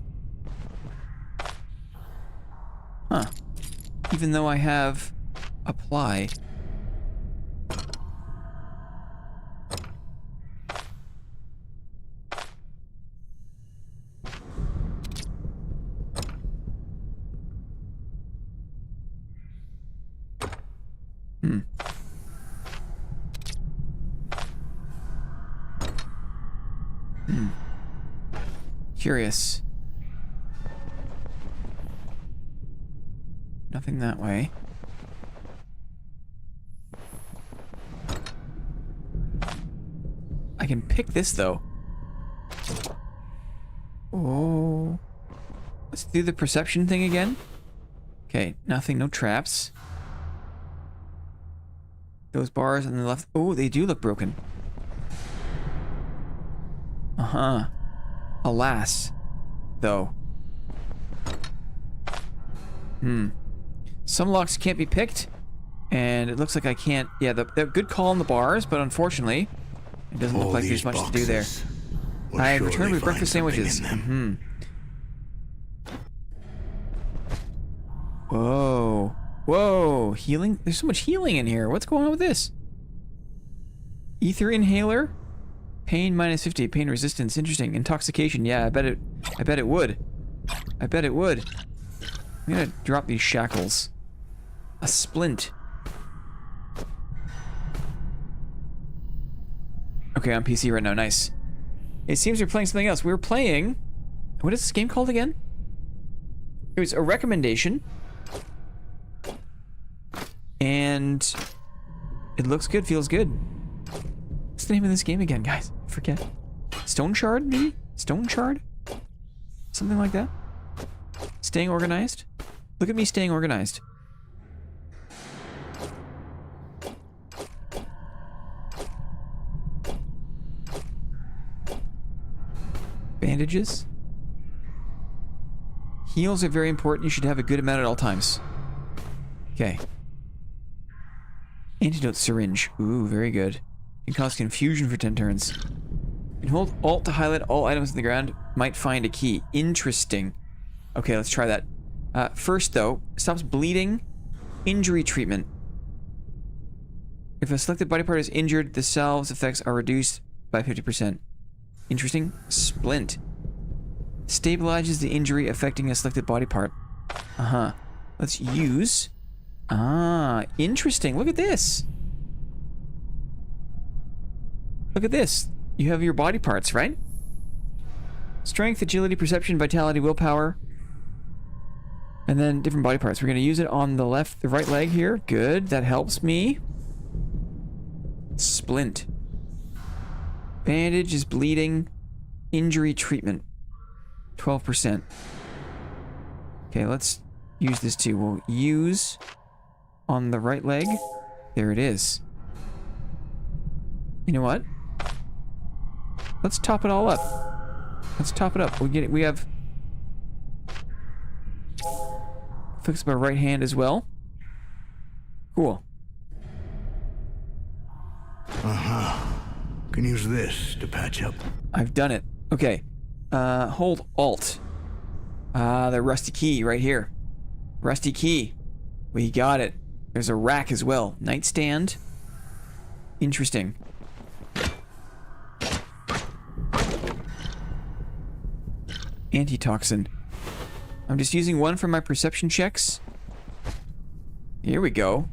Huh. Even though I have... apply. Curious. Nothing that way. I can pick this, though. Oh. Let's do the perception thing again. Okay, nothing, no traps. Those bars on the left. Oh, they do look broken. Uh-huh. Alas. Though. Some locks can't be picked. And it looks like I can't... Yeah, the good call on the bars, but unfortunately, it doesn't look like there's much to do there. I have returned with breakfast sandwiches. Whoa. Whoa. Healing? There's so much healing in here. What's going on with this? Ether inhaler? Pain minus 50. Pain resistance. Interesting. Intoxication. Yeah, I bet it would. I bet it would. I'm gonna drop these shackles. A splint. Okay, on PC right now. Nice. It seems we're playing something else. We were playing... What is this game called again? It was a recommendation. And... it looks good, feels good. What's the name of this game again, guys? I forget. Stone Shard, maybe? Stone Shard? Something like that? Staying organized? Look at me staying organized. Bandages. Heals are very important. You should have a good amount at all times. Okay. Antidote syringe. Ooh, very good. Can cause confusion for 10 turns. You can hold Alt to highlight all items on the ground. Might find a key. Interesting. Okay, let's try that. First, though, stops bleeding. Injury treatment. If a selected body part is injured, the salve's effects are reduced by 50%. Interesting. Splint. Stabilizes the injury affecting a selected body part. Uh-huh. Let's use... Ah, interesting. Look at this. Look at this. You have your body parts, right? Strength, agility, perception, vitality, willpower. And then different body parts. We're going to use it on the right leg here. Good. That helps me. Splint. Bandage is bleeding. Injury treatment. 12%. Okay, let's use this too. We'll use on the right leg. There it is. You know what? Let's top it all up. Let's top it up. We have fix my right hand as well. Cool. Can use this to patch up. I've done it. Okay. Hold Alt. The rusty key right here. Rusty key. We got it. There's a rack as well. Nightstand. Interesting. Antitoxin. I'm just using one for my perception checks. Here we go.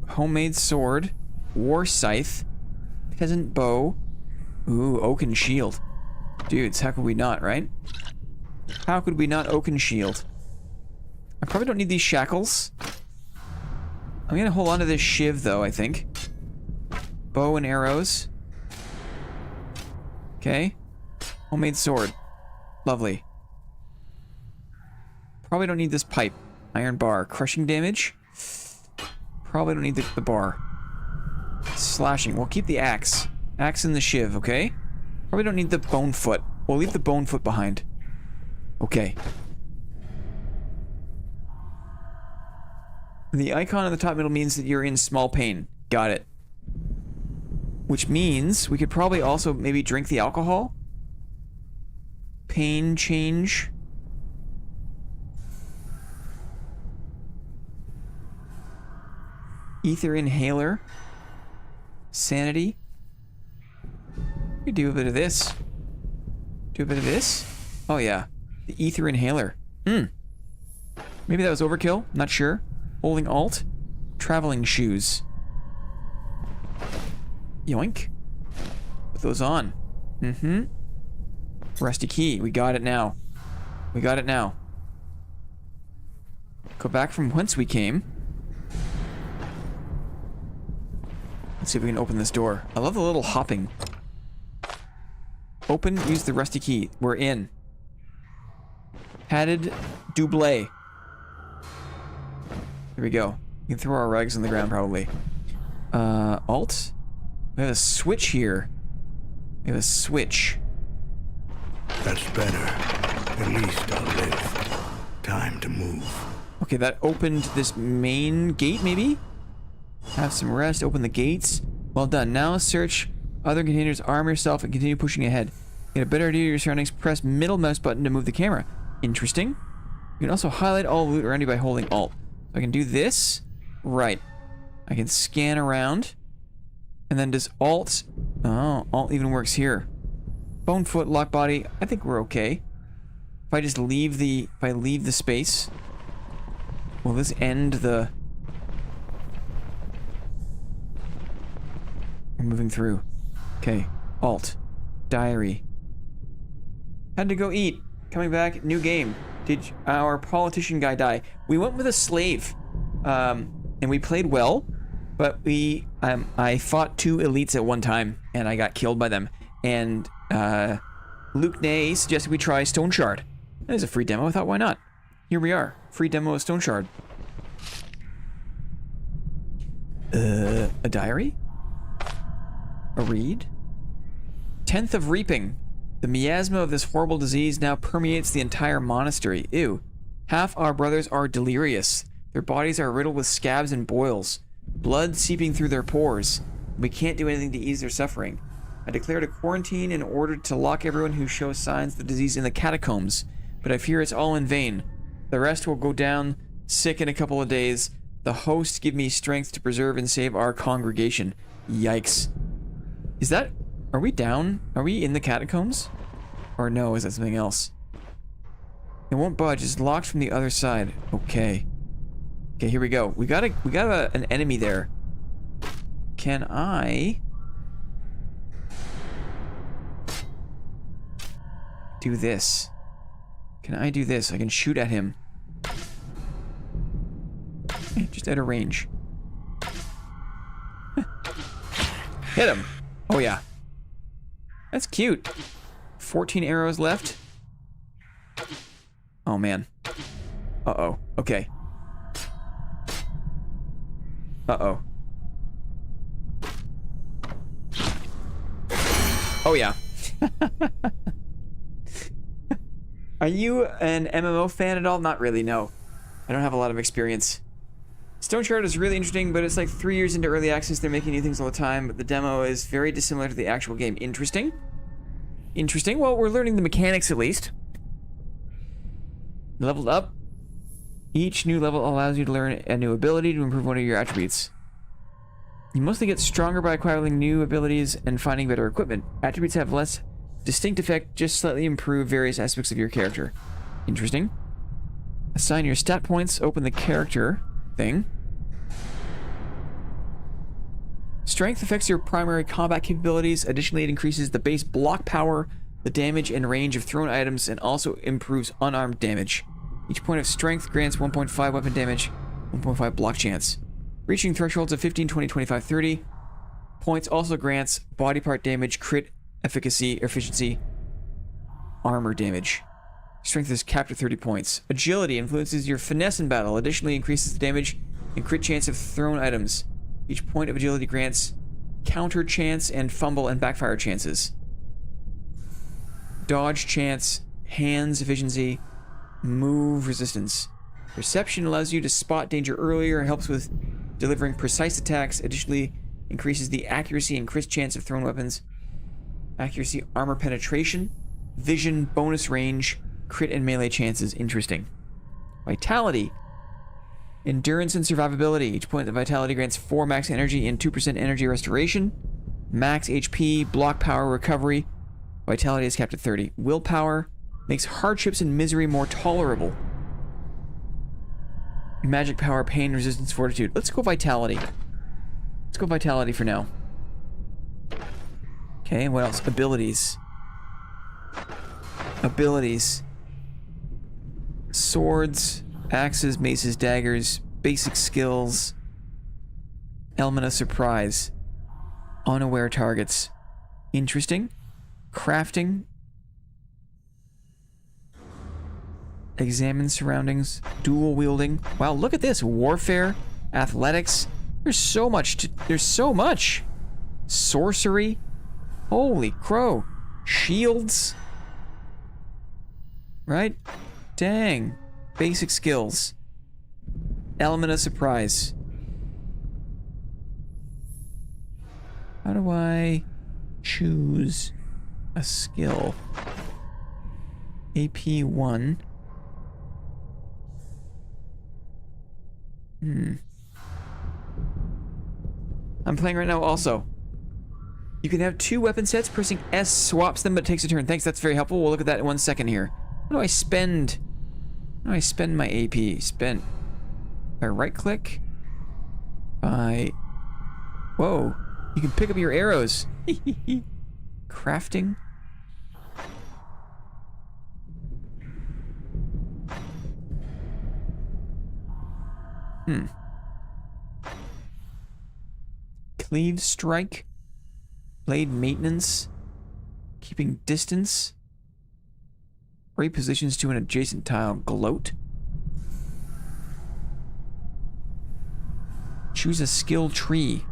Homemade sword. War scythe. Peasant bow. Ooh, oaken shield. Dudes, how could we not, right? How could we not oaken shield? I probably don't need these shackles. I'm gonna hold on to this shiv, though, I think. Bow and arrows. Okay. Homemade sword. Lovely. Probably don't need this pipe. Iron bar. Crushing damage. Probably don't need the bar. Slashing. We'll keep the axe. Axe and the shiv, okay? Probably don't need the bone foot. We'll leave the bone foot behind. Okay. The icon on the top middle means that you're in small pain. Got it. Which means we could probably also maybe drink the alcohol. Pain change. Ether inhaler. Sanity. We do a bit of this. Do a bit of this. Oh yeah. The ether inhaler. Maybe that was overkill. Not sure. Holding Alt. Traveling shoes. Yoink. Put those on. Rusty key. We got it now. We got it now. Go back from whence we came. Let's see if we can open this door. I love the little hopping. Open, use the rusty key. We're in. Padded double. Here we go. We can throw our rags on the ground, probably. Alt? We have a switch here. We have a switch. That's better. At least I'll live. Time to move. Okay, that opened this main gate, maybe? Have some rest, open the gates. Well done. Now search other containers, arm yourself, and continue pushing ahead. Get a better idea of your surroundings, press middle mouse button to move the camera. Interesting. You can also highlight all loot around you by holding Alt. So I can do this. Right. I can scan around. And then does Alt... Oh, Alt even works here. Bone foot, lock body. I think we're okay. If I just leave the... If I leave the space... Will this end the... We're moving through. Okay. Alt. Diary. Had to go eat. Coming back, new game. Did our politician guy die? We went with a slave. And we played well. But we... I fought 2 elites at one time. And I got killed by them. And, Luke Nay suggested we try Stone Shard. That is a free demo. I thought, why not? Here we are. Free demo of Stone Shard. A diary? A read? 10th of Reaping. The miasma of this horrible disease now permeates the entire monastery. Ew. Half our brothers are delirious. Their bodies are riddled with scabs and boils, blood seeping through their pores. We can't do anything to ease their suffering. I declared a quarantine in order to lock everyone who shows signs of the disease in the catacombs, but I fear it's all in vain. The rest will go down sick in a couple of days. The hosts give me strength to preserve and save our congregation. Yikes. Is that... Are we down? Are we in the catacombs? Or no, is that something else? It won't budge. It's locked from the other side. Okay. Okay, here we go. We got an enemy there. Can I... do this? Can I do this? I can shoot at him. Just at a range. Hit him! Oh yeah. That's cute. 14 arrows left. Oh man. Uh-oh. Okay. Uh-oh. Oh yeah. Are you an MMO fan at all? Not really, no. I don't have a lot of experience. Stone Shard is really interesting, but it's like 3 years into early access. They're making new things all the time, but the demo is very dissimilar to the actual game. Interesting. Interesting. Well, we're learning the mechanics at least. Leveled up. Each new level allows you to learn a new ability to improve one of your attributes. You mostly get stronger by acquiring new abilities and finding better equipment. Attributes have less distinct effect, just slightly improve various aspects of your character. Interesting. Assign your stat points. Open the character thing. Strength affects your primary combat capabilities. Additionally, it increases the base block power, the damage and range of thrown items, and also improves unarmed damage. Each point of strength grants 1.5 weapon damage, 1.5 block chance. Reaching thresholds of 15, 20, 25, 30 points also grants body part damage, crit efficiency, armor damage. Strength is capped at 30 points. Agility influences your finesse in battle. Additionally, increases the damage and crit chance of thrown items. Each point of agility grants counter chance and fumble and backfire chances. Dodge chance, hands efficiency, move resistance. Perception allows you to spot danger earlier and helps with delivering precise attacks. Additionally, increases the accuracy and crit chance of thrown weapons. Accuracy, armor penetration, vision, bonus range, crit and melee chances. Interesting. Vitality. Endurance and survivability. Each point of vitality grants 4 max energy and 2% energy restoration. Max HP, block power, recovery. Vitality is capped at 30. Willpower makes hardships and misery more tolerable. Magic power, pain, resistance, fortitude. Let's go vitality. Let's go vitality for now. Okay, and what else? Abilities. Abilities. Swords, axes, maces, daggers, basic skills, element of surprise, unaware targets. Interesting. Crafting. Examine surroundings, dual wielding. Wow, look at this. Warfare, athletics. There's so much. There's so much. Sorcery. Holy crow. Shields. Right? Dang. Basic skills. Element of surprise. How do I choose a skill? AP1. I'm playing right now also. You can have 2 weapon sets. Pressing S swaps them, but it takes a turn. Thanks, that's very helpful. We'll look at that in 1 second here. How do I spend... How do I spend my AP? Spend... By right-click? By... Whoa. You can pick up your arrows. Crafting? Cleave strike. Blade maintenance. Keeping distance. Repositions to an adjacent tile. Gloat. Choose a skill tree.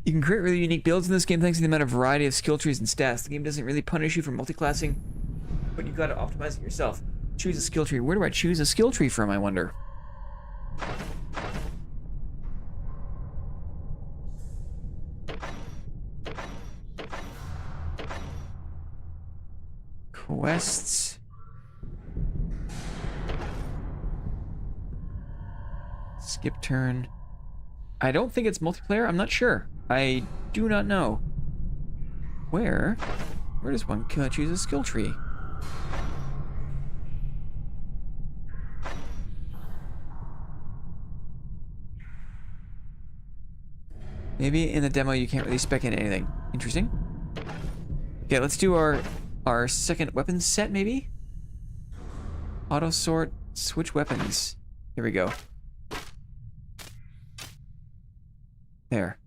You can create really unique builds in this game thanks to the amount of variety of skill trees and stats. The game doesn't really punish you for multiclassing but you've got to optimize it yourself. Choose a skill tree. Where do I choose a skill tree from, I wonder? Quests. Skip turn. I don't think it's multiplayer. I'm not sure. I do not know. Where does one choose a skill tree? Maybe in the demo you can't really spec in anything. Interesting. Okay, let's do our second weapon set, maybe? Auto sort, switch weapons. Here we go. There.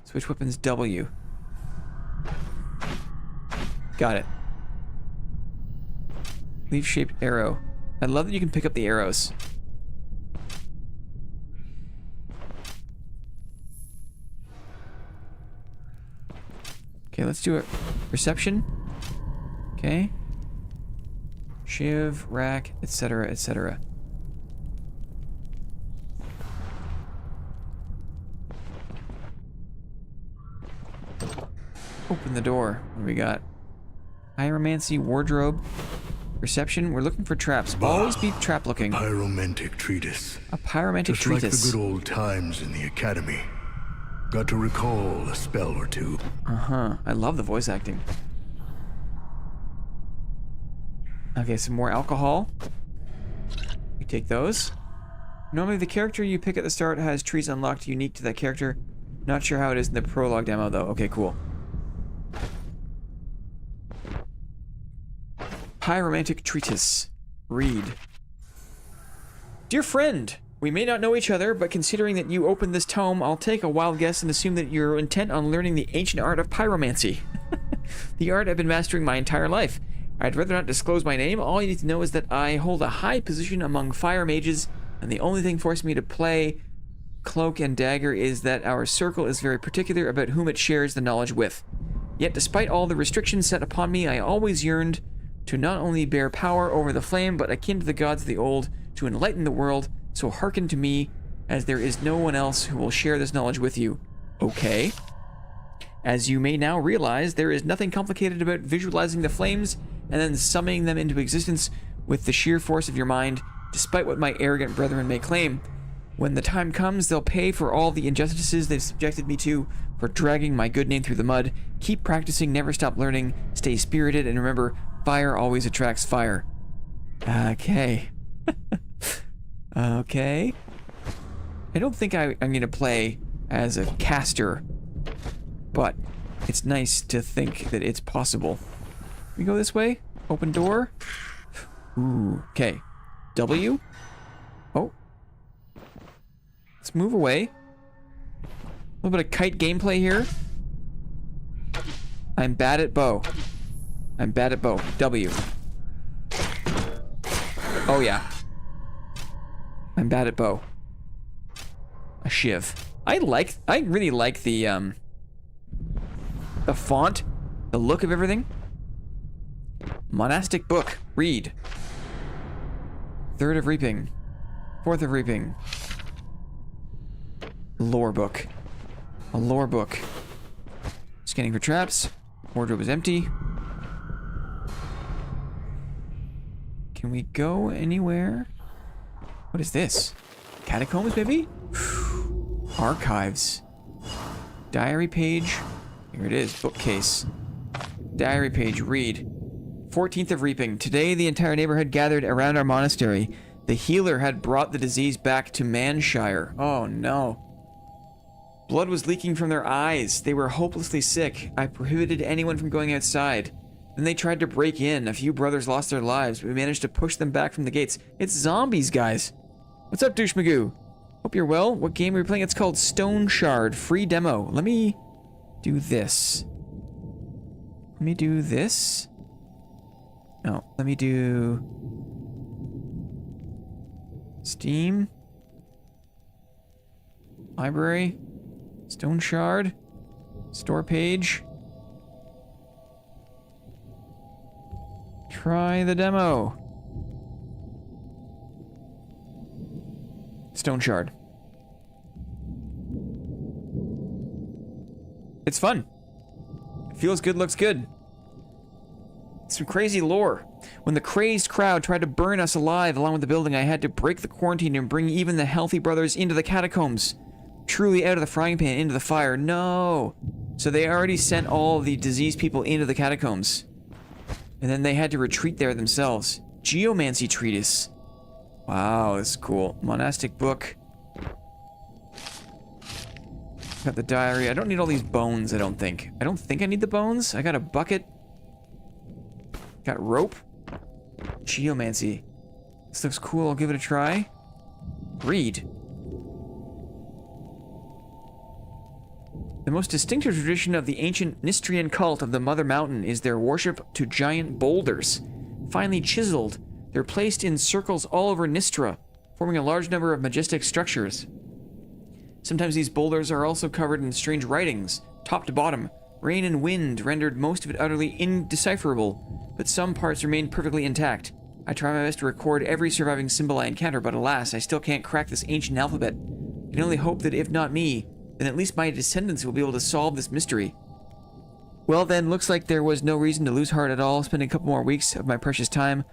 Switch weapons W. Got it. Leaf-shaped arrow. I love that you can pick up the arrows. Okay, let's do it. Reception. Okay. Shiv, rack, etc., etc. Open the door. What do we got? Pyromancy, wardrobe, reception. We're looking for traps. Always be trap looking. Pyromantic treatise. A pyromantic Just treatise. like the good old times in the academy. Got to recall a spell or two. Uh-huh. I love the voice acting. Okay, some more alcohol. We take those. Normally the character you pick at the start has trees unlocked unique to that character. Not sure how it is in the prologue demo though. Okay, cool. Pyromantic treatise. Read. Dear friend, we may not know each other, but considering that you opened this tome, I'll take a wild guess and assume that you're intent on learning the ancient art of pyromancy. The art I've been mastering my entire life. I'd rather not disclose my name. All you need to know is that I hold a high position among fire mages, and the only thing forcing me to play Cloak and Dagger is that our circle is very particular about whom it shares the knowledge with. Yet despite all the restrictions set upon me, I always yearned to not only bear power over the flame, but akin to the gods of the old, to enlighten the world, so hearken to me, as there is no one else who will share this knowledge with you. Okay. As you may now realize, there is nothing complicated about visualizing the flames and then summoning them into existence with the sheer force of your mind, despite what my arrogant brethren may claim. When the time comes, they'll pay for all the injustices they've subjected me to, for dragging my good name through the mud. Keep practicing, never stop learning, stay spirited, and remember, fire always attracts fire. Okay. Okay. I don't think I'm gonna play as a caster, but it's nice to think that it's possible. We go this way? Open door? Ooh, okay. W? Oh. Let's move away. A little bit of kite gameplay here. I'm bad at bow. I'm bad at bow. W. Oh yeah. I'm bad at bow. A shiv. I really like the font, the look of everything. Monastic book. Read. Third of Reaping. Fourth of Reaping. Lore book. A lore book. Scanning for traps. Wardrobe is empty. Can we go anywhere? What is this? Catacombs, maybe? Archives. Diary page. Here it is. Bookcase. Diary page. Read. 14th of Reaping. Today, the entire neighborhood gathered around our monastery. The healer had brought the disease back to Manshire. Oh, no. Blood was leaking from their eyes. They were hopelessly sick. I prohibited anyone from going outside. Then they tried to break in. A few brothers lost their lives, but we managed to push them back from the gates. It's zombies, guys. What's up, Douche Magoo? Hope you're well. What game are we playing? It's called Stone Shard. Free demo. Let me do this. Let me do this. No, let me do Steam. Library. Stone Shard. Store page. Try the demo. Stone shard. It's fun. It feels good, looks good. Some crazy lore. When the crazed crowd tried to burn us alive along with the building, I had to break the quarantine and bring even the healthy brothers into the catacombs. Truly out of the frying pan into the fire. No! So they already sent all the diseased people into the catacombs. And then they had to retreat there themselves. Geomancy treatise. Wow, this is cool. Monastic book. Got the diary. I don't need all these bones, I don't think. I don't think I need the bones. I got a bucket. Got rope. Geomancy. This looks cool. I'll give it a try. Read. The most distinctive tradition of the ancient Nistrian cult of the Mother Mountain is their worship to giant boulders. Finely chiseled, they're placed in circles all over Nistra, forming a large number of majestic structures. Sometimes these boulders are also covered in strange writings, top to bottom. Rain and wind rendered most of it utterly indecipherable, but some parts remain perfectly intact. I try my best to record every surviving symbol I encounter, but alas, I still can't crack this ancient alphabet. I can only hope that if not me, then at least my descendants will be able to solve this mystery. Well then, looks like there was no reason to lose heart at all, spending a couple more weeks of my precious time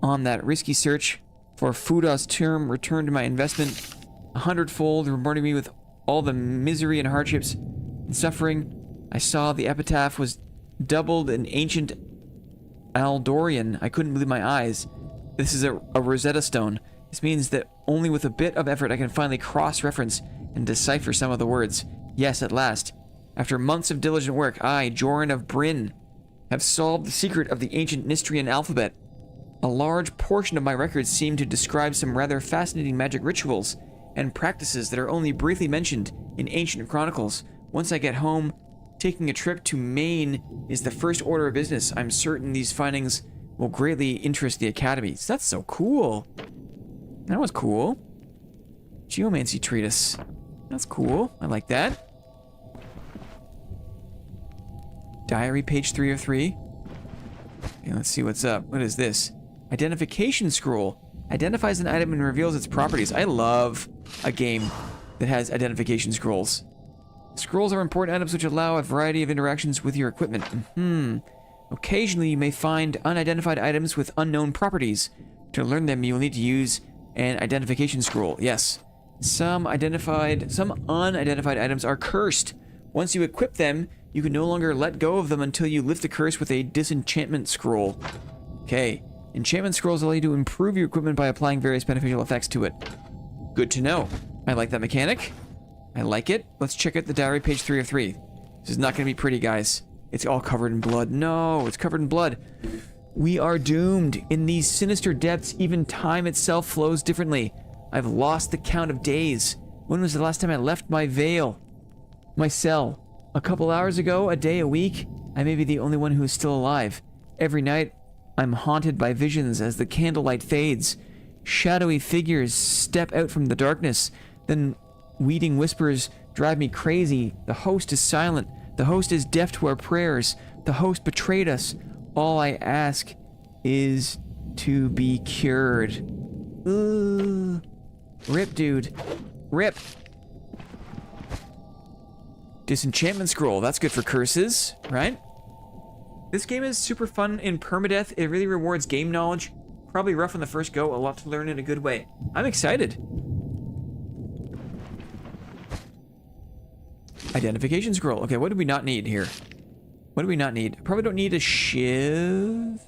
on that risky search for Fuda's tomb returned my investment 100-fold, rewarding me with all the misery and hardships and suffering. I saw the epitaph was doubled in ancient Aldorian. I couldn't believe my eyes. This is a Rosetta Stone. This means that only with a bit of effort I can finally cross-reference and decipher some of the words. Yes, at last. After months of diligent work, I, Joran of Bryn, have solved the secret of the ancient Nistrian alphabet. A large portion of my records seem to describe some rather fascinating magic rituals and practices that are only briefly mentioned in ancient chronicles. Once I get home, taking a trip to Maine is the first order of business. I'm certain these findings will greatly interest the Academy. So that's so cool. That was cool. Geomancy treatise. That's cool. I like that. Diary, page 3 of 3. Okay, let's see what's up. What is this? Identification scroll. Identifies an item and reveals its properties. I love a game that has identification scrolls. Scrolls are important items which allow a variety of interactions with your equipment. Occasionally, you may find unidentified items with unknown properties. To learn them, you will need to use an identification scroll. Yes. Some unidentified items are cursed. Once you equip them, you can no longer let go of them until you lift the curse with a disenchantment scroll. Okay. Enchantment scrolls allow you to improve your equipment by applying various beneficial effects to it. Good to know. I like that mechanic. I like it. Let's check out the diary, page 3 of 3. This is not going to be pretty, guys. It's all covered in blood. No, it's covered in blood. We are doomed. In these sinister depths, even time itself flows differently. I've lost the count of days. When was the last time I left my veil? My cell. A couple hours ago? A day? A week? I may be the only one who is still alive. Every night, I'm haunted by visions as the candlelight fades. Shadowy figures step out from the darkness. Then weeding whispers drive me crazy. The host is silent. The host is deaf to our prayers. The host betrayed us. All I ask is to be cured. Ugh. Rip, dude. Rip. Disenchantment scroll. That's good for curses, right? This game is super fun in permadeath. It really rewards game knowledge. Probably rough on the first go. A lot to learn in a good way. I'm excited. Identification scroll. Okay, what do we not need here? What do we not need? Probably don't need a shiv.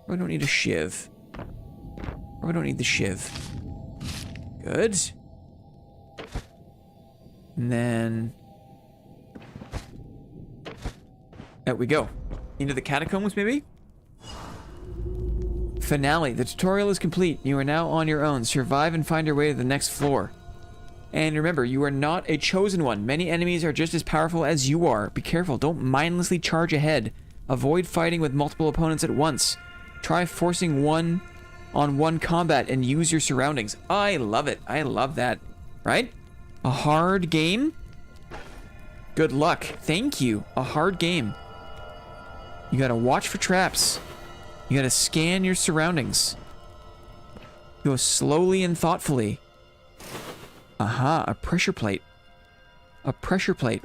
Probably don't need a shiv. Probably don't need the shiv. Good. And then... out we go. Into the catacombs, maybe? Finale. The tutorial is complete. You are now on your own. Survive and find your way to the next floor. And remember, you are not a chosen one. Many enemies are just as powerful as you are. Be careful. Don't mindlessly charge ahead. Avoid fighting with multiple opponents at once. Try forcing one-on-one combat and use your surroundings. I love it. I love that. Right? A hard game? Good luck. Thank you. A hard game. You gotta watch for traps. You gotta scan your surroundings. Go slowly and thoughtfully. Aha, a pressure plate. A pressure plate.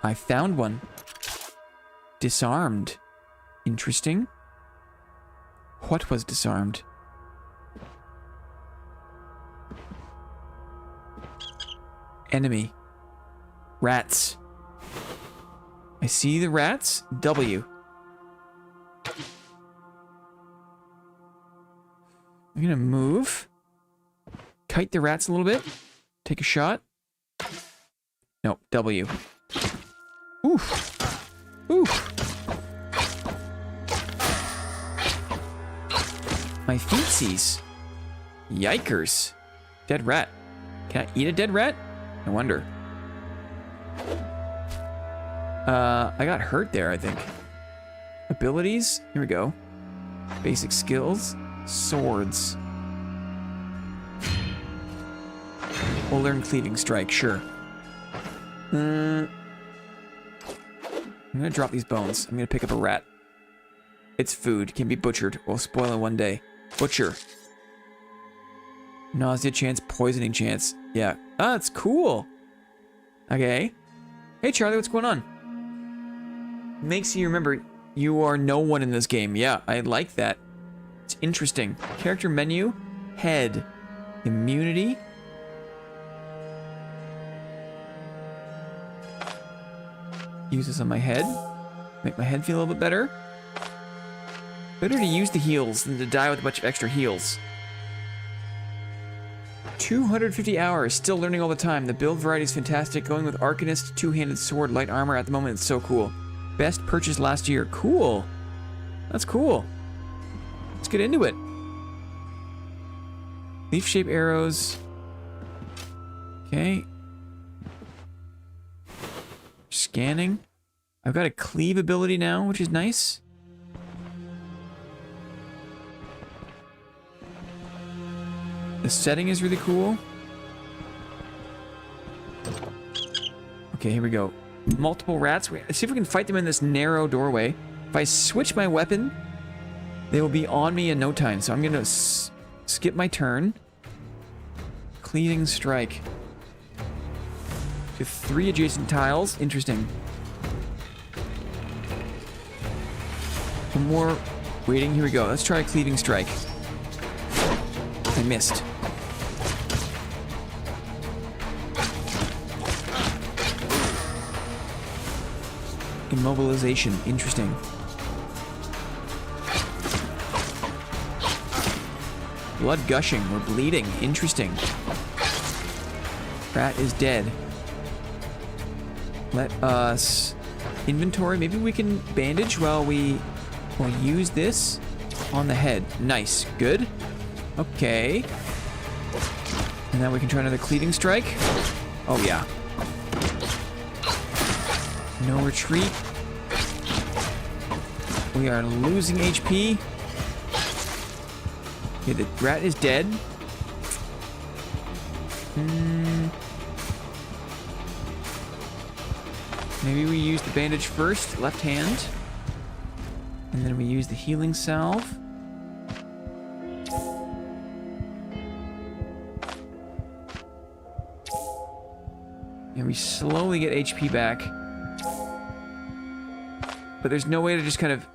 I found one. Disarmed. Interesting. What was disarmed? Enemy. Rats. I see the rats. W. I'm gonna move. Kite the rats a little bit. Take a shot. No, W. Oof. Oof. My feetsies. Yikers. Dead rat. Can I eat a dead rat? I wonder. I got hurt there, I think. Abilities. Here we go. Basic skills. Swords. We'll learn cleaving strike, sure. I'm gonna drop these bones. I'm gonna pick up a rat. It's food. Can be butchered. We'll spoil it one day. Butcher. Nausea chance, poisoning chance. Yeah. Ah, it's cool. Okay. Hey, Charlie, what's going on? Makes you remember you are no one in this game. Yeah, I like that. It's interesting. Character menu. Head. Immunity. Use this on my head. Make my head feel a little bit better. Better to use the heals than to die with a bunch of extra heals. 250 hours, still learning all the time. The build variety is fantastic. Going with Arcanist, two-handed sword, light armor at the moment. It's so cool. Best purchase last year. Cool. That's cool. Let's get into it. Leaf shape arrows. Okay. Scanning. I've got a cleave ability now, which is nice. The setting is really cool. Okay, here we go. Multiple rats. Let's see if we can fight them in this narrow doorway. If I switch my weapon, they will be on me in no time. So I'm going to skip my turn. Cleaving strike. To 3 adjacent tiles. Interesting. One more waiting. Here we go. Let's try a cleaving strike. I missed. Immobilization. Interesting. Blood gushing. We're bleeding. Interesting. Rat is dead. Let us... Inventory. Maybe we can bandage while we will use this on the head. Nice. Good. Okay. And now we can try another cleaving strike. Oh, yeah. No retreat. We are losing HP. Okay, the rat is dead. Maybe we use the bandage first, left hand. And then we use the healing salve. And we slowly get HP back. But there's no way to just kind of,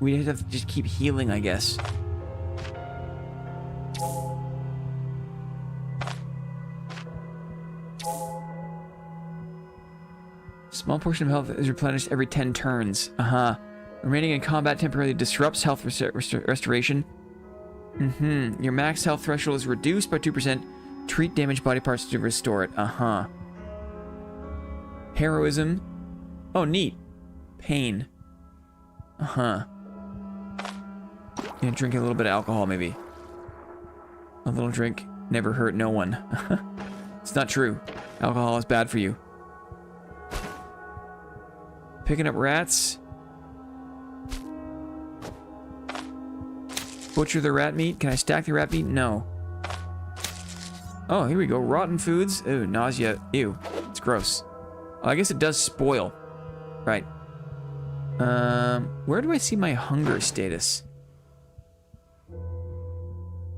we have to just keep healing, I guess. Small portion of health is replenished every 10 turns. Remaining in combat temporarily disrupts health restoration. Your max health threshold is reduced by 2%. Treat damaged body parts to restore it. Heroism. Oh, neat. Pain. Gonna drink a little bit of alcohol, maybe. A little drink never hurt no one. It's not true. Alcohol is bad for you. Picking up rats. Butcher the rat meat. Can I stack the rat meat? No. Oh, here we go. Rotten foods. Ooh, nausea. Ew. It's gross. Oh, I guess it does spoil. Right. Where do I see my hunger status?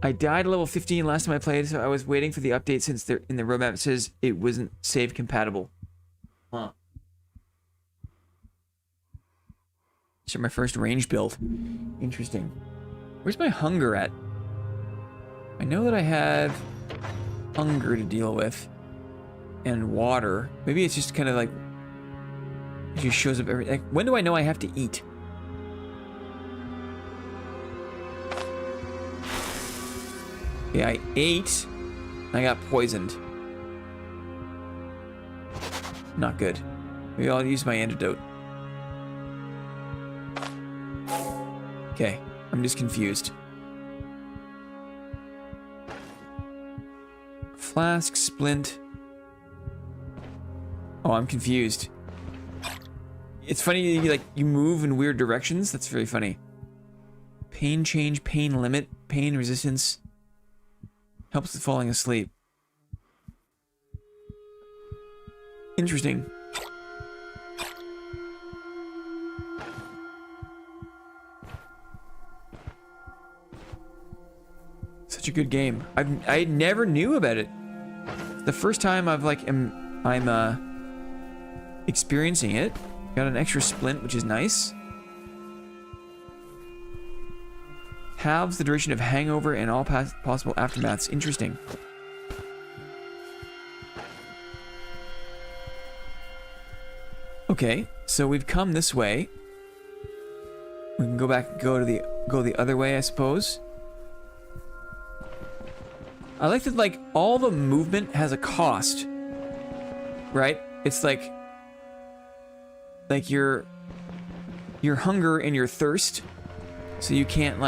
I died at level 15 last time I played, so I was waiting for the update since in the roadmap it says it wasn't save compatible. Huh. Start my first range build. Interesting. Where's my hunger at? I know that I have hunger to deal with. And water. Maybe it's just kind of like... It just shows up every... Like, when do I know I have to eat? Okay, I ate. I got poisoned. Not good. Maybe I'll use my antidote. Okay, I'm just confused. Flask, splint. Oh, I'm confused. It's funny, you move in weird directions. That's very funny. Pain change, pain limit, pain resistance. Helps with falling asleep. Interesting. Such a good game. I never knew about it. The first time I'm experiencing it. Got an extra splint, which is nice. Halves the duration of hangover and all possible aftermaths. Interesting. Okay, so we've come this way. We can go back and go the other way, I suppose. I like that all the movement has a cost. Right? It's like your hunger and your thirst. So you can't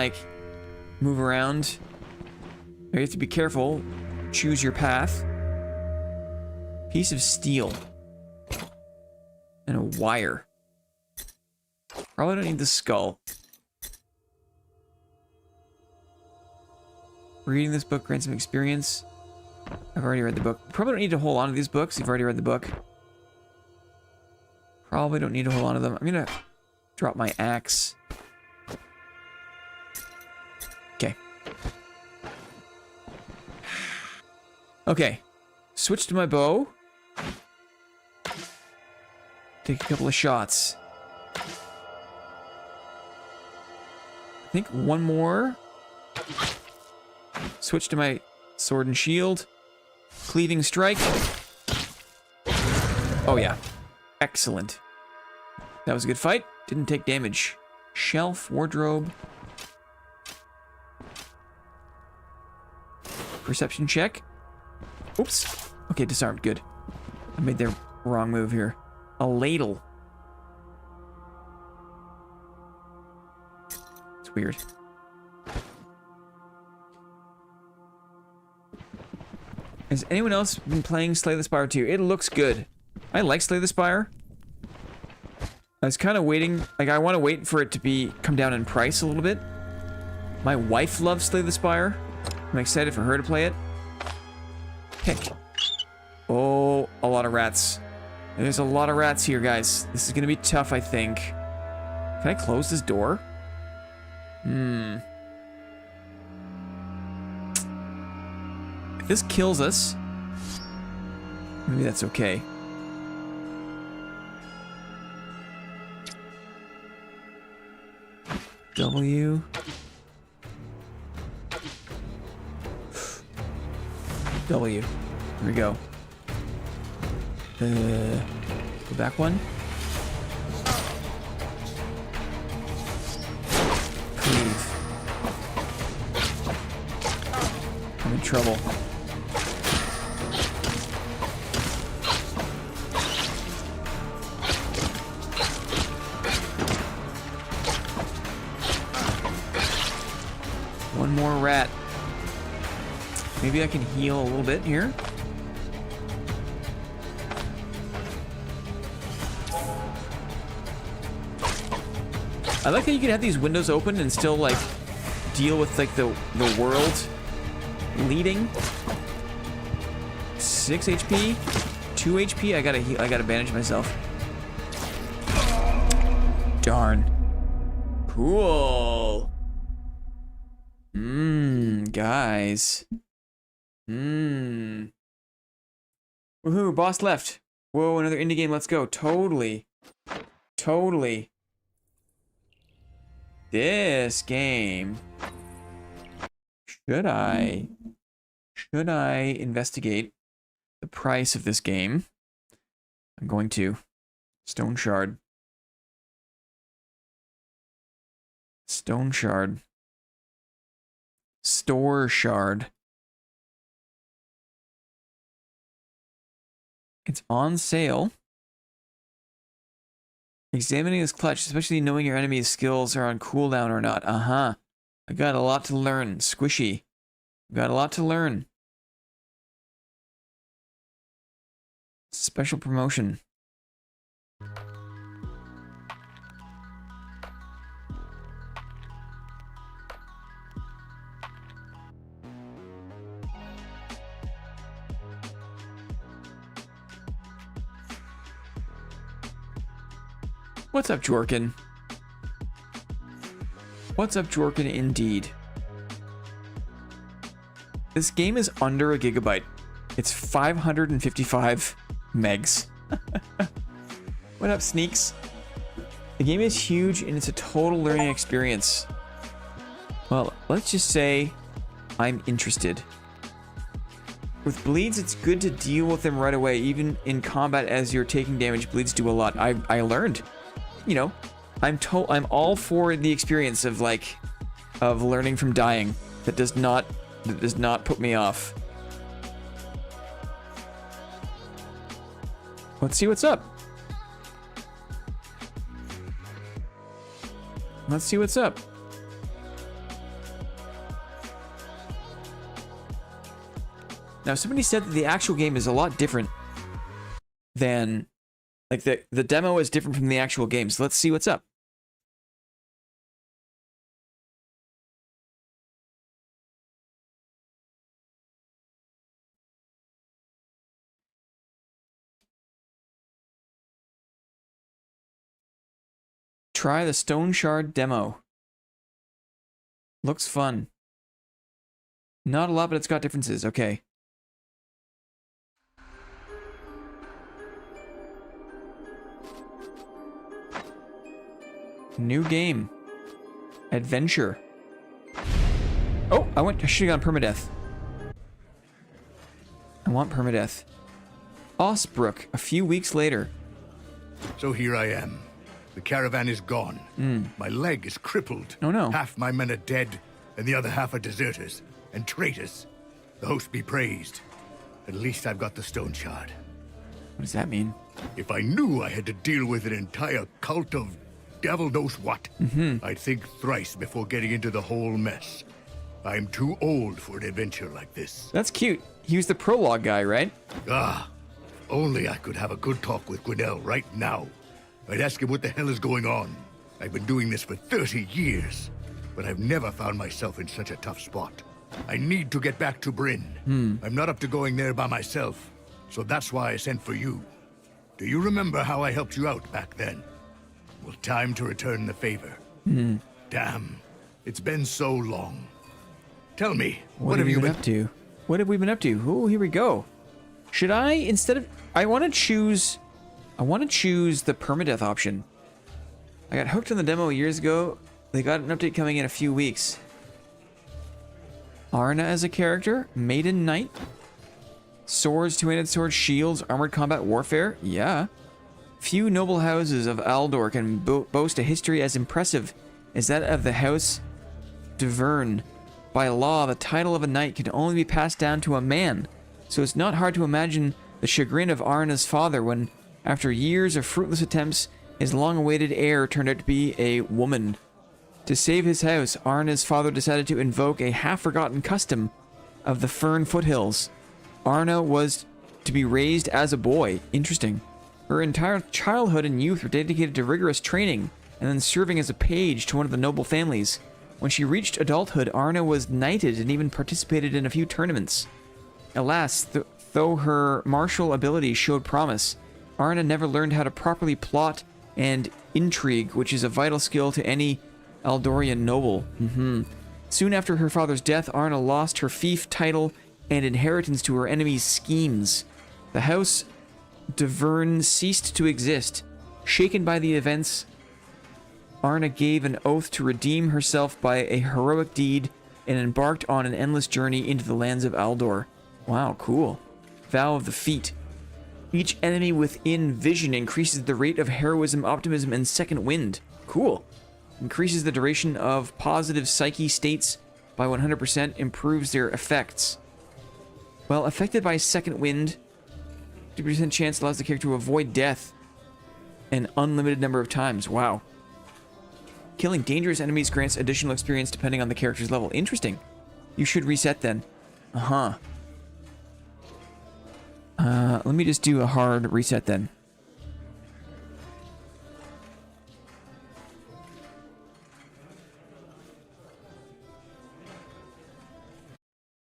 move around. You have to be careful. Choose your path. Piece of steel. And a wire. Probably don't need the skull. Reading this book grants some experience. I've already read the book. Probably don't need to hold on to these books. You've already read the book. Probably don't need to hold on to them. I'm gonna drop my axe. Okay. Okay. Switch to my bow. Take a couple of shots. I think one more. Switch to my sword and shield. Cleaving strike. Oh yeah. Excellent. That was a good fight. Didn't take damage. Shelf, wardrobe. Perception check. Oops. Okay, disarmed. Good. I made the wrong move here. A ladle. It's weird. Has anyone else been playing Slay the Spire 2? It looks good. I like Slay the Spire. I was kind of waiting, I want to wait for it to come down in price a little bit. My wife loves Slay the Spire. I'm excited for her to play it. Pick. Oh, a lot of rats. There's a lot of rats here, guys. This is gonna be tough, I think. Can I close this door? If this kills us, maybe that's okay. W. W. Here we go. Go back one. Cleave. I'm in trouble. One more rat. Maybe I can heal a little bit here. I like how you can have these windows open and still deal with the world leading. 6 HP, 2 HP. I gotta bandage myself. Darn. Cool. Guys. Woohoo, boss left. Whoa, another indie game, let's go. Totally. Totally. This game. Should I investigate the price of this game? I'm going to. Stone Shard. Stone Shard. Store Shard. It's on sale. Examining this clutch, especially knowing your enemy's skills are on cooldown or not. I got a lot to learn. Squishy. Got a lot to learn. Special promotion. What's up, Jorkin? What's up, Jorkin, indeed. This game is under a gigabyte. It's 555 megs. What up, Sneaks? The game is huge and it's a total learning experience. Well, let's just say I'm interested. With bleeds, it's good to deal with them right away, even in combat as you're taking damage. Bleeds do a lot. I learned. You know, I'm all for the experience of learning from dying. That does not put me off. Let's see what's up. Let's see what's up. Now, somebody said that the actual game is a lot different than... Like, the demo is different from the actual game, so let's see what's up. Try the Stone Shard demo. Looks fun. Not a lot, but it's got differences. Okay. New game. Adventure. Oh, I should have gone permadeath. I want permadeath. Osbrook, a few weeks later. So here I am. The caravan is gone. My leg is crippled. Oh no. Half my men are dead, and the other half are deserters and traitors. The host be praised. At least I've got the Stone Shard. What does that mean? If I knew I had to deal with an entire cult of devil knows what, I'd think thrice before getting into the whole mess. I'm too old for an adventure like this. That's cute. He was the prologue guy, right? Ah, if only I could have a good talk with Gwinnell right now. I'd ask him what the hell is going on. I've been doing this for 30 years, but I've never found myself in such a tough spot. I need to get back to Bryn. I'm not up to going there by myself, so that's why I sent for you. Do you remember how I helped you out back then? Well, time to return the favor. Damn, it's been so long. Tell me, what have you been up to? What have we been up to? Oh, here we go. Should I, instead of... I want to choose the permadeath option. I got hooked on the demo years ago. They got an update coming in a few weeks. Arna as a character? Maiden Knight? Swords, two-handed swords, shields, armored combat warfare? Yeah. Few noble houses of Aldor can boast a history as impressive as that of the House de Verne. By law, the title of a knight can only be passed down to a man, so it's not hard to imagine the chagrin of Arna's father when, after years of fruitless attempts, his long-awaited heir turned out to be a woman. To save his house, Arna's father decided to invoke a half-forgotten custom of the Fern Foothills. Arna was to be raised as a boy. Interesting. Her entire childhood and youth were dedicated to rigorous training and then serving as a page to one of the noble families. When she reached adulthood, Arna was knighted and even participated in a few tournaments. Alas, though her martial abilities showed promise, Arna never learned how to properly plot and intrigue, which is a vital skill to any Aldorian noble. Soon after her father's death, Arna lost her fief title and inheritance to her enemy's schemes. The House Deverne ceased to exist. Shaken by the events, Arna gave an oath to redeem herself by a heroic deed and embarked on an endless journey into the lands of Aldor. Wow, cool. Vow of the Feet. Each enemy within vision increases the rate of heroism, optimism, and second wind. Cool. Increases the duration of positive psyche states by 100%, improves their effects. Well, affected by second wind, 50% chance allows the character to avoid death an unlimited number of times. Wow. Killing dangerous enemies grants additional experience depending on the character's level. Interesting. You should reset then. Let me just do a hard reset then.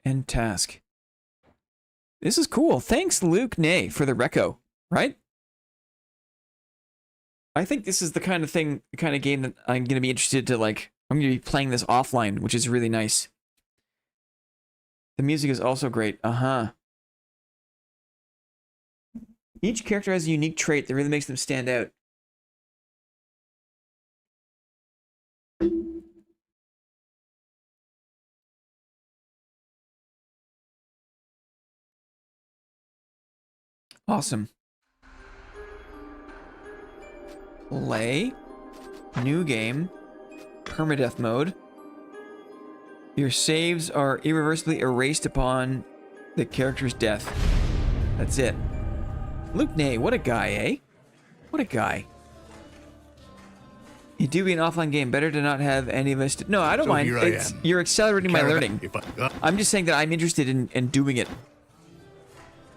End task. This is cool. Thanks, Luke Nay, for the reco, right? I think this is the kind of thing, the kind of game that I'm going to be interested to, like, I'm going to be playing this offline, which is really nice. The music is also great. Each character has a unique trait that really makes them stand out. Awesome. Play. New game. Permadeath mode. Your saves are irreversibly erased upon the character's death. That's it. Luke Nay, what a guy, eh? What a guy. You do be an offline game. Better to not have any of us... No, I don't mind. You're accelerating my learning. I'm just saying that I'm interested in doing it.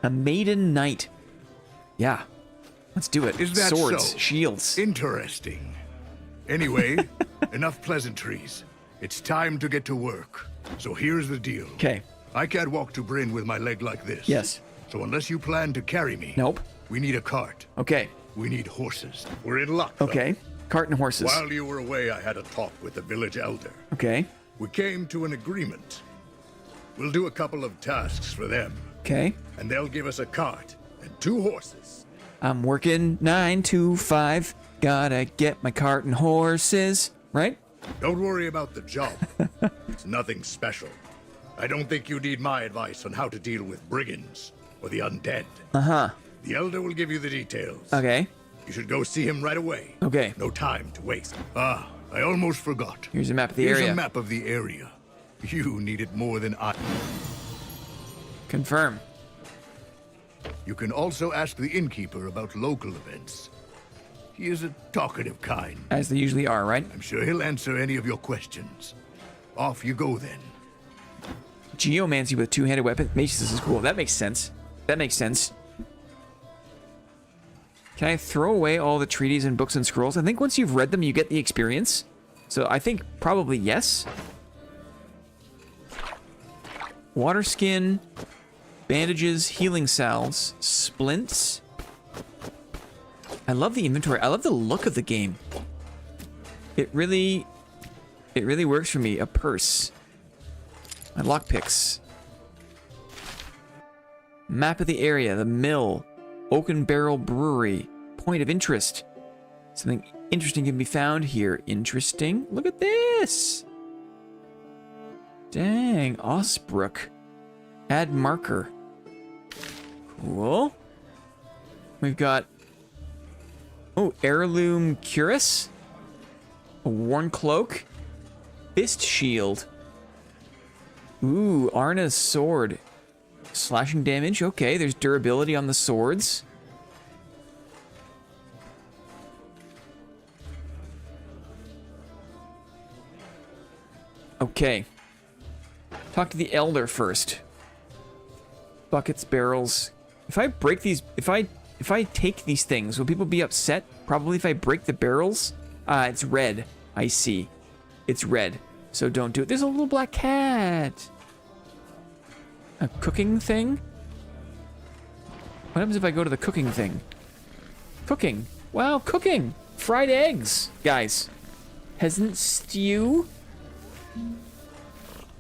A maiden knight. Yeah. Let's do it. Is that Swords, so? Shields. Interesting. Anyway, enough pleasantries. It's time to get to work. So here's the deal. Okay. I can't walk to Bryn with my leg like this. Yes. So unless you plan to carry me... Nope. We need a cart. Okay. We need horses. We're in luck, though. Okay. Cart and horses. While you were away, I had a talk with the village elder. Okay. We came to an agreement. We'll do a couple of tasks for them. Okay. And they'll give us a cart and 2 horses. I'm working 9 to 5. Gotta get my cart and horses. Right? Don't worry about the job. It's nothing special. I don't think you need my advice on how to deal with brigands or the undead. The elder will give you the details. Okay. You should go see him right away. Okay. No time to waste. I almost forgot. Here's a map of the area. Here's a map of the area. You need it more than I. Confirm. You can also ask the innkeeper about local events. He is a talkative kind. As they usually are, right? I'm sure he'll answer any of your questions. Off you go then. Geomancy with 2-handed weapon. Maces is cool. That makes sense. That makes sense. Can I throw away all the treaties and books and scrolls? I think once you've read them, you get the experience. So I think probably yes. Water skin, bandages, healing salves, splints. I love the inventory. I love the look of the game. It really works for me. A purse. My lockpicks. Map of the area, the mill, Oaken Barrel Brewery, point of interest. Something interesting can be found here. Interesting. Look at this. Dang, Osbrook. Add marker. Cool. We've got, oh, heirloom cuirass, a worn cloak, fist shield. Ooh, Arna's sword. Slashing damage. Okay, there's durability on the swords. Okay. Talk to the elder first. Buckets, barrels. If I break these, if I take these things, will people be upset? Probably if I break the barrels. It's red. I see. It's red. So don't do it. There's a little black cat. A cooking thing? What happens if I go to the cooking thing? Cooking. Wow, cooking. fried eggs, guys. Peasant stew.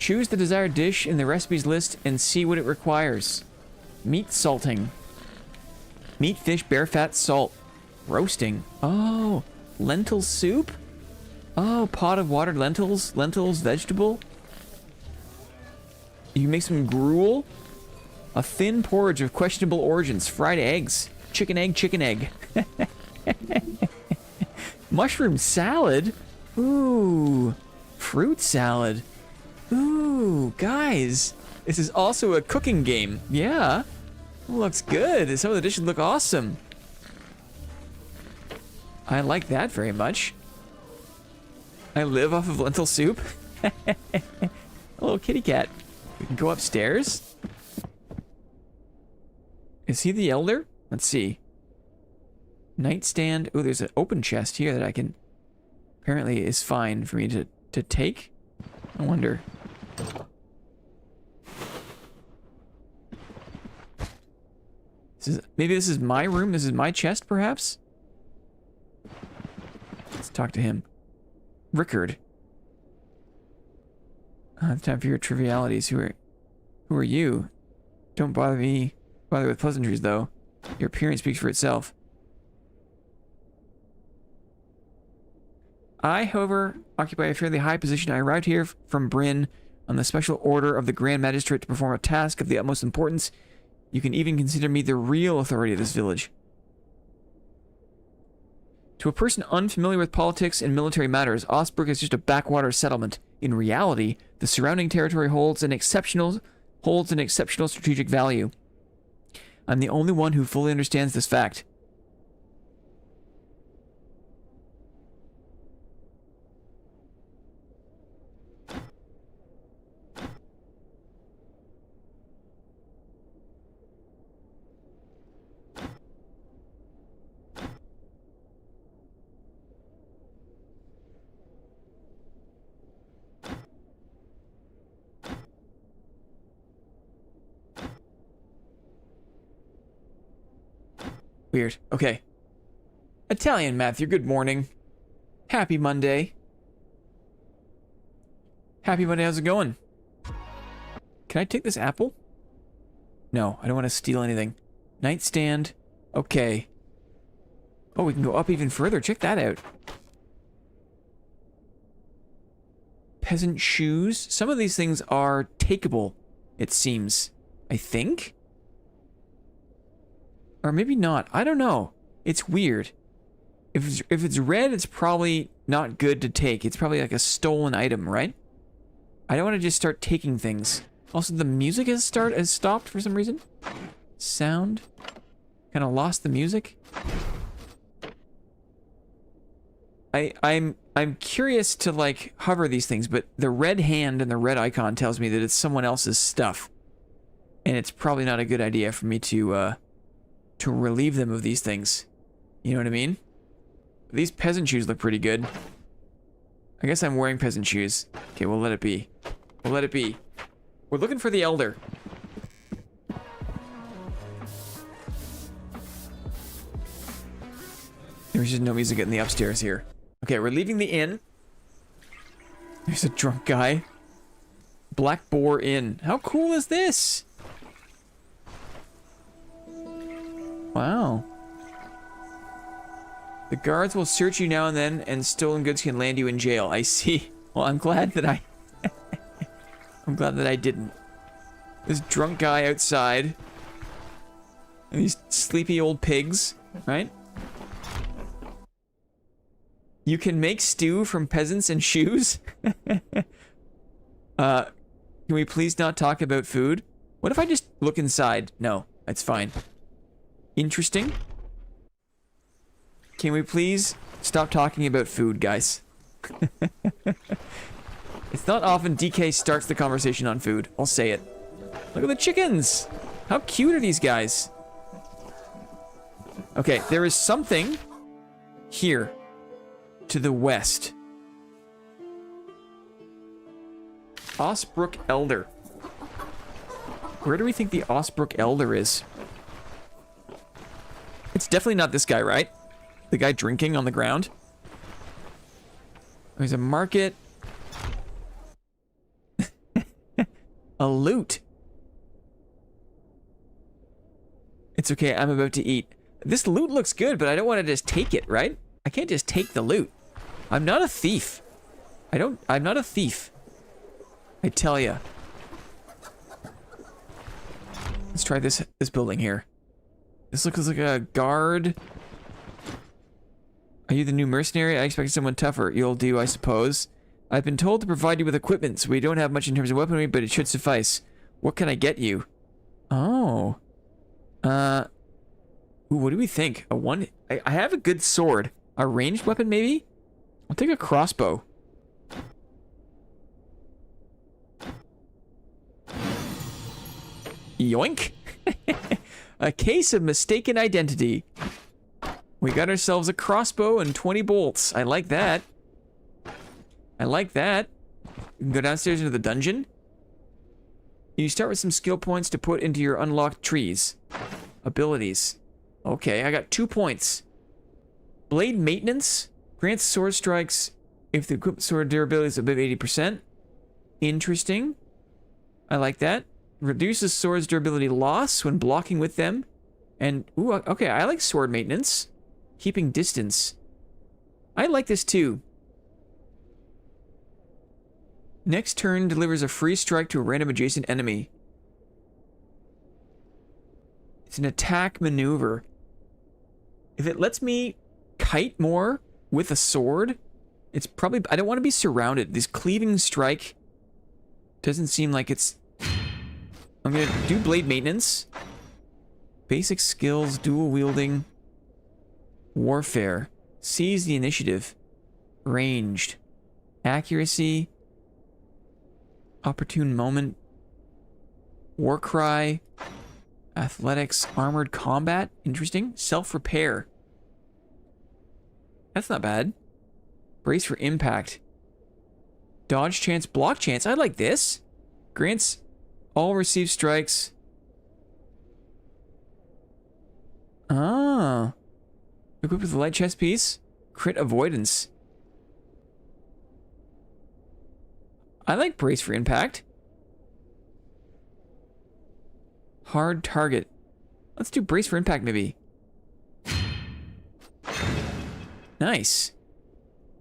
Choose the desired dish in the recipes list and see what it requires. Meat salting. Meat, fish, bear fat, salt. Roasting. Oh, lentil soup? Oh, pot of watered lentils. Lentils, vegetable. You can make some gruel. A thin porridge of questionable origins. Fried eggs. Chicken egg, chicken egg. Mushroom salad? Ooh. Fruit salad. Ooh, guys. This is also a cooking game. Yeah. Looks good. Some of the dishes look awesome. I like that very much. I live off of lentil soup. A little kitty cat. We can go upstairs. Is he the elder? Let's see. Nightstand. Oh, there's an open chest here that I can... Apparently is fine for me to take. I wonder. Maybe this is my room. This is my chest, perhaps? Let's talk to him. Rickard. Time for your trivialities. Who are you? Don't bother me. Bother with pleasantries, though. Your appearance speaks for itself. I, however, occupy a fairly high position. I arrived here from Bryn on the special order of the Grand Magistrate to perform a task of the utmost importance. You can even consider me the real authority of this village. To a person unfamiliar with politics and military matters, Osbrook is just a backwater settlement. In reality, the surrounding territory holds an exceptional strategic value. I'm the only one who fully understands this fact. Weird. Okay. Italian Matthew, good morning. Happy Monday. Happy Monday, how's it going? Can I take this apple? No, I don't want to steal anything. Nightstand. Okay. Oh, we can go up even further. Check that out. Peasant shoes. Some of these things are takeable, it seems. I think? Or maybe not. I don't know. It's weird. If it's red, it's probably not good to take. It's probably like a stolen item, right? I don't want to just start taking things. Also, the music has stopped for some reason. Sound. Kind of lost the music. I'm curious to like hover these things, but the red hand and the red icon tells me that it's someone else's stuff. And it's probably not a good idea for me to relieve them of these things. You know what I mean? These peasant shoes look pretty good. I guess I'm wearing peasant shoes. Okay, we'll let it be. We'll let it be. We're looking for the elder. There's just no music in the upstairs here. Okay, we're leaving the inn. There's a drunk guy. Black Boar Inn. How cool is this? Wow. The guards will search you now and then, and stolen goods can land you in jail. I see. Well, I'm glad that I... I'm glad that I didn't. This drunk guy outside. And these sleepy old pigs, right? You can make stew from peasants and shoes? Can we please not talk about food? What if I just look inside? No, that's fine. Interesting. Can we please stop talking about food, guys? It's not often DK starts the conversation on food. I'll say it. Look at the chickens! How cute are these guys? Okay, there is something here to the west. Osbrook Elder. Where do we think the Osbrook Elder is? It's definitely not this guy, right? The guy drinking on the ground? There's a market. A loot. It's okay, I'm about to eat. This loot looks good, but I don't want to just take it, right? I can't just take the loot. I'm not a thief. I'm not a thief. I tell ya. Let's try this building here. This looks like a guard. Are you the new mercenary? I expected someone tougher. You'll do, I suppose. I've been told to provide you with equipment, so we don't have much in terms of weaponry, but it should suffice. What can I get you? Oh. Ooh, what do we think? I have a good sword. A ranged weapon, maybe? I'll take a crossbow. Yoink. A case of mistaken identity. We got ourselves a crossbow and 20 bolts. I like that. I like that. You can go downstairs into the dungeon. You start with some skill points to put into your unlocked trees. Abilities. Okay, I got 2 points. Blade maintenance. Grants sword strikes if the equipped sword durability is above 80%. Interesting. I like that. Reduces sword's durability loss when blocking with them. And, ooh, okay, I like sword maintenance. Keeping distance. I like this too. Next turn delivers a free strike to a random adjacent enemy. It's an attack maneuver. If it lets me kite more with a sword, it's probably... I don't want to be surrounded. This cleaving strike doesn't seem like it's... I'm going to do blade maintenance. Basic skills, dual wielding. Warfare. Seize the initiative. Ranged. Accuracy. Opportune moment. War cry. Athletics. Armored combat. Interesting. Self-repair. That's not bad. Brace for impact. Dodge chance, block chance. I like this. Grants all received strikes. Ah. Equipped with a light chest piece. Crit avoidance. I like brace for impact. Hard target. Let's do brace for impact maybe. Nice.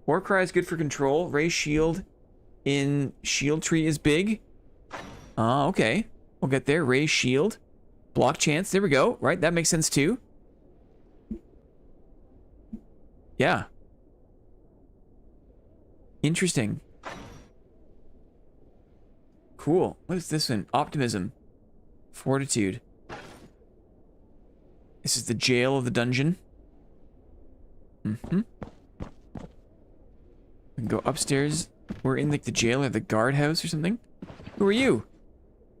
War cry is good for control. Raise shield in shield tree is big. Ah, okay. We'll get there. Raise shield. Block chance. There we go. Right, that makes sense too. Yeah. Interesting. Cool. What is this one? Optimism. Fortitude. This is the jail of the dungeon. Mm-hmm. We can go upstairs. We're in like the jail or the guardhouse or something. Who are you?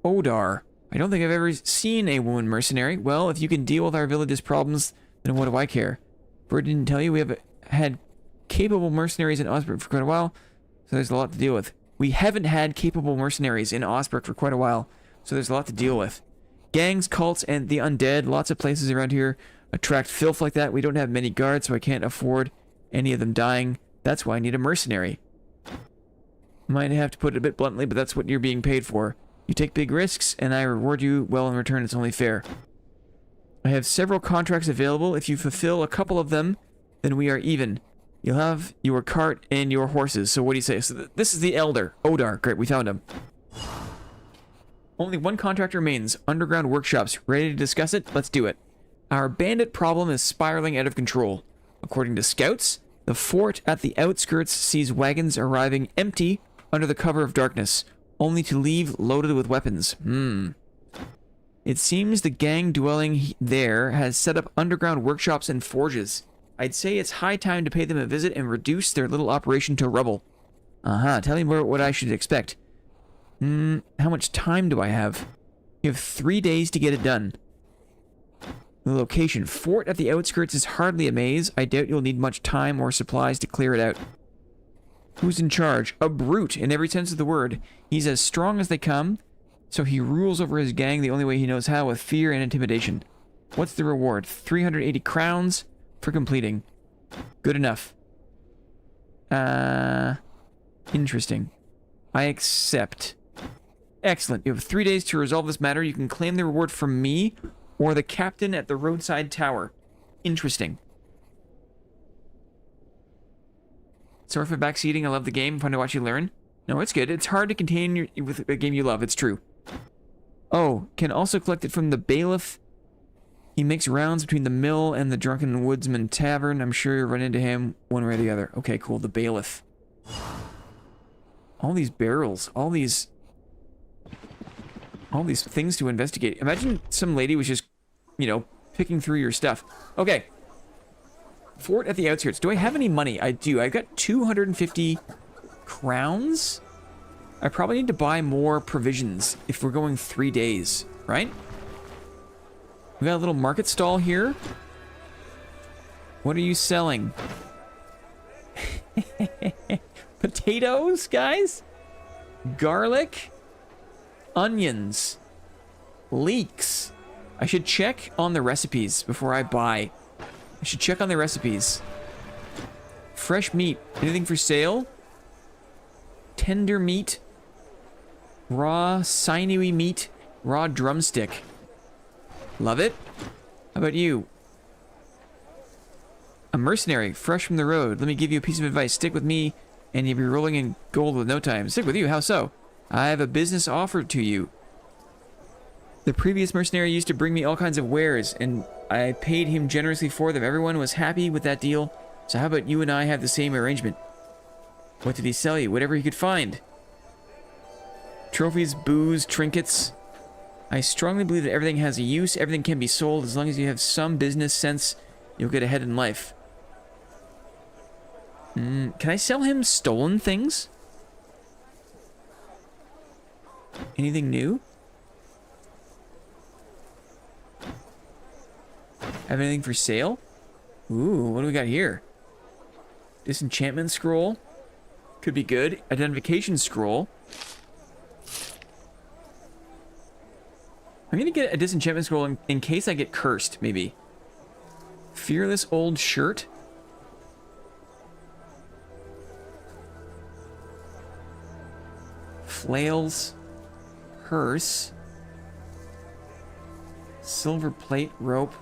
Odar. I don't think I've ever seen a woman mercenary. Well, if you can deal with our village's problems, then what do I care? Bird didn't tell you we have had capable mercenaries in Osbrook for quite a while, so there's a lot to deal with. We haven't had capable mercenaries in Osbrook for quite a while, so there's a lot to deal with. Gangs, cults, and the undead. Lots of places around here attract filth like that. We don't have many guards, so I can't afford any of them dying. That's why I need a mercenary. Might have to put it a bit bluntly, but that's what you're being paid for. You take big risks, and I reward you well in return. It's only fair. I have several contracts available. If you fulfill a couple of them, then we are even. You'll have your cart and your horses. So what do you say? So this is the Elder. Odar. Great, we found him. Only one contract remains. Underground workshops. Ready to discuss it? Let's do it. Our bandit problem is spiraling out of control. According to scouts, the fort at the outskirts sees wagons arriving empty under the cover of darkness, only to leave loaded with weapons. It seems the gang dwelling there has set up underground workshops and forges. I'd say it's high time to pay them a visit and reduce their little operation to rubble. Tell me more what I should expect. How much time do I have? You have 3 days to get it done. The location. Fort at the outskirts is hardly a maze. I doubt you'll need much time or supplies to clear it out. Who's in charge? A brute, in every sense of the word. He's as strong as they come, so he rules over his gang the only way he knows how, with fear and intimidation. What's the reward? 380 crowns for completing. Good enough. Interesting. I accept. Excellent. You have 3 days to resolve this matter. You can claim the reward from me or the captain at the roadside tower. Interesting. Sorry for backseating. I love the game. Fun to watch you learn. No, it's good. It's hard to contain with a game you love. It's true. Oh, can also collect it from the bailiff. He makes rounds between the mill and the Drunken Woodsman Tavern. I'm sure you'll run into him one way or the other. Okay, cool. The bailiff. All these barrels. All these things to investigate. Imagine some lady was just, you know, picking through your stuff. Okay. Fort at the outskirts. Do I have any money? I do. I've got 250 crowns. I probably need to buy more provisions if we're going 3 days, right? We got a little market stall here. What are you selling? Potatoes, guys? Garlic? Onions? Leeks? I should check on the recipes before I buy. I should check on the recipes. Fresh meat. Anything for sale? Tender meat. Raw, sinewy meat. Raw drumstick. Love it. How about you? A mercenary, fresh from the road. Let me give you a piece of advice. Stick with me, and you'll be rolling in gold with no time. Stick with you? How so? I have a business offer to you. The previous mercenary used to bring me all kinds of wares, and I paid him generously for them. Everyone was happy with that deal. So how about you and I have the same arrangement? What did he sell you? Whatever he could find. Trophies, booze, trinkets. I strongly believe that everything has a use. Everything can be sold. As long as you have some business sense, you'll get ahead in life. Can I sell him stolen things? Anything new? Have anything for sale? Ooh, what do we got here? Disenchantment scroll. Could be good. Identification scroll. I'm gonna get a disenchantment scroll in case I get cursed, maybe. Fearless old shirt. Flails. Purse. Silver plate, rope.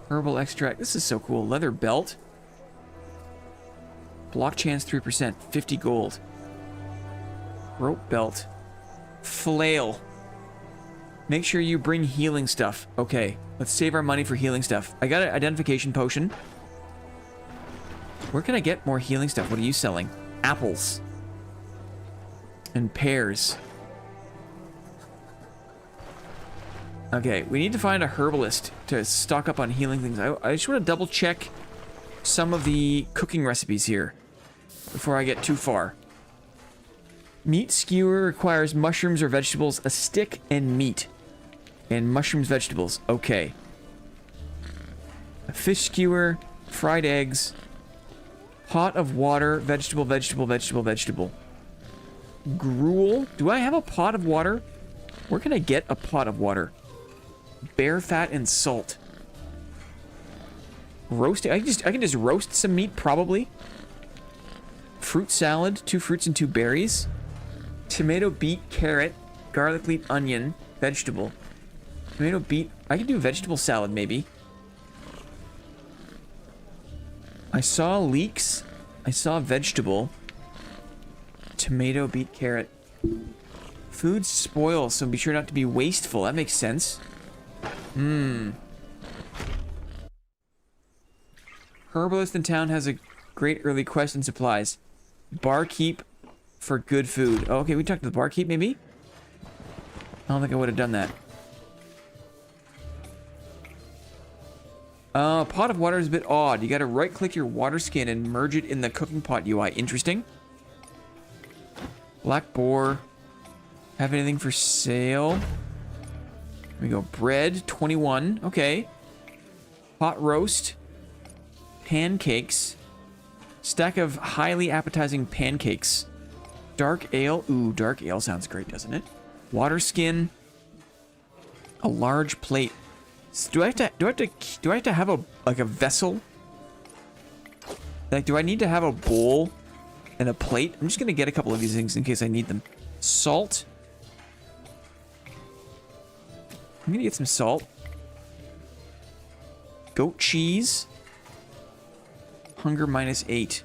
Herbal extract. This is so cool. Leather belt. Block chance 3%. 50 gold. Rope belt. Flail. Make sure you bring healing stuff. Okay, let's save our money for healing stuff. I got an identification potion. Where can I get more healing stuff? What are you selling? Apples. And pears. Okay, we need to find a herbalist to stock up on healing things. I just want to double check some of the cooking recipes here before I get too far. Meat skewer requires mushrooms or vegetables, a stick, and meat. And mushrooms, vegetables. Okay. A fish skewer, fried eggs, pot of water, vegetable, vegetable, vegetable, vegetable. Gruel. Do I have a pot of water? Where can I get a pot of water? Bear fat and salt. Roasting. I can just roast some meat, probably. Fruit salad, 2 fruits and 2 berries. Tomato, beet, carrot, garlic, leek, onion, vegetable. Tomato, beet. I can do vegetable salad, maybe. I saw leeks. I saw vegetable. Tomato, beet, carrot. Food spoils, so be sure not to be wasteful. That makes sense. Herbalist in town has a great early quest and supplies. Barkeep for good food. Oh, okay, we talked to the barkeep, maybe? I don't think I would have done that. Pot of water is a bit odd. You gotta right-click your water skin and merge it in the cooking pot UI. Interesting. Black boar. Have anything for sale? Here we go. Bread, 21. Okay. Pot roast. Pancakes. Stack of highly appetizing pancakes. Dark ale. Ooh, dark ale sounds great, doesn't it? Water skin. A large plate. Do I have to have a vessel? Like, do I need to have a bowl and a plate. I'm just going to get a couple of these things in case I need them. Salt. I'm going to get some salt. Goat cheese. Hunger -8.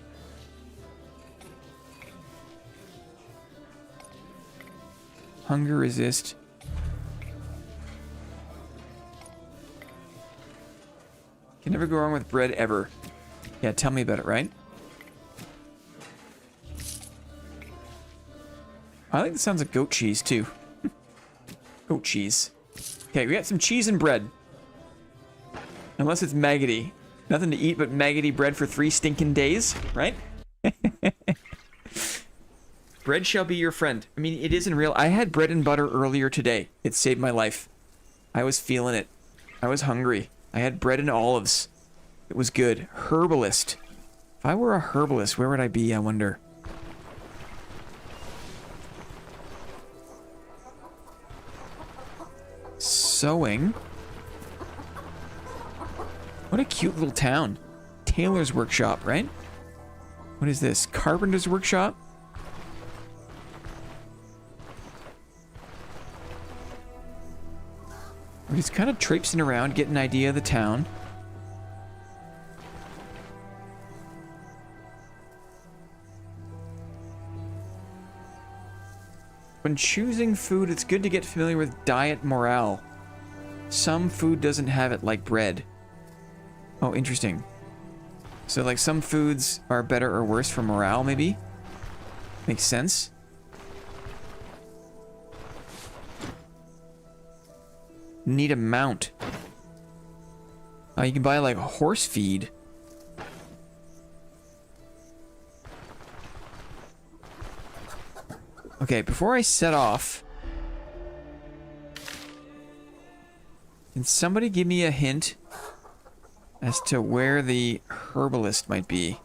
Hunger resist. Can never go wrong with bread ever. Yeah, tell me about it, right? I like the sounds of goat cheese, too. Goat cheese. Okay, we got some cheese and bread. Unless it's maggoty. Nothing to eat but maggoty bread for 3 stinking days, right? Bread shall be your friend. I mean, it isn't real. I had bread and butter earlier today. It saved my life. I was feeling it. I was hungry. I had bread and olives. It was good. Herbalist. If I were a herbalist, where would I be, I wonder? Sewing. What a cute little town. Tailor's workshop, right? What is this? Carpenter's workshop? We're just kind of traipsing around, getting an idea of the town. When choosing food, it's good to get familiar with diet morale. Some food doesn't have it, like bread. Oh, interesting. So, like, some foods are better or worse for morale, maybe? Makes sense. Need a mount. You can buy, like, horse feed. Okay, before I set off, can somebody give me a hint as to where the herbalist might be?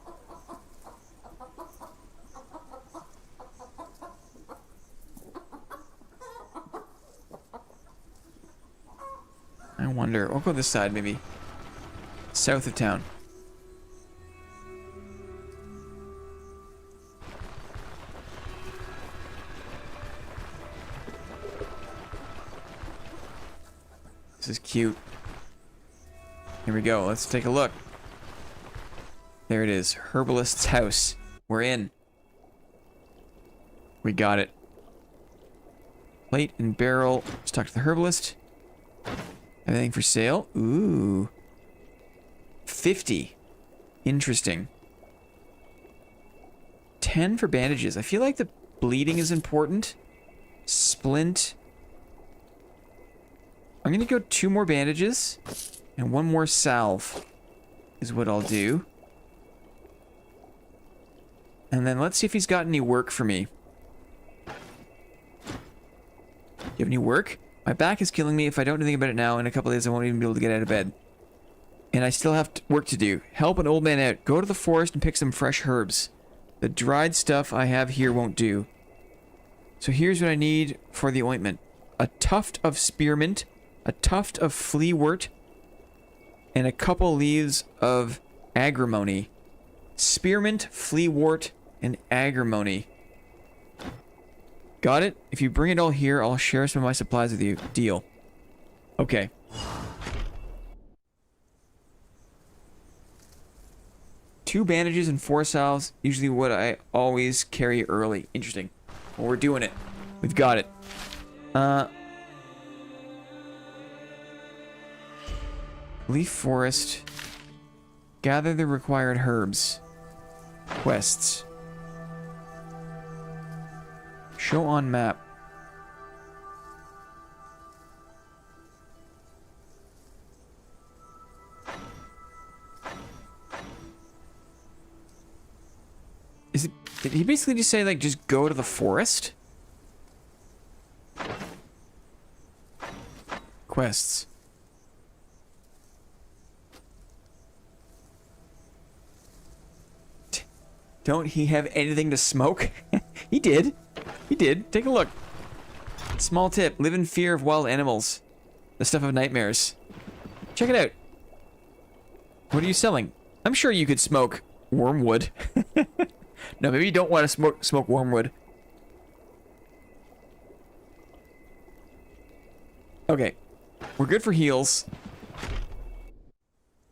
I wonder. I'll go this side, maybe. South of town. This is cute. Here we go. Let's take a look. There it is. Herbalist's house. We're in. We got it. Plate and barrel. Let's talk to the herbalist. Everything for sale? Ooh. 50. Interesting. 10 for bandages. I feel like the bleeding is important. Splint. I'm going to go 2 more bandages. And 1 more salve is what I'll do. And then let's see if he's got any work for me. Do you have any work? My back is killing me. If I don't do anything about it now, in a couple of days I won't even be able to get out of bed. And I still have work to do. Help an old man out. Go to the forest and pick some fresh herbs. The dried stuff I have here won't do. So here's what I need for the ointment. A tuft of spearmint, a tuft of fleawort, and a couple leaves of agrimony. Spearmint, fleawort, and agrimony. Got it? If you bring it all here, I'll share some of my supplies with you. Deal. Okay. Two bandages and 4 salves. Usually what I always carry early. Interesting. Well, we're doing it. We've got it. Leaf forest. Gather the required herbs. Quests. Show on map. Is it... Did he basically just say, like, just go to the forest? Quests. Don't he have anything to smoke? He did. He did. Take a look. Small tip. Live in fear of wild animals. The stuff of nightmares. Check it out. What are you selling? I'm sure you could smoke wormwood. No, maybe you don't want to smoke wormwood. Okay. We're good for heals.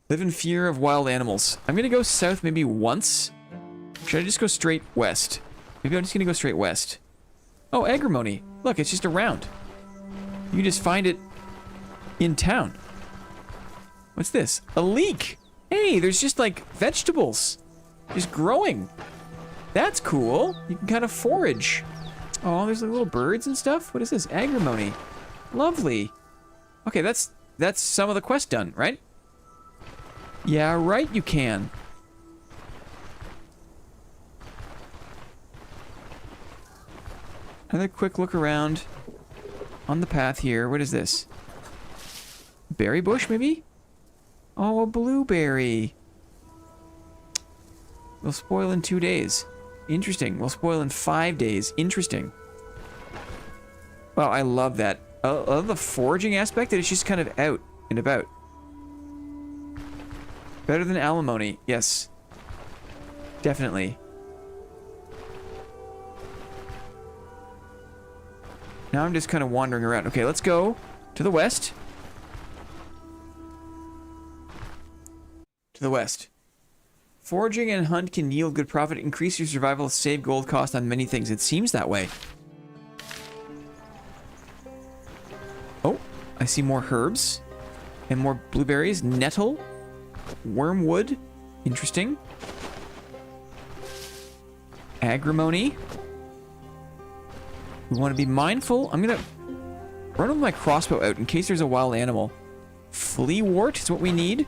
Live in fear of wild animals. I'm gonna go south maybe once. Should I just go straight west? Maybe I'm just gonna go straight west. Oh, agrimony. Look, it's just around. You can just find it in town. What's this? A leek! Hey, there's just like vegetables. Just growing. That's cool. You can kind of forage. Oh, there's like little birds and stuff. What is this? Agrimony. Lovely. Okay, that's some of the quest done, right? Yeah, right, you can. Another quick look around on the path here. What is this? Berry bush, maybe? Oh, a blueberry. Will spoil in 2 days. Interesting. Will spoil in 5 days. Interesting. Wow, I love that. I love the foraging aspect, that it's just kind of out and about. Better than alimony. Yes. Definitely. Now I'm just kind of wandering around. Okay, let's go to the west. To the west. Foraging and hunt can yield good profit, increase your survival, save gold cost on many things. It seems that way. Oh, I see more herbs and more blueberries. Nettle, wormwood, interesting. Agrimony. We want to be mindful. I'm gonna run with my crossbow out in case there's a wild animal. Fleawort is what we need.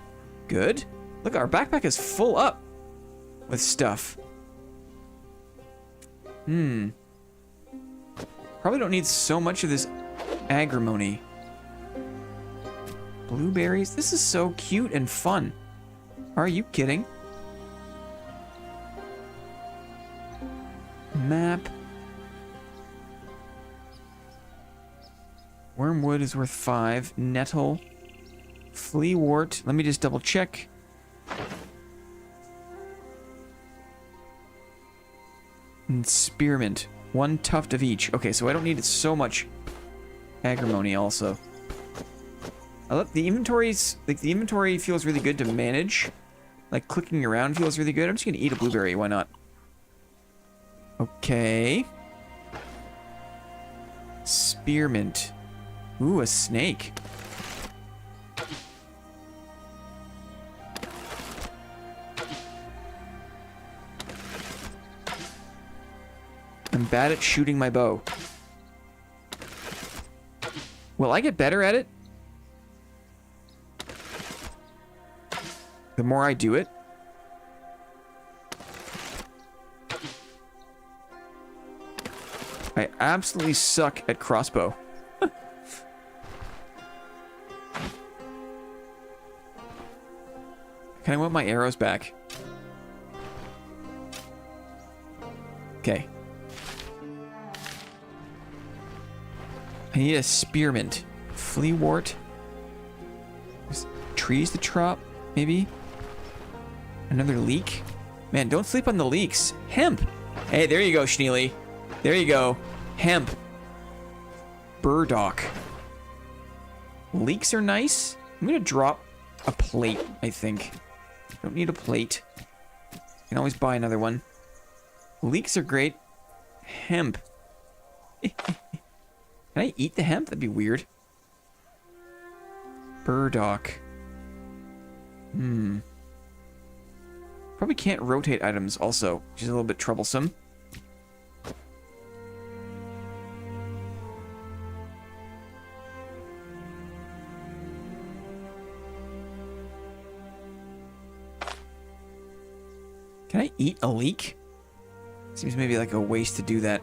Good. Look, our backpack is full up with stuff. Probably don't need so much of this agrimony. Blueberries. This is so cute and fun. Are you kidding? Map. Wormwood is worth 5. Nettle. Fleawort. Let me just double check. And spearmint. 1 tuft of each. Okay, so I don't need so much agrimony also. I love the inventories. Like, the inventory feels really good to manage. Like, clicking around feels really good. I'm just gonna eat a blueberry. Why not? Okay. Spearmint. Ooh, a snake. I'm bad at shooting my bow. Will I get better at it? The more I do it? I absolutely suck at crossbow. Can I want my arrows back? Okay. I need a spearmint. Fleawort. There's trees to chop, maybe? Another leek? Man, don't sleep on the leeks. Hemp! Hey, there you go, Schneely. There you go. Hemp. Burdock. Leeks are nice. I'm gonna drop a plate, I think. Don't need a plate. You can always buy another one. Leeks are great. Hemp. Can I eat the hemp? That'd be weird. Burdock. Probably can't rotate items also, which is a little bit troublesome. Can I eat a leek? Seems maybe like a waste to do that.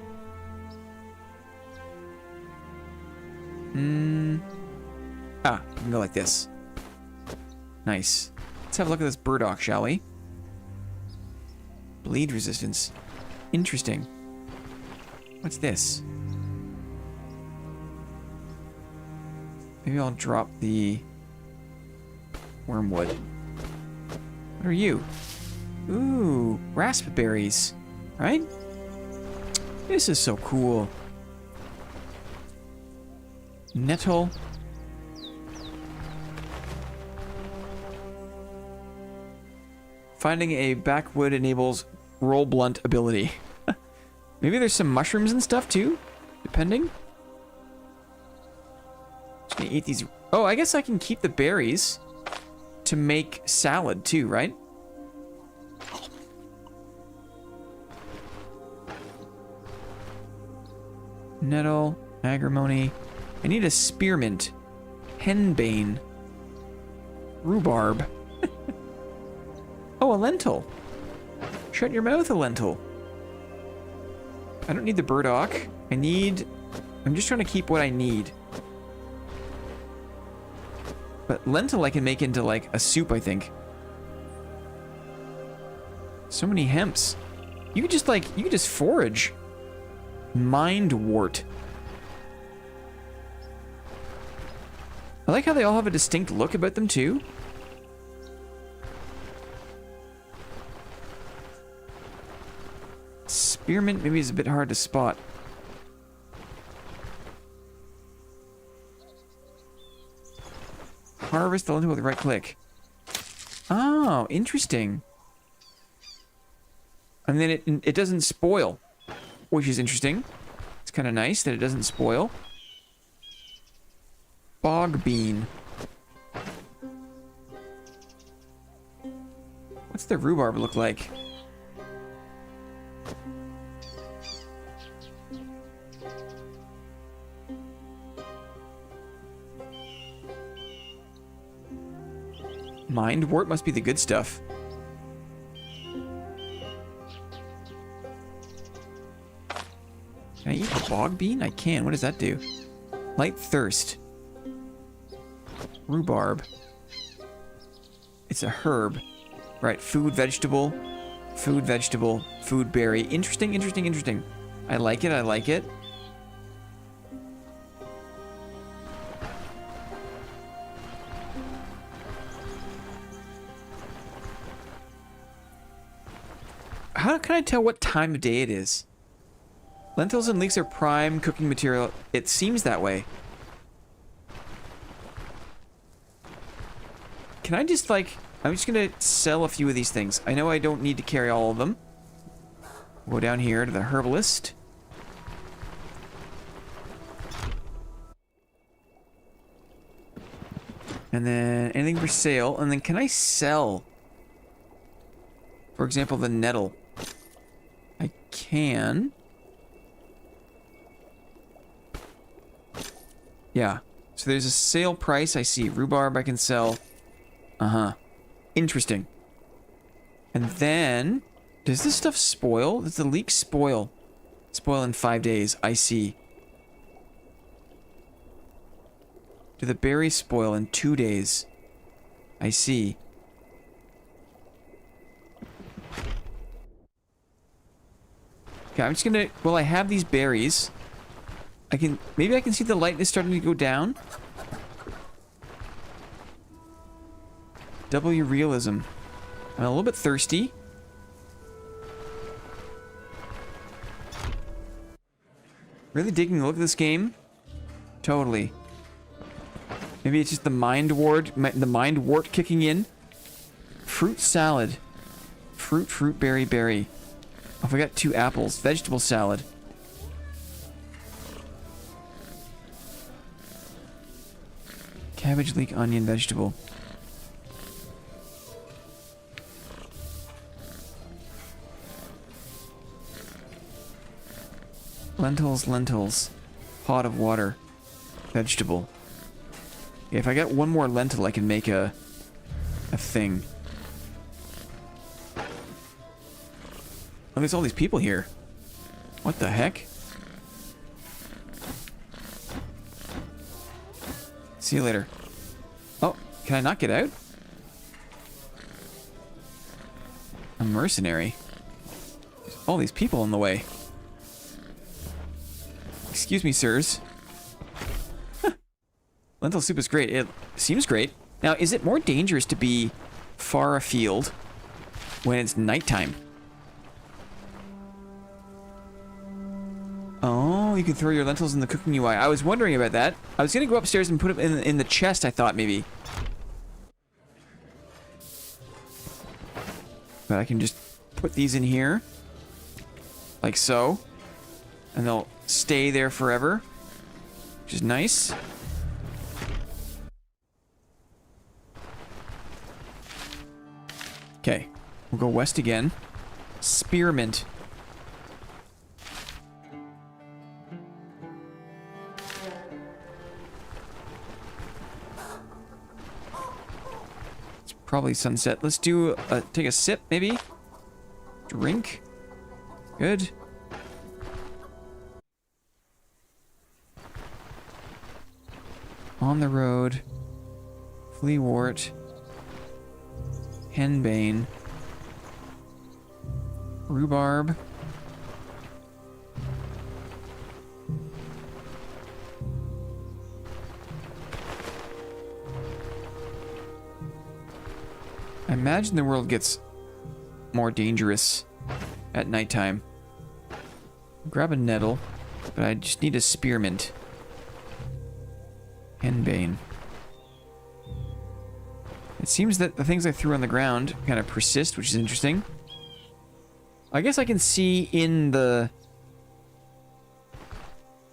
Ah, we can go like this. Nice. Let's have a look at this burdock, shall we? Bleed resistance. Interesting. What's this? Maybe I'll drop the wormwood. What are you? Ooh, raspberries. Right? This is so cool. Nettle. Finding a backwood enables roll blunt ability. Maybe there's some mushrooms and stuff too, depending. Just gonna eat these. Oh, I guess I can keep the berries to make salad too, right? Nettle, agrimony. I need a spearmint, henbane, rhubarb. Oh, a lentil. Shut your mouth, a lentil. I don't need the burdock. I'm just trying to keep what I need. But lentil I can make into like a soup, I think. So many hemps. You could just forage. Mindwort. I like how they all have a distinct look about them too. Spearmint maybe is a bit hard to spot. Harvest the lentil with right click. Oh, interesting. And then it doesn't spoil, which is interesting. It's kind of nice that it doesn't spoil. Bog bean. What's the rhubarb look like? Mindwort must be the good stuff. Can I eat a bog bean? I can. What does that do? Light thirst. Rhubarb. It's a herb. Right, food vegetable, food vegetable, food berry. Interesting, interesting, interesting. I like it, I like it. How can I tell what time of day it is? Lentils and leeks are prime cooking material. It seems that way. Can I just like... I'm just gonna sell a few of these things. I know I don't need to carry all of them. We'll go down here to the herbalist. And then anything for sale. And then can I sell? For example, the nettle. I can. Yeah. So there's a sale price. I see rhubarb I can sell. Uh-huh. Interesting. And then, does this stuff spoil? Does the leek spoil? Spoil in 5 days. I see. Do the berries spoil in 2 days? I see. Okay, I'm just gonna... Well, I have these berries. I can... Maybe I can see the lightness starting to go down. W realism. I'm a little bit thirsty. Really digging a look at this game? Totally. Maybe it's just the mindwort kicking in. Fruit salad. Fruit, berry, berry. Oh, I got 2 apples. Vegetable salad. Cabbage, leek, onion, vegetable. Lentils, lentils. Pot of water. Vegetable. Yeah, if I get one more lentil, I can make a thing. Oh, there's all these people here. What the heck? See you later. Oh, can I not get out? A mercenary. There's all these people in the way. Excuse me, sirs. Huh. Lentil soup is great. It seems great. Now, is it more dangerous to be far afield when it's nighttime? you can throw your lentils in the cooking UI. I was wondering about that. I was gonna go upstairs and put them in the chest, I thought, maybe. But I can just put these in here. Like so. And they'll stay there forever. Which is nice. Okay. We'll go west again. Spearmint. It's probably sunset. Let's do take a sip, maybe. Drink. Good. On the road. Fleawort. Henbane. Rhubarb. I imagine the world gets more dangerous at nighttime. Grab a nettle, but I just need a spearmint. Henbane. It seems that the things I threw on the ground kind of persist, which is interesting. I guess I can see in the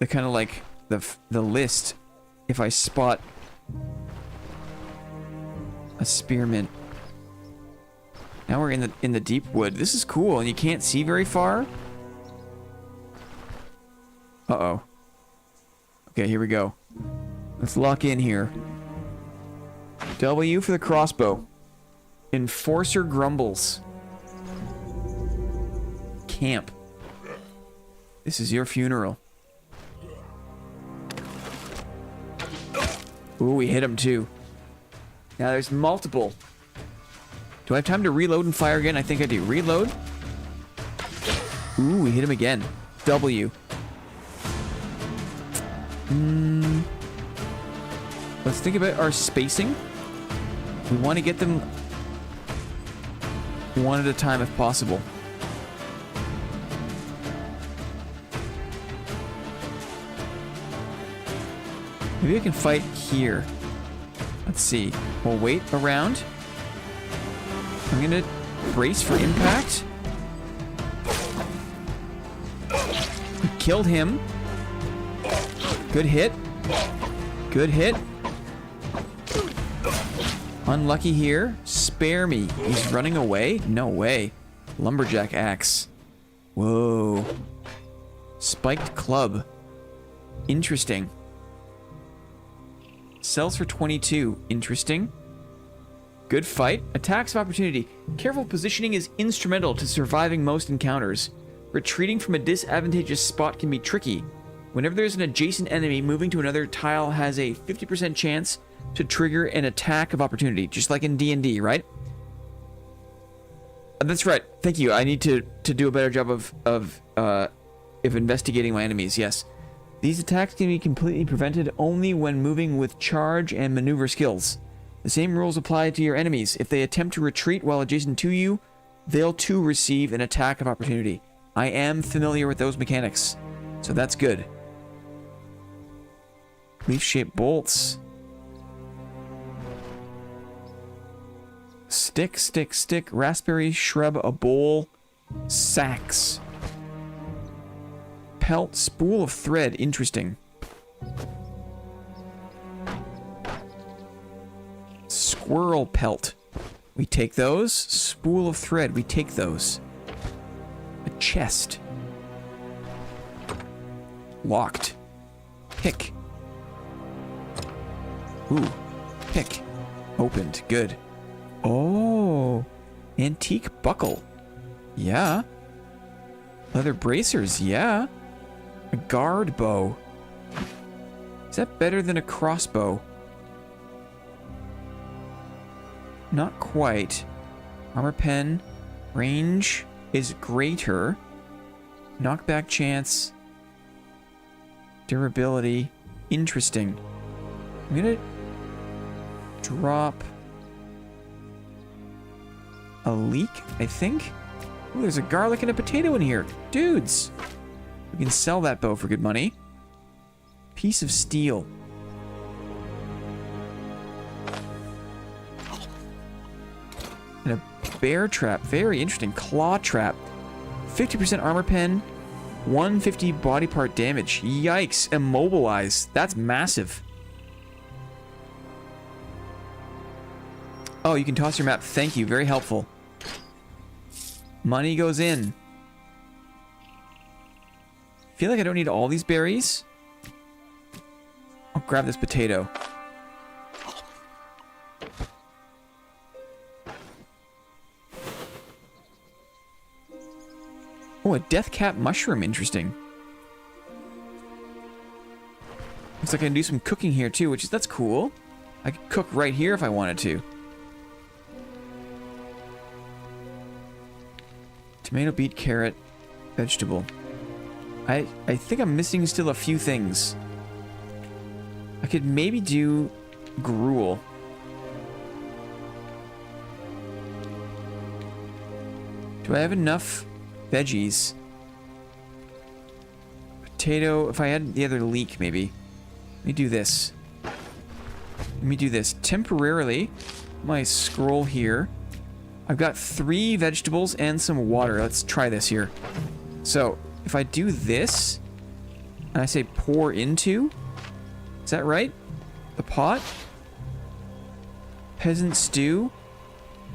kind of like the list if I spot a spearmint. Now we're in the deep wood. This is cool, and you can't see very far. Uh-oh. Okay, here we go. Let's lock in here. W for the crossbow. Enforcer grumbles. Camp. This is your funeral. Ooh, we hit him too. Now there's multiple. Do I have time to reload and fire again? I think I do. Reload. Ooh, we hit him again. W. Let's think about our spacing. We want to get them one at a time if possible. Maybe I can fight here. Let's see. We'll wait around. I'm gonna brace for impact. We killed him. Good hit. Good hit. Unlucky here. Spare me. He's running away? No way. Lumberjack axe. Whoa. Spiked club. Interesting. Sells for 22. Interesting. Good fight. Attacks of opportunity. Careful positioning is instrumental to surviving most encounters. Retreating from a disadvantageous spot can be tricky. Whenever there's an adjacent enemy, moving to another tile has a 50% chance to trigger an attack of opportunity, just like in D&D, right? That's right. Thank you. I need to do a better job of investigating my enemies. Yes. These attacks can be completely prevented only when moving with charge and maneuver skills. The same rules apply to your enemies. If they attempt to retreat while adjacent to you, they'll too receive an attack of opportunity. I am familiar with those mechanics, so that's good. Leaf-shaped bolts. Stick, stick, stick. Raspberry, shrub, a bowl. Sacks. Pelt, spool of thread. Interesting. Squirrel pelt. We take those. Spool of thread. We take those. A chest. Locked. Pick. Ooh. Pick. Opened. Good. Oh. Antique buckle. Yeah. Leather bracers. Yeah. A guard bow. Is that better than a crossbow? Not quite. Armor pen. Range is greater. Knockback chance. Durability. Interesting. I'm gonna drop a leek, I think. Ooh, there's a garlic and a potato in here. Dudes! We can sell that bow for good money. Piece of steel. And a bear trap. Very interesting. Claw trap. 50% armor pen. 150 body part damage. Yikes. Immobilize. That's massive. Oh, you can toss your map. Thank you. Very helpful. Money goes in. Feel like I don't need all these berries. I'll grab this potato. Oh, a death cap mushroom. Interesting. Looks like I can do some cooking here too, that's cool. I could cook right here if I wanted to. Tomato, beet, carrot, vegetable. I think I'm missing still a few things. I could maybe do gruel. Do I have enough veggies? Potato, if I had the other leek maybe. Let me do this. Let me do this. Temporarily, my scroll here. I've got 3 vegetables and some water. Let's try this here. So, if I do this, and I say pour into, is that right? The pot? Peasant stew,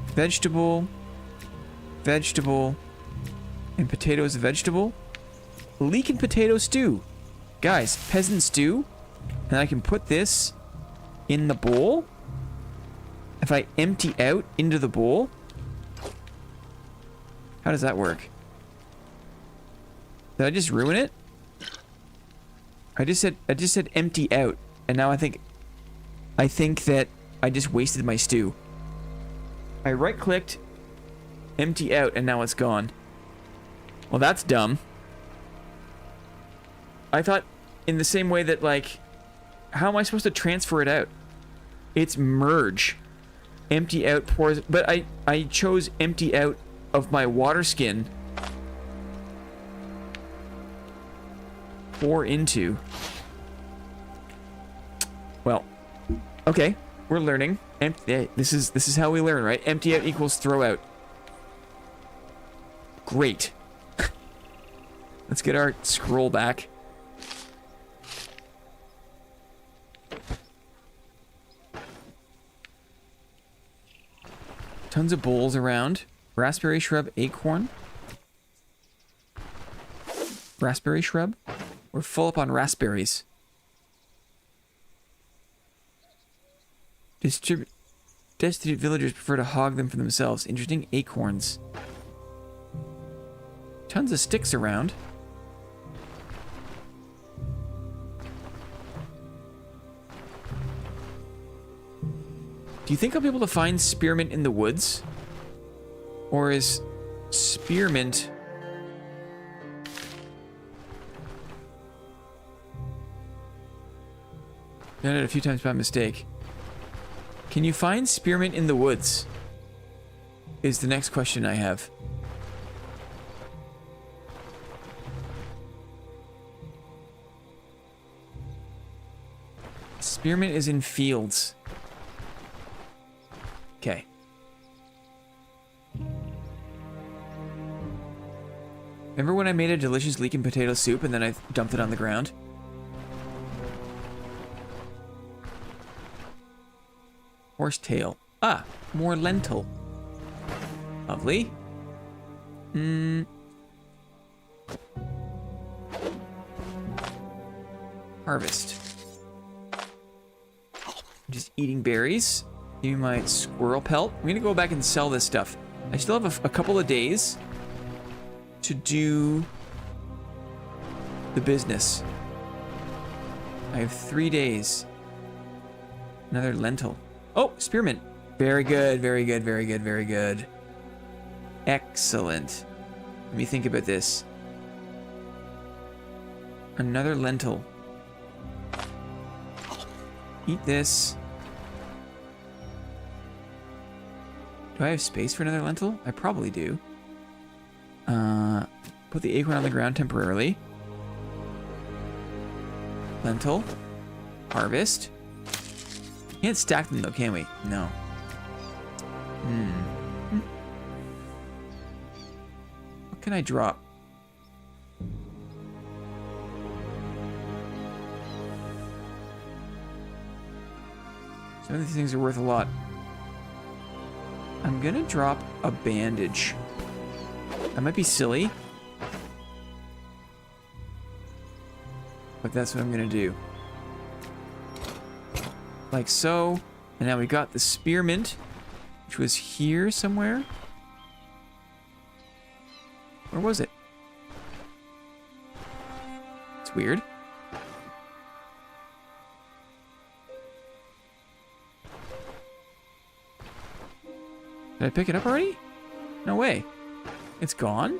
vegetable, vegetable, and potato is a vegetable. Leek and potato stew. Guys, peasant stew, and I can put this in the bowl. If I empty out into the bowl, how does that work? Did I just ruin it? I just said empty out, and now I think that I just wasted my stew. I right-clicked, empty out, and now it's gone. Well, that's dumb. I thought in the same way that, like, how am I supposed to transfer it out? It's merge. Empty out, pours, but I chose empty out of my water skin. Pour into. Well, okay, we're learning. This is how we learn, right? Empty out equals throw out. Great. Let's get our scroll back. Tons of bowls around. Raspberry shrub, acorn. Raspberry shrub? We're full up on raspberries. Destitute villagers prefer to hog them for themselves. Interesting. Acorns. Tons of sticks around. Do you think I'll be able to find spearmint in the woods? Or is spearmint... Done it a few times by mistake. Can you find spearmint in the woods? Is the next question I have. Spearmint is in fields. Okay. Remember when I made a delicious leek and potato soup and then I dumped it on the ground? Horsetail. Ah, more lentil. Lovely. Harvest. Just eating berries. Give me my squirrel pelt. I'm gonna go back and sell this stuff. I still have a couple of days to do the business. I have 3 days. Another lentil. Oh, spearmint. Very good, very good, very good, very good. Excellent. Let me think about this. Another lentil. Eat this. Do I have space for another lentil? I probably do. Put the acorn on the ground temporarily. Lentil. Harvest. Can't stack them though, can we? No. What can I drop? Some of these things are worth a lot. I'm gonna drop a bandage. That might be silly, but that's what I'm gonna do. Like so. And now we got the spearmint, which was here somewhere. Where was it? It's weird. Did I pick it up already? No way. It's gone?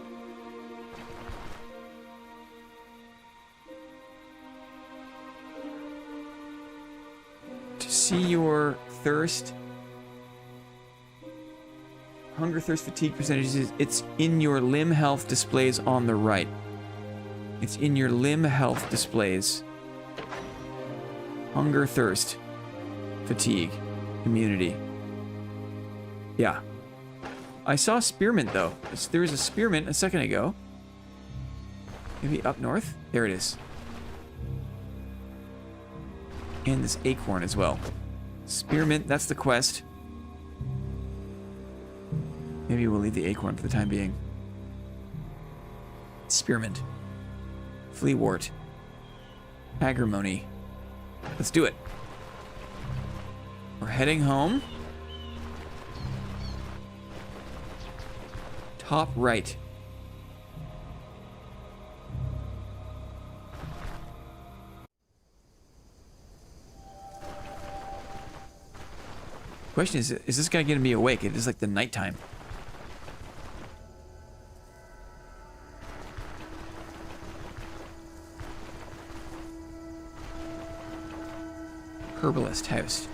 To see your thirst. Hunger, thirst, fatigue percentages. It's in your limb health displays on the right. It's in your limb health displays. Hunger, thirst, fatigue, immunity. Yeah. I saw spearmint though. There was a spearmint a second ago. Maybe up north? There it is. And this acorn as well. Spearmint, that's the quest. Maybe we'll leave the acorn for the time being. Spearmint. Fleawort. Agrimony. Let's do it. We're heading home. Top right. Question is this guy gonna be awake? It is like the nighttime. Herbalist house.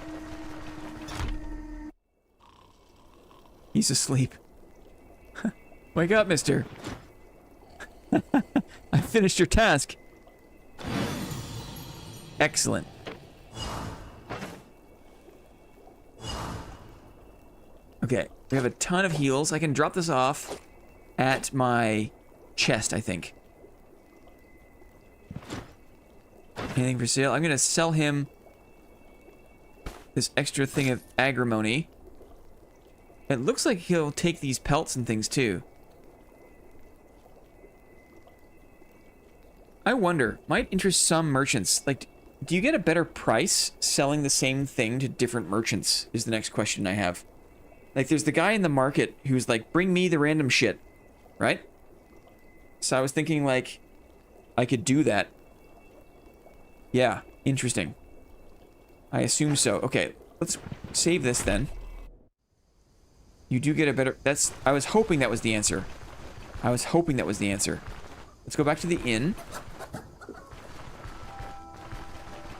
He's asleep. Wake up, mister. I finished your task. Excellent. Okay, we have a ton of heals. I can drop this off at my chest, I think. Anything for sale? I'm gonna sell him this extra thing of agrimony. It looks like he'll take these pelts and things too. I wonder, might interest some merchants. Like, do you get a better price selling the same thing to different merchants? Is the next question I have. Like, there's the guy in the market who's like, bring me the random shit, right? So I was thinking, like, I could do that. Yeah, interesting. I assume so. Okay, let's save this then. You do get a better... That's... I was hoping that was the answer. I was hoping that was the answer. Let's go back to the inn.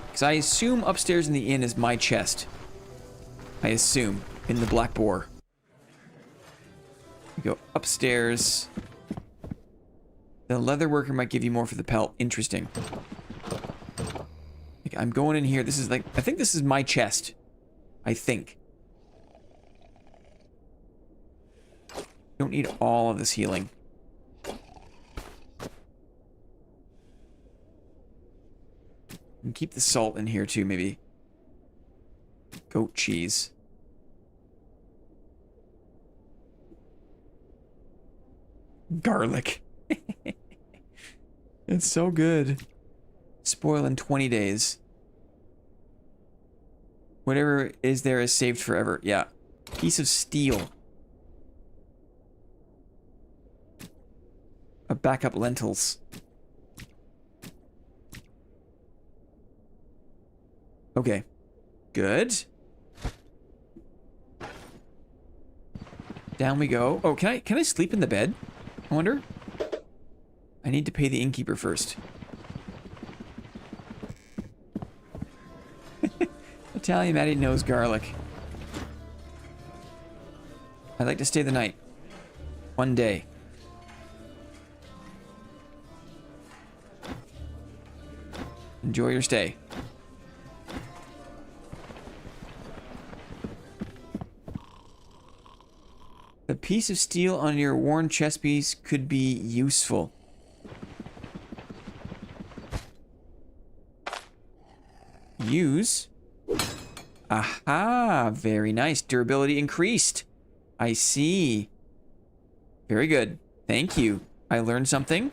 Because I assume upstairs in the inn is my chest. I assume. In the Black Boar. We go upstairs. The leather worker might give you more for the pelt. Interesting. Like, I'm going in here. This is like... I think this is my chest. I think. Don't need all of this healing. And keep the salt in here too, maybe. Goat cheese. Garlic. It's so good. Spoil in 20 days. Whatever is there is saved forever. Yeah. Piece of steel. A backup lentils. Okay. Good. Down we go. Oh, can I sleep in the bed? I wonder. I need to pay the innkeeper first. Italian Maddie knows garlic. I'd like to stay the night. One day. Enjoy Enjoy your stay. A piece of steel on your worn chest piece could be useful. Use. Aha, very nice. Durability increased. I see. Very good. Thank you. I learned something.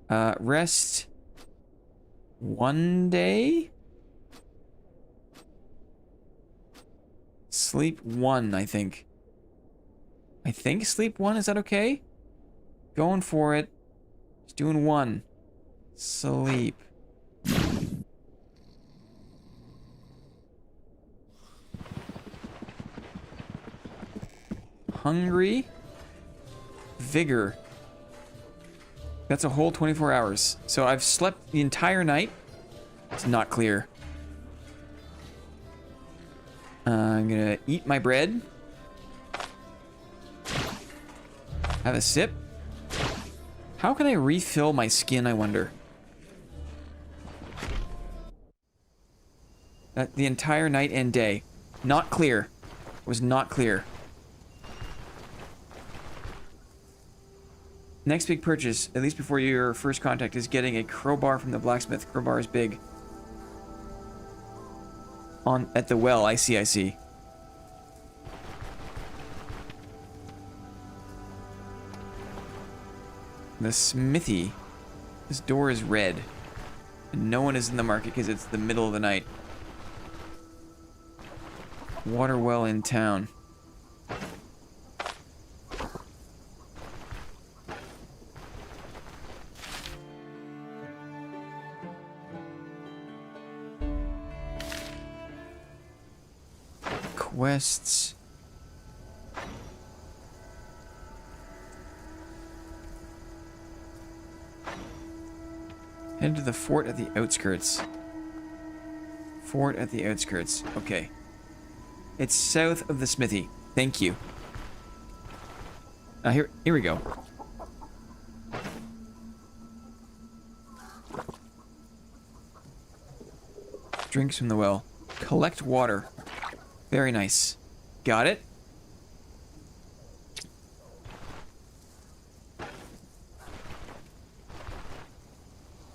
Rest 1 day? Sleep 1, I think. I think sleep 1, is that okay? Going for it. Just doing 1. Sleep. Hungry. Vigor. That's a whole 24 hours. So I've slept the entire night. It's not clear. I'm gonna eat my bread. Have a sip. How can I refill my skin, I wonder? The entire night and day. Not clear. Was not clear. Next big purchase, at least before your first contact, is getting a crowbar from the blacksmith. Crowbar is big. At the well, I see, I see. The smithy. This door is red. And no one is in the market because it's the middle of the night. Water well in town. Quests. Head to the fort at the outskirts. Fort at the outskirts. Okay. It's south of the smithy. Thank you. Here we go. Drinks from the well. Collect water. Very nice. Got it.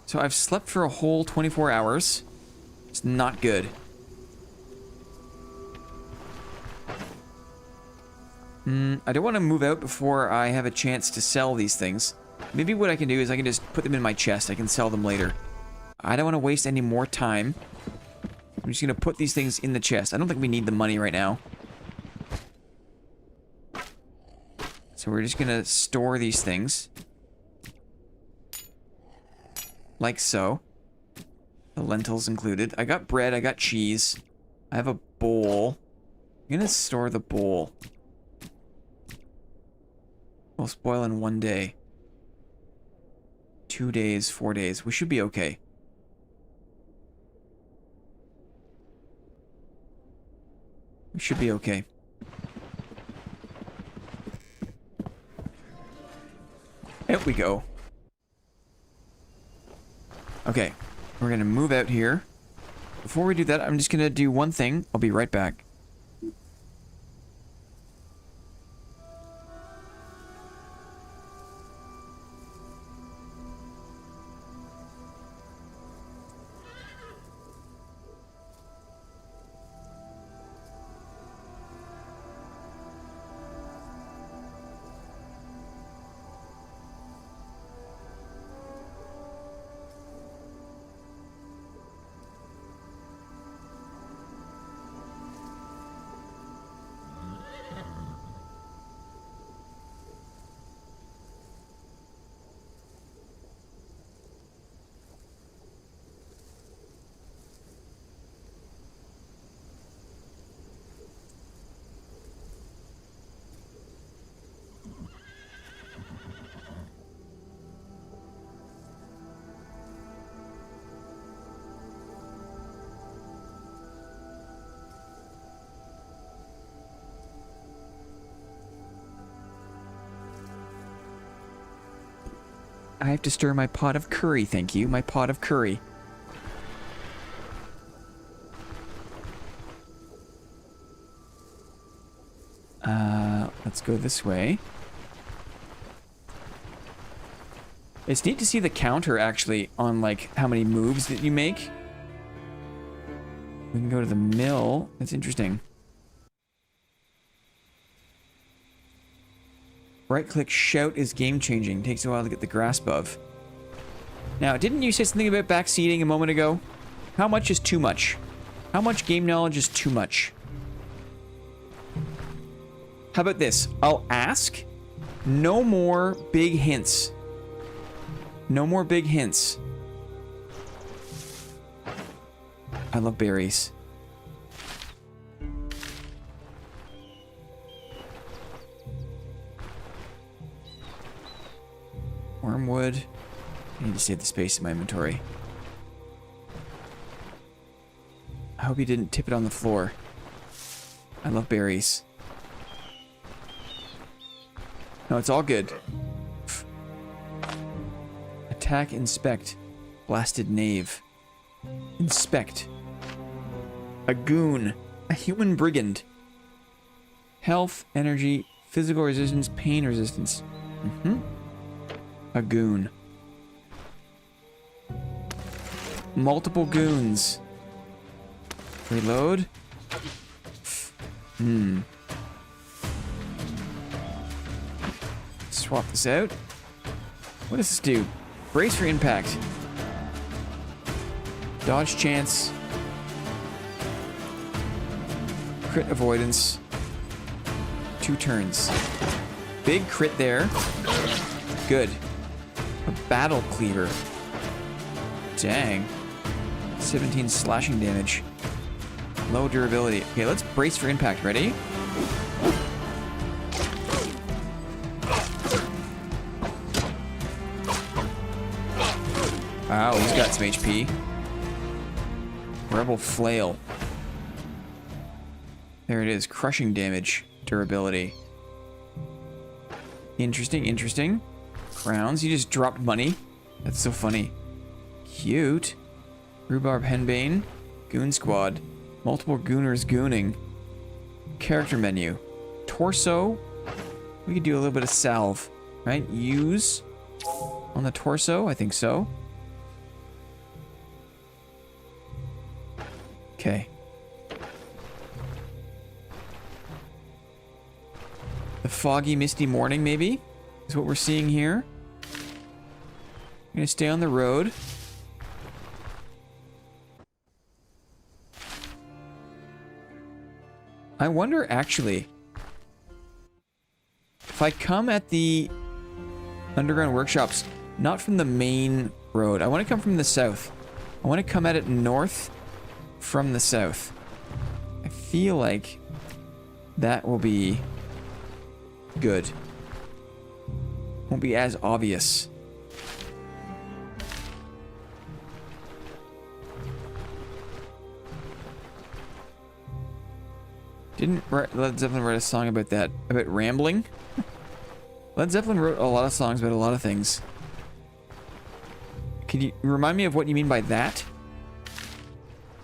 So I've slept for a whole 24 hours. It's not good. I don't want to move out before I have a chance to sell these things. Maybe what I can do is I can just put them in my chest. I can sell them later. I don't want to waste any more time. I'm just going to put these things in the chest. I don't think we need the money right now. So we're just going to store these things. Like so. The lentils included. I got bread. I got cheese. I have a bowl. I'm going to store the bowl. Will spoil in 1 day. 2 days, 4 days. We should be okay. We should be okay. There we go. Okay. We're gonna move out here. Before we do that, I'm just gonna do one thing. I'll be right back. I have to stir my pot of curry, thank you. My pot of curry. Let's go this way. It's neat to see the counter actually on like how many moves that you make. We can go to the mill. That's interesting. Right click shout is game changing. Takes a while to get the grasp of. Now, didn't you say something about backseating a moment ago? How much is too much? How much game knowledge is too much? How about this? I'll ask. No more big hints. No more big hints. I love berries. Wormwood. I need to save the space in my inventory. I hope you didn't tip it on the floor. I love berries. No, it's all good. Attack, inspect. Blasted knave. Inspect. A goon. A human brigand. Health, energy, physical resistance, pain resistance. A goon. Multiple goons. Reload. Swap this out. What does this do? Brace for impact. Dodge chance. Crit avoidance. 2 turns. Big crit there. Good. A battle cleaver. Dang. 17 slashing damage. Low durability. Okay, let's brace for impact. Ready? Wow, he's got some HP. Rebel flail. There it is. Crushing damage. Durability. Interesting, interesting. Crowns. You just dropped money. That's so funny. Cute. Rhubarb henbane. Goon squad. Multiple gooners gooning. Character menu. Torso. We could do a little bit of salve. Right? Use. On the torso? I think so. Okay. The foggy, misty morning, maybe? Is what we're seeing here. I'm gonna stay on the road. I wonder, actually, if I come at the underground workshops, not from the main road. I want to come from the south. I want to come at it north from the south. I feel like that will be good. Won't be as obvious. Didn't Led Zeppelin write a song about that? About rambling? Led Zeppelin wrote a lot of songs about a lot of things. Can you remind me of what you mean by that?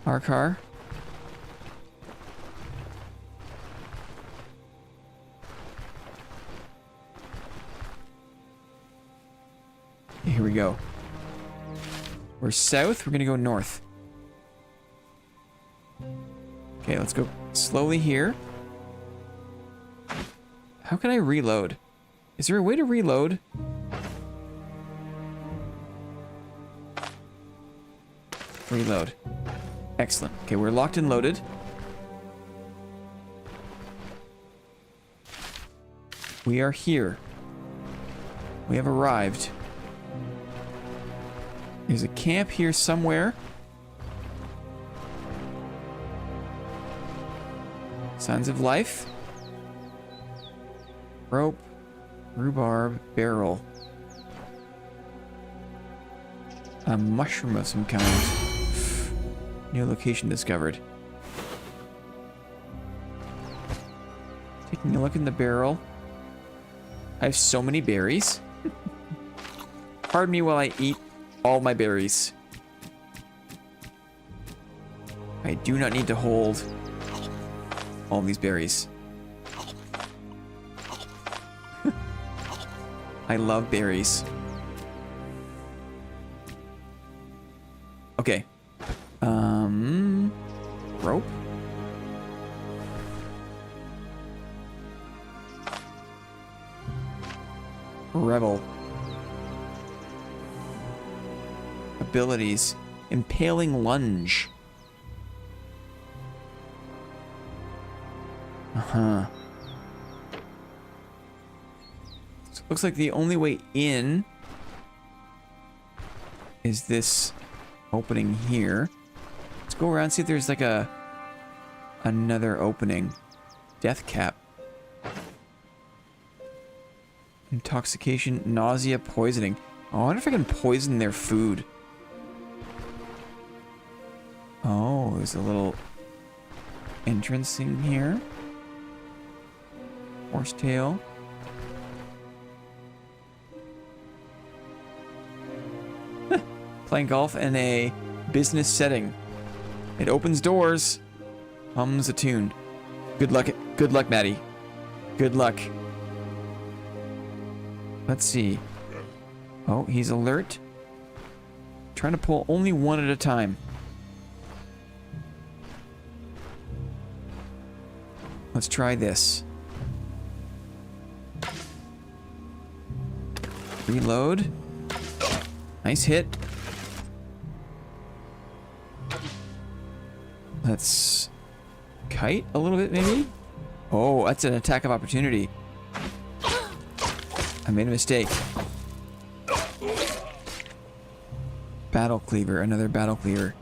Our car? Here we go. We're south, we're gonna go north. Okay, let's go slowly here. How can I reload? Is there a way to reload? Reload. Excellent. Okay, we're locked and loaded. We are here. We have arrived. There's a camp here somewhere. Signs of life. Rope. Rhubarb. Barrel. A mushroom of some kind. New location discovered. Taking a look in the barrel. I have so many berries. Pardon me while I eat all my berries. I do not need to hold all these berries. I love berries. Okay. Rope? Rebel. Abilities. Impaling lunge. Uh-huh. So looks like the only way in is this opening here. Let's go around and see if there's like another opening. Death cap. Intoxication, nausea, poisoning. Oh, I wonder if I can poison their food. Oh, there's a little entrance in here. Horsetail. Playing golf in a business setting. It opens doors. Hums a tune. Good luck, Maddie. Good luck. Let's see. Oh, he's alert. Trying to pull only one at a time. Let's try this. Reload. Nice hit. Let's kite a little bit, maybe? Oh, that's an attack of opportunity. I made a mistake. Battle cleaver, another battle cleaver.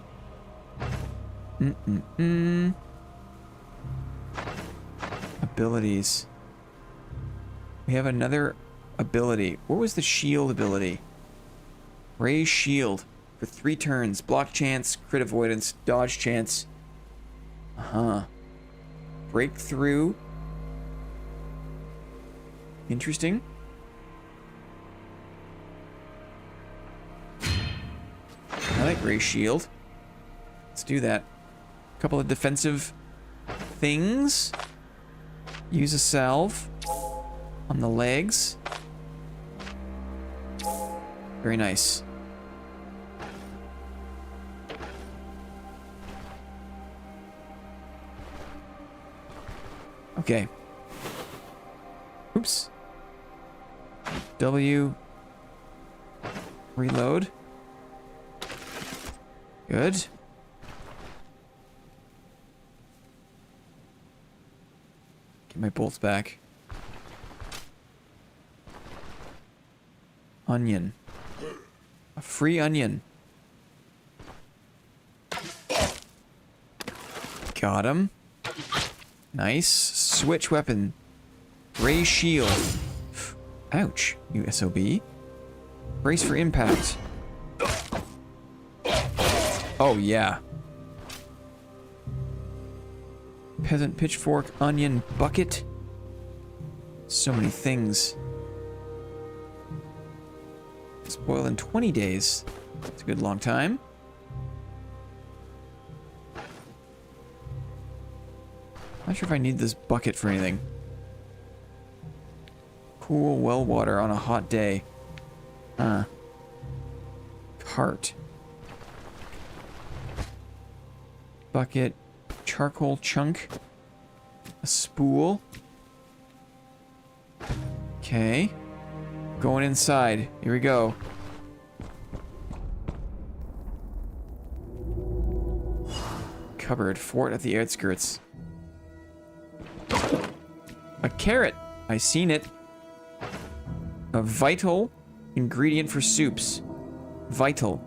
Abilities. We have another ability. What was the shield ability? Raise shield for 3 turns. Block chance, crit avoidance, dodge chance. Breakthrough. Interesting. I like raise shield. Let's do that. A couple of defensive things. Use a salve on the legs. Very nice. Okay. Oops. W. Reload. Good. Get my bolts back. Onion. A free onion. Got him. Nice. Switch weapon. Raise shield. Ouch, you SOB. Brace for impact. Oh, yeah. Peasant pitchfork, onion, bucket. So many things. Spoil in 20 days. That's a good long time. Not sure if I need this bucket for anything. Cool well water on a hot day. Cart. Bucket. Charcoal chunk. A spool. Okay. Going inside. Here we go. Cupboard. Fort at the outskirts. A carrot. I seen it. A vital ingredient for soups. Vital.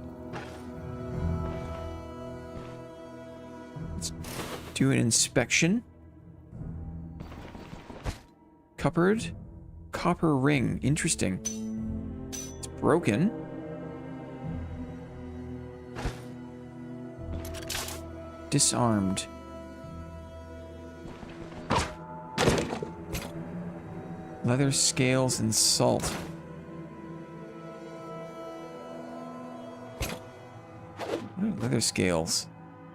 Let's do an inspection. Cupboard. Copper ring. Interesting. It's broken. Disarmed. Leather scales and salt. What are leather scales?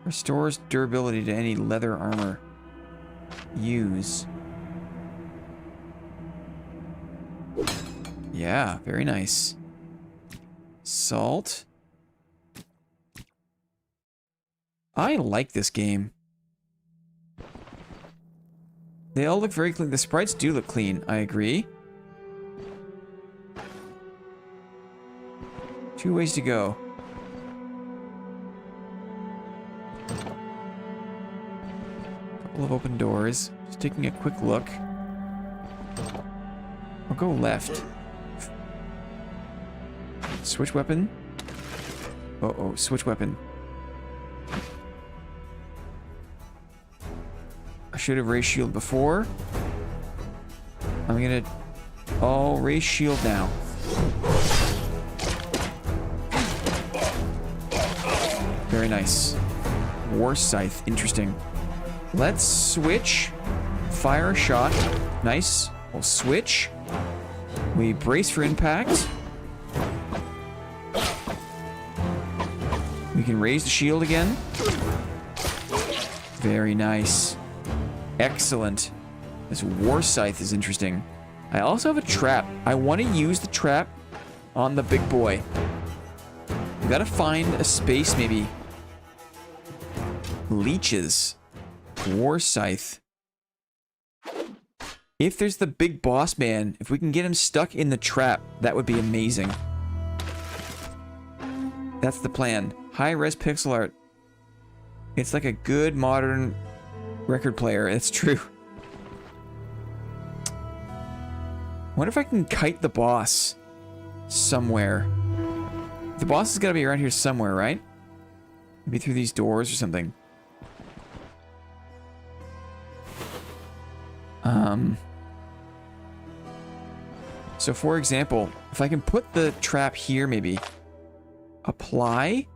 Restores durability to any leather armor. Use. Yeah, very nice. Salt. I like this game. They all look very clean. The sprites do look clean, I agree. 2 ways to go. Couple of open doors. Just taking a quick look. I'll go left. Switch weapon. Uh-oh, switch weapon. I should have raised shield before. I'm gonna... Oh, raise shield now. Very nice. War Scythe, interesting. Let's switch. Fire a shot. Nice. We'll switch. We brace for impact. We can raise the shield again. Very nice. Excellent. This War Scythe is interesting. I also have a trap. I want to use the trap on the big boy. We gotta find a space, maybe. Leeches. War Scythe. If there's the big boss man, if we can get him stuck in the trap, that would be amazing. That's the plan. High-res pixel art. It's like a good modern record player. It's true. Wonder if I can kite the boss somewhere. The boss has got to be around here somewhere, right? Maybe through these doors or something. So for example, if I can put the trap here, maybe. Apply.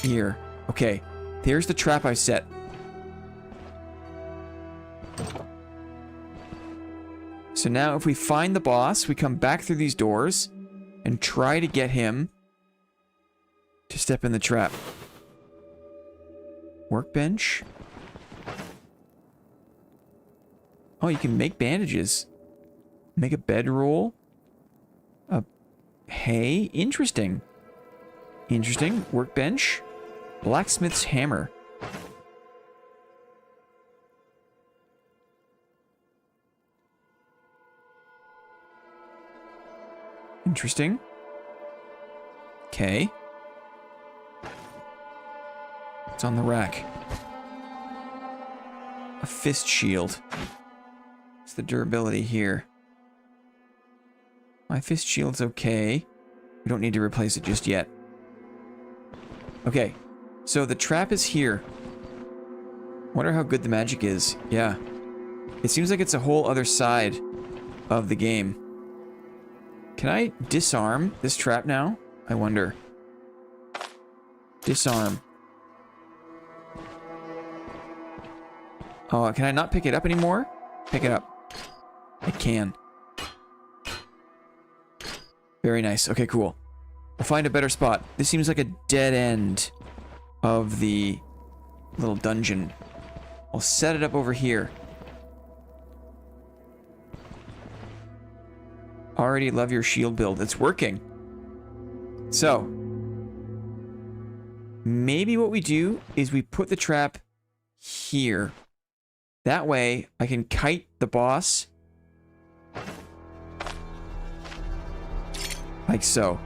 Here. Okay. There's the trap I set. So now if we find the boss, we come back through these doors and try to get him to step in the trap. Workbench. Oh, you can make bandages. Make a bedroll. A hay. Interesting. Interesting. Workbench. Blacksmith's hammer. Interesting. Okay. It's on the rack. A fist shield. What's the durability here? My fist shield's okay. We don't need to replace it just yet. Okay. So the trap is here. Wonder how good the magic is. Yeah. It seems like it's a whole other side of the game. Can I disarm this trap now? I wonder. Disarm. Oh, can I not pick it up anymore? Pick it up. I can. Very nice. Okay, cool. We'll find a better spot. This seems like a dead end of the little dungeon. I'll set it up over here. Already love your shield build. It's working. So, maybe what we do is we put the trap here. That way, I can kite the boss. Like so.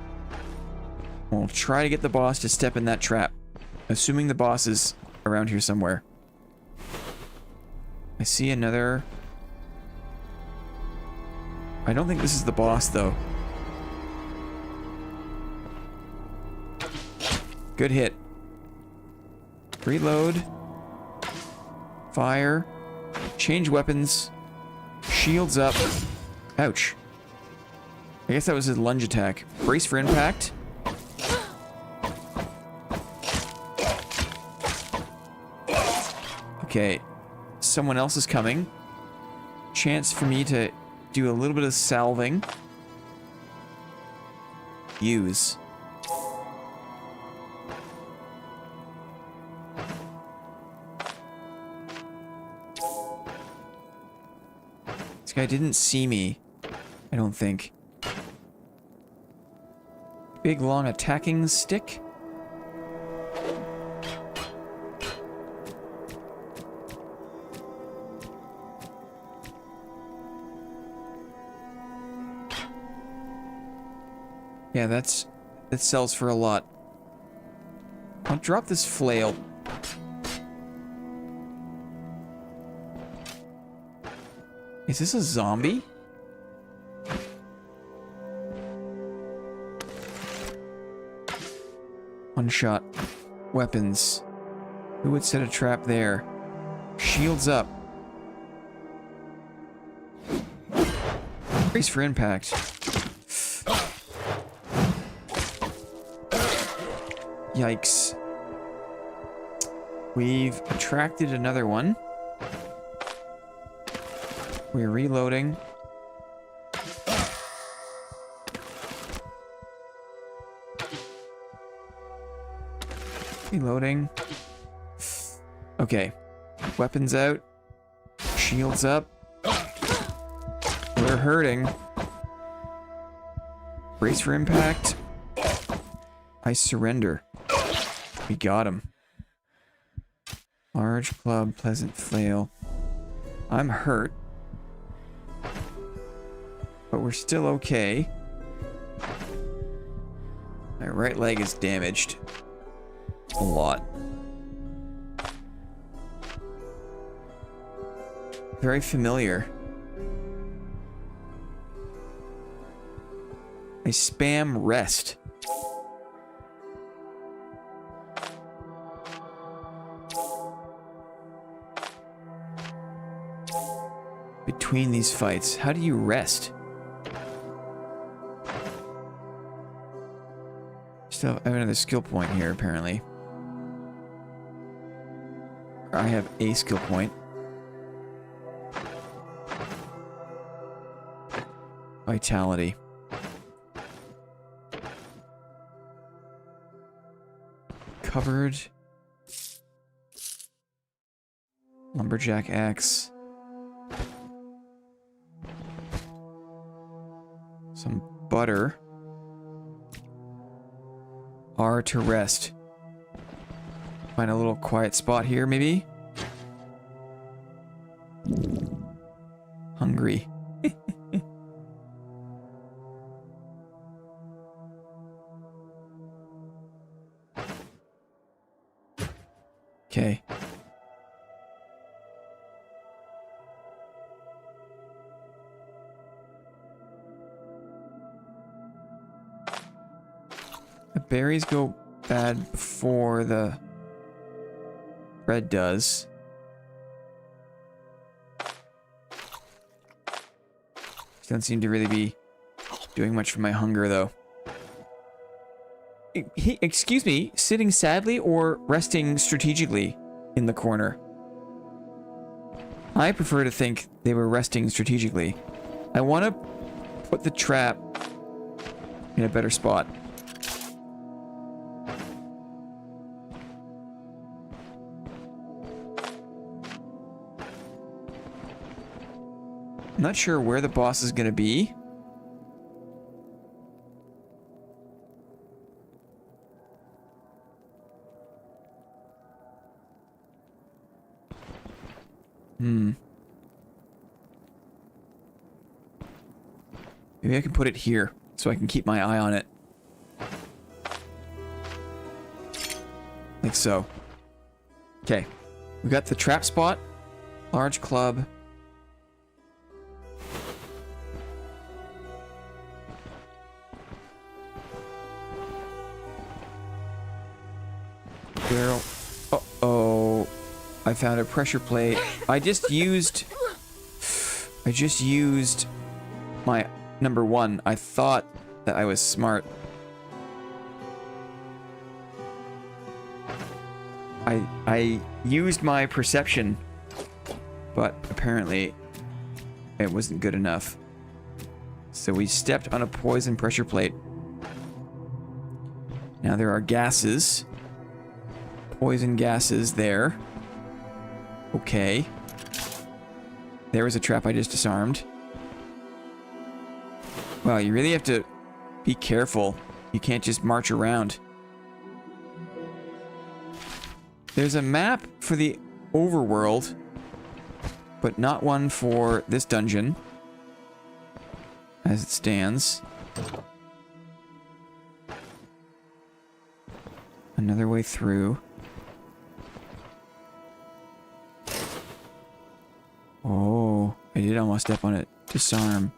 We'll try to get the boss to step in that trap. Assuming the boss is around here somewhere. I see another... I don't think this is the boss, though. Good hit. Reload. Fire. Change weapons. Shields up. Ouch. I guess that was his lunge attack. Brace for impact. Okay. Someone else is coming. Chance for me to do a little bit of salving. Use. This guy didn't see me. I don't think. Big long attacking stick. Yeah, that sells for a lot. I'll drop this flail. Is this a zombie? One shot. Weapons. Who would set a trap there? Shields up. Brace for impact. Yikes. We've attracted another one. We're reloading. Reloading. Okay. Weapons out. Shields up. We're hurting. Brace for impact. I surrender. We got him. Large club, pleasant flail. I'm hurt. But we're still okay. My right leg is damaged. A lot. Very familiar. I spam rest. Between these fights, how do you rest? Still have another skill point here, apparently. I have a skill point. Vitality. Covered. Lumberjack axe. Some butter. R to rest. Find a little quiet spot here, maybe? Hungry. Okay. The berries go bad before the bread does. Doesn't seem to really be doing much for my hunger, though. Excuse me, sitting sadly or resting strategically in the corner? I prefer to think they were resting strategically. I want to put the trap in a better spot. I'm not sure where the boss is going to be. Maybe I can put it here so I can keep my eye on it. Like so. Okay. We got the trap spot. Large club. Barrel. Uh-oh. I found a pressure plate. I just used my number one. I thought that I was smart. I used my perception, but apparently it wasn't good enough. So we stepped on a poison pressure plate. Now there are gases. Poison gases there. Okay. There was a trap I just disarmed. Wow, you really have to be careful. You can't just march around. There's a map for the overworld, but not one for this dungeon, as it stands. Another way through. Oh, I did almost step on it. Disarm.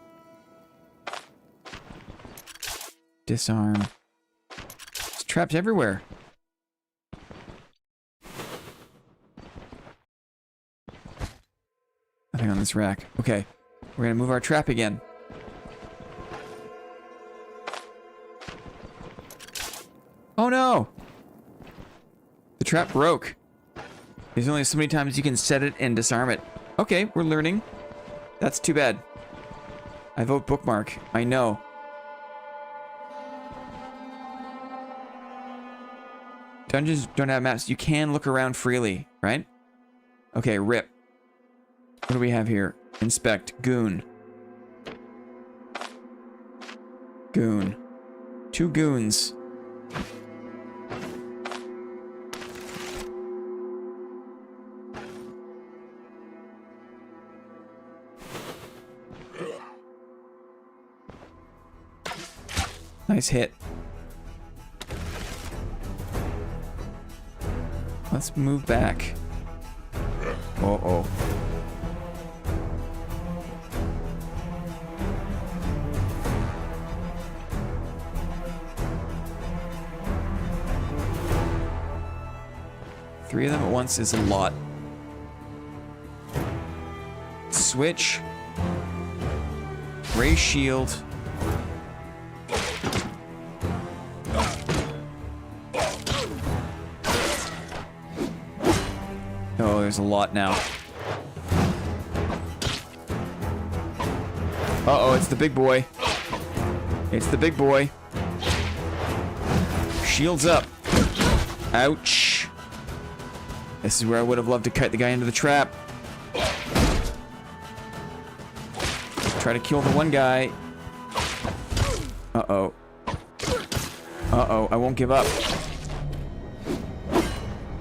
Disarm. There's traps everywhere. Nothing on this rack. Okay, we're gonna move our trap again. Oh no! The trap broke. There's only so many times you can set it and disarm it. Okay, we're learning. That's too bad. I vote bookmark. I know. Dungeons don't have maps. You can look around freely, right? Okay, rip. What do we have here? Inspect. Goon. Goon. 2 goons. Nice hit. Let's move back. Uh-oh. Three of them at once is a lot. Switch. Ray shield. Oh, there's a lot now. Uh-oh, it's the big boy. It's the big boy. Shields up. Ouch. This is where I would have loved to cut the guy into the trap. Try to kill the one guy. Uh-oh. Uh-oh, I won't give up.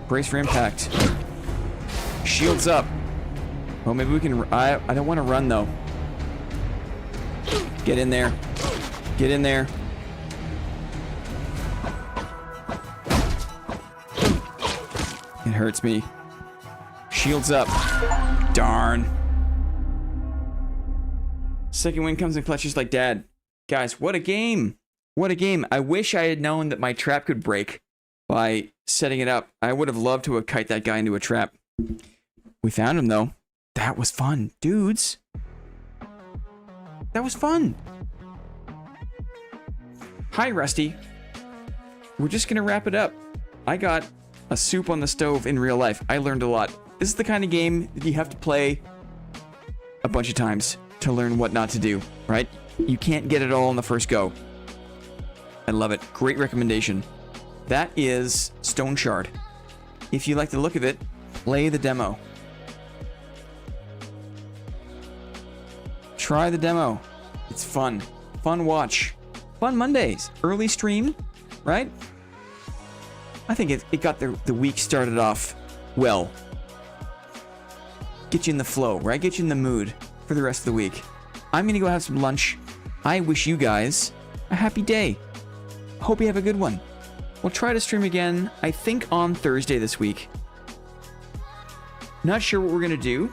Brace for impact. Shields up. Oh, maybe we can... I don't want to run, though. Get in there. Get in there. It hurts me. Shields up. Darn. Second win comes in clutch just like dad. Guys, what a game. What a game. I wish I had known that my trap could break by setting it up. I would have loved to have kite that guy into a trap. We found him, though. That was fun. Dudes. That was fun. Hi, Rusty. We're just going to wrap it up. I got a soup on the stove in real life. I learned a lot. This is the kind of game that you have to play a bunch of times to learn what not to do, right? You can't get it all in the first go. I love it. Great recommendation. That is Stone Shard. If you like the look of it, play the demo. Try the demo. It's fun. Fun watch. Fun Mondays. Early stream, right? I think it got the week started off well. Get you in the flow, right? Get you in the mood for the rest of the week. I'm going to go have some lunch. I wish you guys a happy day. Hope you have a good one. We'll try to stream again, I think, on Thursday this week. Not sure what we're going to do.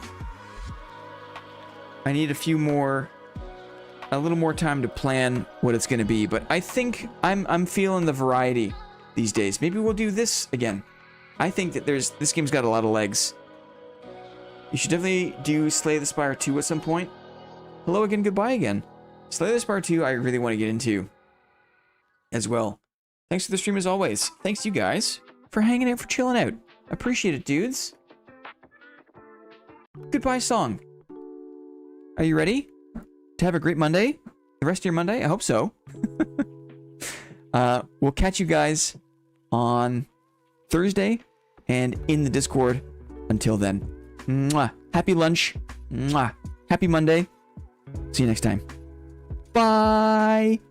I need a little more time to plan what it's going to be, but I think I'm feeling the variety these days. Maybe we'll do this again. I think that this game's got a lot of legs. You should definitely do Slay the Spire 2 at some point. Hello again, goodbye again. Slay the Spire 2 I really want to get into as well. Thanks for the stream as always. Thanks you guys for hanging out, for chilling out. Appreciate it, dudes. Goodbye song. Are you ready to have a great Monday? The rest of your Monday? I hope so. We'll catch you guys on Thursday and in the Discord. Until then, mwah. Happy lunch. Mwah. Happy Monday. See you next time. Bye. Bye.